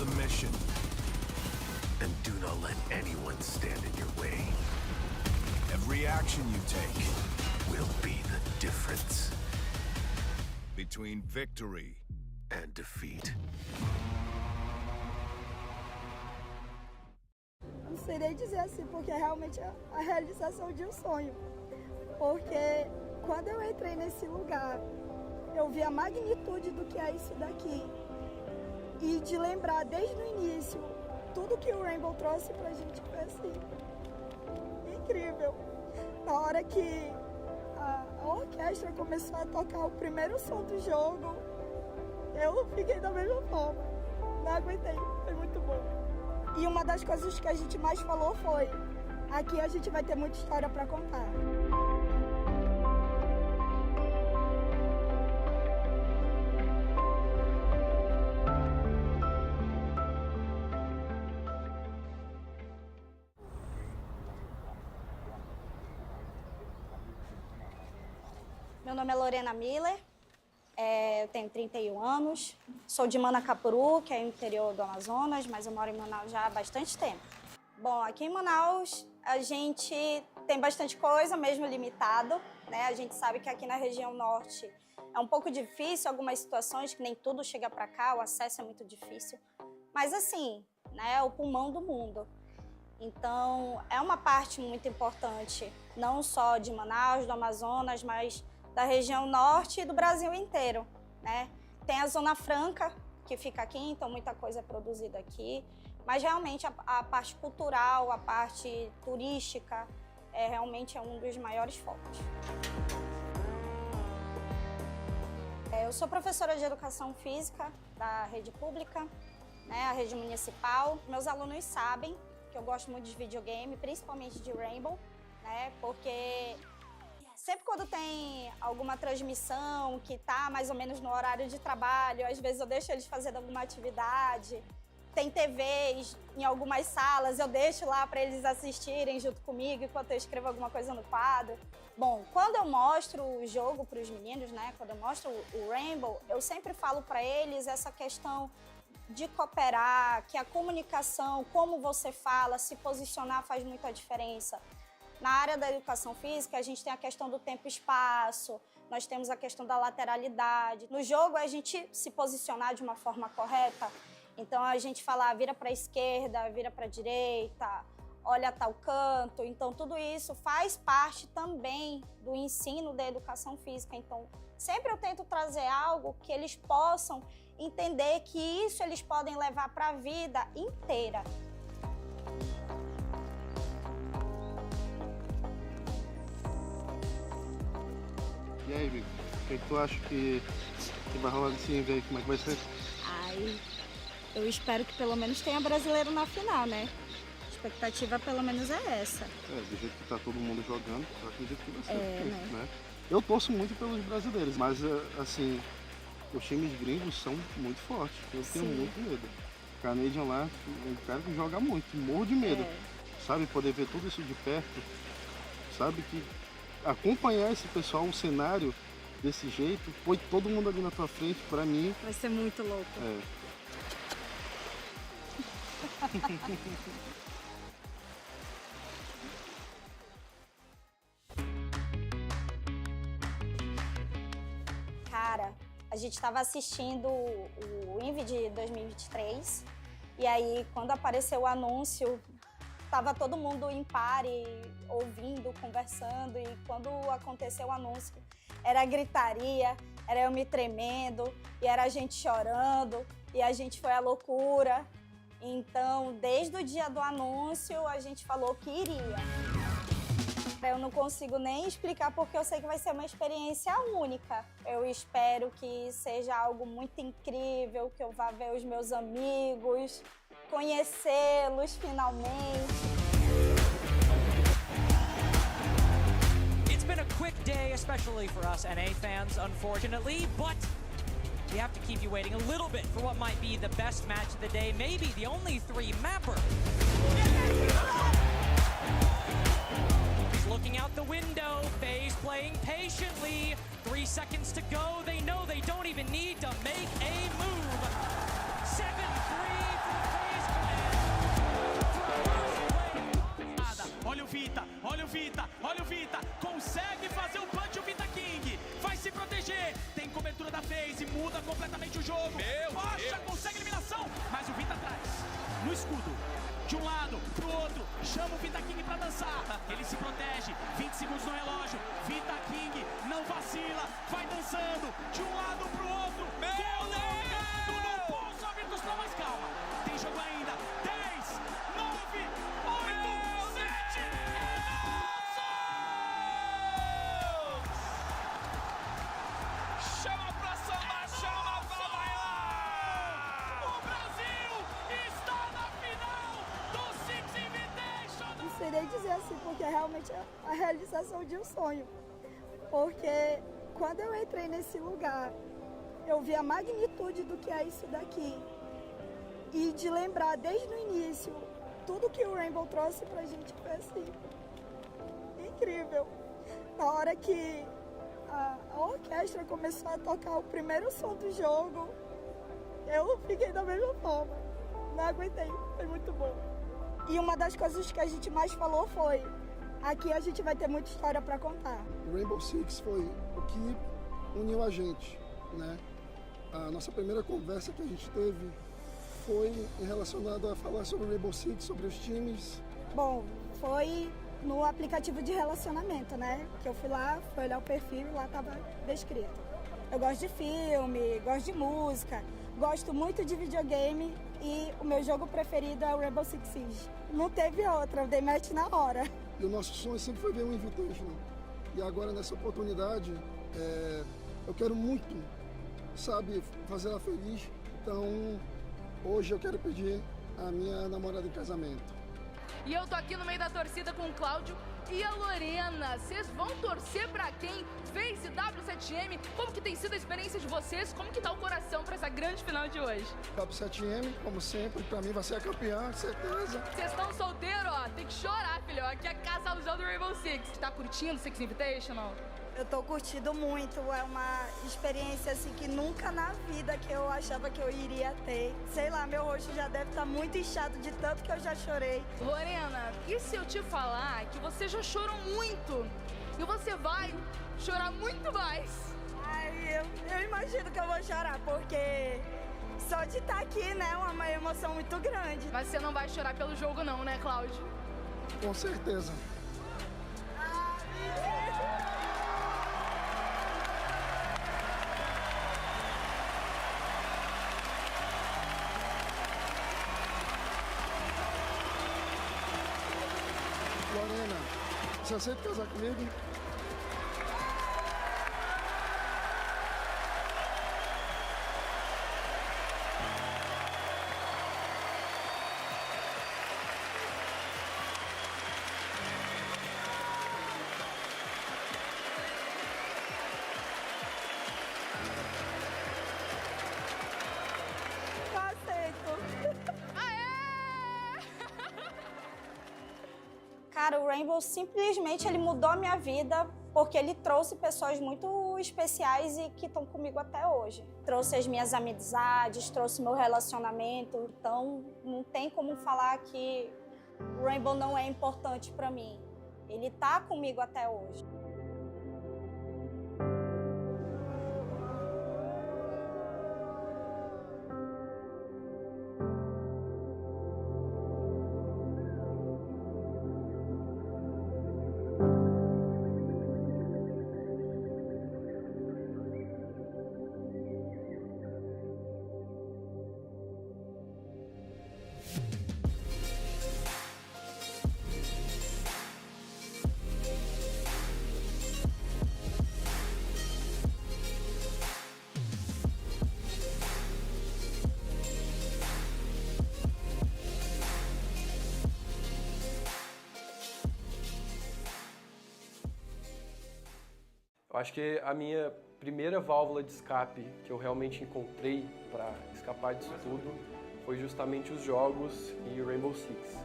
the mission. And do not let anyone stand in your way. Every action you take will be the difference between victory and defeat.
Não sei nem dizer assim, porque realmente é a realização de um sonho. Porque quando eu entrei nesse lugar, eu vi a magnitude do que é isso daqui. E de lembrar desde o início tudo que o Rainbow trouxe pra gente foi assim, incrível. Na hora que a orquestra começou a tocar o primeiro som do jogo, eu fiquei da mesma forma. Não aguentei, foi muito bom. E uma das coisas que a gente mais falou foi: aqui a gente vai ter muita história para contar.
Meu nome é Lorena Miller, eu tenho 31 anos, sou de Manacapuru, que é o interior do Amazonas, mas eu moro em Manaus já há bastante tempo. Bom, aqui em Manaus a gente tem bastante coisa, mesmo limitado, né? A gente sabe que aqui na região norte é um pouco difícil, algumas situações que nem tudo chega para cá, o acesso é muito difícil. Mas assim, né, é o pulmão do mundo. Então é uma parte muito importante, não só de Manaus, do Amazonas, mas da região norte e do Brasil inteiro, né? Tem a Zona Franca, que fica aqui, então muita coisa é produzida aqui, mas realmente a parte cultural, a parte turística, realmente é um dos maiores focos. Eu sou professora de Educação Física da rede pública, né, a rede municipal. Meus alunos sabem que eu gosto muito de videogame, principalmente de Rainbow, né, porque sempre quando tem alguma transmissão que tá mais ou menos no horário de trabalho, às vezes eu deixo eles fazendo alguma atividade. Tem TVs em algumas salas, eu deixo lá para eles assistirem junto comigo enquanto eu escrevo alguma coisa no quadro. Bom, quando eu mostro o jogo para os meninos, né, quando eu mostro o Rainbow, eu sempre falo para eles essa questão de cooperar, que a comunicação, como você fala, se posicionar faz muita diferença. Na área da educação física, a gente tem a questão do tempo e espaço, nós temos a questão da lateralidade. No jogo, a gente se posicionar de uma forma correta. Então, a gente fala, vira para a esquerda, vira para a direita, olha tal canto. Então, tudo isso faz parte também do ensino da educação física. Então, sempre eu tento trazer algo que eles possam entender que isso eles podem levar para a vida inteira.
E aí, Bico, o que tu acha que vai rolar nesse Invi aí? Como é que vai ser?
Ai, eu espero que pelo menos tenha brasileiro na final, né? A expectativa pelo menos é essa.
Do jeito que tá todo mundo jogando, eu acredito que vai ser difícil, né? Eu torço muito pelos brasileiros, mas assim, os times gringos são muito fortes. Eu tenho muito medo. O Canadian lá, um cara que joga muito, morro de medo. Sabe, poder ver tudo isso de perto, sabe que acompanhar esse pessoal, um cenário desse jeito, põe todo mundo ali na tua frente, pra mim...
Vai ser muito louco. Cara, a gente estava assistindo o Invi de 2023 e aí quando apareceu o anúncio, tava todo mundo em pare, ouvindo, conversando, e quando aconteceu o anúncio, era gritaria, era eu me tremendo, e era a gente chorando, e a gente foi à loucura. Então, desde o dia do anúncio, a gente falou que iria. Eu não consigo nem explicar porque eu sei que vai ser uma experiência única. Eu espero que seja algo muito incrível, que eu vá ver os meus amigos, conhecê-los finalmente.
It's been a quick day, especially for us NA fans, unfortunately, but we have to keep you waiting a little bit for what might be the best match of the day, maybe the only three-mapper. He's looking out the window, FaZe playing patiently. 3 seconds to go, they know they don't even need to make a move. 7-3 for
Vita, olha o Vita, olha o Vita. Consegue fazer o punch o Vita King. Vai se proteger. Tem cobertura da FaZe, muda completamente o jogo. Poxa, consegue eliminação. Mas o Vita atrás, no escudo. De um lado pro outro, chama o Vita King pra dançar. Ele se protege, 20 segundos no relógio. Vita King não vacila, vai dançando de um lado pro outro. Colocando no pulso a Virtus Pro, mais calma. Tem jogo ainda. 10, 9, 8, 7
Chama pra sambar, chama pra bailar!
O Brasil está na final do Six Invitational!
Não sei nem dizer assim, porque realmente é a realização de um sonho. Porque quando eu entrei nesse lugar, eu vi a magnitude do que é isso daqui. E de lembrar desde o início, tudo que o Rainbow trouxe pra gente foi assim, incrível. Na hora que a orquestra começou a tocar o primeiro som do jogo, eu fiquei da mesma forma. Não aguentei, foi muito bom. E uma das coisas que a gente mais falou foi: aqui a gente vai ter muita história para contar.
O Rainbow Six foi o que uniu a gente, né? A nossa primeira conversa que a gente teve foi relacionada a falar sobre o Rainbow Six, sobre os times.
Bom, foi no aplicativo de relacionamento, né? Que eu fui lá, fui olhar o perfil e lá estava descrito. Eu gosto de filme, gosto de música, gosto muito de videogame e o meu jogo preferido é o Rainbow Six Siege. Não teve outra, eu dei match na hora.
E o nosso sonho sempre foi ver um Invitational. E agora, nessa oportunidade, eu quero muito, sabe, fazer ela feliz. Então, hoje eu quero pedir a minha namorada em casamento.
E eu tô aqui no meio da torcida com o Cláudio e a Lorena. Vocês vão torcer pra quem? FaZe, W7M? Como que tem sido a experiência de vocês? Como que tá o coração pra essa grande final de hoje?
W7M, como sempre, pra mim vai ser a campeã, com certeza.
Vocês estão solteiros, ó? Tem que chorar, filho. Aqui é casalzão do Rainbow Six. Tá curtindo o Six Invitational?
Eu tô curtindo muito, é uma experiência assim que nunca na vida que eu achava que eu iria ter. Sei lá, meu rosto já deve estar muito inchado de tanto que eu já chorei.
Lorena, e se eu te falar que você já chorou muito e você vai chorar muito mais?
Ai, eu imagino que eu vou chorar, porque só de estar aqui, né, é uma emoção muito grande.
Mas você não vai chorar pelo jogo não, né, Cláudio?
Com certeza. Lorena, você aceita casar comigo?
Cara, o Rainbow simplesmente ele mudou a minha vida porque ele trouxe pessoas muito especiais e que estão comigo até hoje. Trouxe as minhas amizades, trouxe meu relacionamento, então não tem como falar que o Rainbow não é importante para mim. Ele tá comigo até hoje.
Eu acho que a minha primeira válvula de escape que eu realmente encontrei para escapar disso tudo foi justamente os jogos e o Rainbow Six.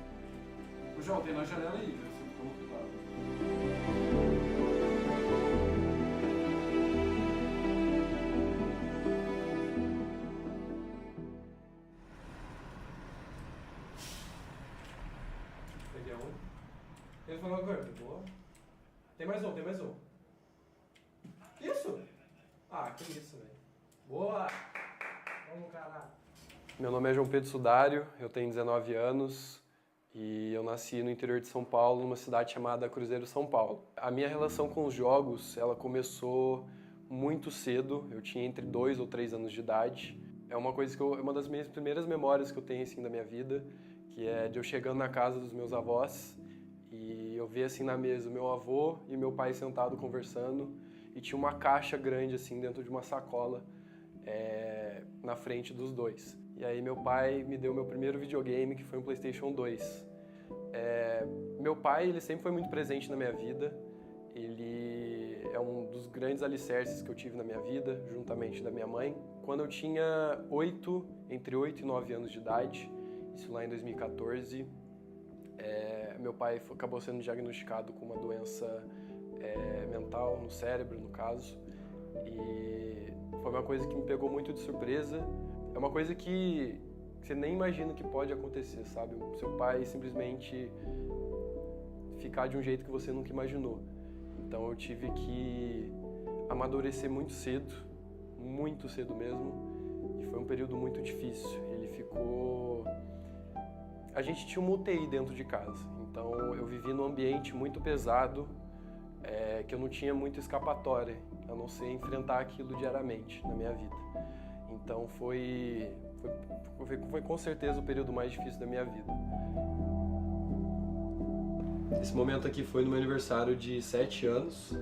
O João, tem na janela aí, você toma cuidado. Peguei um.
foi uma gorda, boa. Tem mais um. Isso! Ah, que isso, velho. Boa! Vamos, caralho. Meu nome é João Pedro Sudário, eu tenho 19 anos e eu nasci no interior de São Paulo, numa cidade chamada Cruzeiro, São Paulo. A minha relação com os jogos, ela começou muito cedo, eu tinha entre 2 ou 3 anos de idade. É uma coisa que uma das minhas primeiras memórias que eu tenho assim da minha vida, que é de eu chegando na casa dos meus avós e eu ver assim na mesa o meu avô e meu pai sentado conversando e tinha uma caixa grande assim dentro de uma sacola na frente dos dois. E aí meu pai me deu meu primeiro videogame, que foi um PlayStation 2. Meu pai, ele sempre foi muito presente na minha vida. Ele é um dos grandes alicerces que eu tive na minha vida, juntamente da minha mãe. Quando eu tinha entre 8 e 9 anos de idade, isso lá em 2014, meu pai acabou sendo diagnosticado com uma doença mental, no cérebro, no caso. E foi uma coisa que me pegou muito de surpresa. É uma coisa que você nem imagina que pode acontecer, sabe? O seu pai simplesmente ficar de um jeito que você nunca imaginou. Então eu tive que amadurecer muito cedo mesmo, e foi um período muito difícil. A gente tinha uma UTI dentro de casa, então eu vivi num ambiente muito pesado, que eu não tinha muita escapatória, a não ser enfrentar aquilo diariamente na minha vida. Então foi com certeza o período mais difícil da minha vida. Esse momento aqui foi no meu aniversário de 7 anos.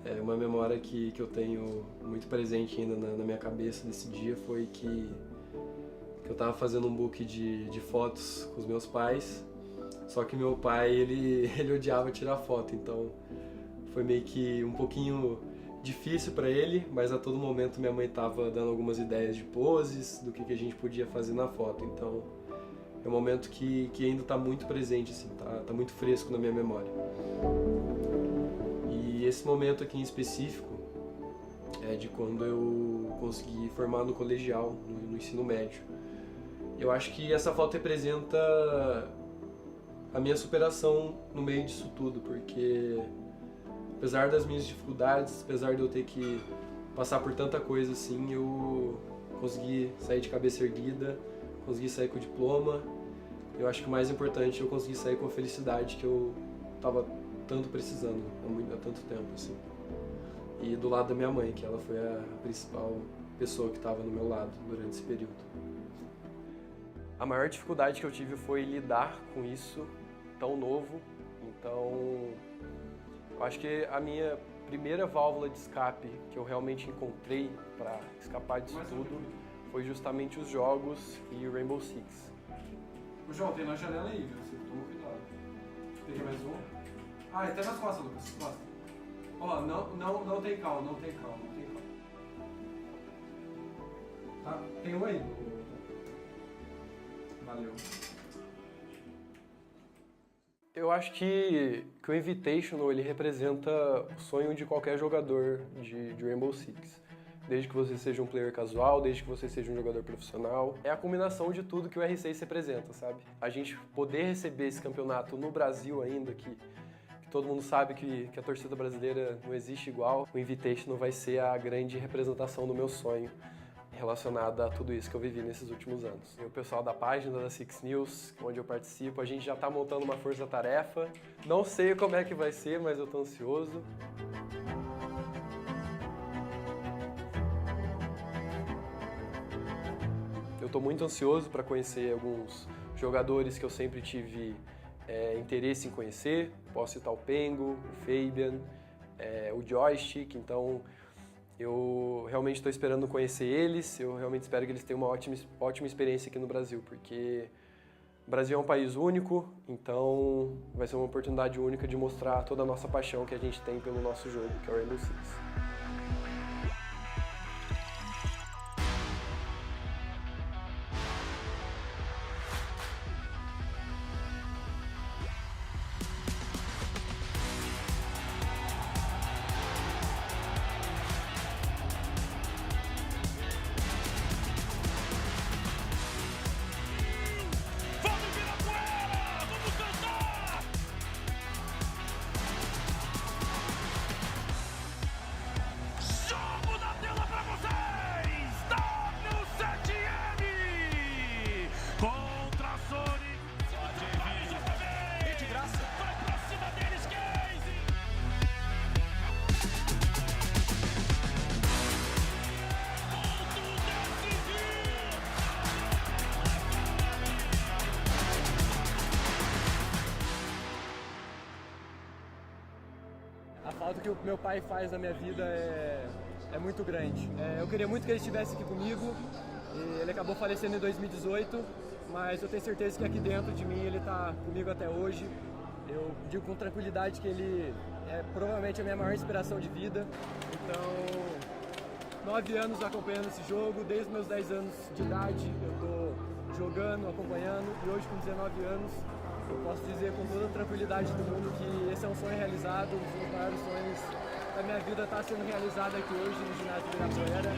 É uma memória que eu tenho muito presente ainda na minha cabeça desse dia foi que eu estava fazendo um book de fotos com os meus pais, só que meu pai, ele odiava tirar foto, então foi meio que um pouquinho difícil para ele, mas a todo momento minha mãe estava dando algumas ideias de poses, do que a gente podia fazer na foto, então é um momento que ainda está muito presente, assim, tá muito fresco na minha memória. E esse momento aqui em específico é de quando eu consegui formar no colegial, no ensino médio. Eu acho que essa foto representa a minha superação no meio disso tudo, porque apesar das minhas dificuldades, apesar de eu ter que passar por tanta coisa assim, eu consegui sair de cabeça erguida, consegui sair com o diploma. Eu acho que o mais importante é eu consegui sair com a felicidade que eu estava tanto precisando há tanto tempo, assim. E do lado da minha mãe, que ela foi a principal pessoa que estava no meu lado durante esse período. A maior dificuldade que eu tive foi lidar com isso tão novo. Então, eu acho que a minha primeira válvula de escape que eu realmente encontrei para escapar disso tudo foi justamente os jogos e o Rainbow Six.
O João, tem na janela aí, viu? Você toma cuidado. Peguei mais um. Ah, ele tá nas costas, Lucas. Costa. Ó, não tem cal, não tem cal. Tá? Tem um aí. Valeu.
Eu acho que o Invitational, ele representa o sonho de qualquer jogador de Rainbow Six. Desde que você seja um player casual, desde que você seja um jogador profissional. É a combinação de tudo que o R6 representa, sabe? A gente poder receber esse campeonato no Brasil ainda, que todo mundo sabe que a torcida brasileira não existe igual. O Invitational vai ser a grande representação do meu sonho relacionada a tudo isso que eu vivi nesses últimos anos. E o pessoal da página da Six News, onde eu participo, a gente já está montando uma força-tarefa. Não sei como é que vai ser, mas eu tô ansioso. Eu tô muito ansioso para conhecer alguns jogadores que eu sempre tive interesse em conhecer. Posso citar o Pengo, o Fabian, o Joystick, então eu realmente estou esperando conhecer eles, eu realmente espero que eles tenham uma ótima experiência aqui no Brasil, porque o Brasil é um país único, então vai ser uma oportunidade única de mostrar toda a nossa paixão que a gente tem pelo nosso jogo, que é o Rainbow Six.
que o meu pai faz na minha vida é muito grande. Eu queria muito que ele estivesse aqui comigo, e ele acabou falecendo em 2018, mas eu tenho certeza que aqui dentro de mim ele está comigo até hoje. Eu digo com tranquilidade que ele é provavelmente a minha maior inspiração de vida. Então, 9 anos acompanhando esse jogo, desde meus 10 anos de idade eu estou jogando, acompanhando, e hoje com 19 anos eu posso dizer com toda a tranquilidade do mundo que esse é um sonho realizado, um dos meus maiores sonhos da minha vida está sendo realizado aqui hoje no ginásio de Ibirapuera.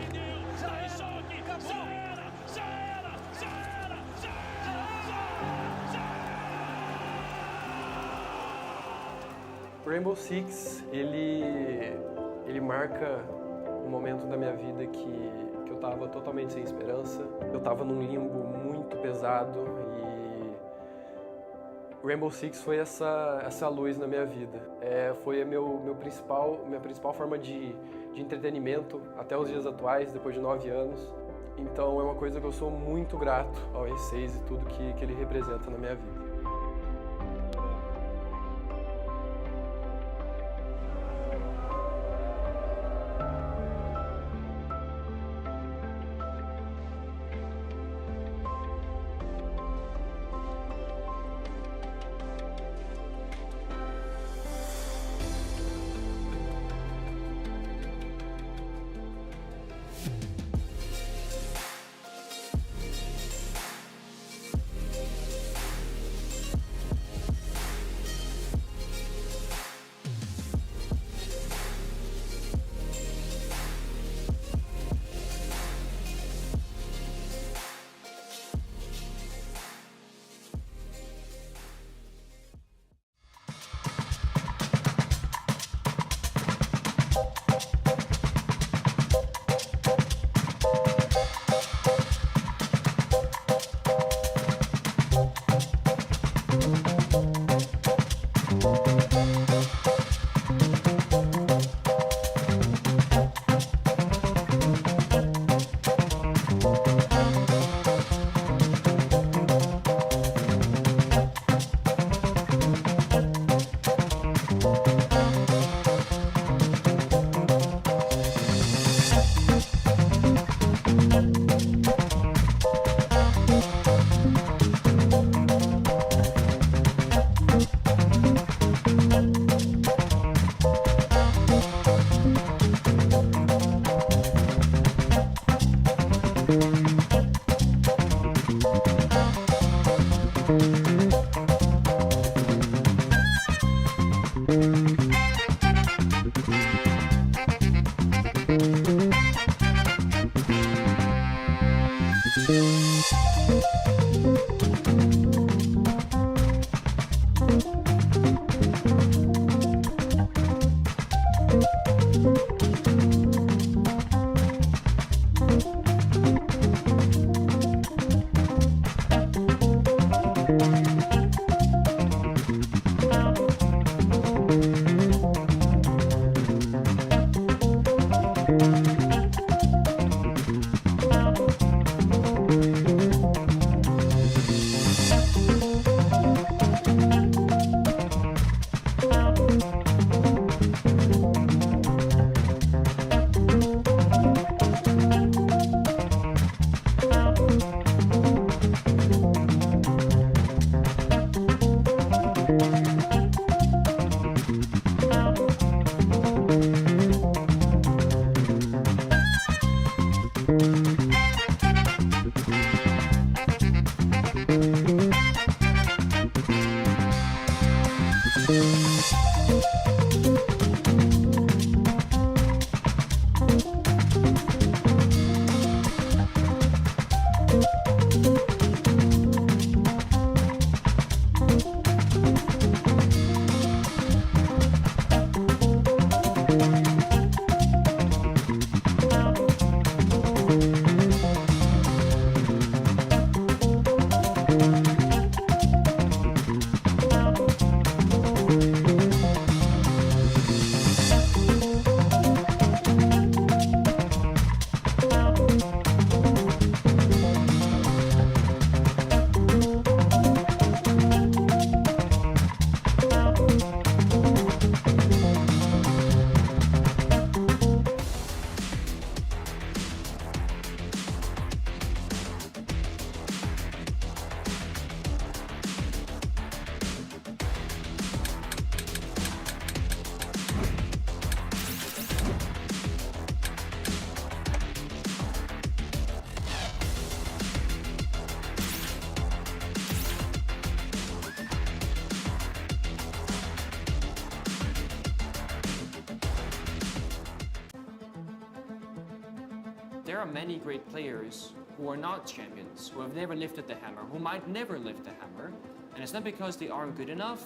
Rainbow Six, ele marca um momento da minha vida que eu estava totalmente sem esperança. Eu estava num limbo muito pesado e Rainbow Six foi essa luz na minha vida. Foi minha principal forma de entretenimento até os dias atuais, depois de 9 anos. Então é uma coisa que eu sou muito grato ao R6 e tudo que ele representa na minha vida.
there are many great players who are not champions, who have never lifted the hammer, who might never lift the hammer. And it's not because they aren't good enough,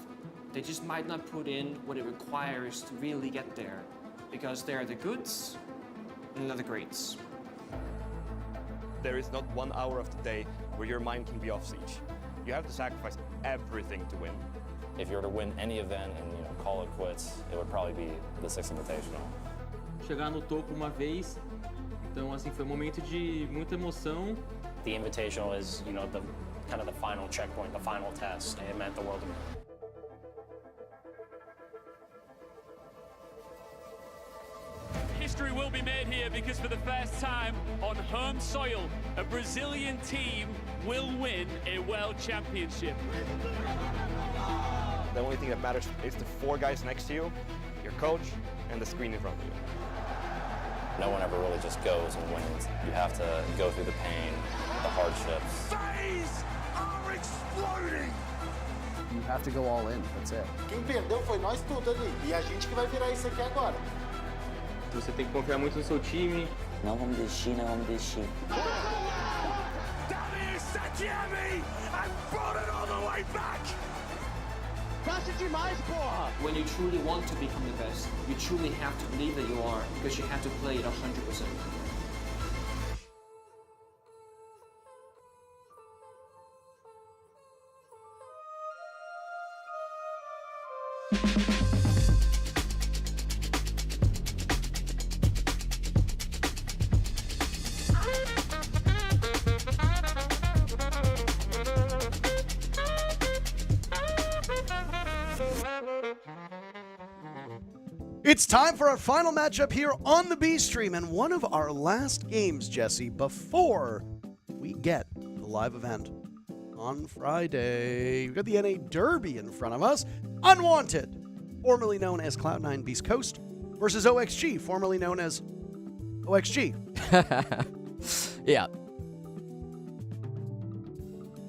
they just might not put in what it requires to really get there. Because they are the goods and not the greats.
There is not 1 hour of the day where your mind can be off siege. You have to sacrifice everything to win.
If you were to win any event and call it quits, it would probably be the 6th Invitational.
Chegar no topo uma vez, então assim foi um momento de muita emoção.
The Invitational is, the kind of the final checkpoint, the final test. It meant the world to me.
History will be made here because for the first time on home soil, a Brazilian team will win a world championship.
The only thing that matters is the 4 guys next to you, your coach, and the screen in front of you.
No one ever really just goes and wins. You have to go through the pain, the hardships.
Phase are exploding!
You have to go all in, that's it.
Quem perdeu foi nós tudo ali. E a gente que vai virar isso aqui agora.
Você tem que confiar muito no seu time.
Não vamos desistir, não vamos desistir.
And brought it all the way back!
Passa demais, porra!
When you truly want to become the best, you truly have to believe that you are, because you have to play it 100%.
It's time for our final matchup here on the B Stream, and one of our last games, Jesse, before we get the live event on Friday. We've got the NA Derby in front of us. Unwanted, formerly known as Cloud9 Beast Coast, versus OXG, formerly known as OXG.
Yeah.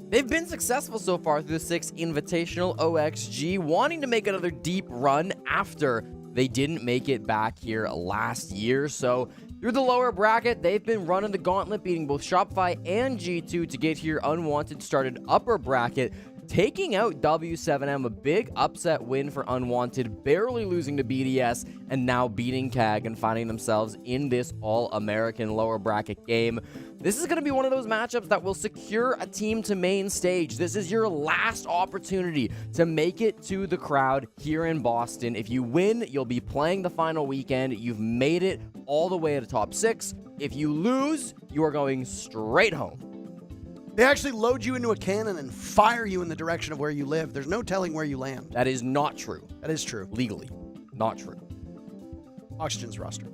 They've been successful so far through the 6th Invitational. OXG wanting to make another deep run after they didn't make it back here last year. So through the lower bracket, they've been running the gauntlet, beating both Shopify and G2 to get here. Unwanted started upper bracket, taking out W7M, a big upset win for Unwanted, barely losing to BDS, and now beating CAG and finding themselves in this All-American lower bracket game. This is going to be one of those matchups that will secure a team to main stage. This is your last opportunity to make it to the crowd here in Boston. If you win, you'll be playing the final weekend. You've made it all the way to top 6. If you lose, you are going straight home.
They actually load you into a cannon and fire you in the direction of where you live. There's no telling where you land.
That is not true.
That is true.
Legally. Not true.
Oxygen's roster.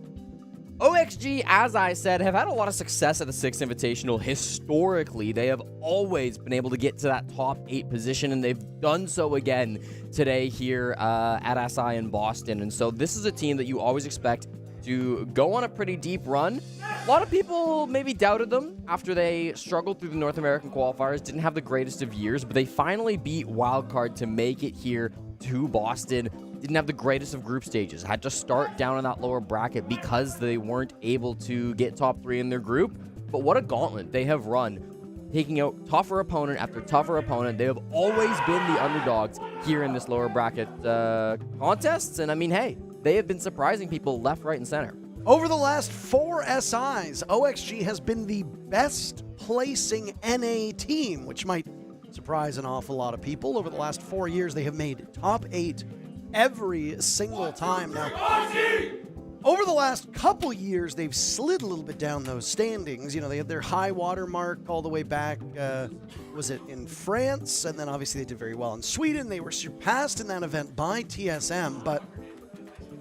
OXG, as I said, have had a lot of success at the 6th Invitational. Historically, they have always been able to get to that top 8 position, and they've done so again today here at SI in Boston. And so this is a team that you always expect to go on a pretty deep run. A lot of people maybe doubted them after they struggled through the North American qualifiers, didn't have the greatest of years, but they finally beat Wildcard to make it here to Boston. Didn't have the greatest of group stages. Had to start down in that lower bracket because they weren't able to get top 3 in their group. But what a gauntlet they have run, taking out tougher opponent after tougher opponent. They have always been the underdogs here in this lower bracket contests. And I mean, hey, they have been surprising people left, right, and center.
Over the last 4 SIs, OXG has been the best placing NA team, which might surprise an awful lot of people. Over the last 4 years, they have made top 8 every single time. Now, over the last couple years, they've slid a little bit down those standings. You know, they had their high water mark all the way back, was it in France? And then obviously they did very well in Sweden. They were surpassed in that event by TSM, but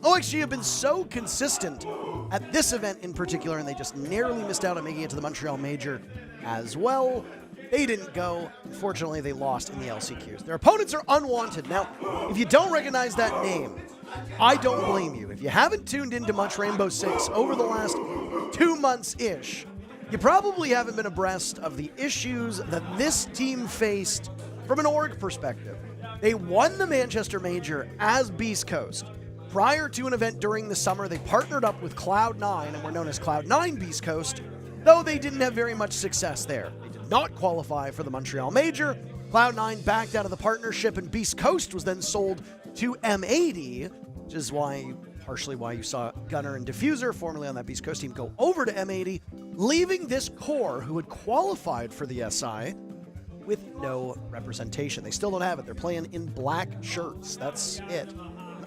OXG have been so consistent at this event in particular, and they just narrowly missed out on making it to the Montreal Major as well. They didn't go. Unfortunately, they lost in the LCQs. Their opponents are Unwanted. Now, if you don't recognize that name, I don't blame you. If you haven't tuned into much Rainbow Six over the last 2 months-ish, you probably haven't been abreast of the issues that this team faced from an org perspective. They won the Manchester Major as Beast Coast. Prior to an event during the summer, they partnered up with Cloud9 and were known as Cloud9 Beast Coast. though they didn't have very much success there. They did not qualify for the Montreal Major. Cloud9 backed out of the partnership, and Beast Coast was then sold to M80, which is partially why you saw Gunner and Diffuser, formerly on that Beast Coast team, go over to M80, leaving this core who had qualified for the SI with no representation. They still don't have it. They're playing in black shirts. That's it.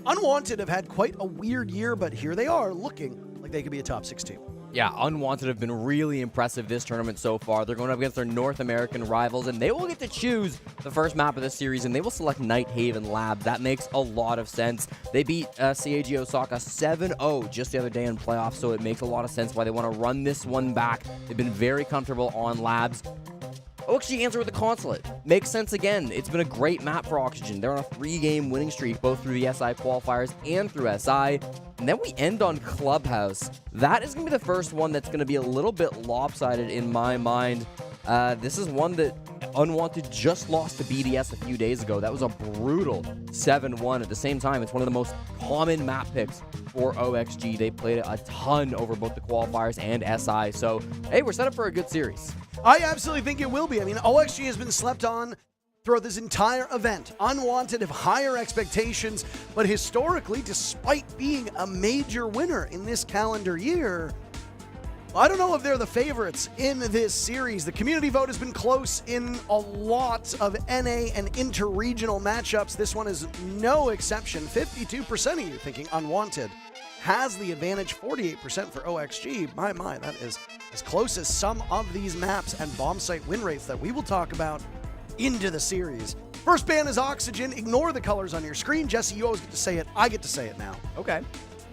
Unwanted have had quite a weird year, but here they are looking like they could be a top 6 team.
Yeah, Unwanted have been really impressive this tournament so far. They're going up against their North American rivals, and they will get to choose the first map of the series, and they will select Nighthaven Labs. That makes a lot of sense. They beat CAG Osaka 7-0 just the other day in playoffs, so it makes a lot of sense why they want to run this one back. They've been very comfortable on Labs. OXG answer with the Consulate. Makes sense again. It's been a great map for Oxygen. They're on a 3-game winning streak, both through the SI qualifiers and through SI. And then we end on Clubhouse. That is going to be the first one that's going to be a little bit lopsided in my mind. This is one that Unwanted just lost to BDS a few days ago. That was a brutal 7-1. At the same time, it's one of the most common map picks for OXG. They played it a ton over both the qualifiers and SI. So, hey, we're set up for a good series.
I absolutely think it will be. I mean, OXG has been slept on throughout this entire event. Unwanted have higher expectations, but historically, despite being a major winner in this calendar year, I don't know if they're the favorites in this series. The community vote has been close in a lot of NA and interregional matchups. This one is no exception. 52% of you thinking Unwanted has the advantage, 48% for OXG. My, that is as close as some of these maps and bomb site win rates that we will talk about into the series. First ban is Oxygen. Ignore the colors on your screen. Jesse, you always get to say it. I get to say it now.
Okay.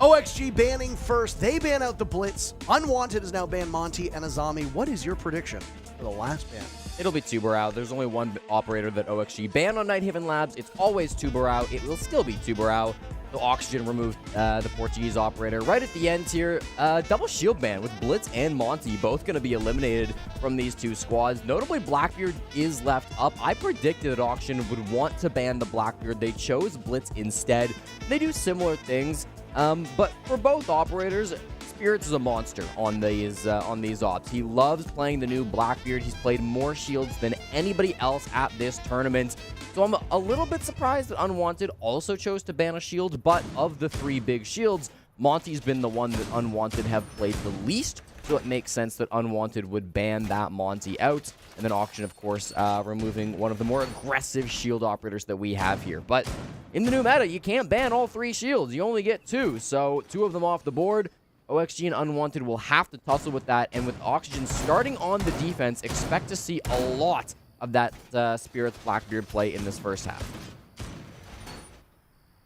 OXG banning first. They ban out the Blitz. Unwanted is now banned Monty and Azami. What is your prediction for the last ban?
It'll be Tubarão. There's only one operator that OXG banned on Nighthaven Labs. It's always Tubarão. It will still be Tubarão. So Oxygen removed the Portuguese operator. Right at the end here, double shield ban with Blitz and Monty, both going to be eliminated from these two squads. Notably, Blackbeard is left up. I predicted that Oxygen would want to ban the Blackbeard. They chose Blitz instead. They do similar things, but for both operators, Spirits is a monster on these ops. He loves playing the new Blackbeard. He's played more shields than anybody else at this tournament. So I'm a little bit surprised that Unwanted also chose to ban a shield, but of the 3 big shields, Monty's been the one that Unwanted have played the least, so it makes sense that Unwanted would ban that Monty out. And then Auction, of course, removing one of the more aggressive shield operators that we have here. But in the new meta, you can't ban all 3 shields. You only get 2, so 2 of them off the board. OXG and Unwanted will have to tussle with that, and with Oxygen starting on the defense, expect to see a lot of that Spirits Blackbeard play in this first half.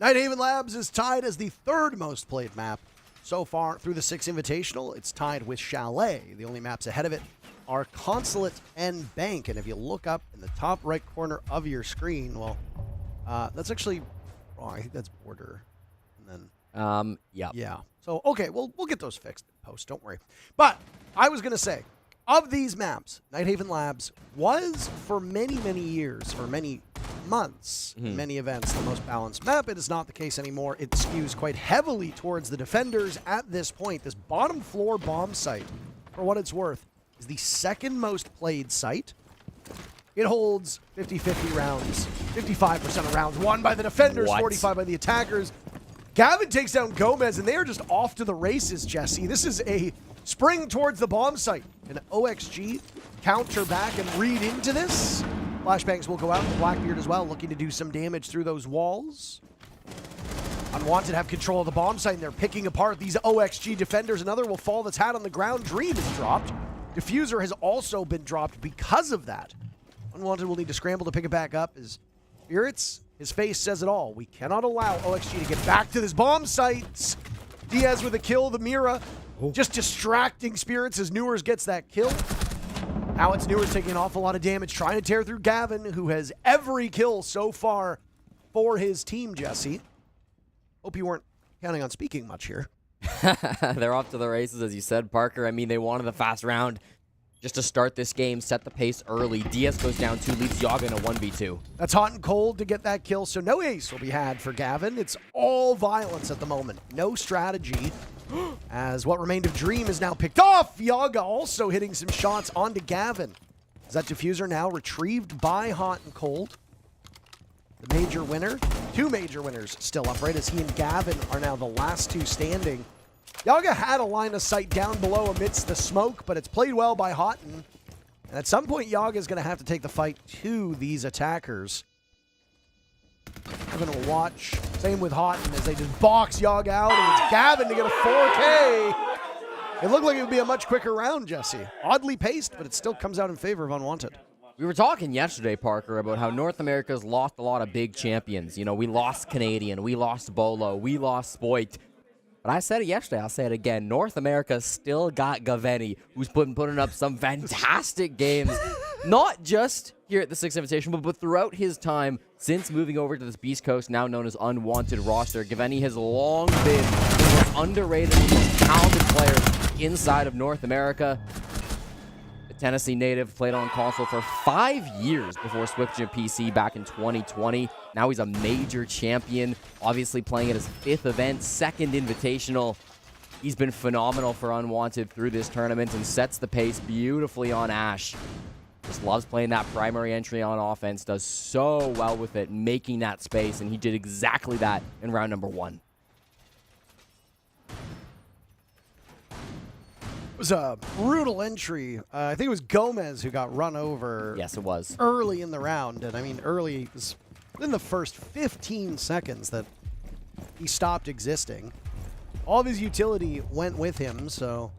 Nighthaven Labs is tied as the 3rd most played map so far through the 6 Invitational. It's tied with Chalet. The only maps ahead of it are Consulate and Bank, and if you look up in the top right corner of your screen, well, that's actually wrong. I think that's Border. And then yeah. So, okay, we'll get those fixed in post, don't worry. But I was going to say, of these maps, Nighthaven Labs was, for many, many years, for many months, many events, the most balanced map. It is not the case anymore. It skews quite heavily towards the defenders at this point. This bottom floor bomb site, for what it's worth, is the 2nd most played site. It holds 50-50 rounds, 55% of rounds won by the defenders, 45 by the attackers. Gavin takes down Gomez, and they are just off to the races, Jesse. This is a spring towards the bomb site. Can OXG counter back and read into this? Flashbangs will go out to Blackbeard as well, looking to do some damage through those walls. Unwanted have control of the bomb site, and they're picking apart these OXG defenders. Another will fall that's had on the ground. Dream is dropped. Diffuser has also been dropped because of that. Unwanted will need to scramble to pick it back up. As Spirits, his face says it all. We cannot allow OXG to get back to this bomb site. Diaz with a kill, the Mira just distracting Spirits as Newers gets that kill. Now it's Newers taking an awful lot of damage, trying to tear through Gavin, who has every kill so far for his team, Jesse. Hope you weren't counting on speaking much here.
They're off to the races, as you said, Parker. I mean, they wanted the fast round just to start this game, set the pace early. Diaz goes down 2, leads Yaga in a 1v2.
That's hot and cold to get that kill, so no ace will be had for Gavin. It's all violence at the moment. No strategy As what remained of Dream is now picked off. Yaga also hitting some shots onto Gavin. Is that diffuser now retrieved by Hot and Cold? The major winner. 2 major winners still upright as he and Gavin are now the last 2 standing. Yaga had a line of sight down below amidst the smoke, but it's played well by Houghton. And at some point, Yaga is going to have to take the fight to these attackers. I'm going to watch. Same with Houghton as they just box Yaga out, and it's Gavin to get a 4K. It looked like it would be a much quicker round, Jesse. Oddly paced, but it still comes out in favor of Unwanted.
We were talking yesterday, Parker, about how North America's lost a lot of big champions. You know, we lost Canadian, we lost Bolo, we lost Spoit. But I said it yesterday, I'll say it again. North America still got Gaveni, who's putting up some fantastic games. Not just here at the Six Invitational, but throughout his time since moving over to this Beast Coast, now known as Unwanted roster. Gaveni has long been the most underrated and most talented player inside of North America. The Tennessee native played on console for 5 years before switching to PC back in 2020. Now he's a major champion, obviously playing at his 5th event, 2nd Invitational. He's been phenomenal for Unwanted through this tournament and sets the pace beautifully on Ashe. Just loves playing that primary entry on offense, does so well with it, making that space, and he did exactly that in round number 1.
It was a brutal entry. I think it was Gomez who got run over.
Yes, it was.
Early in the round, and I mean early was in the first 15 seconds that he stopped existing. All of his utility went with him, so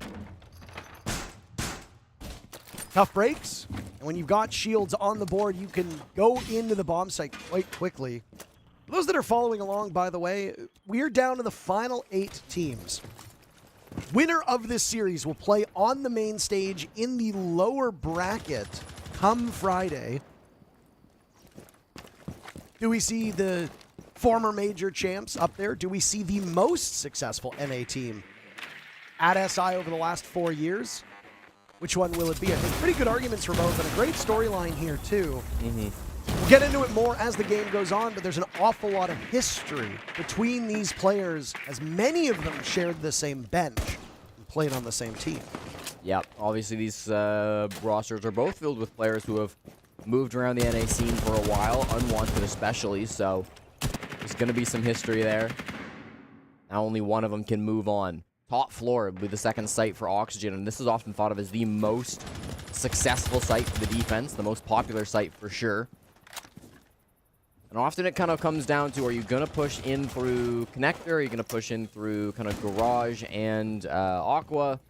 tough breaks. And when you've got shields on the board, you can go into the bomb site quite quickly. For those that are following along, by the way, we're down to the final 8 teams. Winner of this series will play on the main stage in the lower bracket come Friday. Do we see the former major champs up there? Do we see the most successful NA team at SI over the last 4 years? Which one will it be? I think pretty good arguments for both, and a great storyline here, too. We'll get into it more as the game goes on, but there's an awful lot of history between these players, as many of them shared the same bench and played on the same team.
Yep, obviously these rosters are both filled with players who have moved around the NA scene for a while, Unwanted especially, so there's going to be some history there. Now only one of them can move on. Top floor will be the second site for Oxygen, and this is often thought of as the most successful site for the defense, the most popular site for sure. And often it kind of comes down to, are you going to push in through Connector, or are you going to push in through kind of Garage and Aqua?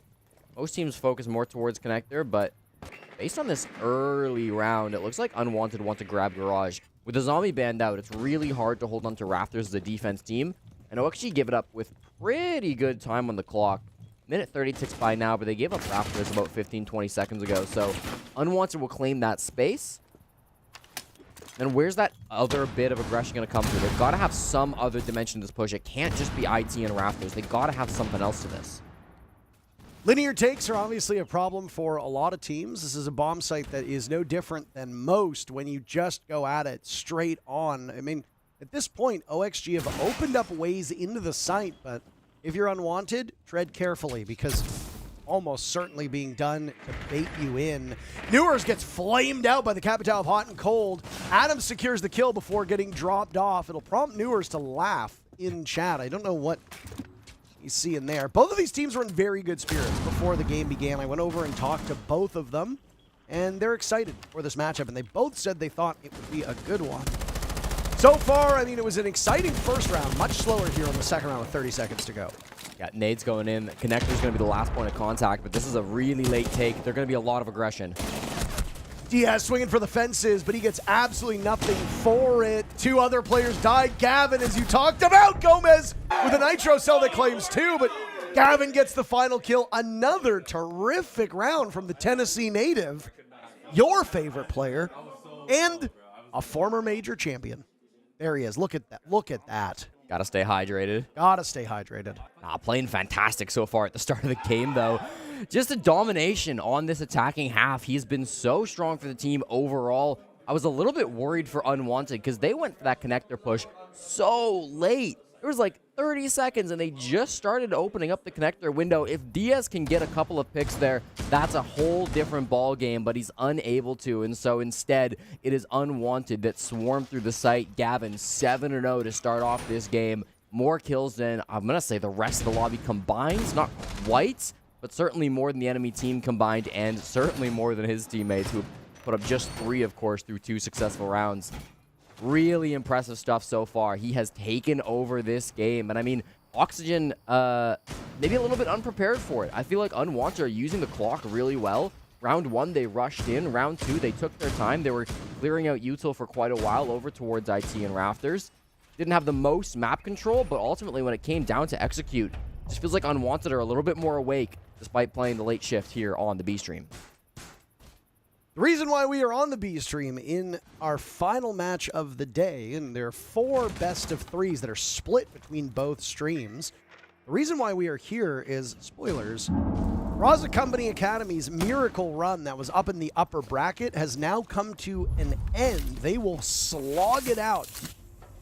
Most teams focus more towards Connector, but based on this early round, it looks like Unwanted want to grab Garage. With the zombie banned out, it's really hard to hold on to Raptors as a defense team. And OXG give it up with pretty good time on the clock. Minute 30 ticks by now, but they gave up Raptors about 15-20 seconds ago. So Unwanted will claim that space. Then where's that other bit of aggression going to come through? They've got to have some other dimension to this push. It can't just be IT and Raptors. They've got to have something else to this.
Linear takes are obviously a problem for a lot of teams. This is a bomb site that is no different than most when you just go at it straight on. I mean, at this point, OXG have opened up ways into the site, but if you're Unwanted, tread carefully because almost certainly being done to bait you in. Newers gets flamed out by the Capital of Hot and Cold. Adams secures the kill before getting dropped off. It'll prompt Newers to laugh in chat. I don't know what he's seeing there. Both of these teams were in very good spirits before the game began. I went over and talked to both of them, and they're excited for this matchup, and they both said they thought it would be a good one. So far, I mean, it was an exciting first round, much slower here on the second round with 30 seconds to go.
Yeah, nades going in. Connector's going to be the last point of contact, but this is a really late take. There's going to be a lot of aggression.
Diaz swinging for the fences, but he gets absolutely nothing for it. 2 other players died. Gavin, as you talked about, Gomez with a nitro cell that claims 2, but Gavin gets the final kill. Another terrific round from the Tennessee native, your favorite player, and a former major champion. There he is. Look at that. Look at that.
Gotta stay hydrated.
Gotta stay hydrated.
Playing fantastic so far at the start of the game, though. Just a domination on this attacking half. He's been so strong for the team overall. I was a little bit worried for Unwanted because they went for that Connector push so late. There was like 30 seconds, and they just started opening up the connector window. If Diaz can get a couple of picks there, that's a whole different ball game, but he's unable to, and so instead, it is Unwanted that swarmed through the site. Gavin 7-0 to start off this game. More kills than, I'm going to say, the rest of the lobby combined. Not quite, but certainly more than the enemy team combined, and certainly more than his teammates, who put up just 3, of course, through 2 successful rounds. Really impressive stuff so far. He has taken over this game. And I mean, Oxygen, maybe a little bit unprepared for it. I feel like Unwanted are using the clock really well. Round 1, they rushed in. Round 2, they took their time. They were clearing out util for quite a while over towards IT and Rafters. Didn't have the most map control, but ultimately when it came down to execute, it just feels like Unwanted are a little bit more awake despite playing the late shift here on the B stream.
The reason why we are on the B stream in our final match of the day, and there are 4 best of 3s that are split between both streams. The reason why we are here is, spoilers, Raza Company Academy's miracle run that was up in the upper bracket has now come to an end. They will slog it out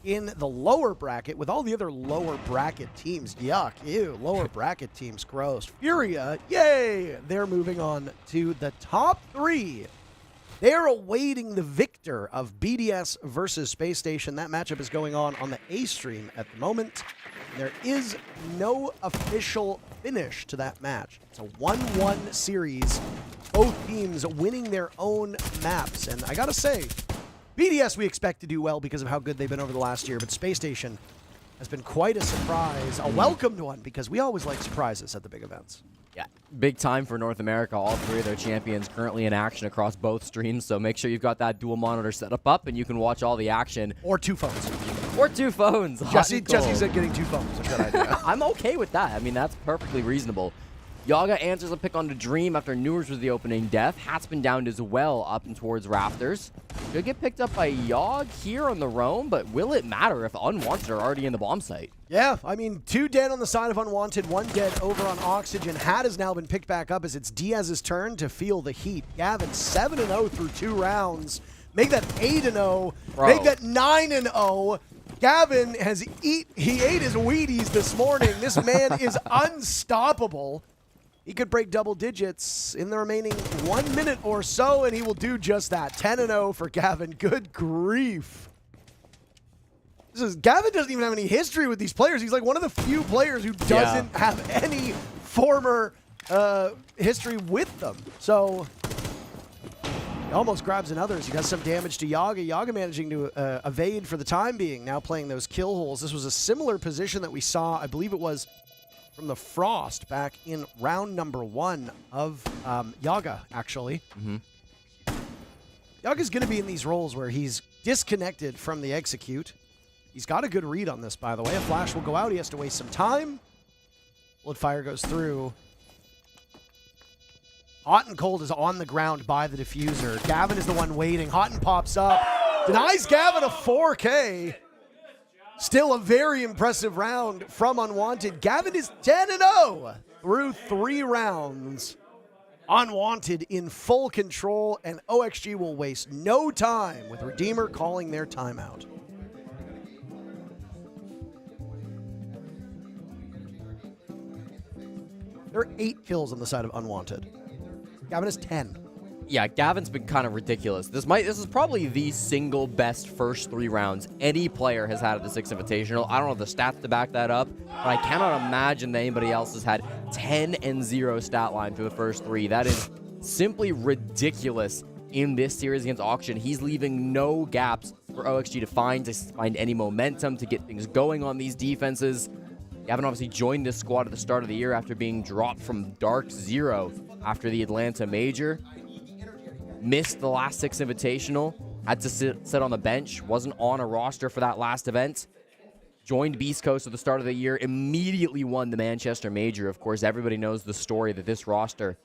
in the lower bracket with all the other lower bracket teams. Yuck, ew, lower bracket teams, gross. Furia, yay! They're moving on to the top 3. They're awaiting the victor of BDS versus Space Station. That matchup is going on the A stream at the moment. There is no official finish to that match. It's a 1-1 series, both teams winning their own maps. And I gotta say, BDS we expect to do well because of how good they've been over the last year, but Space Station has been quite a surprise, a welcomed one, because we always like surprises at the big events.
Yeah, big time for North America. All 3 of their champions currently in action across both streams, so make sure you've got that dual monitor setup up and you can watch all the action.
Or 2 phones.
Or 2 phones.
Jesse said getting 2 phones. A good idea.
I'm okay with that. I mean, that's perfectly reasonable. Yaga answers a pick onto Dream after Newers was the opening death. Hat's been downed as well up and towards Rafters. Could get picked up by Yog here on the roam, but will it matter if Unwanted are already in the bomb site?
Yeah, I mean, 2 dead on the side of Unwanted, 1 dead over on Oxygen. Hat has now been picked back up as it's Diaz's turn to feel the heat. Gavin 7-0 through 2 rounds. Make that 8-0. Make that 9-0. Gavin he ate his Wheaties this morning. This man is unstoppable. He could break double digits in the remaining 1 minute or so, and he will do just that. 10-0 for Gavin. Good grief. Gavin doesn't even have any history with these players. He's like one of the few players who doesn't have any former history with them. So he almost grabs another as he does some damage to Yaga. Yaga managing to evade for the time being, now playing those kill holes. This was a similar position that we saw, I believe it was from the Frost back in round number 1 of Yaga, actually. Yaga's going to be in these roles where he's disconnected from the execute. He's got a good read on this, by the way. A flash will go out. He has to waste some time. Blood fire goes through. Hot and Cold is on the ground by the diffuser. Gavin is the one waiting. Hot and pops up. Denies Gavin a 4K. Still a very impressive round from Unwanted. Gavin is 10-0 through 3 rounds. Unwanted in full control, and OXG will waste no time with Redeemer calling their timeout. There are 8 kills on the side of Unwanted. Gavin is 10.
Yeah, Gavin's been kind of ridiculous. This is probably the single best first 3 rounds any player has had at the Six Invitational. I don't know the stats to back that up, but I cannot imagine that anybody else has had 10-0 stat line through the first 3. That is simply ridiculous in this series against Auction. He's leaving no gaps for OXG to find any momentum, to get things going on these defenses. Gavin obviously joined this squad at the start of the year after being dropped from Dark Zero after the Atlanta Major. Missed the last Six Invitational, had to sit on the bench, wasn't on a roster for that last event. Joined Beast Coast at the start of the year, immediately won the Manchester Major. Of course, everybody knows the story that this roster,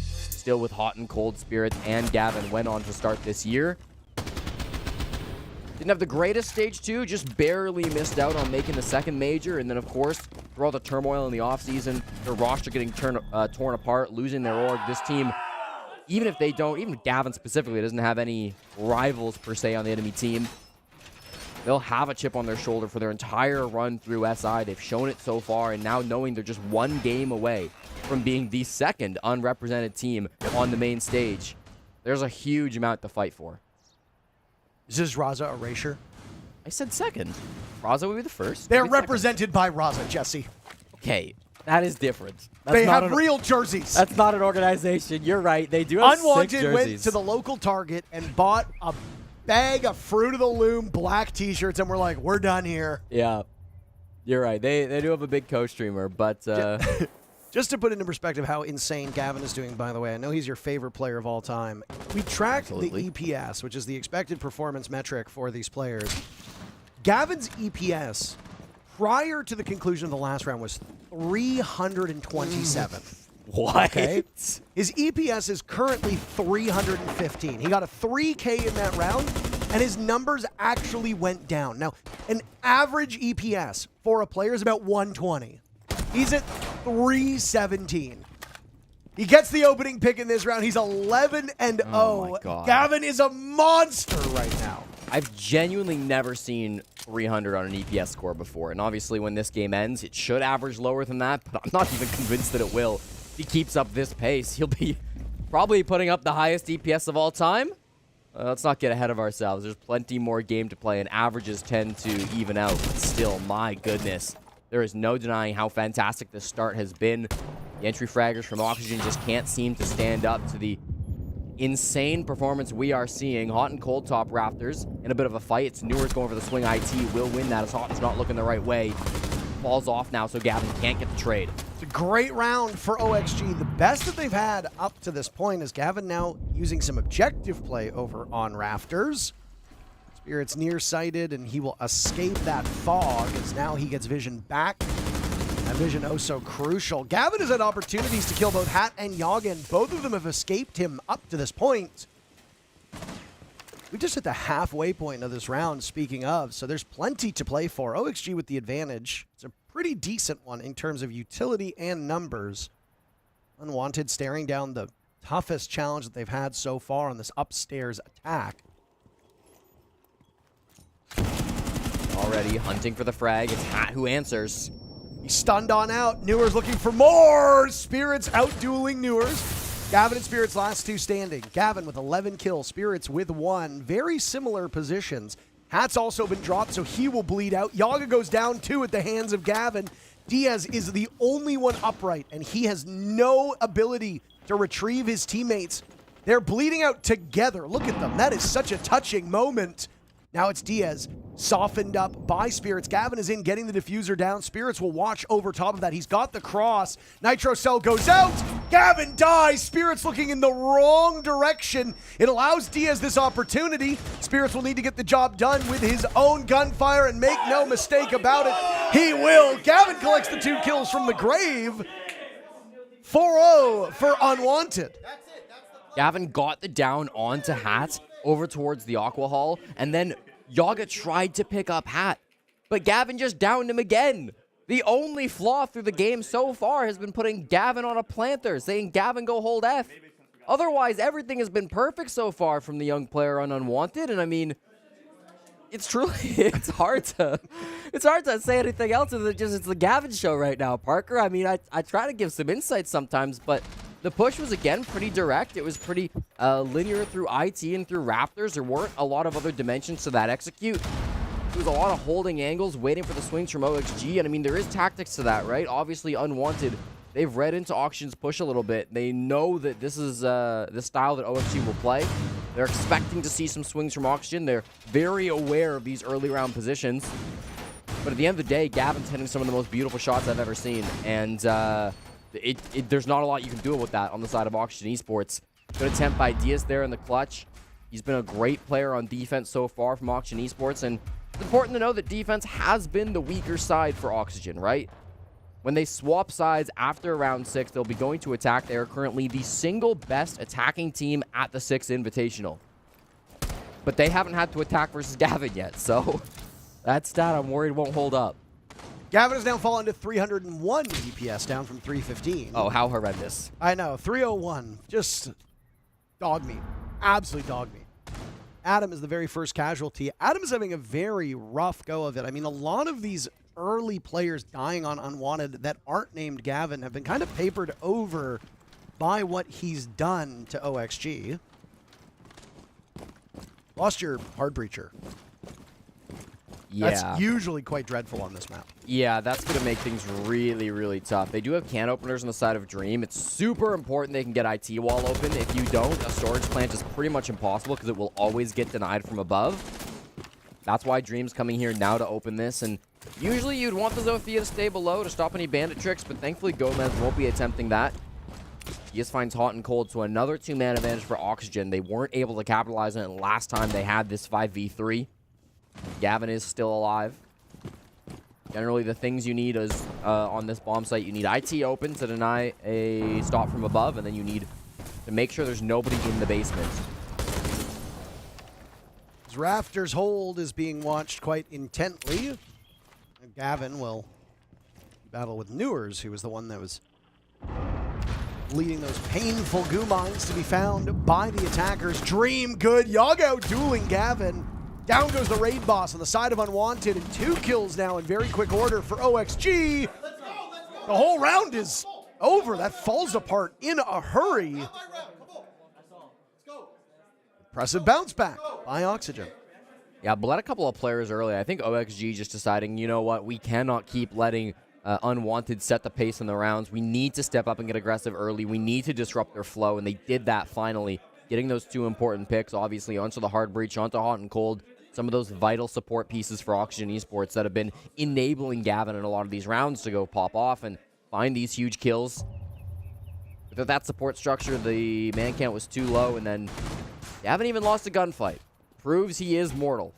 still with Hot and Cold Spirits and Gavin, went on to start this year. Didn't have the greatest stage 2, just barely missed out on making the second major. And then, of course, through all the turmoil in the offseason, their roster getting torn apart, losing their org, this team, even if Gavin specifically doesn't have any rivals per se on the enemy team, they'll have a chip on their shoulder for their entire run through SI. They've shown it so far, and now knowing they're just one game away from being the second unrepresented team on the main stage, there's a huge amount to fight for.
Is this Raza erasure?
I said second. Raza would be the first.
They're represented by Raza, Jesse.
Okay, that is different. That's
They
not
have real jerseys.
That's not an organization. You're right. They do have
Unwanted
6 jerseys.
went to the local Target and bought a bag of Fruit of the Loom black T-shirts, and we're like, we're done here.
Yeah, you're right. They do have a big co-streamer, but
just to put into perspective how insane Gavin is doing, by the way, I know he's your favorite player of all time. We tracked the EPS, which is the expected performance metric for these players. Gavin's EPS prior to the conclusion of the last round was 327.
What?
Okay. His EPS is currently 315. He got a 3K in that round, and his numbers actually went down. Now, an average EPS for a player is about 120. He's at 317. He gets the opening pick in this round. He's 11-0.
Oh my God.
Gavin is a monster right now.
I've genuinely never seen 300 on an EPS score before, and obviously when this game ends, it should average lower than that, but I'm not even convinced that it will. If he keeps up this pace, he'll be probably putting up the highest EPS of all time. Let's not get ahead of ourselves. There's plenty more game to play, and averages tend to even out. But still, my goodness, there is no denying how fantastic this start has been. The entry fraggers from Oxygen just can't seem to stand up to the insane performance we are seeing. Hot and Cold top Raptors in a bit of a fight. It's Newer's going for the swing. IT will win that as Hot's not looking the right way. Falls off now, so Gavin can't get the trade.
It's a great round for OXG. The best that they've had up to this point is Gavin now using some objective play over on Rafters. Spirit's nearsighted, and he will escape that fog as now he gets vision back. That vision oh so crucial. Gavin has had opportunities to kill both Hat and Yoggen. Both of them have escaped him up to this point. We just hit the halfway point of this round, speaking of, so there's plenty to play for. OXG with the advantage. It's a pretty decent one in terms of utility and numbers. Unwanted staring down the toughest challenge that they've had so far on this upstairs attack.
Already hunting for the frag. It's Hat who answers.
He's stunned on out. Newer's looking for more. Spirits out-dueling Newers. Gavin and Spirits last two standing. Gavin with 11 kills. Spirits with 1. Very similar positions. Hat's also been dropped, so he will bleed out. Yaga goes down 2 at the hands of Gavin. Diaz is the only one upright, and he has no ability to retrieve his teammates. They're bleeding out together. Look at them. That is such a touching moment. Now it's Diaz, softened up by Spirits. Gavin is in, getting the diffuser down. Spirits will watch over top of that. He's got the cross. Nitro Cell goes out. Gavin dies. Spirits looking in the wrong direction. It allows Diaz this opportunity. Spirits will need to get the job done with his own gunfire, and make no mistake about it, he will. Gavin collects the 2 kills from the grave. 4-0 for Unwanted.
Gavin got the down onto Hat over towards the Aqua Hall, and then Yaga tried to pick up Hat, but Gavin just downed him again. The only flaw through the game so far has been putting Gavin on a planter, saying Gavin go hold F. Otherwise, everything has been perfect so far from the young player on Unwanted, and I mean, it's truly, it's hard to say anything else other than just it's the Gavin show right now, Parker. I mean, I try to give some insights sometimes, but the push was, again, pretty direct. It was pretty linear through IT and through Raptors. There weren't a lot of other dimensions to that execute. There was a lot of holding angles, waiting for the swings from OXG, and I mean, there is tactics to that, right? Obviously, Unwanted, they've read into Auction's push a little bit. They know that this is the style that OXG will play. They're expecting to see some swings from Oxygen. They're very aware of these early round positions. But at the end of the day, Gavin's hitting some of the most beautiful shots I've ever seen, and there's not a lot you can do with that on the side of Oxygen Esports. Good attempt by Diaz there in the clutch. He's been a great player on defense so far from Oxygen Esports, and it's important to know that defense has been the weaker side for Oxygen, right? When they swap sides after round 6, they'll be going to attack. They are currently the single best attacking team at the 6th Invitational. But they haven't had to attack versus Gavin yet, so that stat I'm worried won't hold up.
Gavin has now fallen to 301 EPS, down from 315.
Oh, how horrendous.
I know, 301. Just dog meat. Absolute dog meat. Adam is the very first casualty. Adam's having a very rough go of it. I mean, a lot of these early players dying on Unwanted that aren't named Gavin have been kind of papered over by what he's done to OXG. Lost your hard breacher.
Yeah.
That's usually quite dreadful on this map.
Yeah, that's going to make things really, really tough. They do have can openers on the side of Dream. It's super important they can get IT wall open. If you don't, a storage plant is pretty much impossible because it will always get denied from above. That's why Dream's coming here now to open this. And usually you'd want the Zofia to stay below to stop any bandit tricks, but thankfully Gomez won't be attempting that. He just finds Hot and Cold, so another 2-man advantage for Oxygen. They weren't able to capitalize on it last time they had this 5v3. Gavin is still alive. Generally, the things you need is on this bomb site, you need IT open to deny a stop from above, and then you need to make sure there's nobody in the basement.
As Raptors hold is being watched quite intently. And Gavin will battle with Newers, who was the one that was leading those painful goo mines to be found by the attackers. Dream good. Yago dueling Gavin. Down goes the raid boss on the side of Unwanted, and 2 kills now in very quick order for OXG. The whole round is over. That falls apart in a hurry. Impressive bounce back by Oxygen.
Yeah, bled a couple of players early. I think OXG just deciding, you know what, we cannot keep letting Unwanted set the pace in the rounds. We need to step up and get aggressive early. We need to disrupt their flow, and they did that finally. Getting those 2 important picks, obviously, onto the hard breach, onto Hot and Cold. Some of those vital support pieces for Oxygen Esports that have been enabling Gavin in a lot of these rounds to go pop off and find these huge kills. Without that support structure, the man count was too low, and then Gavin even lost a gunfight. Proves he is mortal.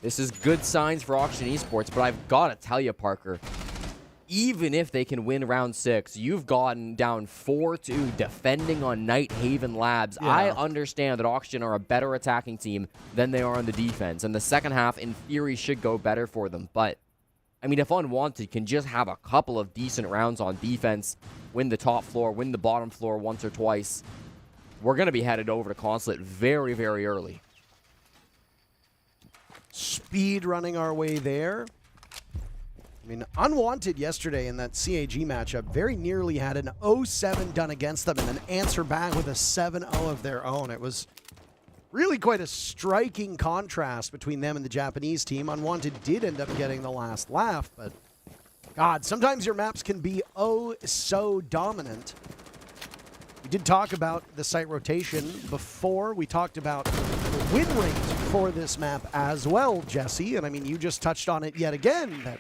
This is good signs for Oxygen Esports, but I've got to tell you, Parker, even if they can win round 6, you've gotten down 4-2 defending on Night Haven Labs. Yeah. I understand that Oxygen are a better attacking team than they are on the defense, and the second half, in theory, should go better for them. But, I mean, if Unwanted can just have a couple of decent rounds on defense, win the top floor, win the bottom floor once or twice, we're going to be headed over to Consulate very, very early.
Speed running our way there. I mean, Unwanted yesterday in that CAG matchup very nearly had an 0-7 done against them and then answer back with a 7-0 of their own. It was really quite a striking contrast between them and the Japanese team. Unwanted did end up getting the last laugh, but God, sometimes your maps can be oh so dominant. We did talk about the site rotation before. We talked about the win rate for this map as well, Jesse. And I mean, you just touched on it yet again, that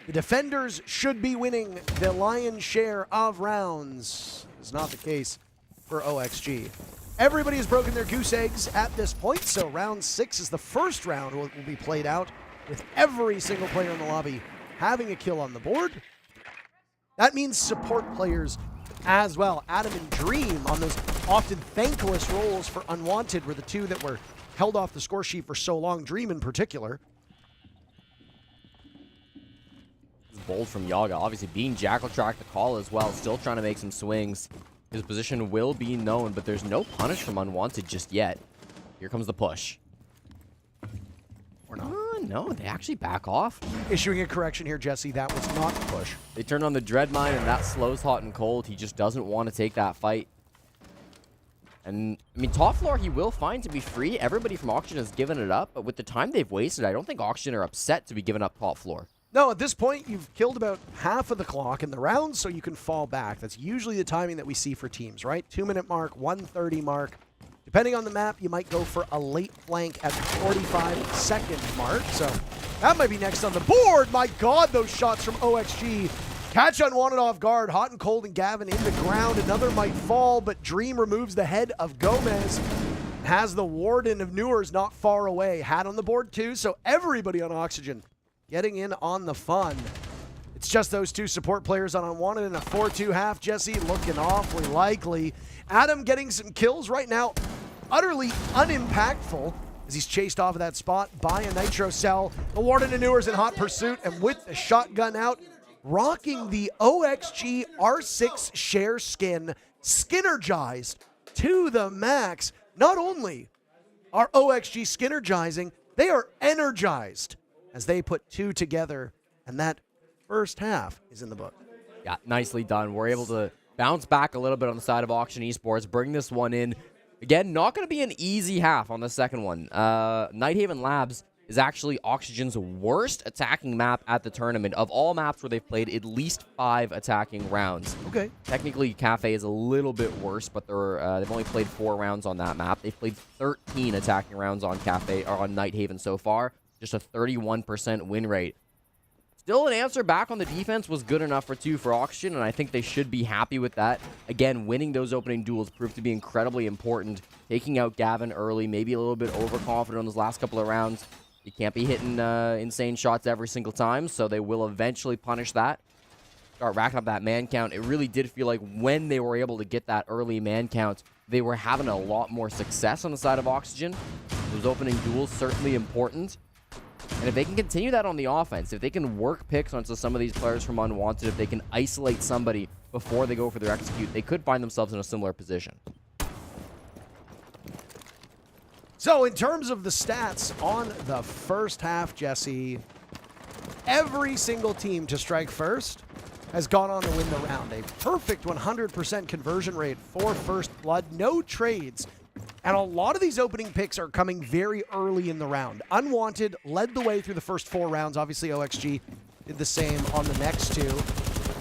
the defenders should be winning the lion's share of rounds. It's not the case for OXG. Everybody has broken their goose eggs at this point, so round 6 is the first round will be played out with every single player in the lobby having a kill on the board. That means support players as well. Adam and Dream on those often thankless roles for Unwanted were the 2 that were held off the score sheet for so long, Dream in particular.
Bold from Yaga, obviously being Jackal track the call as well, still trying to make some swings. His position will be known, but there's no punish from Unwanted just yet. Here comes the push.
Or not.
No, they actually back off.
Issuing a correction here, Jesse, that was not the push.
They turned on the Dread Mine, and that slows Hot and Cold. He just doesn't want to take that fight. And, I mean, top floor he will find to be free. Everybody from Oxygen has given it up, but with the time they've wasted, I don't think Oxygen are upset to be giving up top floor.
No, at this point, you've killed about half of the clock in the round, so you can fall back. That's usually the timing that we see for teams, right? 2-minute mark, 1:30 mark. Depending on the map, you might go for a late flank at the 45-second mark. So that might be next on the board. My God, those shots from OXG. Catch Unwanted off guard. Hot and Cold and Gavin in the ground. Another might fall, but Dream removes the head of Gomez. Has the Warden of Newers not far away. Hat on the board too, so everybody on Oxygen getting in on the fun. It's just those 2 support players on Unwanted in a 4-2 half. Jesse looking awfully likely. Adam getting some kills right now. Utterly unimpactful as he's chased off of that spot by a Nitro Cell. The Warden of Newers in hot pursuit, and with the shotgun out, rocking the OXG R6 share skin, Skinnergized to the max. Not only are OXG Skinnergizing. They are energized as they put two together, and that first half is in the book.
Yeah, nicely done. We're able to bounce back a little bit on the side of Auction Esports, bring this one in. Again, not going to be an easy half on the second one. Nighthaven Labs is actually Oxygen's worst attacking map at the tournament. Of all maps where they've played at least 5 attacking rounds.
Okay.
Technically, Cafe is a little bit worse, but they've only played 4 rounds on that map. They've played 13 attacking rounds on Cafe or on Nighthaven so far. Just a 31% win rate. Still, an answer back on the defense was good enough for 2 for Oxygen, and I think they should be happy with that. Again, winning those opening duels proved to be incredibly important. Taking out Gavin early, maybe a little bit overconfident on those last couple of rounds. You can't be hitting insane shots every single time, so they will eventually punish that. Start racking up that man count. It really did feel like when they were able to get that early man count, they were having a lot more success on the side of Oxygen. Those opening duels certainly important. And if they can continue that on the offense, if they can work picks onto some of these players from Unwanted, if they can isolate somebody before they go for their execute, they could find themselves in a similar position.
So in terms of the stats on the first half, Jesse, every single team to strike first has gone on to win the round. A perfect 100% conversion rate for first blood, no trades. And a lot of these opening picks are coming very early in the round. Unwanted led the way through the first 4 rounds. Obviously, OXG did the same on the next 2.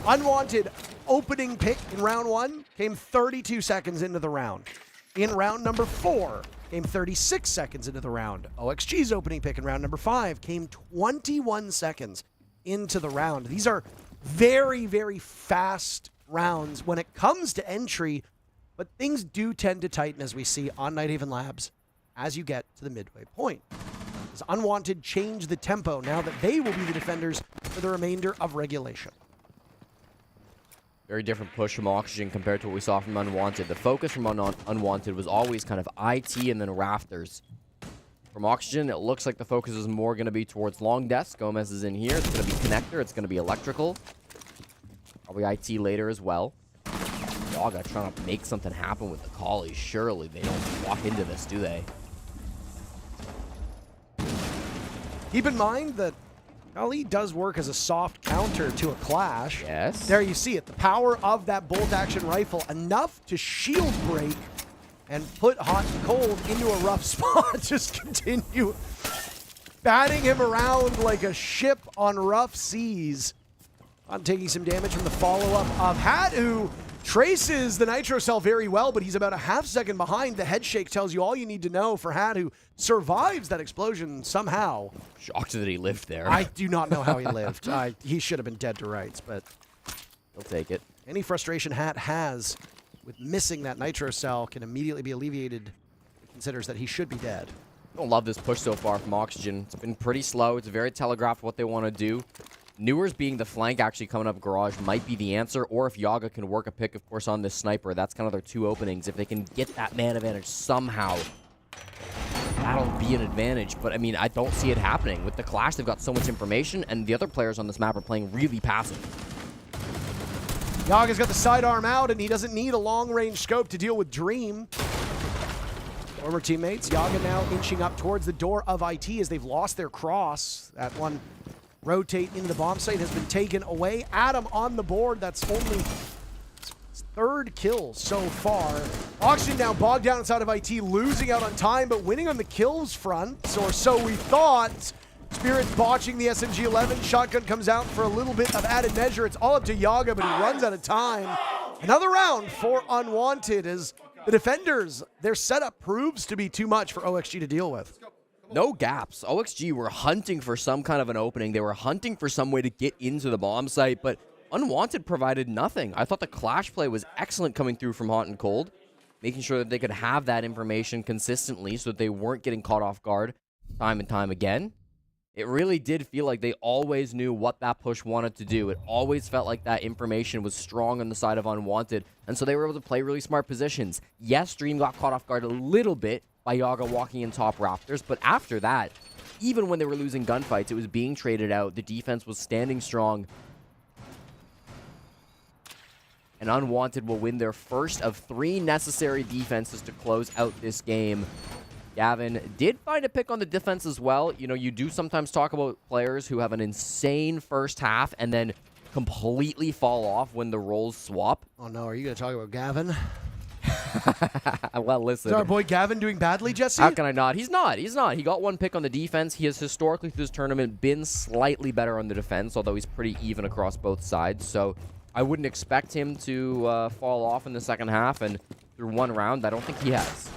Unwanted opening pick in round 1 came 32 seconds into the round. In round number 4, came 36 seconds into the round. OXG's opening pick in round number 5 came 21 seconds into the round. These are very, very fast rounds when it comes to entry, but things do tend to tighten as we see on Nighthaven Labs as you get to the midway point. As Unwanted change the tempo now that they will be the defenders for the remainder of regulation.
Very different push from Oxygen compared to what we saw from Unwanted. The focus from Unwanted was always kind of IT and then Rafters. From Oxygen, it looks like the focus is more going to be towards long desk. Gomez is in here. It's going to be connector. It's going to be electrical. Probably IT later as well. Yaga trying to make something happen with the Collies. Surely they don't walk into this, do they?
Keep in mind that Ali does work as a soft counter to a clash.
Yes.
There you see it. The power of that bolt-action rifle, enough to shield break and put Hot and Cold into a rough spot. Just continue batting him around like a ship on rough seas. I'm taking some damage from the follow-up of Hat, who traces the Nitro Cell very well, but he's about a half second behind. The head shake tells you all you need to know for Hat, who survives that explosion somehow.
Shocked that he lived there.
I do not know how he lived. He should have been dead to rights, but
he'll take it.
Any frustration Hat has with missing that Nitro Cell can immediately be alleviated. He considers that he should be dead.
I don't love this push so far from Oxygen. It's been pretty slow. It's very telegraphed what they want to do. Newers being the flank actually coming up garage might be the answer, or if Yaga can work a pick, of course, on this sniper, that's kind of their 2 openings. If they can get that man advantage somehow, that'll be an advantage. But, I mean, I don't see it happening. With the Clash, they've got so much information, and the other players on this map are playing really passive.
Yaga's got the sidearm out, and he doesn't need a long-range scope to deal with Dream. Former teammates, Yaga now inching up towards the door of IT as they've lost their cross. That one rotate into the bomb site has been taken away. Adam on the board. That's only his 3rd kill so far. Oxygen now bogged down inside of IT, losing out on time, but winning on the kills front, or so we thought. Spirit's botching the SMG-11. Shotgun comes out for a little bit of added measure. It's all up to Yaga, but he runs out of time. Another round for Unwanted as the defenders, their setup proves to be too much for OXG to deal with.
No gaps. OXG were hunting for some kind of an opening. They were hunting for some way to get into the bomb site, but Unwanted provided nothing. I thought the Clash play was excellent coming through from Hot and Cold, making sure that they could have that information consistently so that they weren't getting caught off guard time and time again. It really did feel like they always knew what that push wanted to do. It always felt like that information was strong on the side of Unwanted, and so they were able to play really smart positions. Yes, Dream got caught off guard a little bit by Yaga walking in top Raptors, but after that, even when they were losing gunfights, it was being traded out. The defense was standing strong. And Unwanted will win their first of 3 necessary defenses to close out this game. Gavin did find a pick on the defense as well. You know, you do sometimes talk about players who have an insane first half and then completely fall off when the roles swap.
Oh, no. Are you going to talk about Gavin?
Well, listen.
Is our boy Gavin doing badly, Jesse?
How can I not? He's not. He's not. He got one pick on the defense. He has historically through this tournament been slightly better on the defense, although he's pretty even across both sides. So I wouldn't expect him to fall off in the second half. And through one round, I don't think he has.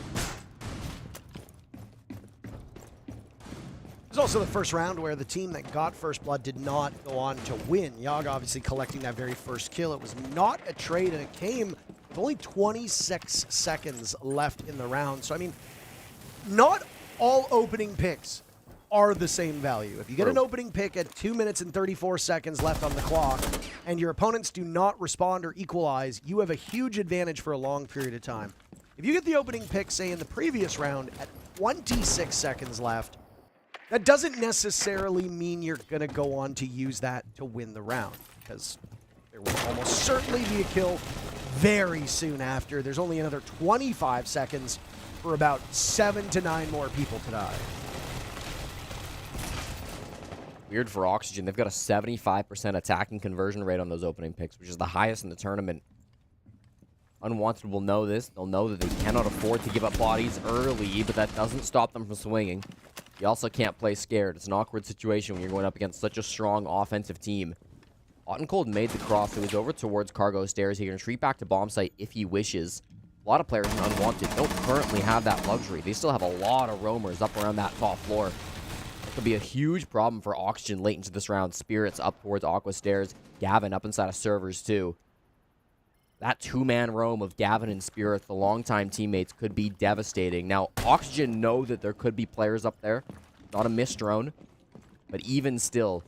It was also the first round where the team that got first blood did not go on to win. Yog obviously collecting that very first kill. It was not a trade, and it came with only 26 seconds left in the round. So, I mean, not all opening picks are the same value. If you get an opening pick at 2 minutes and 34 seconds left on the clock, and your opponents do not respond or equalize, you have a huge advantage for a long period of time. If you get the opening pick, say, in the previous round at 26 seconds left, that doesn't necessarily mean you're going to go on to use that to win the round, because there will almost certainly be a kill very soon after. There's only another 25 seconds for about 7 to 9 more people to die.
Weird for Oxygen. They've got a 75% attacking conversion rate on those opening picks, which is the highest in the tournament. Unwanted will know this. They'll know that they cannot afford to give up bodies early, but that doesn't stop them from swinging. You also can't play scared. It's an awkward situation when you're going up against such a strong offensive team. Hot and Cold made the cross. It was over towards Cargo Stairs. He can retreat back to bomb site if he wishes. A lot of players in Unwanted don't currently have that luxury. They still have a lot of roamers up around that top floor. It could be a huge problem for Oxygen late into this round. Spirits up towards Aqua Stairs. Gavin up inside of servers too. That two-man roam of Gavin and Spirits, the longtime teammates, could be devastating. Now, Oxygen know that there could be players up there. Not a missed drone. But even still,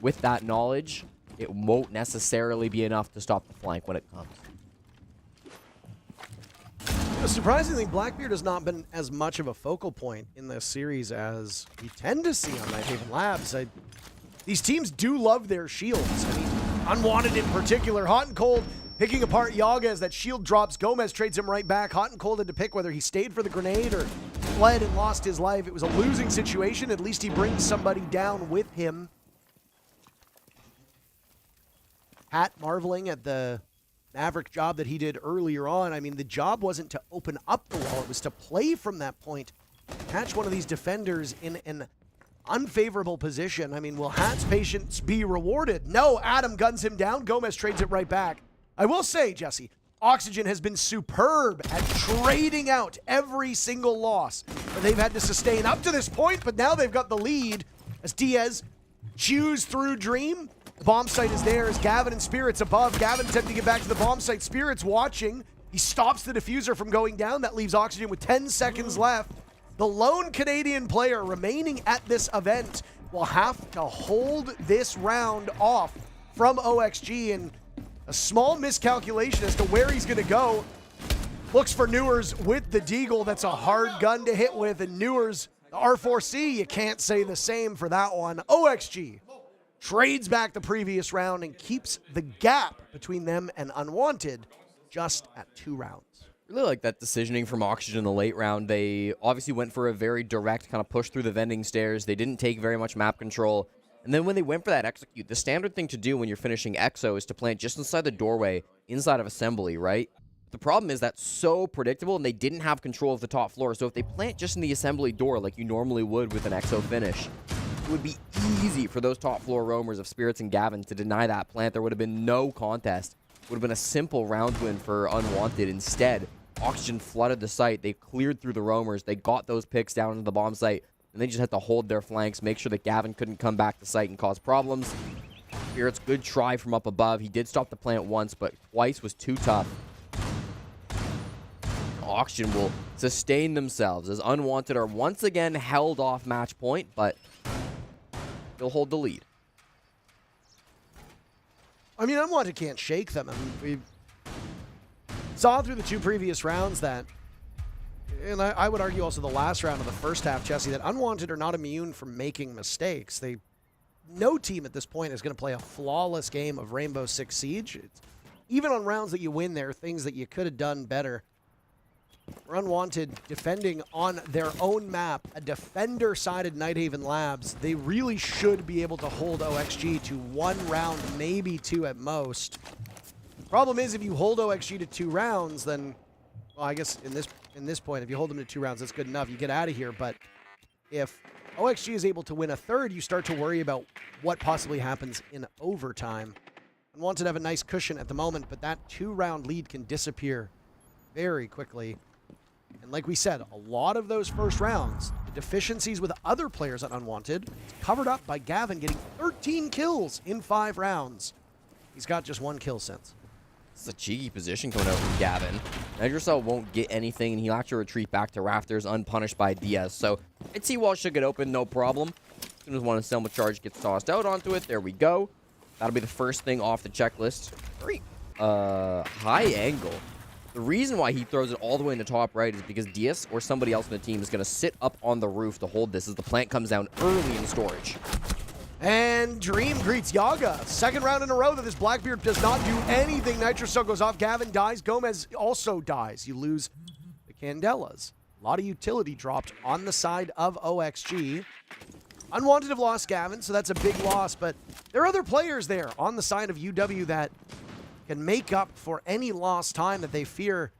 with that knowledge, it won't necessarily be enough to stop the flank when it comes.
Surprisingly, Blackbeard has not been as much of a focal point in this series as we tend to see on Nighthaven Labs. These teams do love their shields. I mean, Unwanted in particular. Hot and Cold picking apart Yaga as that shield drops. Gomez trades him right back. Hot and Cold had to pick whether he stayed for the grenade or fled and lost his life. It was a losing situation. At least he brings somebody down with him. Hat marveling at the Maverick job that he did earlier on. I mean, the job wasn't to open up the wall. It was to play from that point. Catch one of these defenders in an unfavorable position. I mean, will Hat's patience be rewarded? No, Adam guns him down. Gomez trades it right back. I will say, Jesse, Oxygen has been superb at trading out every single loss that they've had to sustain up to this point, but now they've got the lead as Diaz chews through Dream. The bomb site is there as Gavin and Spirits above. Gavin attempting to get back to the bomb site. Spirits watching. He stops the diffuser from going down. That leaves Oxygen with 10 seconds left. The lone Canadian player remaining at this event will have to hold this round off from OXG, and a small miscalculation as to where he's going to go. Looks for Newers with the Deagle. That's a hard gun to hit with, and Newers, the R4C, you can't say the same for that one. OXG trades back the previous round and keeps the gap between them and Unwanted just at 2 rounds.
Really like that decisioning from Oxygen in the late round. They obviously went for a very direct kind of push through the vending stairs. They didn't take very much map control. And then when they went for that execute, the standard thing to do when you're finishing EXO is to plant just inside the doorway, inside of assembly, right? The problem is that's so predictable, and they didn't have control of the top floor. So if they plant just in the assembly door like you normally would with an EXO finish, it would be easy for those top floor roamers of Spirits and Gavin to deny that plant. There would have been no contest. It would have been a simple round win for Unwanted. Instead, Oxygen flooded the site. They cleared through the roamers. They got those picks down into the bomb site, and they just had to hold their flanks, make sure that Gavin couldn't come back to site and cause problems. Spirits, good try from up above. He did stop the plant once, but twice was too tough. Oxygen will sustain themselves as Unwanted are once again held off match point, but they'll hold the lead.
I mean, Unwanted can't shake them. I mean, we saw through the 2 previous rounds that, and I would argue also the last round of the first half, Jesse, that Unwanted are not immune from making mistakes. No team at this point is going to play a flawless game of Rainbow Six Siege. Even on rounds that you win, there are things that you could have done better. For Unwanted defending on their own map, a defender-sided Nighthaven Labs, they really should be able to hold OXG to 1 round, maybe 2 at most. Problem is, if you hold OXG to 2 rounds, then, well, I guess in this point, if you hold them to 2 rounds, that's good enough. You get out of here. But if OXG is able to win a third, you start to worry about what possibly happens in overtime. Unwanted have a nice cushion at the moment, but that 2-round lead can disappear very quickly. And like we said, a lot of those first rounds, the deficiencies with other players on Unwanted, covered up by Gavin getting 13 kills in 5 rounds. He's got just 1 kill since.
This is a cheeky position coming out from Gavin. Nitrocell won't get anything, and he'll actually retreat back to Rafters unpunished by Diaz. So T-Wall should get open, no problem. As soon as one Selma charge gets tossed out onto it, there we go. That'll be the first thing off the checklist. Very high angle. The reason why he throws it all the way in the top right is because Diaz or somebody else in the team is going to sit up on the roof to hold this as the plant comes down early in storage.
And Dream greets Yaga. 2nd round in a row that this Blackbeard does not do anything. Nitrocell goes off. Gavin dies. Gomez also dies. You lose the Candelas. A lot of utility dropped on the side of OXG. Unwanted have lost Gavin, so that's a big loss. But there are other players there on the side of UW that can make up for any lost time that they fear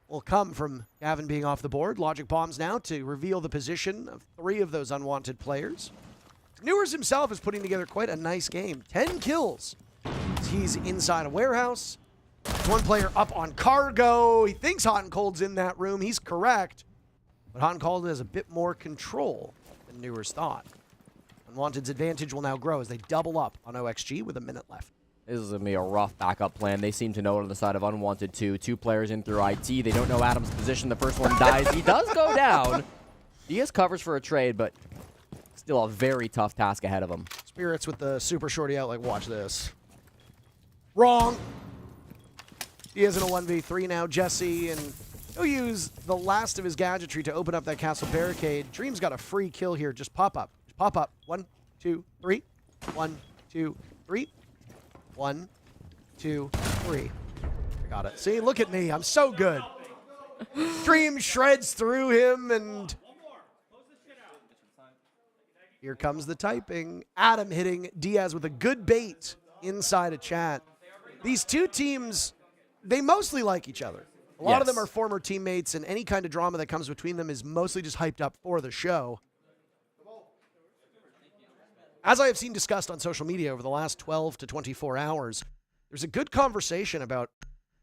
will come from Gavin being off the board. Logic Bombs now to reveal the position of 3 of those Unwanted players. Newers himself is putting together quite a nice game. 10 kills. He's inside a warehouse. One player up on cargo. He thinks Hot and Cold's in that room. He's correct. But Hot and Cold has a bit more control than Newers thought. Unwanted's advantage will now grow as they double up on OXG with a minute left.
This is going to be a rough backup plan. They seem to know it on the side of Unwanted too. 2 players in through IT. They don't know Adam's position. The first one dies. He does go down. Diaz covers for a trade, but still a very tough task ahead of him.
Spirits with the super shorty out, like, watch this. Wrong. Diaz in a 1v3 now. Jesse, and he'll use the last of his gadgetry to open up that castle barricade. Dream's got a free kill here. Just pop up. Just pop up. 1, 2, 3. 1, 2, 3. 1, 2, 3. I got it. See, look at me. I'm so good. Dream shreds through him, and here comes the typing. Adam hitting Diaz with a good bait inside a chat. These 2 teams, they mostly like each other. A lot of them are former teammates, and any kind of drama that comes between them is mostly just hyped up for the show. As I have seen discussed on social media over the last 12 to 24 hours, there's a good conversation about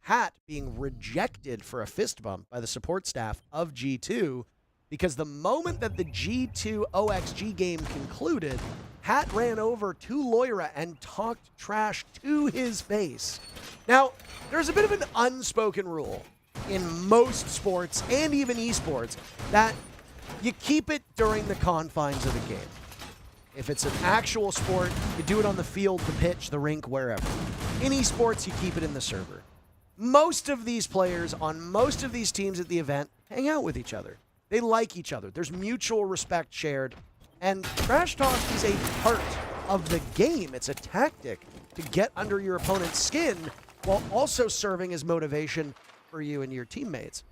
Hat being rejected for a fist bump by the support staff of G2, because the moment that the G2 OXG game concluded, Hat ran over to Loira and talked trash to his face. Now, there's a bit of an unspoken rule in most sports and even esports that you keep it during the confines of the game. If it's an actual sport, you do it on the field, the pitch, the rink, wherever. In esports, you keep it in the server. Most of these players on most of these teams at the event hang out with each other. They like each other. There's mutual respect shared. And trash talk is a part of the game. It's a tactic to get under your opponent's skin while also serving as motivation for you and your teammates.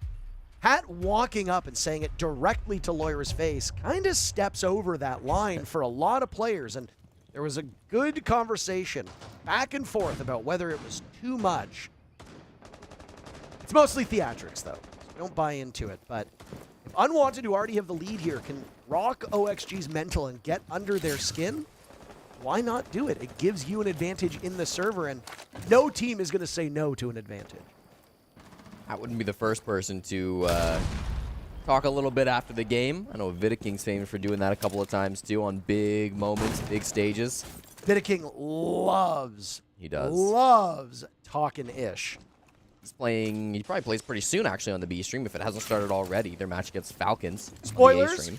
Hat walking up and saying it directly to Loira's face kind of steps over that line for a lot of players. And there was a good conversation back and forth about whether it was too much. It's mostly theatrics, though. So don't buy into it. But if Unwanted, who already have the lead here, can rock OXG's mental and get under their skin, why not do it? It gives you an advantage in the server, and no team is going to say no to an advantage.
I wouldn't be the first person to talk a little bit after the game. I know Vidaking's famous for doing that a couple of times, too, on big moments, big stages.
Vidaking loves.
He does.
Loves talking-ish.
He's playing, he probably plays pretty soon, actually, on the B stream, if it hasn't started already. Their match against Falcons.
Spoilers.
On the A stream.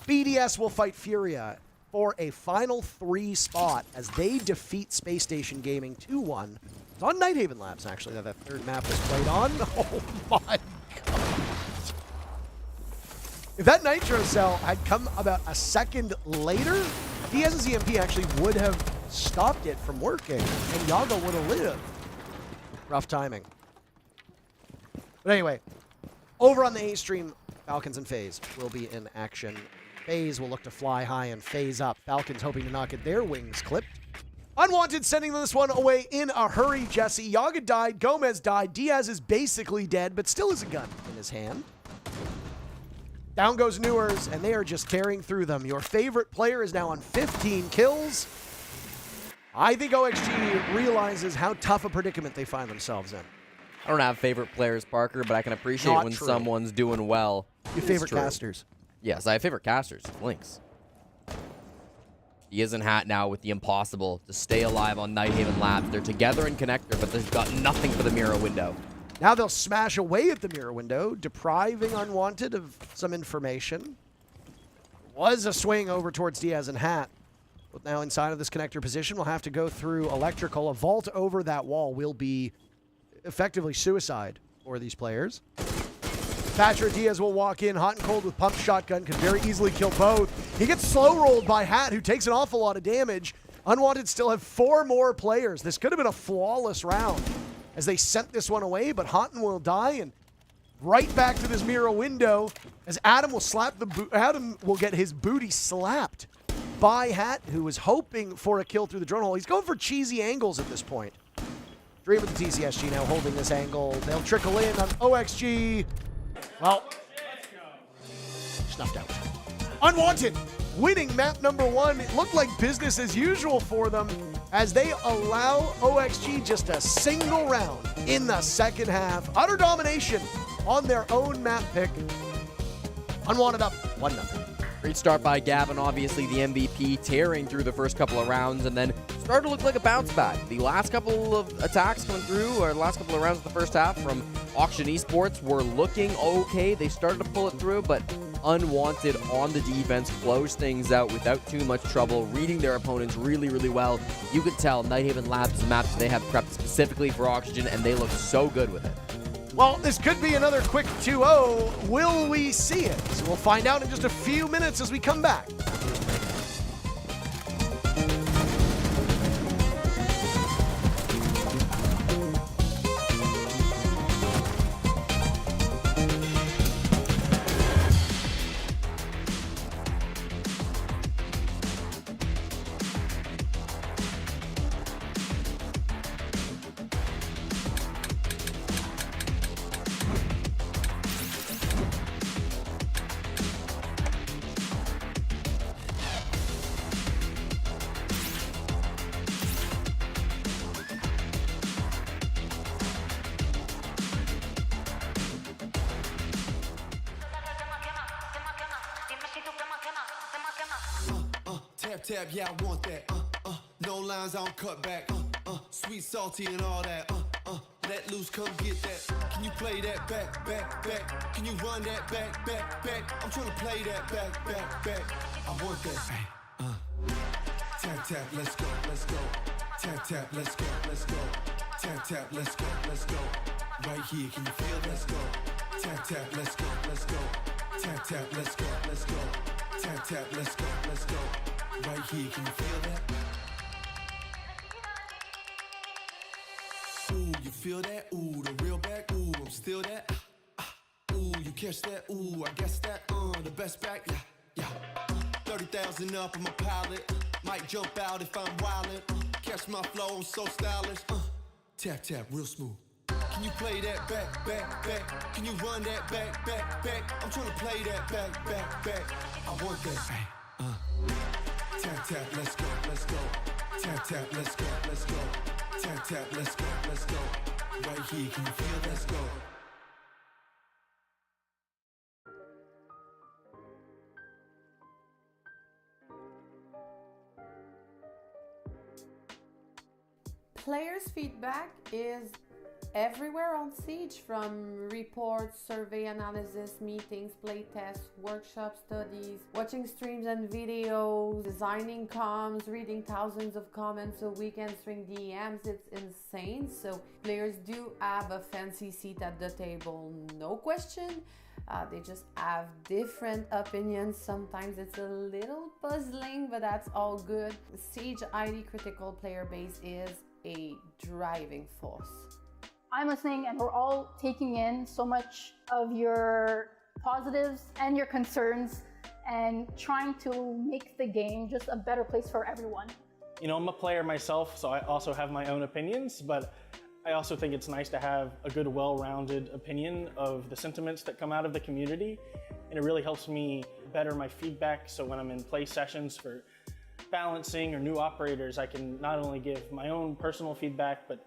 BDS will fight Furia for a final 3 spot as they defeat Space Station Gaming 2-1. It's on Nighthaven Labs, actually, that 3rd map was played on. Oh my god. If that Nitro Cell had come about a second later, Diaz's EMP actually would have stopped it from working, and Yaga would have lived. Rough timing. But anyway, Over on the A stream, Falcons and FaZe will be in action. FaZe will look to fly high and phase up. Falcons hoping to not get their wings clipped. Unwanted sending this one away in a hurry, Jesse. Yaga died, Gomez died, Diaz is basically dead, but still has a gun in his hand. Down goes Newers, and they are just tearing through them. Your favorite player is now on 15 kills. I think OXG realizes how tough a predicament they find themselves in.
I don't have favorite players, Parker, but I can appreciate
Not
when
true.
someone's doing well.
Your favorite casters.
Yes, I have favorite casters. Lynx. He is in hat now with the impossible to stay alive on Nighthaven Labs. They're together in connector, but they've got nothing for the mirror window.
Now they'll smash away at the mirror window, depriving Unwanted of some information. Was a swing over towards Diaz and Hat. But now inside of this connector position, we'll have to go through electrical. A vault over that wall will be effectively suicide for these players. Thatcher Diaz will walk in hot and cold with pump shotgun, could very easily kill both. He gets slow rolled by Hat, who takes an awful lot of damage. Unwanted still have 4 more players. This could have been a flawless round as they sent this one away, but Houghton will die, and right back to this mirror window as Adam will slap Adam will get his booty slapped by Hat, who was hoping for a kill through the drone hole. He's going for cheesy angles at this point. Dream with the TCSG now holding this angle. They'll trickle in on OXG. Well, snuffed out. Unwanted winning map number 1. It looked like business as usual for them as they allow OXG just a single round in the second half. Utter domination on their own map pick. Unwanted up 1-0.
Great start by Gavin, obviously the MVP, tearing through the first couple of rounds and then started to look like a bounce back. The last couple of attacks coming through, or the last couple of rounds of the first half from Auction Esports were looking okay. They started to pull it through, but Unwanted on the defense closed things out without too much trouble, reading their opponents really, really well. You could tell Nighthaven Labs is a map that they have prepped specifically for Oxygen, and they look so good with it.
Well, this could be another quick 2-0. Will we see it? So we'll find out in just a few minutes as we come back.
Tap, yeah, I want that. No lines, I don't cut back. Sweet, salty, and all that. Let loose, come get that. Can you play that back, back, back? Can you run that back, back, back? I'm trying to play that back, back, back. I want that. Tap, tap, let's go, let's go. Tap, tap, let's go, let's go. Tap, tap, let's go, let's go. Right here, can you feel? Let's go. Tap, tap, let's go, let's go. Tap, tap, let's go, let's go. Tap, tap, let's go, let's go. Right here, can you feel that? Ooh, you feel that? Ooh, the real back. Ooh, I'm still that. Ooh, you catch that? Ooh, I guess that. The best back. Yeah, yeah. 30,000 up, I'm a pilot. Might jump out if I'm wildin'. Catch my flow, I'm so stylish. Tap, tap, real smooth. Can you play that back, back, back? Can you run that back, back, back? I'm trying to play that back, back, back. I want that. Tap, tap, let's go, let's go. Tap, tap, let's go, let's go. Tap, tap, let's go, let's go. Right here, can you feel? Let's go.
Players' feedback is everywhere on Siege, from reports, survey analysis, meetings, playtests, workshop studies, watching streams and videos, designing comms, reading thousands of comments a week, answering DMs. It's insane. So players do have a fancy seat at the table, no question. They just have different opinions. Sometimes it's a little puzzling, but that's all good. Siege ID critical player base is a driving force.
I'm listening and we're all taking in so much of your positives and your concerns and trying to make the game just a better place for everyone.
You know, I'm a player myself, so I also have my own opinions, but I also think it's nice to have a good, well-rounded opinion of the sentiments that come out of the community, and it really helps me better my feedback, so when I'm in play sessions for balancing or new operators, I can not only give my own personal feedback, but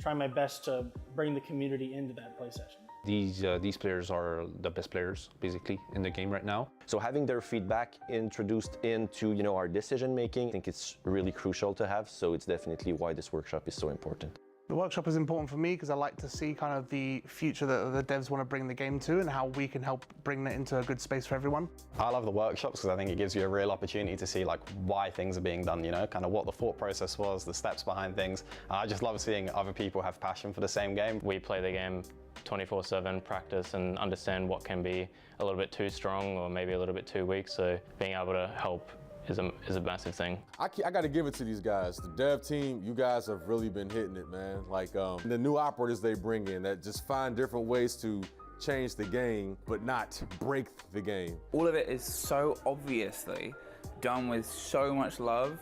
try my best to bring the community into that play session.
These players are the best players, basically, in the game right now.
So having their feedback introduced into, you know, our decision making, I think it's really crucial to have. So it's definitely why this workshop is so important.
The workshop is important for me because I like to see kind of the future that the devs want to bring the game to and how we can help bring it into a good space for everyone.
I love the workshops because I think it gives you a real opportunity to see like why things are being done, you know, kind of what the thought process was, the steps behind things. I just love seeing other people have passion for the same game.
We play the game 24/7, practice and understand what can be a little bit too strong or maybe a little bit too weak, so being able to help is a massive thing.
I got to give it to these guys. The dev team, you guys have really been hitting it, man. Like the new operators they bring in that just find different ways to change the game, but not break the game.
All of it is so obviously done with so much love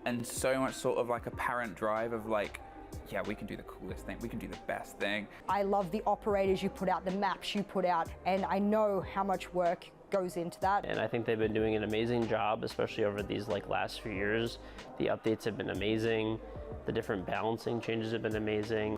and so much sort of like apparent drive of like, yeah, we can do the coolest thing, we can do the best thing.
I love the operators you put out, the maps you put out, and I know how much work goes into that.
And I think they've been doing an amazing job, especially over these last few years. The updates have been amazing. The different balancing changes have been amazing.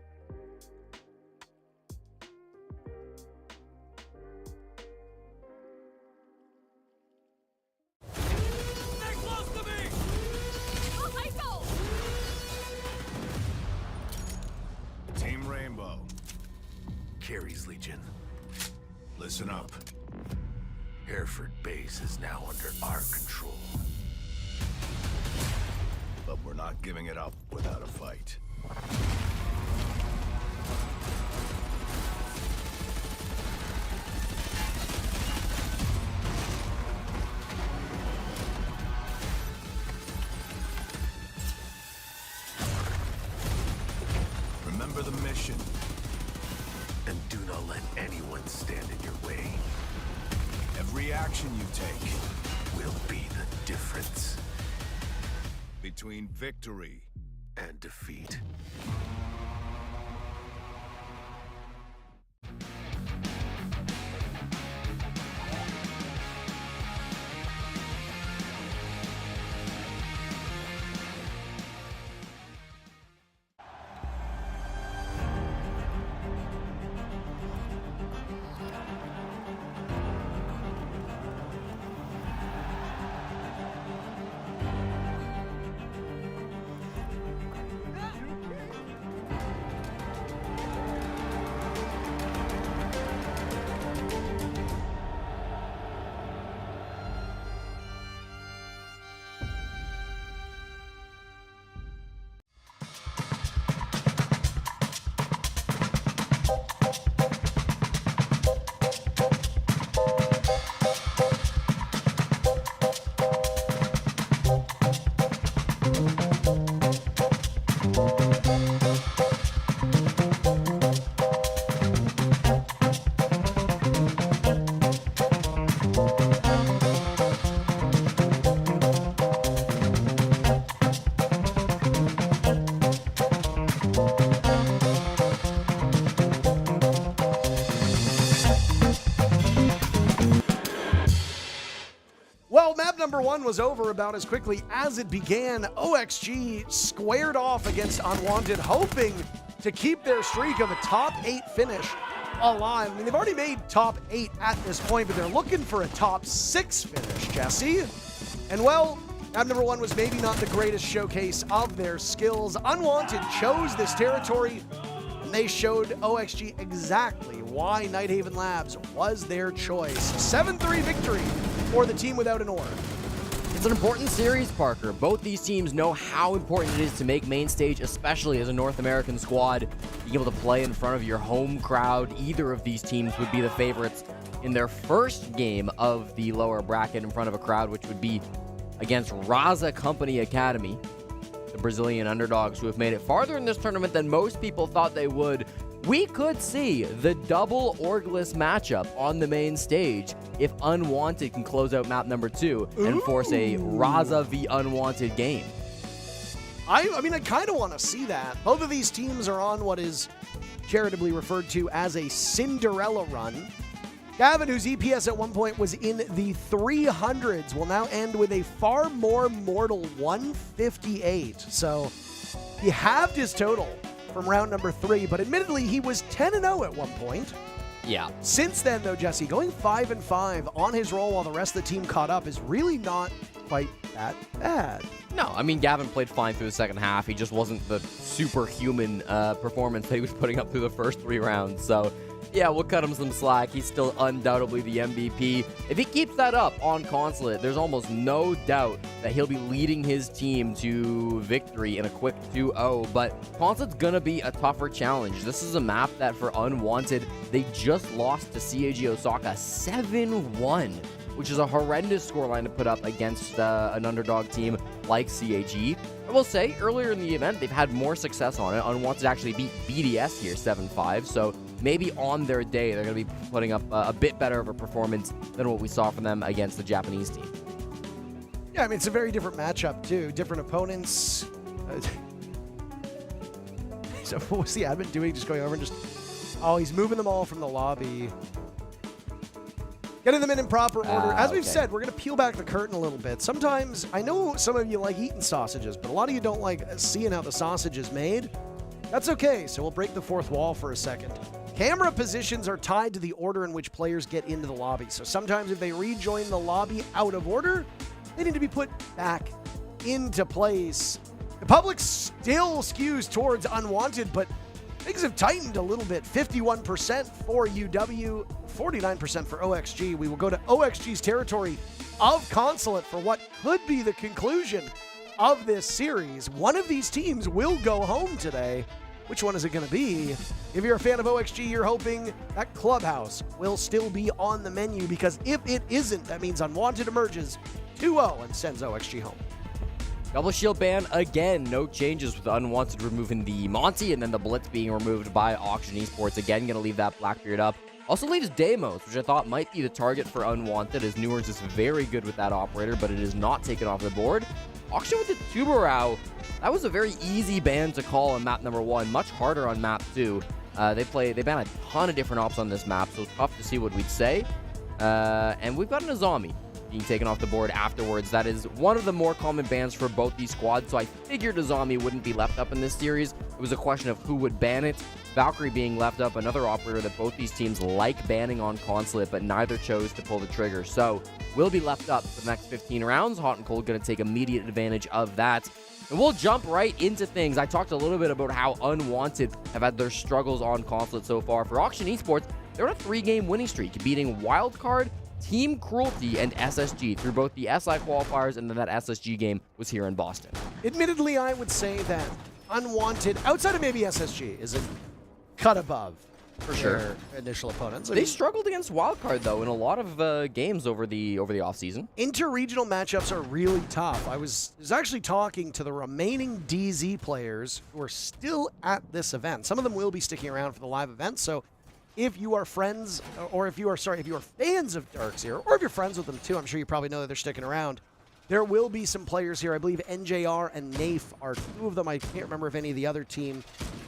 Team Rainbow. Carries Legion. Listen up. Hereford Base is now under our control. But we're not giving it up without a fight. Remember the mission, and do not let anyone stand in your way. Every action you take will be the difference between victory and defeat.
Well, map number one was over about as quickly as it began. OXG squared off against Unwanted, hoping to keep their streak of a top 8 finish alive. I mean, they've already made top 8 at this point, but they're looking for a top 6 finish, Jesse. And well, map number one was maybe not the greatest showcase of their skills. Unwanted chose this territory, and they showed OXG exactly why Nighthaven Labs was their choice. 7-3 victory for the team without an orb.
It's an important series, Parker. Both these teams know how important it is to make main stage, especially as a North American squad. Being able to play in front of your home crowd, either of these teams would be the favorites in their first game of the lower bracket in front of a crowd, which would be against Raza Company Academy, the Brazilian underdogs who have made it farther in this tournament than most people thought they would. we could see the double Orgless matchup on the main stage if Unwanted can close out map number 2 and force a Raza v Unwanted game.
I mean, I kind of want to see that. Both of these teams are on what is charitably referred to as a Cinderella run. Gavin, whose EPS at one point was in the 300s, will now end with a far more mortal 158. So he halved his total from round number 3, but admittedly, he was 10-0 at one point.
Yeah.
Since then, though, Jesse, going 5-5 on his roll while the rest of the team caught up is really not quite that bad.
No, I mean, Gavin played fine through the second half. He just wasn't the superhuman performance that he was putting up through the first 3 rounds. So, yeah, we'll cut him some slack. He's still undoubtedly the MVP. If he keeps that up on Consulate, there's almost no doubt that he'll be leading his team to victory in a quick 2-0. But Consulate's going to be a tougher challenge. This is a map that, for Unwanted, they just lost to CAG Osaka 7-1. Which is a horrendous scoreline to put up against an underdog team like CAG. I will say, earlier in the event, they've had more success on it. Unwanted actually beat BDS here 7-5, so maybe on their day, they're going to be putting up a bit better of a performance than what we saw from them against the Japanese team.
Yeah, I mean, it's a very different matchup, too. Different opponents. So what was the admin doing? Just going over and just... Oh, he's moving them all from the lobby. Getting them in proper order. As we've said, we're going to peel back the curtain a little bit. Sometimes, I know some of you like eating sausages, but a lot of you don't like seeing how the sausage is made. That's okay, so we'll break the fourth wall for a second. Camera positions are tied to the order in which players get into the lobby. So sometimes if they rejoin the lobby out of order, they need to be put back into place. The public still skews towards Unwanted, but things have tightened a little bit. 51% for UW, 49% for OXG. We will go to OXG's territory of Consulate for what could be the conclusion of this series. One of these teams will go home today. Which one is it going to be? If you're a fan of OXG, you're hoping that Clubhouse will still be on the menu, because if it isn't, that means Unwanted emerges 2-0 and sends OXG home.
Double shield ban again. No changes with Unwanted removing the Monty and then the Blitz being removed by Auction Esports. Again, going to leave that Blackbeard up. Also leaves Deimos, which I thought might be the target for Unwanted, as Newers is very good with that operator, but it is not taken off the board. Auction with the Tubarao. That was a very easy ban to call on map number 1. Much harder on map 2. They ban a ton of different ops on this map, so it's tough to see what we'd say. And we've got an Azami being taken off the board afterwards. That is one of the more common bans for both these squads, so I figured Azami wouldn't be left up in this series. It was a question of who would ban it. Valkyrie being left up, another operator that both these teams like banning on Consulate, but neither chose to pull the trigger. So will be left up for the next 15 rounds. Hot and Cold going to take immediate advantage of that. And we'll jump right into things. I talked a little bit about how Unwanted have had their struggles on Consulate so far. For Auction Esports, they're on a 3-game winning streak, beating Wildcard, Team Cruelty, and SSG through both the SI qualifiers, and then that SSG game was here in Boston.
Admittedly, I would say that Unwanted, outside of maybe SSG, is a cut above for their initial opponents.
They struggled against Wildcard, though, in a lot of games over the offseason.
Inter-regional matchups are really tough. I was actually talking to the remaining DZ players who are still at this event. Some of them will be sticking around for the live event, so if you are friends, or if you are fans of Darkseer, or if you're friends with them too, I'm sure you probably know that they're sticking around. There will be some players here. I believe NJR and Nafe are 2 of them. I can't remember if any of the other team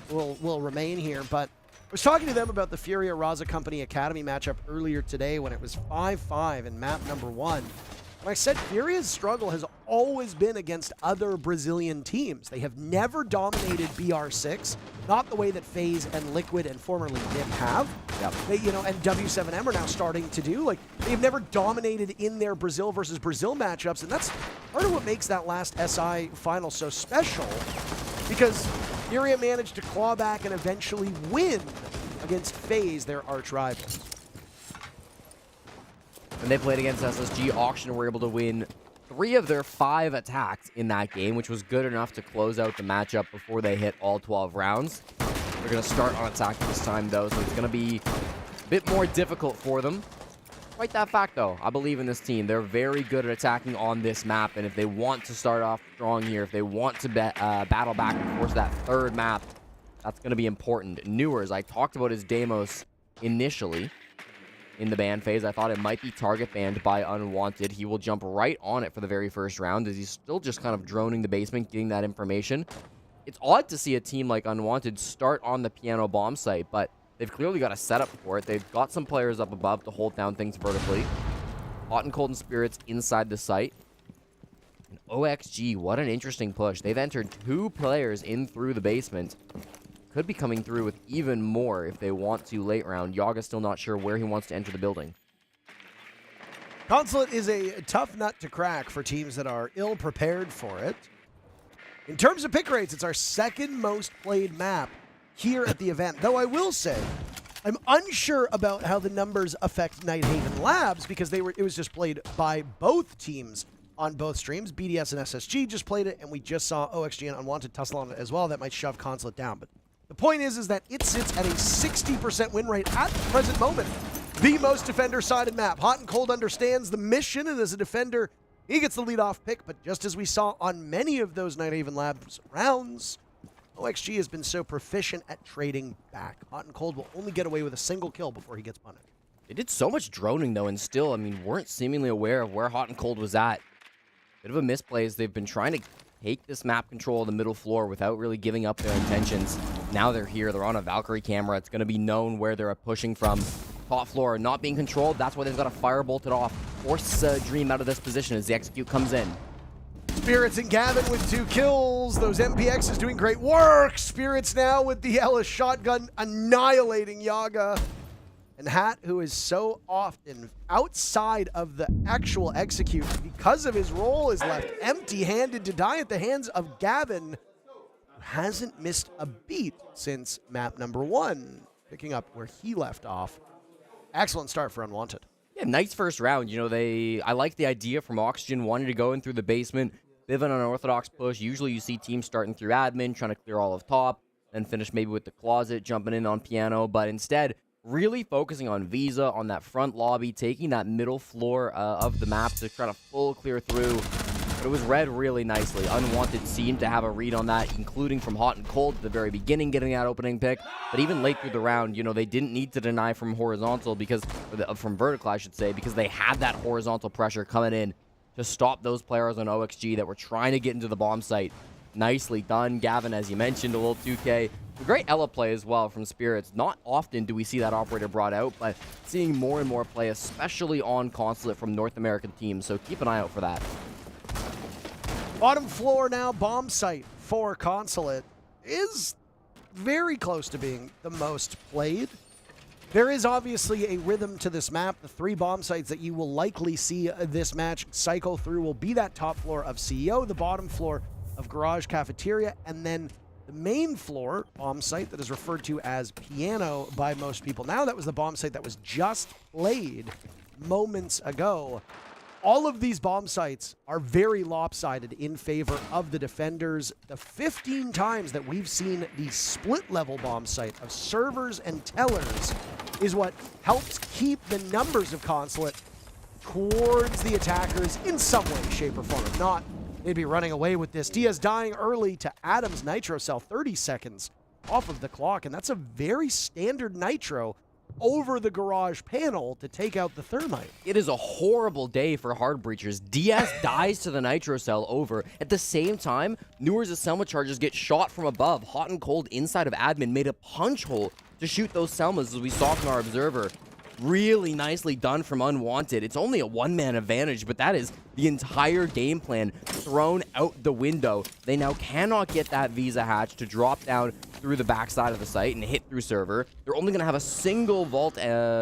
will remain here, but I was talking to them about the Furia Raza Company Academy matchup earlier today when it was 5-5 in map number 1. And I said Furia's struggle has always been against other Brazilian teams. They have never dominated BR6, not the way that FaZe and Liquid and formerly NIP have.
Yep.
They, and W7M are now starting to do. Like, they've never dominated in their Brazil versus Brazil matchups, and that's part of what makes that last SI final so special, because Furia managed to claw back and eventually win against FaZe, their arch rival.
When they played against SSG, Auction were able to win 3 of their 5 attacks in that game, which was good enough to close out the matchup before they hit all 12 rounds. They're going to start on attack this time, though, so it's going to be a bit more difficult for them. Despite that fact, though, I believe in this team. They're very good at attacking on this map, and if they want to start off strong here, if they want to battle back and force that 3rd map, That's going to be important. Newers, I talked about his Deimos initially in the ban phase. I thought it might be target banned by Unwanted. He will jump right on it for the very first round as he's still just kind of droning the basement, getting that information. It's odd to see a team like Unwanted start on the piano bomb site, but they've clearly got a setup for it. They've got some players up above to hold down things vertically. Hot and Cold and Spirits inside the site. And OXG, what an interesting push. They've entered 2 players in through the basement. Could be coming through with even more if they want to late round. Yaga's still not sure where he wants to enter the building.
Consulate is a tough nut to crack for teams that are ill-prepared for it. In terms of pick rates, it's our second most played map here at the event. Though I will say, I'm unsure about how the numbers affect Nighthaven Labs because it was just played by both teams on both streams. BDS and SSG just played it, and we just saw OXG and Unwanted tussle on it as well. That might shove Consulate down. But the point is that it sits at a 60% win rate at the present moment. The most defender-sided map. Hot and Cold understands the mission, and as a defender, he gets the lead-off pick. But just as we saw on many of those Nighthaven Labs rounds, OXG has been so proficient at trading back. Hot and Cold will only get away with a single kill before he gets punted.
They did so much droning, though, and still, I mean, weren't seemingly aware of where Hot and Cold was at. Bit of a misplay as they've been trying to take this map control of the middle floor without really giving up their intentions. Now they're here. They're on a Valkyrie camera. It's going to be known where they're pushing from. Top floor not being controlled. That's why they've got to firebolt it off. Force Dream out of this position as the execute comes in.
Spirits and Gavin with 2 kills. Those MPXs doing great work. Spirits now with the Ellis shotgun annihilating Yaga. And Hat, who is so often outside of the actual execute because of his role, is left empty-handed to die at the hands of Gavin, who hasn't missed a beat since map number 1, picking up where he left off. Excellent start for Unwanted.
Yeah, nice first round. You know, I like the idea from Oxygen wanting to go in through the basement. Bit of an unorthodox push. Usually you see teams starting through admin, trying to clear all of top, then finish maybe with the closet, jumping in on piano, but instead really focusing on Visa, on that front lobby, taking that middle floor of the map to try to full clear through. But it was read really nicely. Unwanted seemed to have a read on that, including from Hot and Cold at the very beginning, getting that opening pick. But even late through the round, you know, they didn't need to deny from horizontal from vertical, I should say, because they had that horizontal pressure coming in to stop those players on OXG that were trying to get into the bomb site. Nicely done. Gavin, as you mentioned, a little 2K. A great Ella play as well from Spirits. Not often do we see that operator brought out, but seeing more and more play, especially on Consulate from North American teams. So keep an eye out for that.
Bottom floor now, bomb site for Consulate is very close to being the most played. There is obviously a rhythm to this map. The 3 bomb sites that you will likely see this match cycle through will be that top floor of CEO, the bottom floor of Garage Cafeteria, and then the main floor bomb site that is referred to as Piano by most people. Now that was the bomb site that was just played moments ago. All of these bomb sites are very lopsided in favor of the defenders. The 15 times that we've seen the split-level bomb site of servers and tellers is what helps keep the numbers of Consulate towards the attackers in some way, shape, or form. If not, they'd be running away with this. Diaz dying early to Adam's Nitro Cell, 30 seconds off of the clock, and that's a very standard Nitro over the garage panel to take out the Thermite.
It is a horrible day for hard breachers. Diaz dies to the Nitro Cell over. At the same time, Newers' Selma charges get shot from above. Hot and Cold inside of admin made a punch hole to shoot those Selmas, as we saw from our observer. Really nicely done from Unwanted. It's only a one-man advantage, but that is the entire game plan thrown out the window. They now cannot get that Visa hatch to drop down through the backside of the site and hit through server. They're only going to have a single vault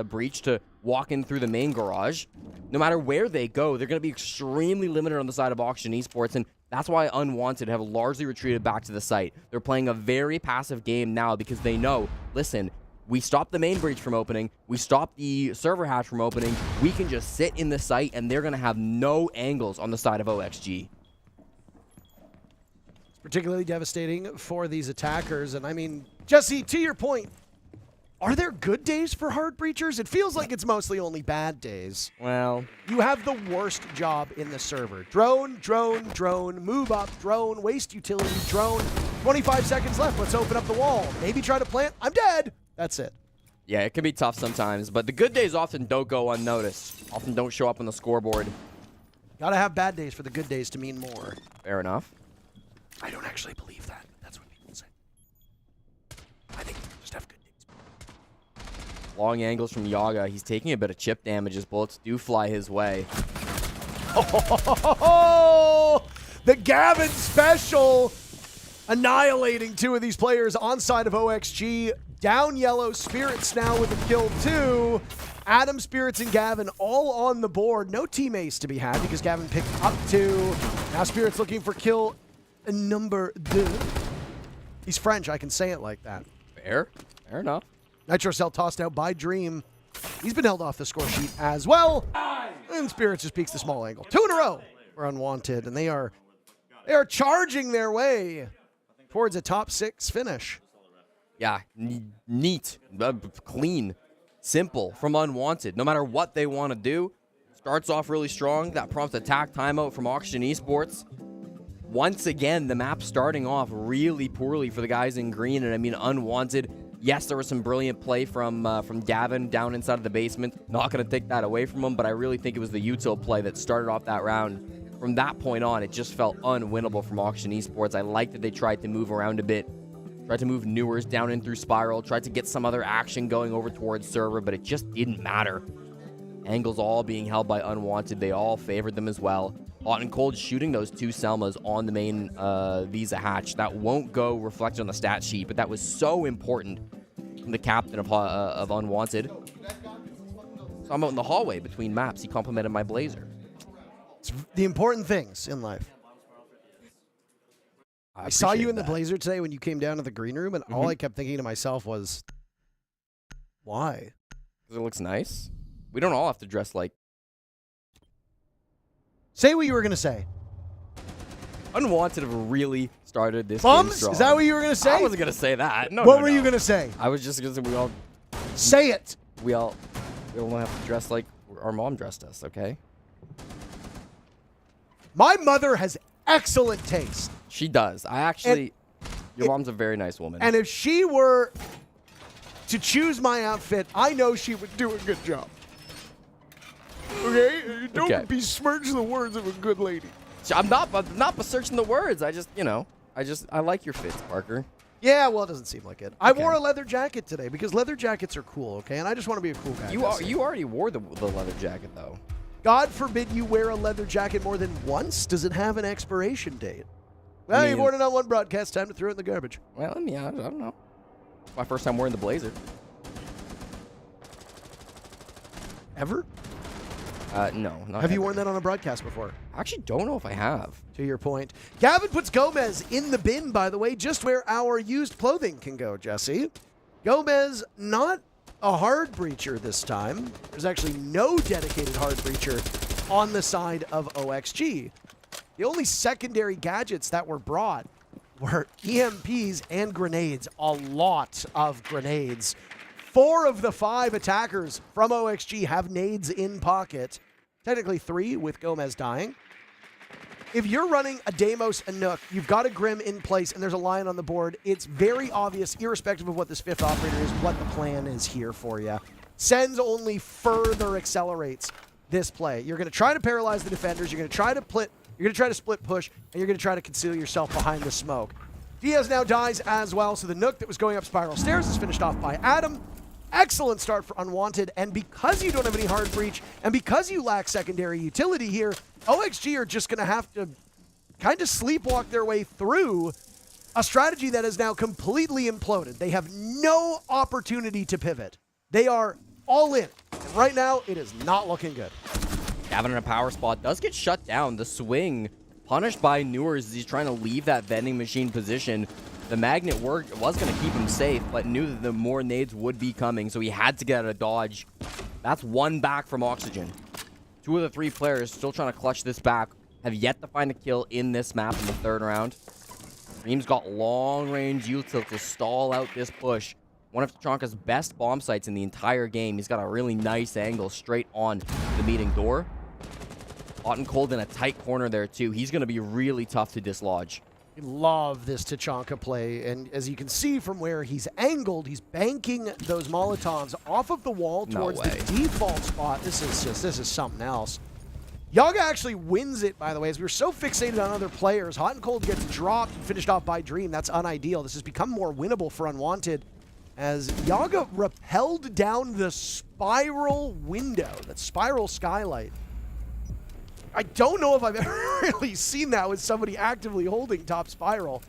breach to walk in through the main garage. No matter where they go, they're going to be extremely limited on the side of Oxygen Esports, and that's why Unwanted have largely retreated back to the site. They're playing a very passive game now because they know, listen, we stopped the main breach from opening. We stopped the server hatch from opening. We can just sit in the site, and they're going to have no angles on the side of OXG.
It's particularly devastating for these attackers. And I mean, Jesse, to your point, Are there good days for hard breachers? It feels like it's mostly only bad days.
Well,
you have the worst job in the server. Drone, drone, drone, move up, drone, waste utility, drone. 25 seconds left. Let's open up the wall. Maybe try to plant. I'm dead. That's it.
Yeah, it can be tough sometimes, but the good days often don't go unnoticed. Often don't show up on the scoreboard.
Gotta have bad days for the good days to mean more.
Fair enough.
I don't actually believe that. That's what people say. I think people just have good days.
Long angles from Yaga. He's taking a bit of chip damage as bullets do fly his way.
Oh, the Gavin special annihilating two of these players on side of OXG. Down yellow, Spirits now with a kill too. Adam, Spirits, and Gavin all on the board. No team ace to be had because Gavin picked up 2. Now Spirits looking for kill number 2. He's French, I can say it like that.
Fair enough.
Nitro Cell tossed out by Dream. He's been held off the score sheet as well. And Spirits just peeks the small angle. 2 in a row for Unwanted, and they are charging their way towards a top 6 finish.
Yeah, neat, clean, simple from Unwanted. No matter what they want to do, starts off really strong. That prompts attack timeout from Oxygen Esports. Once again, the map starting off really poorly for the guys in green, and I mean Unwanted. Yes, there was some brilliant play from Gavin down inside of the basement. Not going to take that away from him, but I really think it was the util play that started off that round. From that point on, it just felt unwinnable from Oxygen Esports. I liked that they tried to move around a bit. Tried to move Newers down in through Spiral. Tried to get some other action going over towards Server, but it just didn't matter. Angles all being held by Unwanted. They all favored them as well. Hot and Cold shooting those 2 Selmas on the main Visa hatch. That won't go reflected on the stat sheet, but that was so important from the captain of Unwanted. So I'm out in the hallway between maps. He complimented my blazer.
It's the important things in life. I saw you in the blazer today when you came down to the green room, and all I kept thinking to myself was, why?
Because it looks nice. We don't all have to dress like...
Say what you were going to say.
Unwanted have really started this
Bums?
game strong.
Is that what you were going to say?
I wasn't going to say that. No,
what were you going to say?
I was just going to say we all...
Say it!
We all don't have to dress like our mom dressed us, okay?
My mother has excellent taste.
She does. I actually... Your mom's a very nice woman.
And if she were to choose my outfit, I know she would do a good job. Okay? Don't besmirch the words of a good lady.
I'm not besmirching the words. I just, I like your fits, Parker.
Yeah, well, it doesn't seem like it. I wore a leather jacket today because leather jackets are cool, okay? And I just want to be a cool guy.
You already wore the leather jacket, though.
God forbid you wear a leather jacket more than once. Does it have an expiration date? Well, you've worn it on one broadcast. Time to throw it in the garbage.
Well, yeah, I don't know. It's my first time wearing the blazer.
Ever?
No. Not
have you
ever.
worn that on a broadcast before?
I actually don't know if I have.
To your point. Gavin puts Gomez in the bin, by the way, just where our used clothing can go, Jesse. Gomez, not a hard breacher this time. There's actually no dedicated hard breacher on the side of OXG. The only secondary gadgets that were brought were EMPs and grenades. A lot of grenades. 4 of the 5 attackers from OXG have nades in pocket. Technically 3 with Gomez dying. If you're running a Deimos and Nook, you've got a Grim in place and there's a Lion on the board, it's very obvious, irrespective of what this 5th operator is, what the plan is here for you. Sens only further accelerates this play. You're going to try to paralyze the defenders, you're going to try to split push, and you're going to try to conceal yourself behind the smoke. Diaz now dies as well, so the Nook that was going up Spiral Stairs is finished off by Adam. Excellent start for Unwanted, and because you don't have any hard breach, and because you lack secondary utility here, OXG are just going to have to kind of sleepwalk their way through a strategy that is now completely imploded. They have no opportunity to pivot. They are all in, and right now, it is not looking good.
Gavin in a power spot does get shut down. The swing punished by Newers as he's trying to leave that vending machine position. The magnet was going to keep him safe, but knew that the more nades would be coming, so he had to get out of dodge. That's 1 back from Oxygen. 2 of the 3 players still trying to clutch this back, have yet to find a kill in this map in the 3rd round. Dream's got long-range util to stall out this push. one of Tachanka's best bomb sites in the entire game. He's got a really nice angle straight on the meeting door. Hot and cold in a tight corner there, too. He's going to be really tough to dislodge.
I love this Tachanka play, and as you can see from where he's angled, he's banking those Molotovs off of the wall towards the default spot. This is something else. Yaga actually wins it, by the way, as we were so fixated on other players. Hot and Cold gets dropped and finished off by Dream. That's unideal. This has become more winnable for Unwanted as Yaga rappelled down the spiral window, that spiral skylight. I don't know if I've ever really seen that with somebody actively holding top spiral.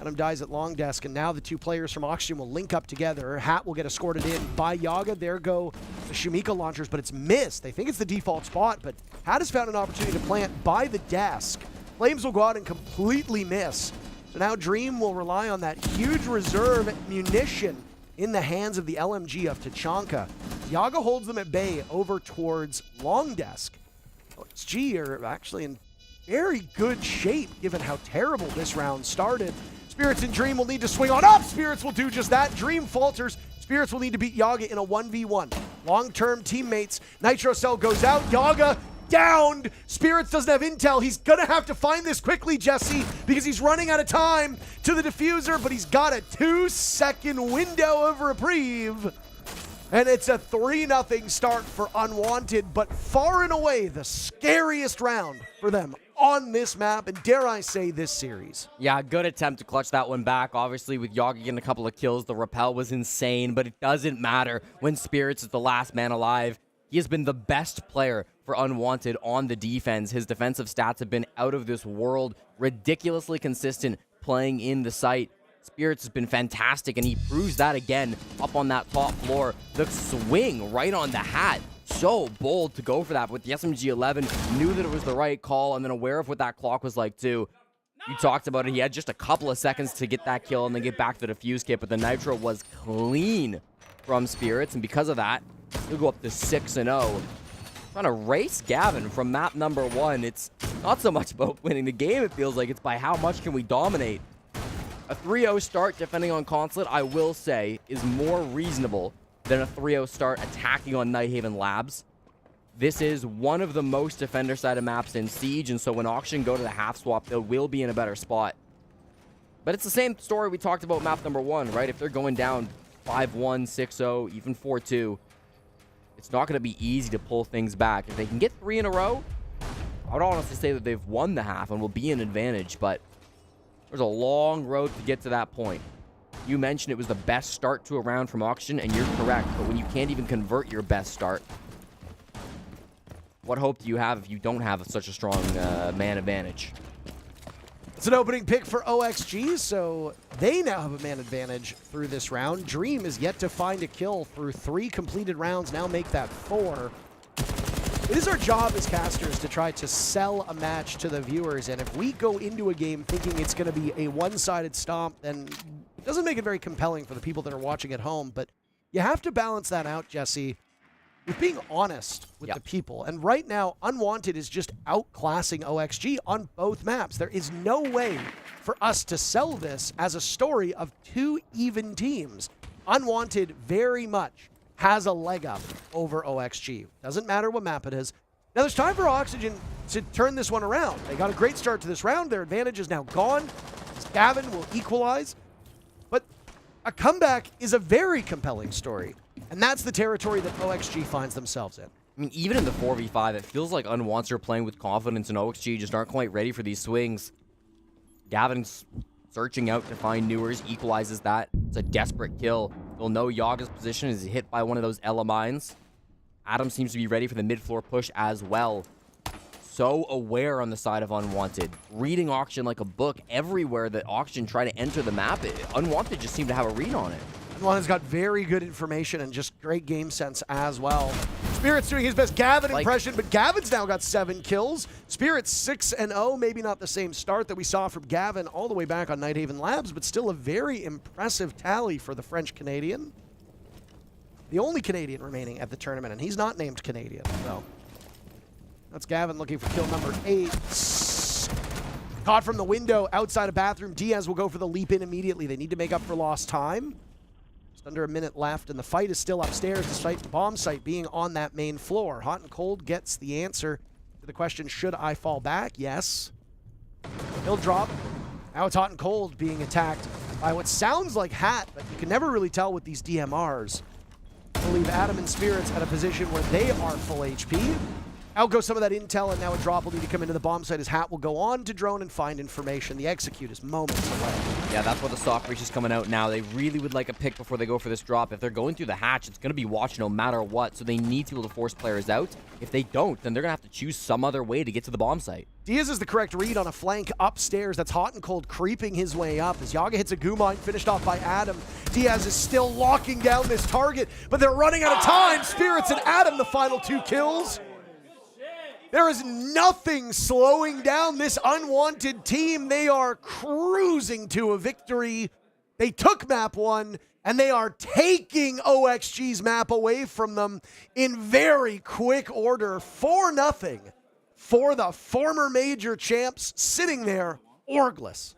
Adam dies at long desk, and now the two players from Oxygen will link up together. Hat will get escorted in by Yaga. There go the Shumika launchers, but it's missed. They think it's the default spot, but Hat has found an opportunity to plant by the desk. Flames will go out and completely miss. So now Dream will rely on that huge reserve munition in the hands of the LMG of Tachanka. Yaga holds them at bay over towards long desk. OXG are actually in very good shape given how terrible this round started. Spirits and Dream will need to swing on up. Spirits will do just that. Dream falters. Spirits will need to beat Yaga in a 1v1. Long-term teammates. Nitro Cell goes out. Yaga downed. Spirits doesn't have intel. He's going to have to find this quickly, Jesse, because he's running out of time to the diffuser, but he's got a 2-second window of reprieve. And it's a 3-0 start for Unwanted, but far and away the scariest round for them on this map, and dare I say, this series.
Yeah, good attempt to clutch that one back. Obviously, with Yaga getting a couple of kills, the rappel was insane, but it doesn't matter when Spirits is the last man alive. He has been the best player for Unwanted on the defense. His defensive stats have been out of this world, ridiculously consistent playing in the site. Spirits has been fantastic, and he proves that again up on that top floor. The swing right on the Hat. So bold to go for that, but with the SMG-11, knew that it was the right call, and then aware of what that clock was like too. You talked about it. He had just a couple of seconds to get that kill and then get back to the defuse kit, but the Nitro was clean from Spirits, and because of that, he'll go up to 6-0. Trying to race Gavin from map number 1. It's not so much about winning the game, it feels like. It's by how much can we dominate. A 3-0 start defending on Consulate, I will say, is more reasonable than a 3-0 start attacking on Nighthaven Labs. This is one of the most defender-sided maps in Siege, and so when Auction go to the half swap, they will be in a better spot. But it's the same story we talked about map number 1, right? If they're going down 5-1, 6-0, even 4-2, it's not going to be easy to pull things back. If they can get 3 in a row, I would honestly say that they've won the half and will be an advantage, but there's a long road to get to that point. You mentioned it was the best start to a round from Auction, and you're correct, but when you can't even convert your best start, what hope do you have if you don't have such a strong man advantage?
It's an opening pick for OXG, so they now have a man advantage through this round. Dream is yet to find a kill through 3 completed rounds, now make that 4. It is our job as casters to try to sell a match to the viewers, and if we go into a game thinking it's going to be a one-sided stomp, then it doesn't make it very compelling for the people that are watching at home. But you have to balance that out, Jesse, with being honest with the people. And right now, Unwanted is just outclassing OXG on both maps. There is no way for us to sell this as a story of 2 even teams. Unwanted very much has a leg up over OXG. Doesn't matter what map it is. Now there's time for Oxygen to turn this one around. They got a great start to this round. Their advantage is now gone. Gavin will equalize. But a comeback is a very compelling story. And that's the territory that OXG finds themselves in.
I mean, even in the 4v5, it feels like Unwanted are playing with confidence, and OXG just aren't quite ready for these swings. Gavin's searching out to find Newers, equalizes that. It's a desperate kill. They'll know Yaga's position is hit by one of those Ela mines. Adam seems to be ready for the mid-floor push as well. So aware on the side of Unwanted. Reading Auction like a book. Everywhere that Auction try to enter the map, Unwanted just seem to have a read on it.
Unwanted's got very good information and just great game sense as well. Spirit's doing his best Gavin impression, but Gavin's now got 7 kills. Spirit's 6-0, maybe not the same start that we saw from Gavin all the way back on Nighthaven Labs, but still a very impressive tally for the French-Canadian. The only Canadian remaining at the tournament, and he's not named Canadian, so. That's Gavin looking for kill number 8. Caught from the window outside a bathroom. Diaz will go for the leap in immediately. They need to make up for lost time. Under a minute left, and the fight is still upstairs despite the bomb site being on that main floor. Hot and Cold gets the answer to the question, should I fall back? Yes. He'll drop. Now it's Hot and Cold being attacked by what sounds like Hat, but you can never really tell with these DMRs. We'll leave Adam and Spirits at a position where they are full HP. Out goes some of that intel, and now a drop will need to come into the bomb site as Hat will go on to drone and find information. The execute is moments away.
Yeah, that's where the soft breach is coming out now. They really would like a pick before they go for this drop. If they're going through the hatch, it's going to be watched no matter what, so they need to be able to force players out. If they don't, then they're going to have to choose some other way to get to the bomb site.
Diaz is the correct read on a flank upstairs. That's Hot and Cold creeping his way up as Yaga hits a goo mine, finished off by Adam. Diaz is still locking down this target, but they're running out of time. Spirits and Adam, the final 2 kills. There is nothing slowing down this unwanted team. They are cruising to a victory. They took map 1, and they are taking OXG's map away from them in very quick order. 4-0 for the former major champs, sitting there orgless.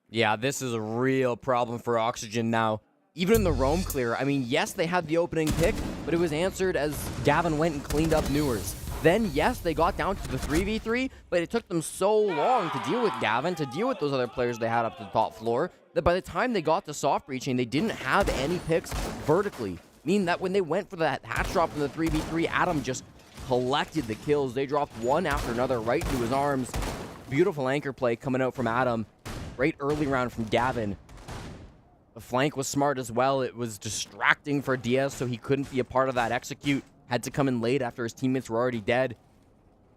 Yeah, this is a real problem for Oxygen now. Even in the roam clear, I mean, yes, they had the opening pick, but it was answered as Gavin went and cleaned up Newers. Then, yes, they got down to the 3v3, but it took them so long to deal with Gavin, to deal with those other players they had up to the top floor, that by the time they got to soft breaching, they didn't have any picks vertically. Meaning that when they went for that hatch drop in the 3v3, Adam just collected the kills. They dropped one after another right into his arms. Beautiful anchor play coming out from Adam. Great early round from Gavin. The flank was smart as well. It was distracting for Diaz, so he couldn't be a part of that execute. Had to come in late after his teammates were already dead.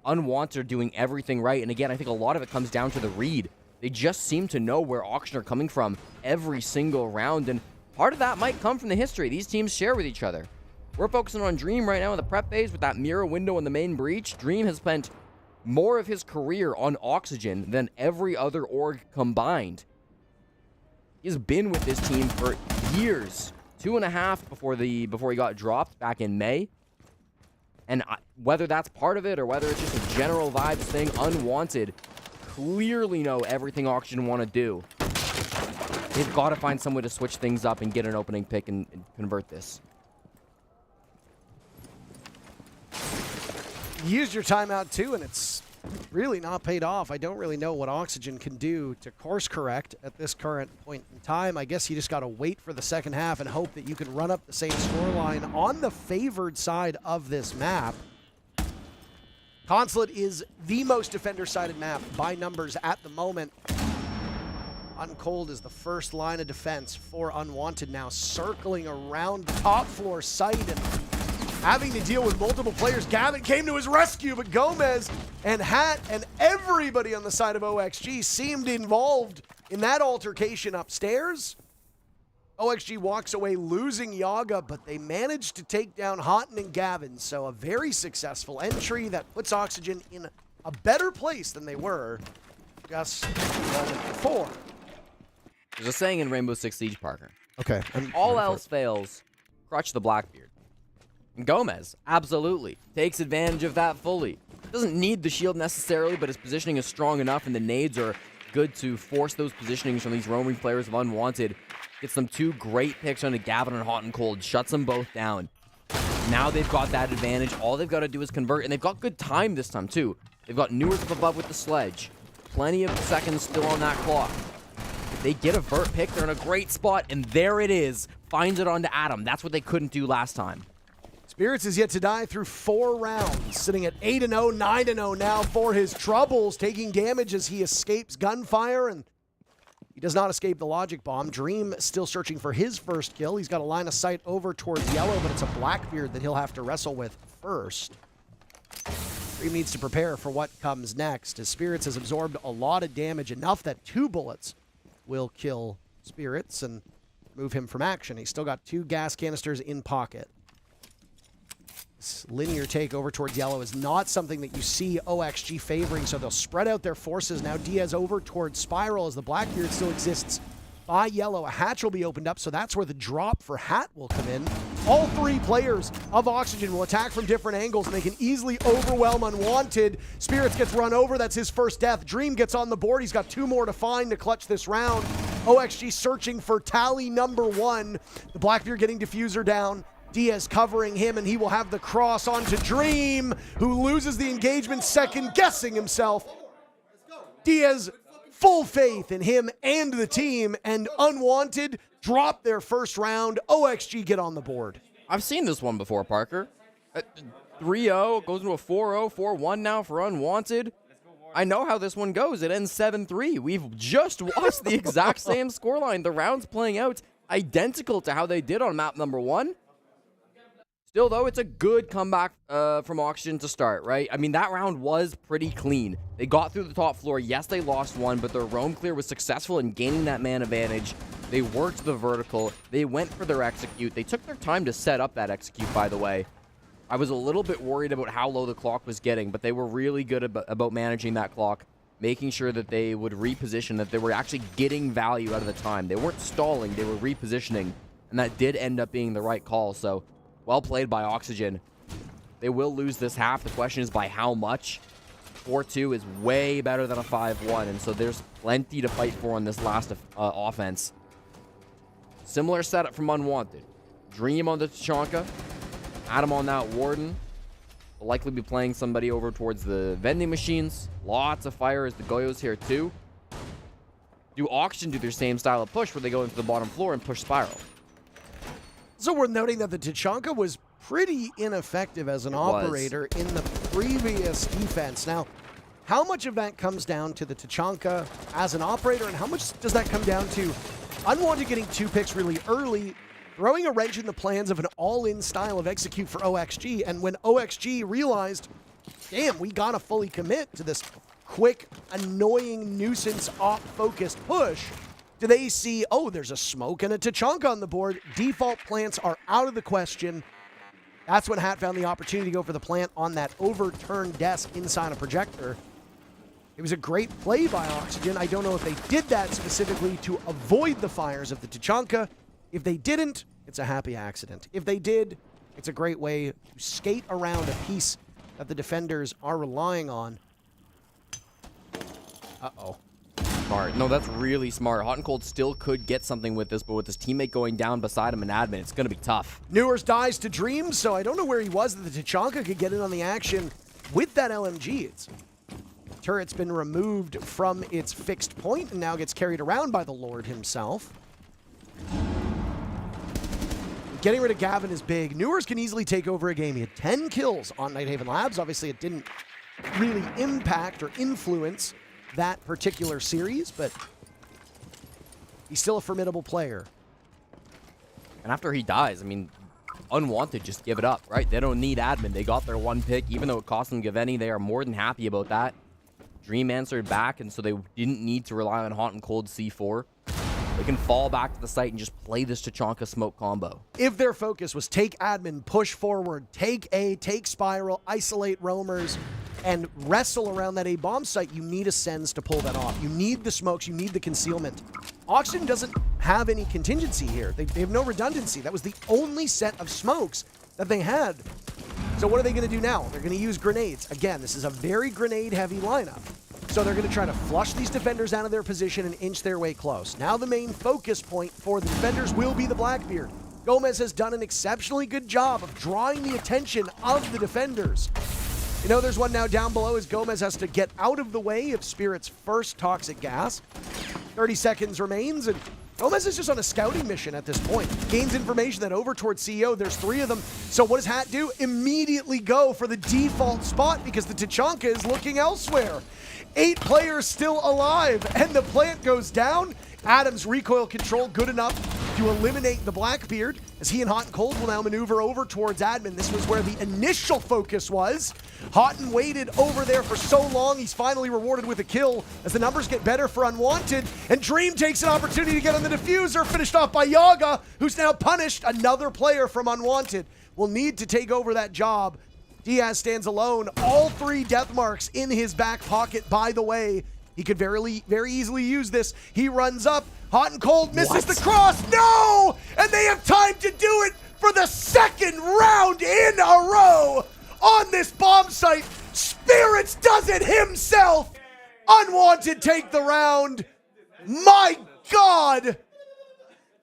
Unwanted are doing everything right. And again, I think a lot of it comes down to the read. They just seem to know where Auction are coming from every single round. And part of that might come from the history these teams share with each other. We're focusing on Dream right now in the prep phase with that mirror window in the main breach. Dream has spent more of his career on Oxygen than every other org combined. He's been with this team for years. 2.5 before he got dropped back in May. And whether that's part of it or whether it's just a general vibes thing, Unwanted clearly know everything Oxygen want to do. They've got to find some way to switch things up and get an opening pick and convert this.
You used your timeout too, and it's really not paid off. I don't really know what Oxygen can do to course correct at this current point in time. I guess you just got to wait for the second half and hope that you can run up the same scoreline on the favored side of this map. Consulate is the most defender-sided map by numbers at the moment. Uncold is the first line of defense for Unwanted now, circling around the top floor site and having to deal with multiple players. Gavin came to his rescue, but Gomez and Hat and everybody on the side of OXG seemed involved in that altercation upstairs. OXG walks away losing Yaga, but they managed to take down Houghton and Gavin, so a very successful entry that puts Oxygen in a better place than they were just a moment before.
There's a saying in Rainbow Six Siege, Parker.
Okay.
All else fails, crutch the Blackbeard. And Gomez, absolutely, takes advantage of that fully. Doesn't need the shield necessarily, but his positioning is strong enough, and the nades are good to force those positionings from these roaming players of Unwanted. Gets them 2 great picks onto Gavin and Hot and Cold. Shuts them both down. Now they've got that advantage. All they've got to do is convert, and they've got good time this time, too. They've got Newers up above with the sledge. Plenty of seconds still on that clock. If they get a vert pick, they're in a great spot, and there it is. Finds it onto Adam. That's what they couldn't do last time.
Spirits is yet to die through 4 rounds, sitting at 8-0, 9-0 now for his troubles, taking damage as he escapes gunfire, and he does not escape the logic bomb. Dream still searching for his first kill. He's got a line of sight over towards yellow, but it's a Blackbeard that he'll have to wrestle with first. Dream needs to prepare for what comes next, as Spirits has absorbed a lot of damage, enough that 2 bullets will kill Spirits and move him from action. He's still got 2 gas canisters in pocket. This linear take over towards yellow is not something that you see OXG favoring, so they'll spread out their forces. Now Diaz over towards Spiral as the Blackbeard still exists by yellow. A hatch will be opened up, so that's where the drop for Hat will come in. All 3 players of Oxygen will attack from different angles, and they can easily overwhelm Unwanted. Spirits gets run over. That's his first death. Dream gets on the board. He's got 2 more to find to clutch this round. OXG searching for tally number 1. The Blackbeard getting diffuser down. Diaz covering him, and he will have the cross onto Dream, who loses the engagement, second guessing himself. Diaz, full faith in him and the team, and Unwanted drop their first round. OXG get on the board.
I've seen this one before, Parker. 3-0, goes into a 4-0, 4-1 now for Unwanted. I know how this one goes. It ends 7-3. We've just watched the exact same scoreline. The round's playing out identical to how they did on map number 1. Still, though, it's a good comeback from Oxygen to start, right? I mean, that round was pretty clean. They got through the top floor. Yes, they lost one, but their roam clear was successful in gaining that man advantage. They worked the vertical. They went for their execute. They took their time to set up that execute, by the way. I was a little bit worried about how low the clock was getting, but they were really good about managing that clock, making sure that they would reposition, that they were actually getting value out of the time. They weren't stalling, they were repositioning, and that did end up being the right call. So, well played by Oxygen. They will lose this half. The question is by how much? 4-2 is way better than a 5-1, and so there's plenty to fight for on this last offense. Similar setup from Unwanted. Dream on the Tachanka. Adam on that Warden. Will likely be playing somebody over towards the vending machines. Lots of fire as the Goyos here too. Do Oxygen do their same style of push where they go into the bottom floor and push Spiral?
So we're noting that the Tachanka was pretty ineffective as an operator in the previous defense. Now, how much of that comes down to the Tachanka as an operator, and how much does that come down to Unwanted getting 2 picks really early, throwing a wrench in the plans of an all-in style of execute for OXG, and when OXG realized, damn, we gotta fully commit to this quick, annoying, nuisance, op-focused push, do they see, oh, there's a smoke and a Tachanka on the board. Default plants are out of the question. That's when Hat found the opportunity to go for the plant on that overturned desk inside a projector. It was a great play by Oxygen. I don't know if they did that specifically to avoid the fires of the Tachanka. If they didn't, it's a happy accident. If they did, it's a great way to skate around a piece that the defenders are relying on. Uh-oh.
Smart. No, that's really smart. Hot and Cold still could get something with this, but with his teammate going down beside him in admin, it's going to be tough.
Newers dies to Dream, so I don't know where he was that the Tachanka could get in on the action with that LMG. Turret's been removed from its fixed point and now gets carried around by the Lord himself. Getting rid of Gavin is big. Newers can easily take over a game. He had 10 kills on Nighthaven Labs. Obviously, it didn't really impact or influence that particular series, but he's still a formidable player.
And after he dies, I mean, Unwanted just give it up, right? They don't need admin. They got their 1 pick. Even though it cost them Gaveni, they are more than happy about that. Dream answered back, and so they didn't need to rely on Hot and Cold C4. They can fall back to the site and just play this Tachanka smoke combo.
If their focus was take admin, push forward, take A, take Spiral, isolate roamers, and wrestle around that A bomb site, you need Ascends to pull that off. You need the smokes, you need the concealment. Oxygen doesn't have any contingency here. They have no redundancy. That was the only set of smokes that they had. So what are they going to do now? They're going to use grenades. Again, this is a very grenade-heavy lineup. So they're going to try to flush these defenders out of their position and inch their way close. Now the main focus point for the defenders will be the Blackbeard. Gomez has done an exceptionally good job of drawing the attention of the defenders. You know, there's one now down below as Gomez has to get out of the way of Spirit's first toxic gas. 30 seconds remains, and Gomez is just on a scouting mission at this point. Gains information that over towards CEO, there's 3 of them. So what does Hat do? Immediately go for the default spot because the Tachanka is looking elsewhere. 8 players still alive, and the plant goes down. Adam's recoil control good enough to eliminate the Blackbeard as he and Hot and Cold will now maneuver over towards admin. This was where the initial focus was. Houghton waited over there for so long, he's finally rewarded with a kill as the numbers get better for Unwanted, and Dream takes an opportunity to get on the diffuser, finished off by Yaga, who's now punished. Another player from Unwanted will need to take over that job. Diaz stands alone, all 3 death marks in his back pocket, by the way. He could very easily use this. He runs up, Hot and Cold misses the cross, no! And they have time to do it for the 2nd round in a row on this bomb site. Spirits does it himself. Unwanted take the round. My God!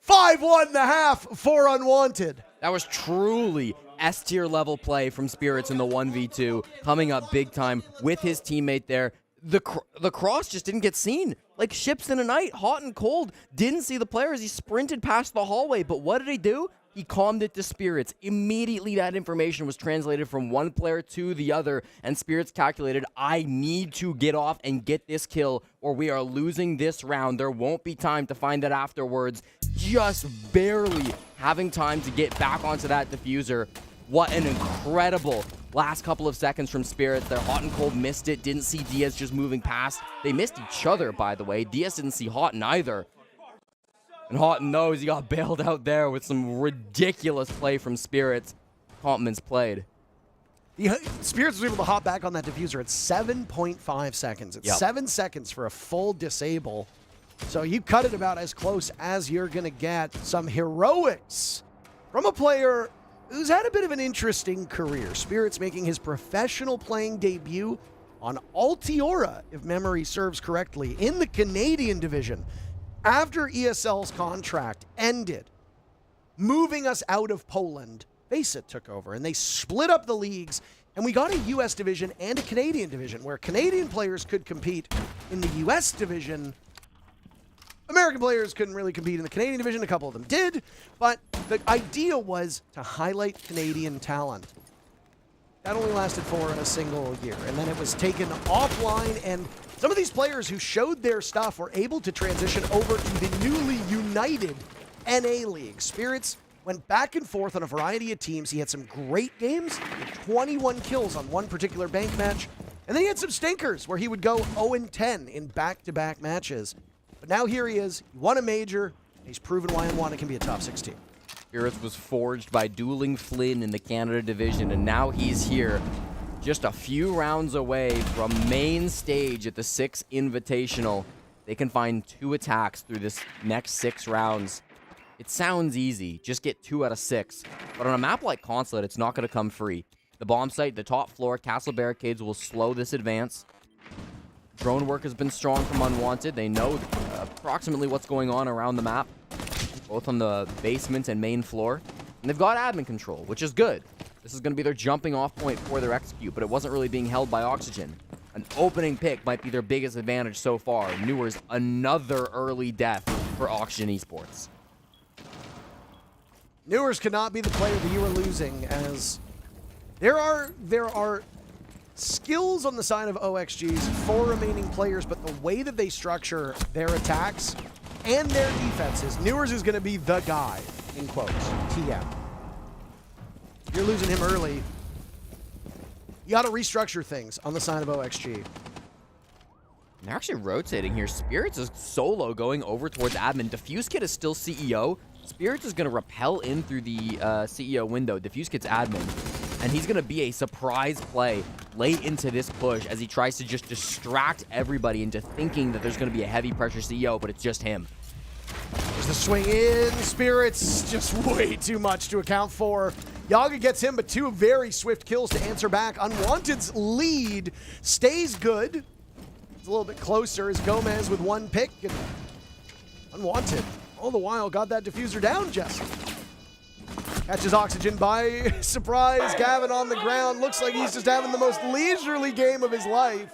5-1 the half for Unwanted.
That was truly S-tier level play from Spirits in the 1v2, coming up big time with his teammate there. The cross just didn't get seen. Like ships in a night, hot and cold. Didn't see the players. He sprinted past the hallway, but what did he do? He calmed it to Spirits. Immediately that information was translated from one player to the other, and Spirits calculated, I need to get off and get this kill, or we are losing this round. There won't be time to find it afterwards. Just barely having time to get back onto that diffuser. What an incredible last couple of seconds from Spirits. Their Hot and Cold missed it. Didn't see Diaz just moving past. They missed each other, by the way. Diaz didn't see Hot either. And Hot knows he got bailed out there with some ridiculous play from Spirits. Compliments played.
Spirits was able to hop back on that diffuser at 7.5 seconds. It's 7 seconds for a full disable. So you cut it about as close as you're going to get. Some heroics from a player who's had a bit of an interesting career. Spirits making his professional playing debut on Altiora, if memory serves correctly, in the Canadian division. After ESL's contract ended, moving us out of Poland, FACEIT took over, and they split up the leagues, and we got a U.S. division and a Canadian division, where Canadian players could compete in the U.S. division. American players couldn't really compete in the Canadian division. A couple of them did, but the idea was to highlight Canadian talent. That only lasted for a single year, and then it was taken offline, and some of these players who showed their stuff were able to transition over to the newly united NA League. Spirits went back and forth on a variety of teams. He had some great games, 21 kills on one particular bank match, and then he had some stinkers where he would go 0-10 in back-to-back matches. But now here he is, he won a major, and he's proven why Unwanted can be a top 6 team.
Spirits was forged by dueling Flynn in the Canada division, and now he's here just a few rounds away from main stage at the 6 Invitational. They can find 2 attacks through this next 6 rounds. It sounds easy, just get 2 out of 6. But on a map like Consulate, it's not going to come free. The bomb site, the top floor, castle barricades will slow this advance. Drone work has been strong from Unwanted. They know approximately what's going on around the map, both on the basement and main floor. And they've got admin control, which is good. This is going to be their jumping off point for their execute, but it wasn't really being held by Oxygen. An opening pick might be their biggest advantage so far. Newer's another early death for Oxygen Esports.
Newers cannot be the player that you are losing, as there are skills on the side of OXG's 4 remaining players, but the way that they structure their attacks and their defenses, Newers is going to be the guy, in quotes, TM. If you're losing him early, you got to restructure things on the side of OXG.
They're actually rotating here. Spirits is solo going over towards admin. Diffuse Kit is still CEO. Spirits is going to rappel in through the CEO window. Diffuse Kit's admin. And he's going to be a surprise play late into this push as he tries to just distract everybody into thinking that there's going to be a heavy pressure CEO, but it's just him.
There's the swing in. Spirits just way too much to account for. Yaga gets him, but 2 very swift kills to answer back. Unwanted's lead stays good. It's a little bit closer as Gomez with 1 pick. And Unwanted, all the while, got that diffuser down, Jesse. Catches Oxygen by surprise. Gavin on the ground. Looks like he's just having the most leisurely game of his life.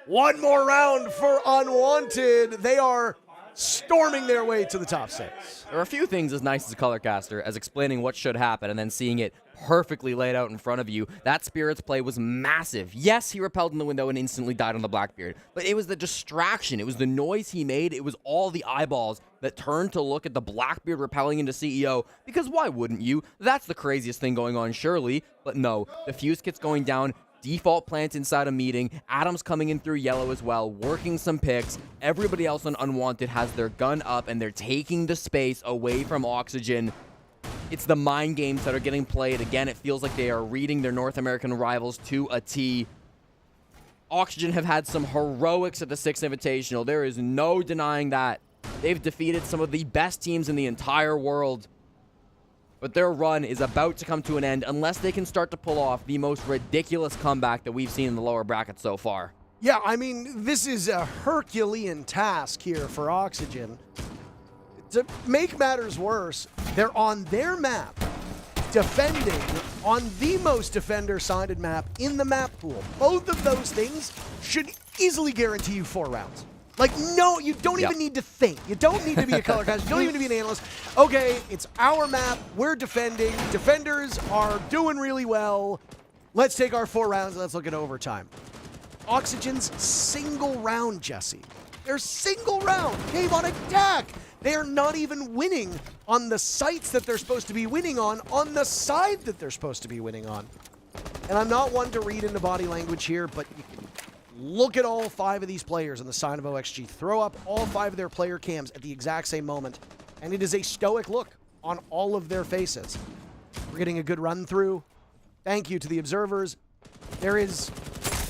1 more round for Unwanted. They are storming their way to the top 6.
There are a few things as nice as a color caster as explaining what should happen and then seeing it perfectly laid out in front of you. That Spirits play was massive. Yes, he repelled in the window and instantly died on the Blackbeard, but it was the distraction. It was the noise he made. It was all the eyeballs that turned to look at the Blackbeard repelling into CEO, because why wouldn't you? That's the craziest thing going on, surely. But no, the Fuse Kit's going down. Default plant inside a meeting. Adam's coming in through yellow as well, working some picks. Everybody else on Unwanted has their gun up, and they're taking the space away from Oxygen. It's the mind games that are getting played. Again, it feels like they are reading their North American rivals to a T. Oxygen have had some heroics at the 6th Invitational. There is no denying that. They've defeated some of the best teams in the entire world. But their run is about to come to an end unless they can start to pull off the most ridiculous comeback that we've seen in the lower bracket so far.
Yeah, I mean, this is a Herculean task here for Oxygen. To make matters worse, they're on their map, defending on the most defender-sided map in the map pool. Both of those things should easily guarantee you 4 rounds. Like, no, you don't even need to think. You don't need to be a color guy. You don't even need to be an analyst. Okay, it's our map. We're defending. Defenders are doing really well. Let's take our 4 rounds and let's look at overtime. Oxygen's single round, Jesse. Their single round came on attack. They are not even winning on the sites that they're supposed to be winning on the side that they're supposed to be winning on. And I'm not one to read into body language here, but you can look at all 5 of these players on the side of OXG. Throw up all 5 of their player cams at the exact same moment, and it is a stoic look on all of their faces. We're getting a good run through. Thank you to the observers. There is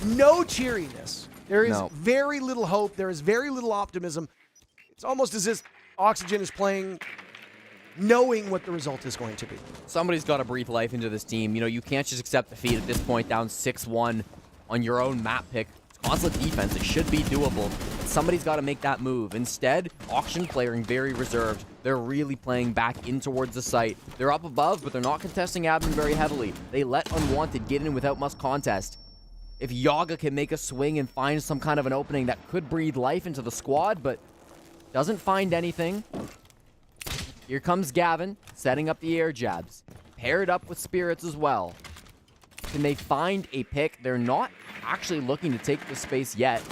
no cheeriness. There is very little hope. There is very little optimism. It's almost as if Oxygen is playing knowing what the result is going to be.
Somebody's got to breathe life into this team. You know, you can't just accept defeat at this point, down 6-1 on your own map pick. It's constant defense. It should be doable. Somebody's got to make that move. Instead, Oxygen playing very reserved. They're really playing back in towards the site. They're up above, but they're not contesting admin very heavily. They let Unwanted get in without much contest. If Yaga can make a swing and find some kind of an opening that could breathe life into the squad, but doesn't find anything. Here comes Gavin, setting up the air jabs. Paired up with Spirits as well. Can they find a pick? They're not actually looking to take the space yet.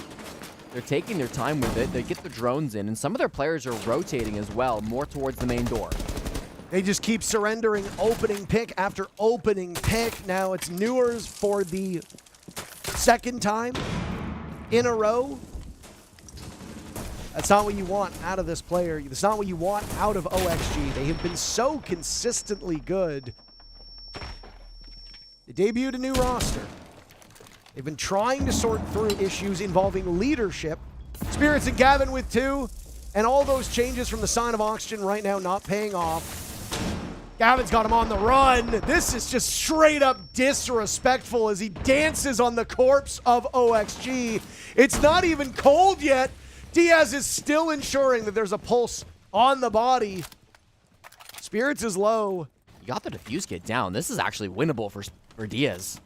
They're taking their time with it. They get the drones in, and some of their players are rotating as well, more towards the main door.
They just keep surrendering opening pick after opening pick. Now it's Newers for the second time in a row. That's not what you want out of this player. That's not what you want out of OXG. They have been so consistently good. They debuted a new roster. They've been trying to sort through issues involving leadership. Spirits and Gavin with 2, and all those changes from the side of Oxygen right now not paying off. Gavin's got him on the run. This is just straight up disrespectful as he dances on the corpse of OXG. It's not even cold yet. Diaz is still ensuring that there's a pulse on the body. Spirits is low.
You got the defuse kit down. This is actually winnable for Diaz.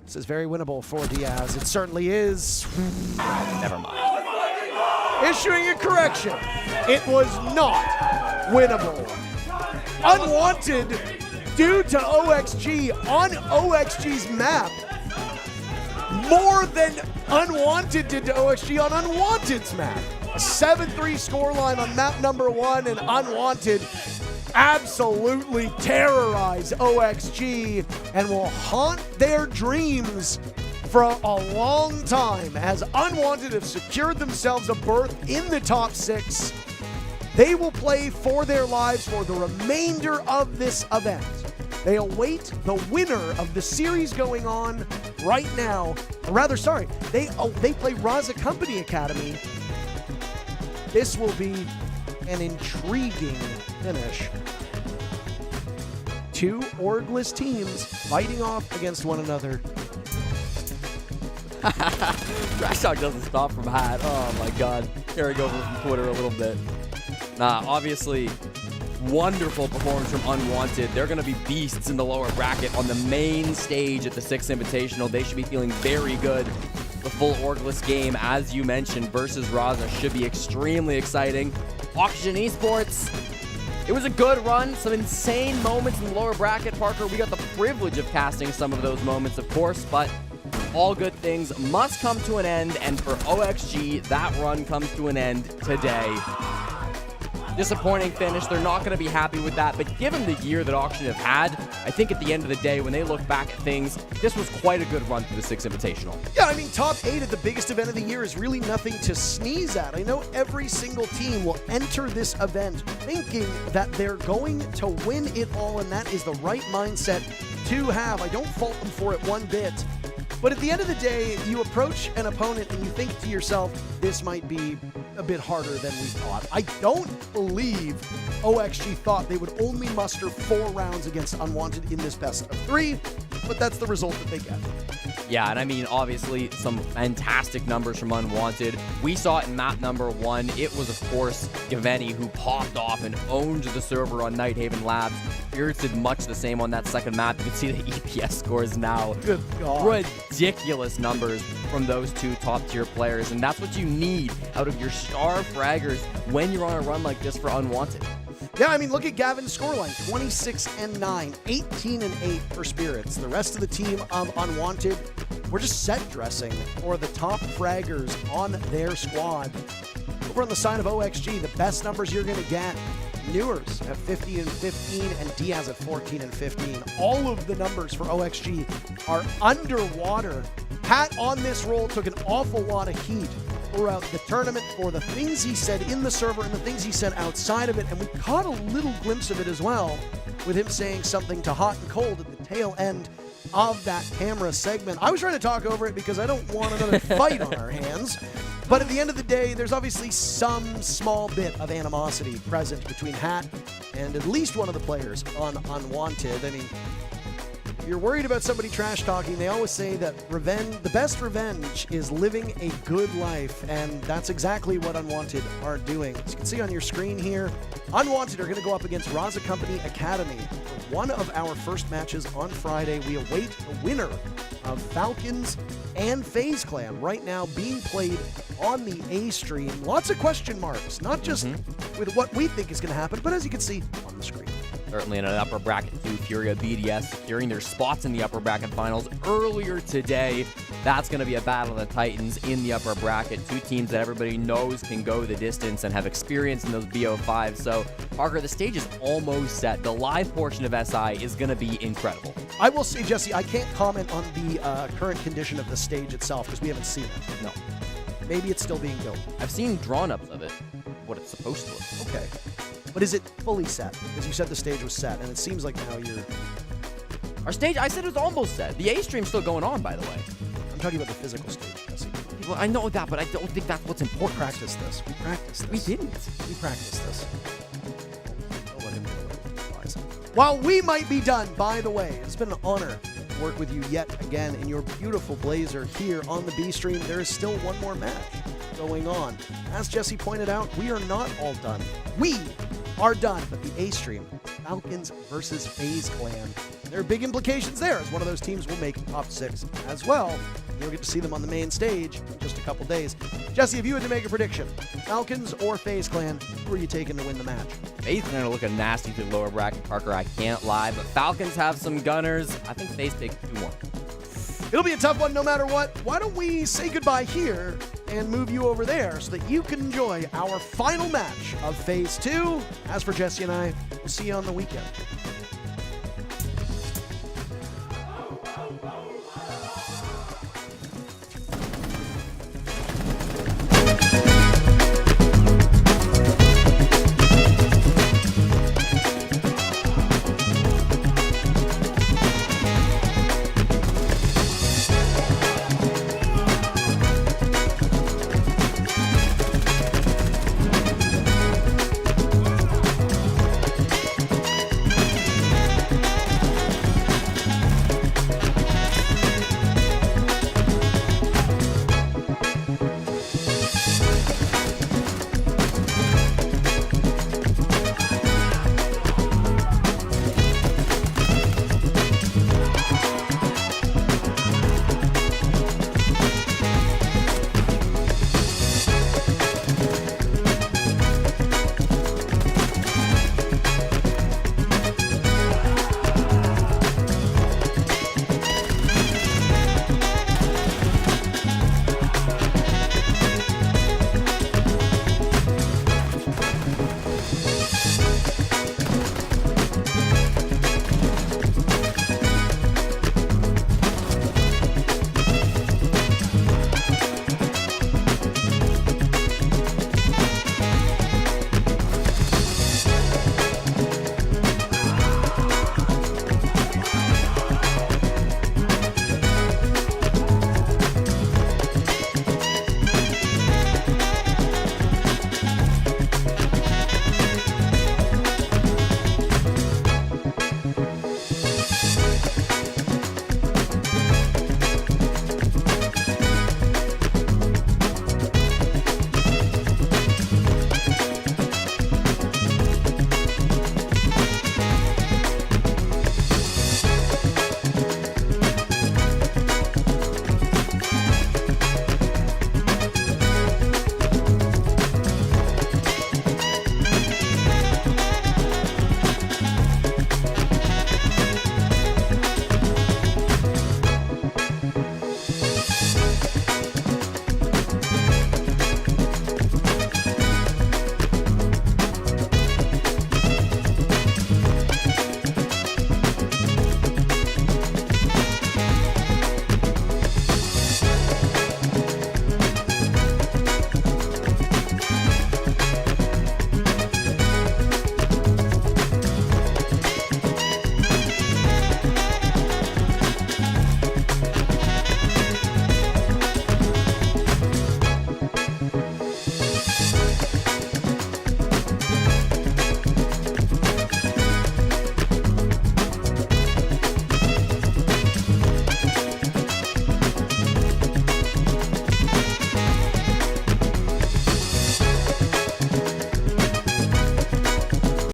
This is very winnable for Diaz. It certainly is.
Never mind.
Issuing a correction. It was not winnable. Unwanted due to OXG on OXG's map. More than Unwanted did to OXG on Unwanted's map. A 7-3 scoreline on map number 1, and Unwanted absolutely terrorize OXG and will haunt their dreams for a long time as Unwanted have secured themselves a berth in the top 6. They will play for their lives for the remainder of this event. They await the winner of the series going on right now. Or rather, sorry, they play Raza Company Academy. This will be an intriguing finish. 2 orgless teams fighting off against one another.
Trash talk doesn't stop from Hat. Oh my god. Carrying over from Twitter a little bit. Obviously, wonderful performance from Unwanted. They're going to be beasts in the lower bracket on the main stage at the 6th Invitational. They should be feeling very good. The full orgless game, as you mentioned, versus Raza should be extremely exciting. Oxygen Esports, it was a good run. Some insane moments in the lower bracket, Parker. We got the privilege of casting some of those moments, of course, but all good things must come to an end, and for OXG, that run comes to an end today. Disappointing finish. They're not going to be happy with that, but given the year that Oxygen have had, I think at the end of the day, when they look back at things, this was quite a good run through the 6th Invitational.
Yeah, I mean, top 8 at the biggest event of the year is really nothing to sneeze at. I know every single team will enter this event thinking that they're going to win it all, and that is the right mindset to have. I don't fault them for it one bit. But at the end of the day, you approach an opponent and you think to yourself, this might be a bit harder than we thought. I don't believe OXG thought they would only muster 4 rounds against Unwanted in this best of 3, but that's the result that they get.
Yeah, and I mean, obviously, some fantastic numbers from Unwanted. We saw it in map number 1. It was, of course, Gaveni who popped off and owned the server on Nighthaven Labs. Spirits did much the same on that second map. You can see the EPS scores now.
Good God.
Ridiculous numbers from those two top-tier players, and that's what you need out of your star fraggers when you're on a run like this for Unwanted.
Yeah, I mean, look at Gavin's scoreline, 26-9, 18-8 for Spirits. The rest of the team of Unwanted, we're just set dressing for the top fraggers on their squad. Over on the side of OXG, the best numbers you're going to get, Newers at 50-15 and Diaz at 14-15. All of the numbers for OXG are underwater. Pat on this roll took an awful lot of heat throughout the tournament for the things he said in the server and the things he said outside of it, and we caught a little glimpse of it as well with him saying something to Hot and Cold at the tail end of that camera segment. I was trying to talk over it because I don't want another fight on our hands, but at the end of the day, there's obviously some small bit of animosity present between Hat and at least one of the players on Unwanted. I mean, you're worried about somebody trash talking, they always say that the best revenge is living a good life, and that's exactly what Unwanted are doing. As you can see on your screen here, Unwanted are going to go up against Raza Company Academy for one of our first matches on Friday. We await the winner of Falcons and FaZe Clan right now being played on the A stream. Lots of question marks, not just with what we think is going to happen, but as you can see on the screen.
Certainly in an upper bracket too, Furia BDS securing their spots in the upper bracket finals earlier today. That's going to be a battle of the Titans in the upper bracket. Two teams that everybody knows can go the distance and have experience in those BO5s. So, Parker, the stage is almost set. The live portion of SI is going to be incredible.
I will say, Jesse, I can't comment on the current condition of the stage itself because we haven't seen it.
No.
Maybe it's still being built.
I've seen drawn-ups of it, what it's supposed to look.
Okay. But is it fully set? Because you said the stage was set, and it seems like now you're...
Our stage, I said it was almost set. The A stream's still going on, by the way.
I'm talking about the physical stage, Jesse.
Well, I know that, but I don't think that's what's important.
We practiced this.
We didn't.
We practiced this. I'll let him get away with it. While we might be done, by the way, it's been an honor to work with you yet again in your beautiful blazer here on the B stream. There is still one more match going on. As Jesse pointed out, we are not all done. We are done, but the A stream, Falcons versus FaZe Clan. There are big implications there, as one of those teams will make top 6 as well. You'll get to see them on the main stage in just a couple days. Jesse, if you had to make a prediction, Falcons or FaZe Clan, who are you taking to win the match?
FaZe Clan are looking nasty through the lower bracket, Parker. I can't lie, but Falcons have some gunners. I think FaZe takes 2 more.
It'll be a tough one no matter what. Why don't we say goodbye here and move you over there so that you can enjoy our final match of Phase 2. As for Jesse and I, we'll see you on the weekend.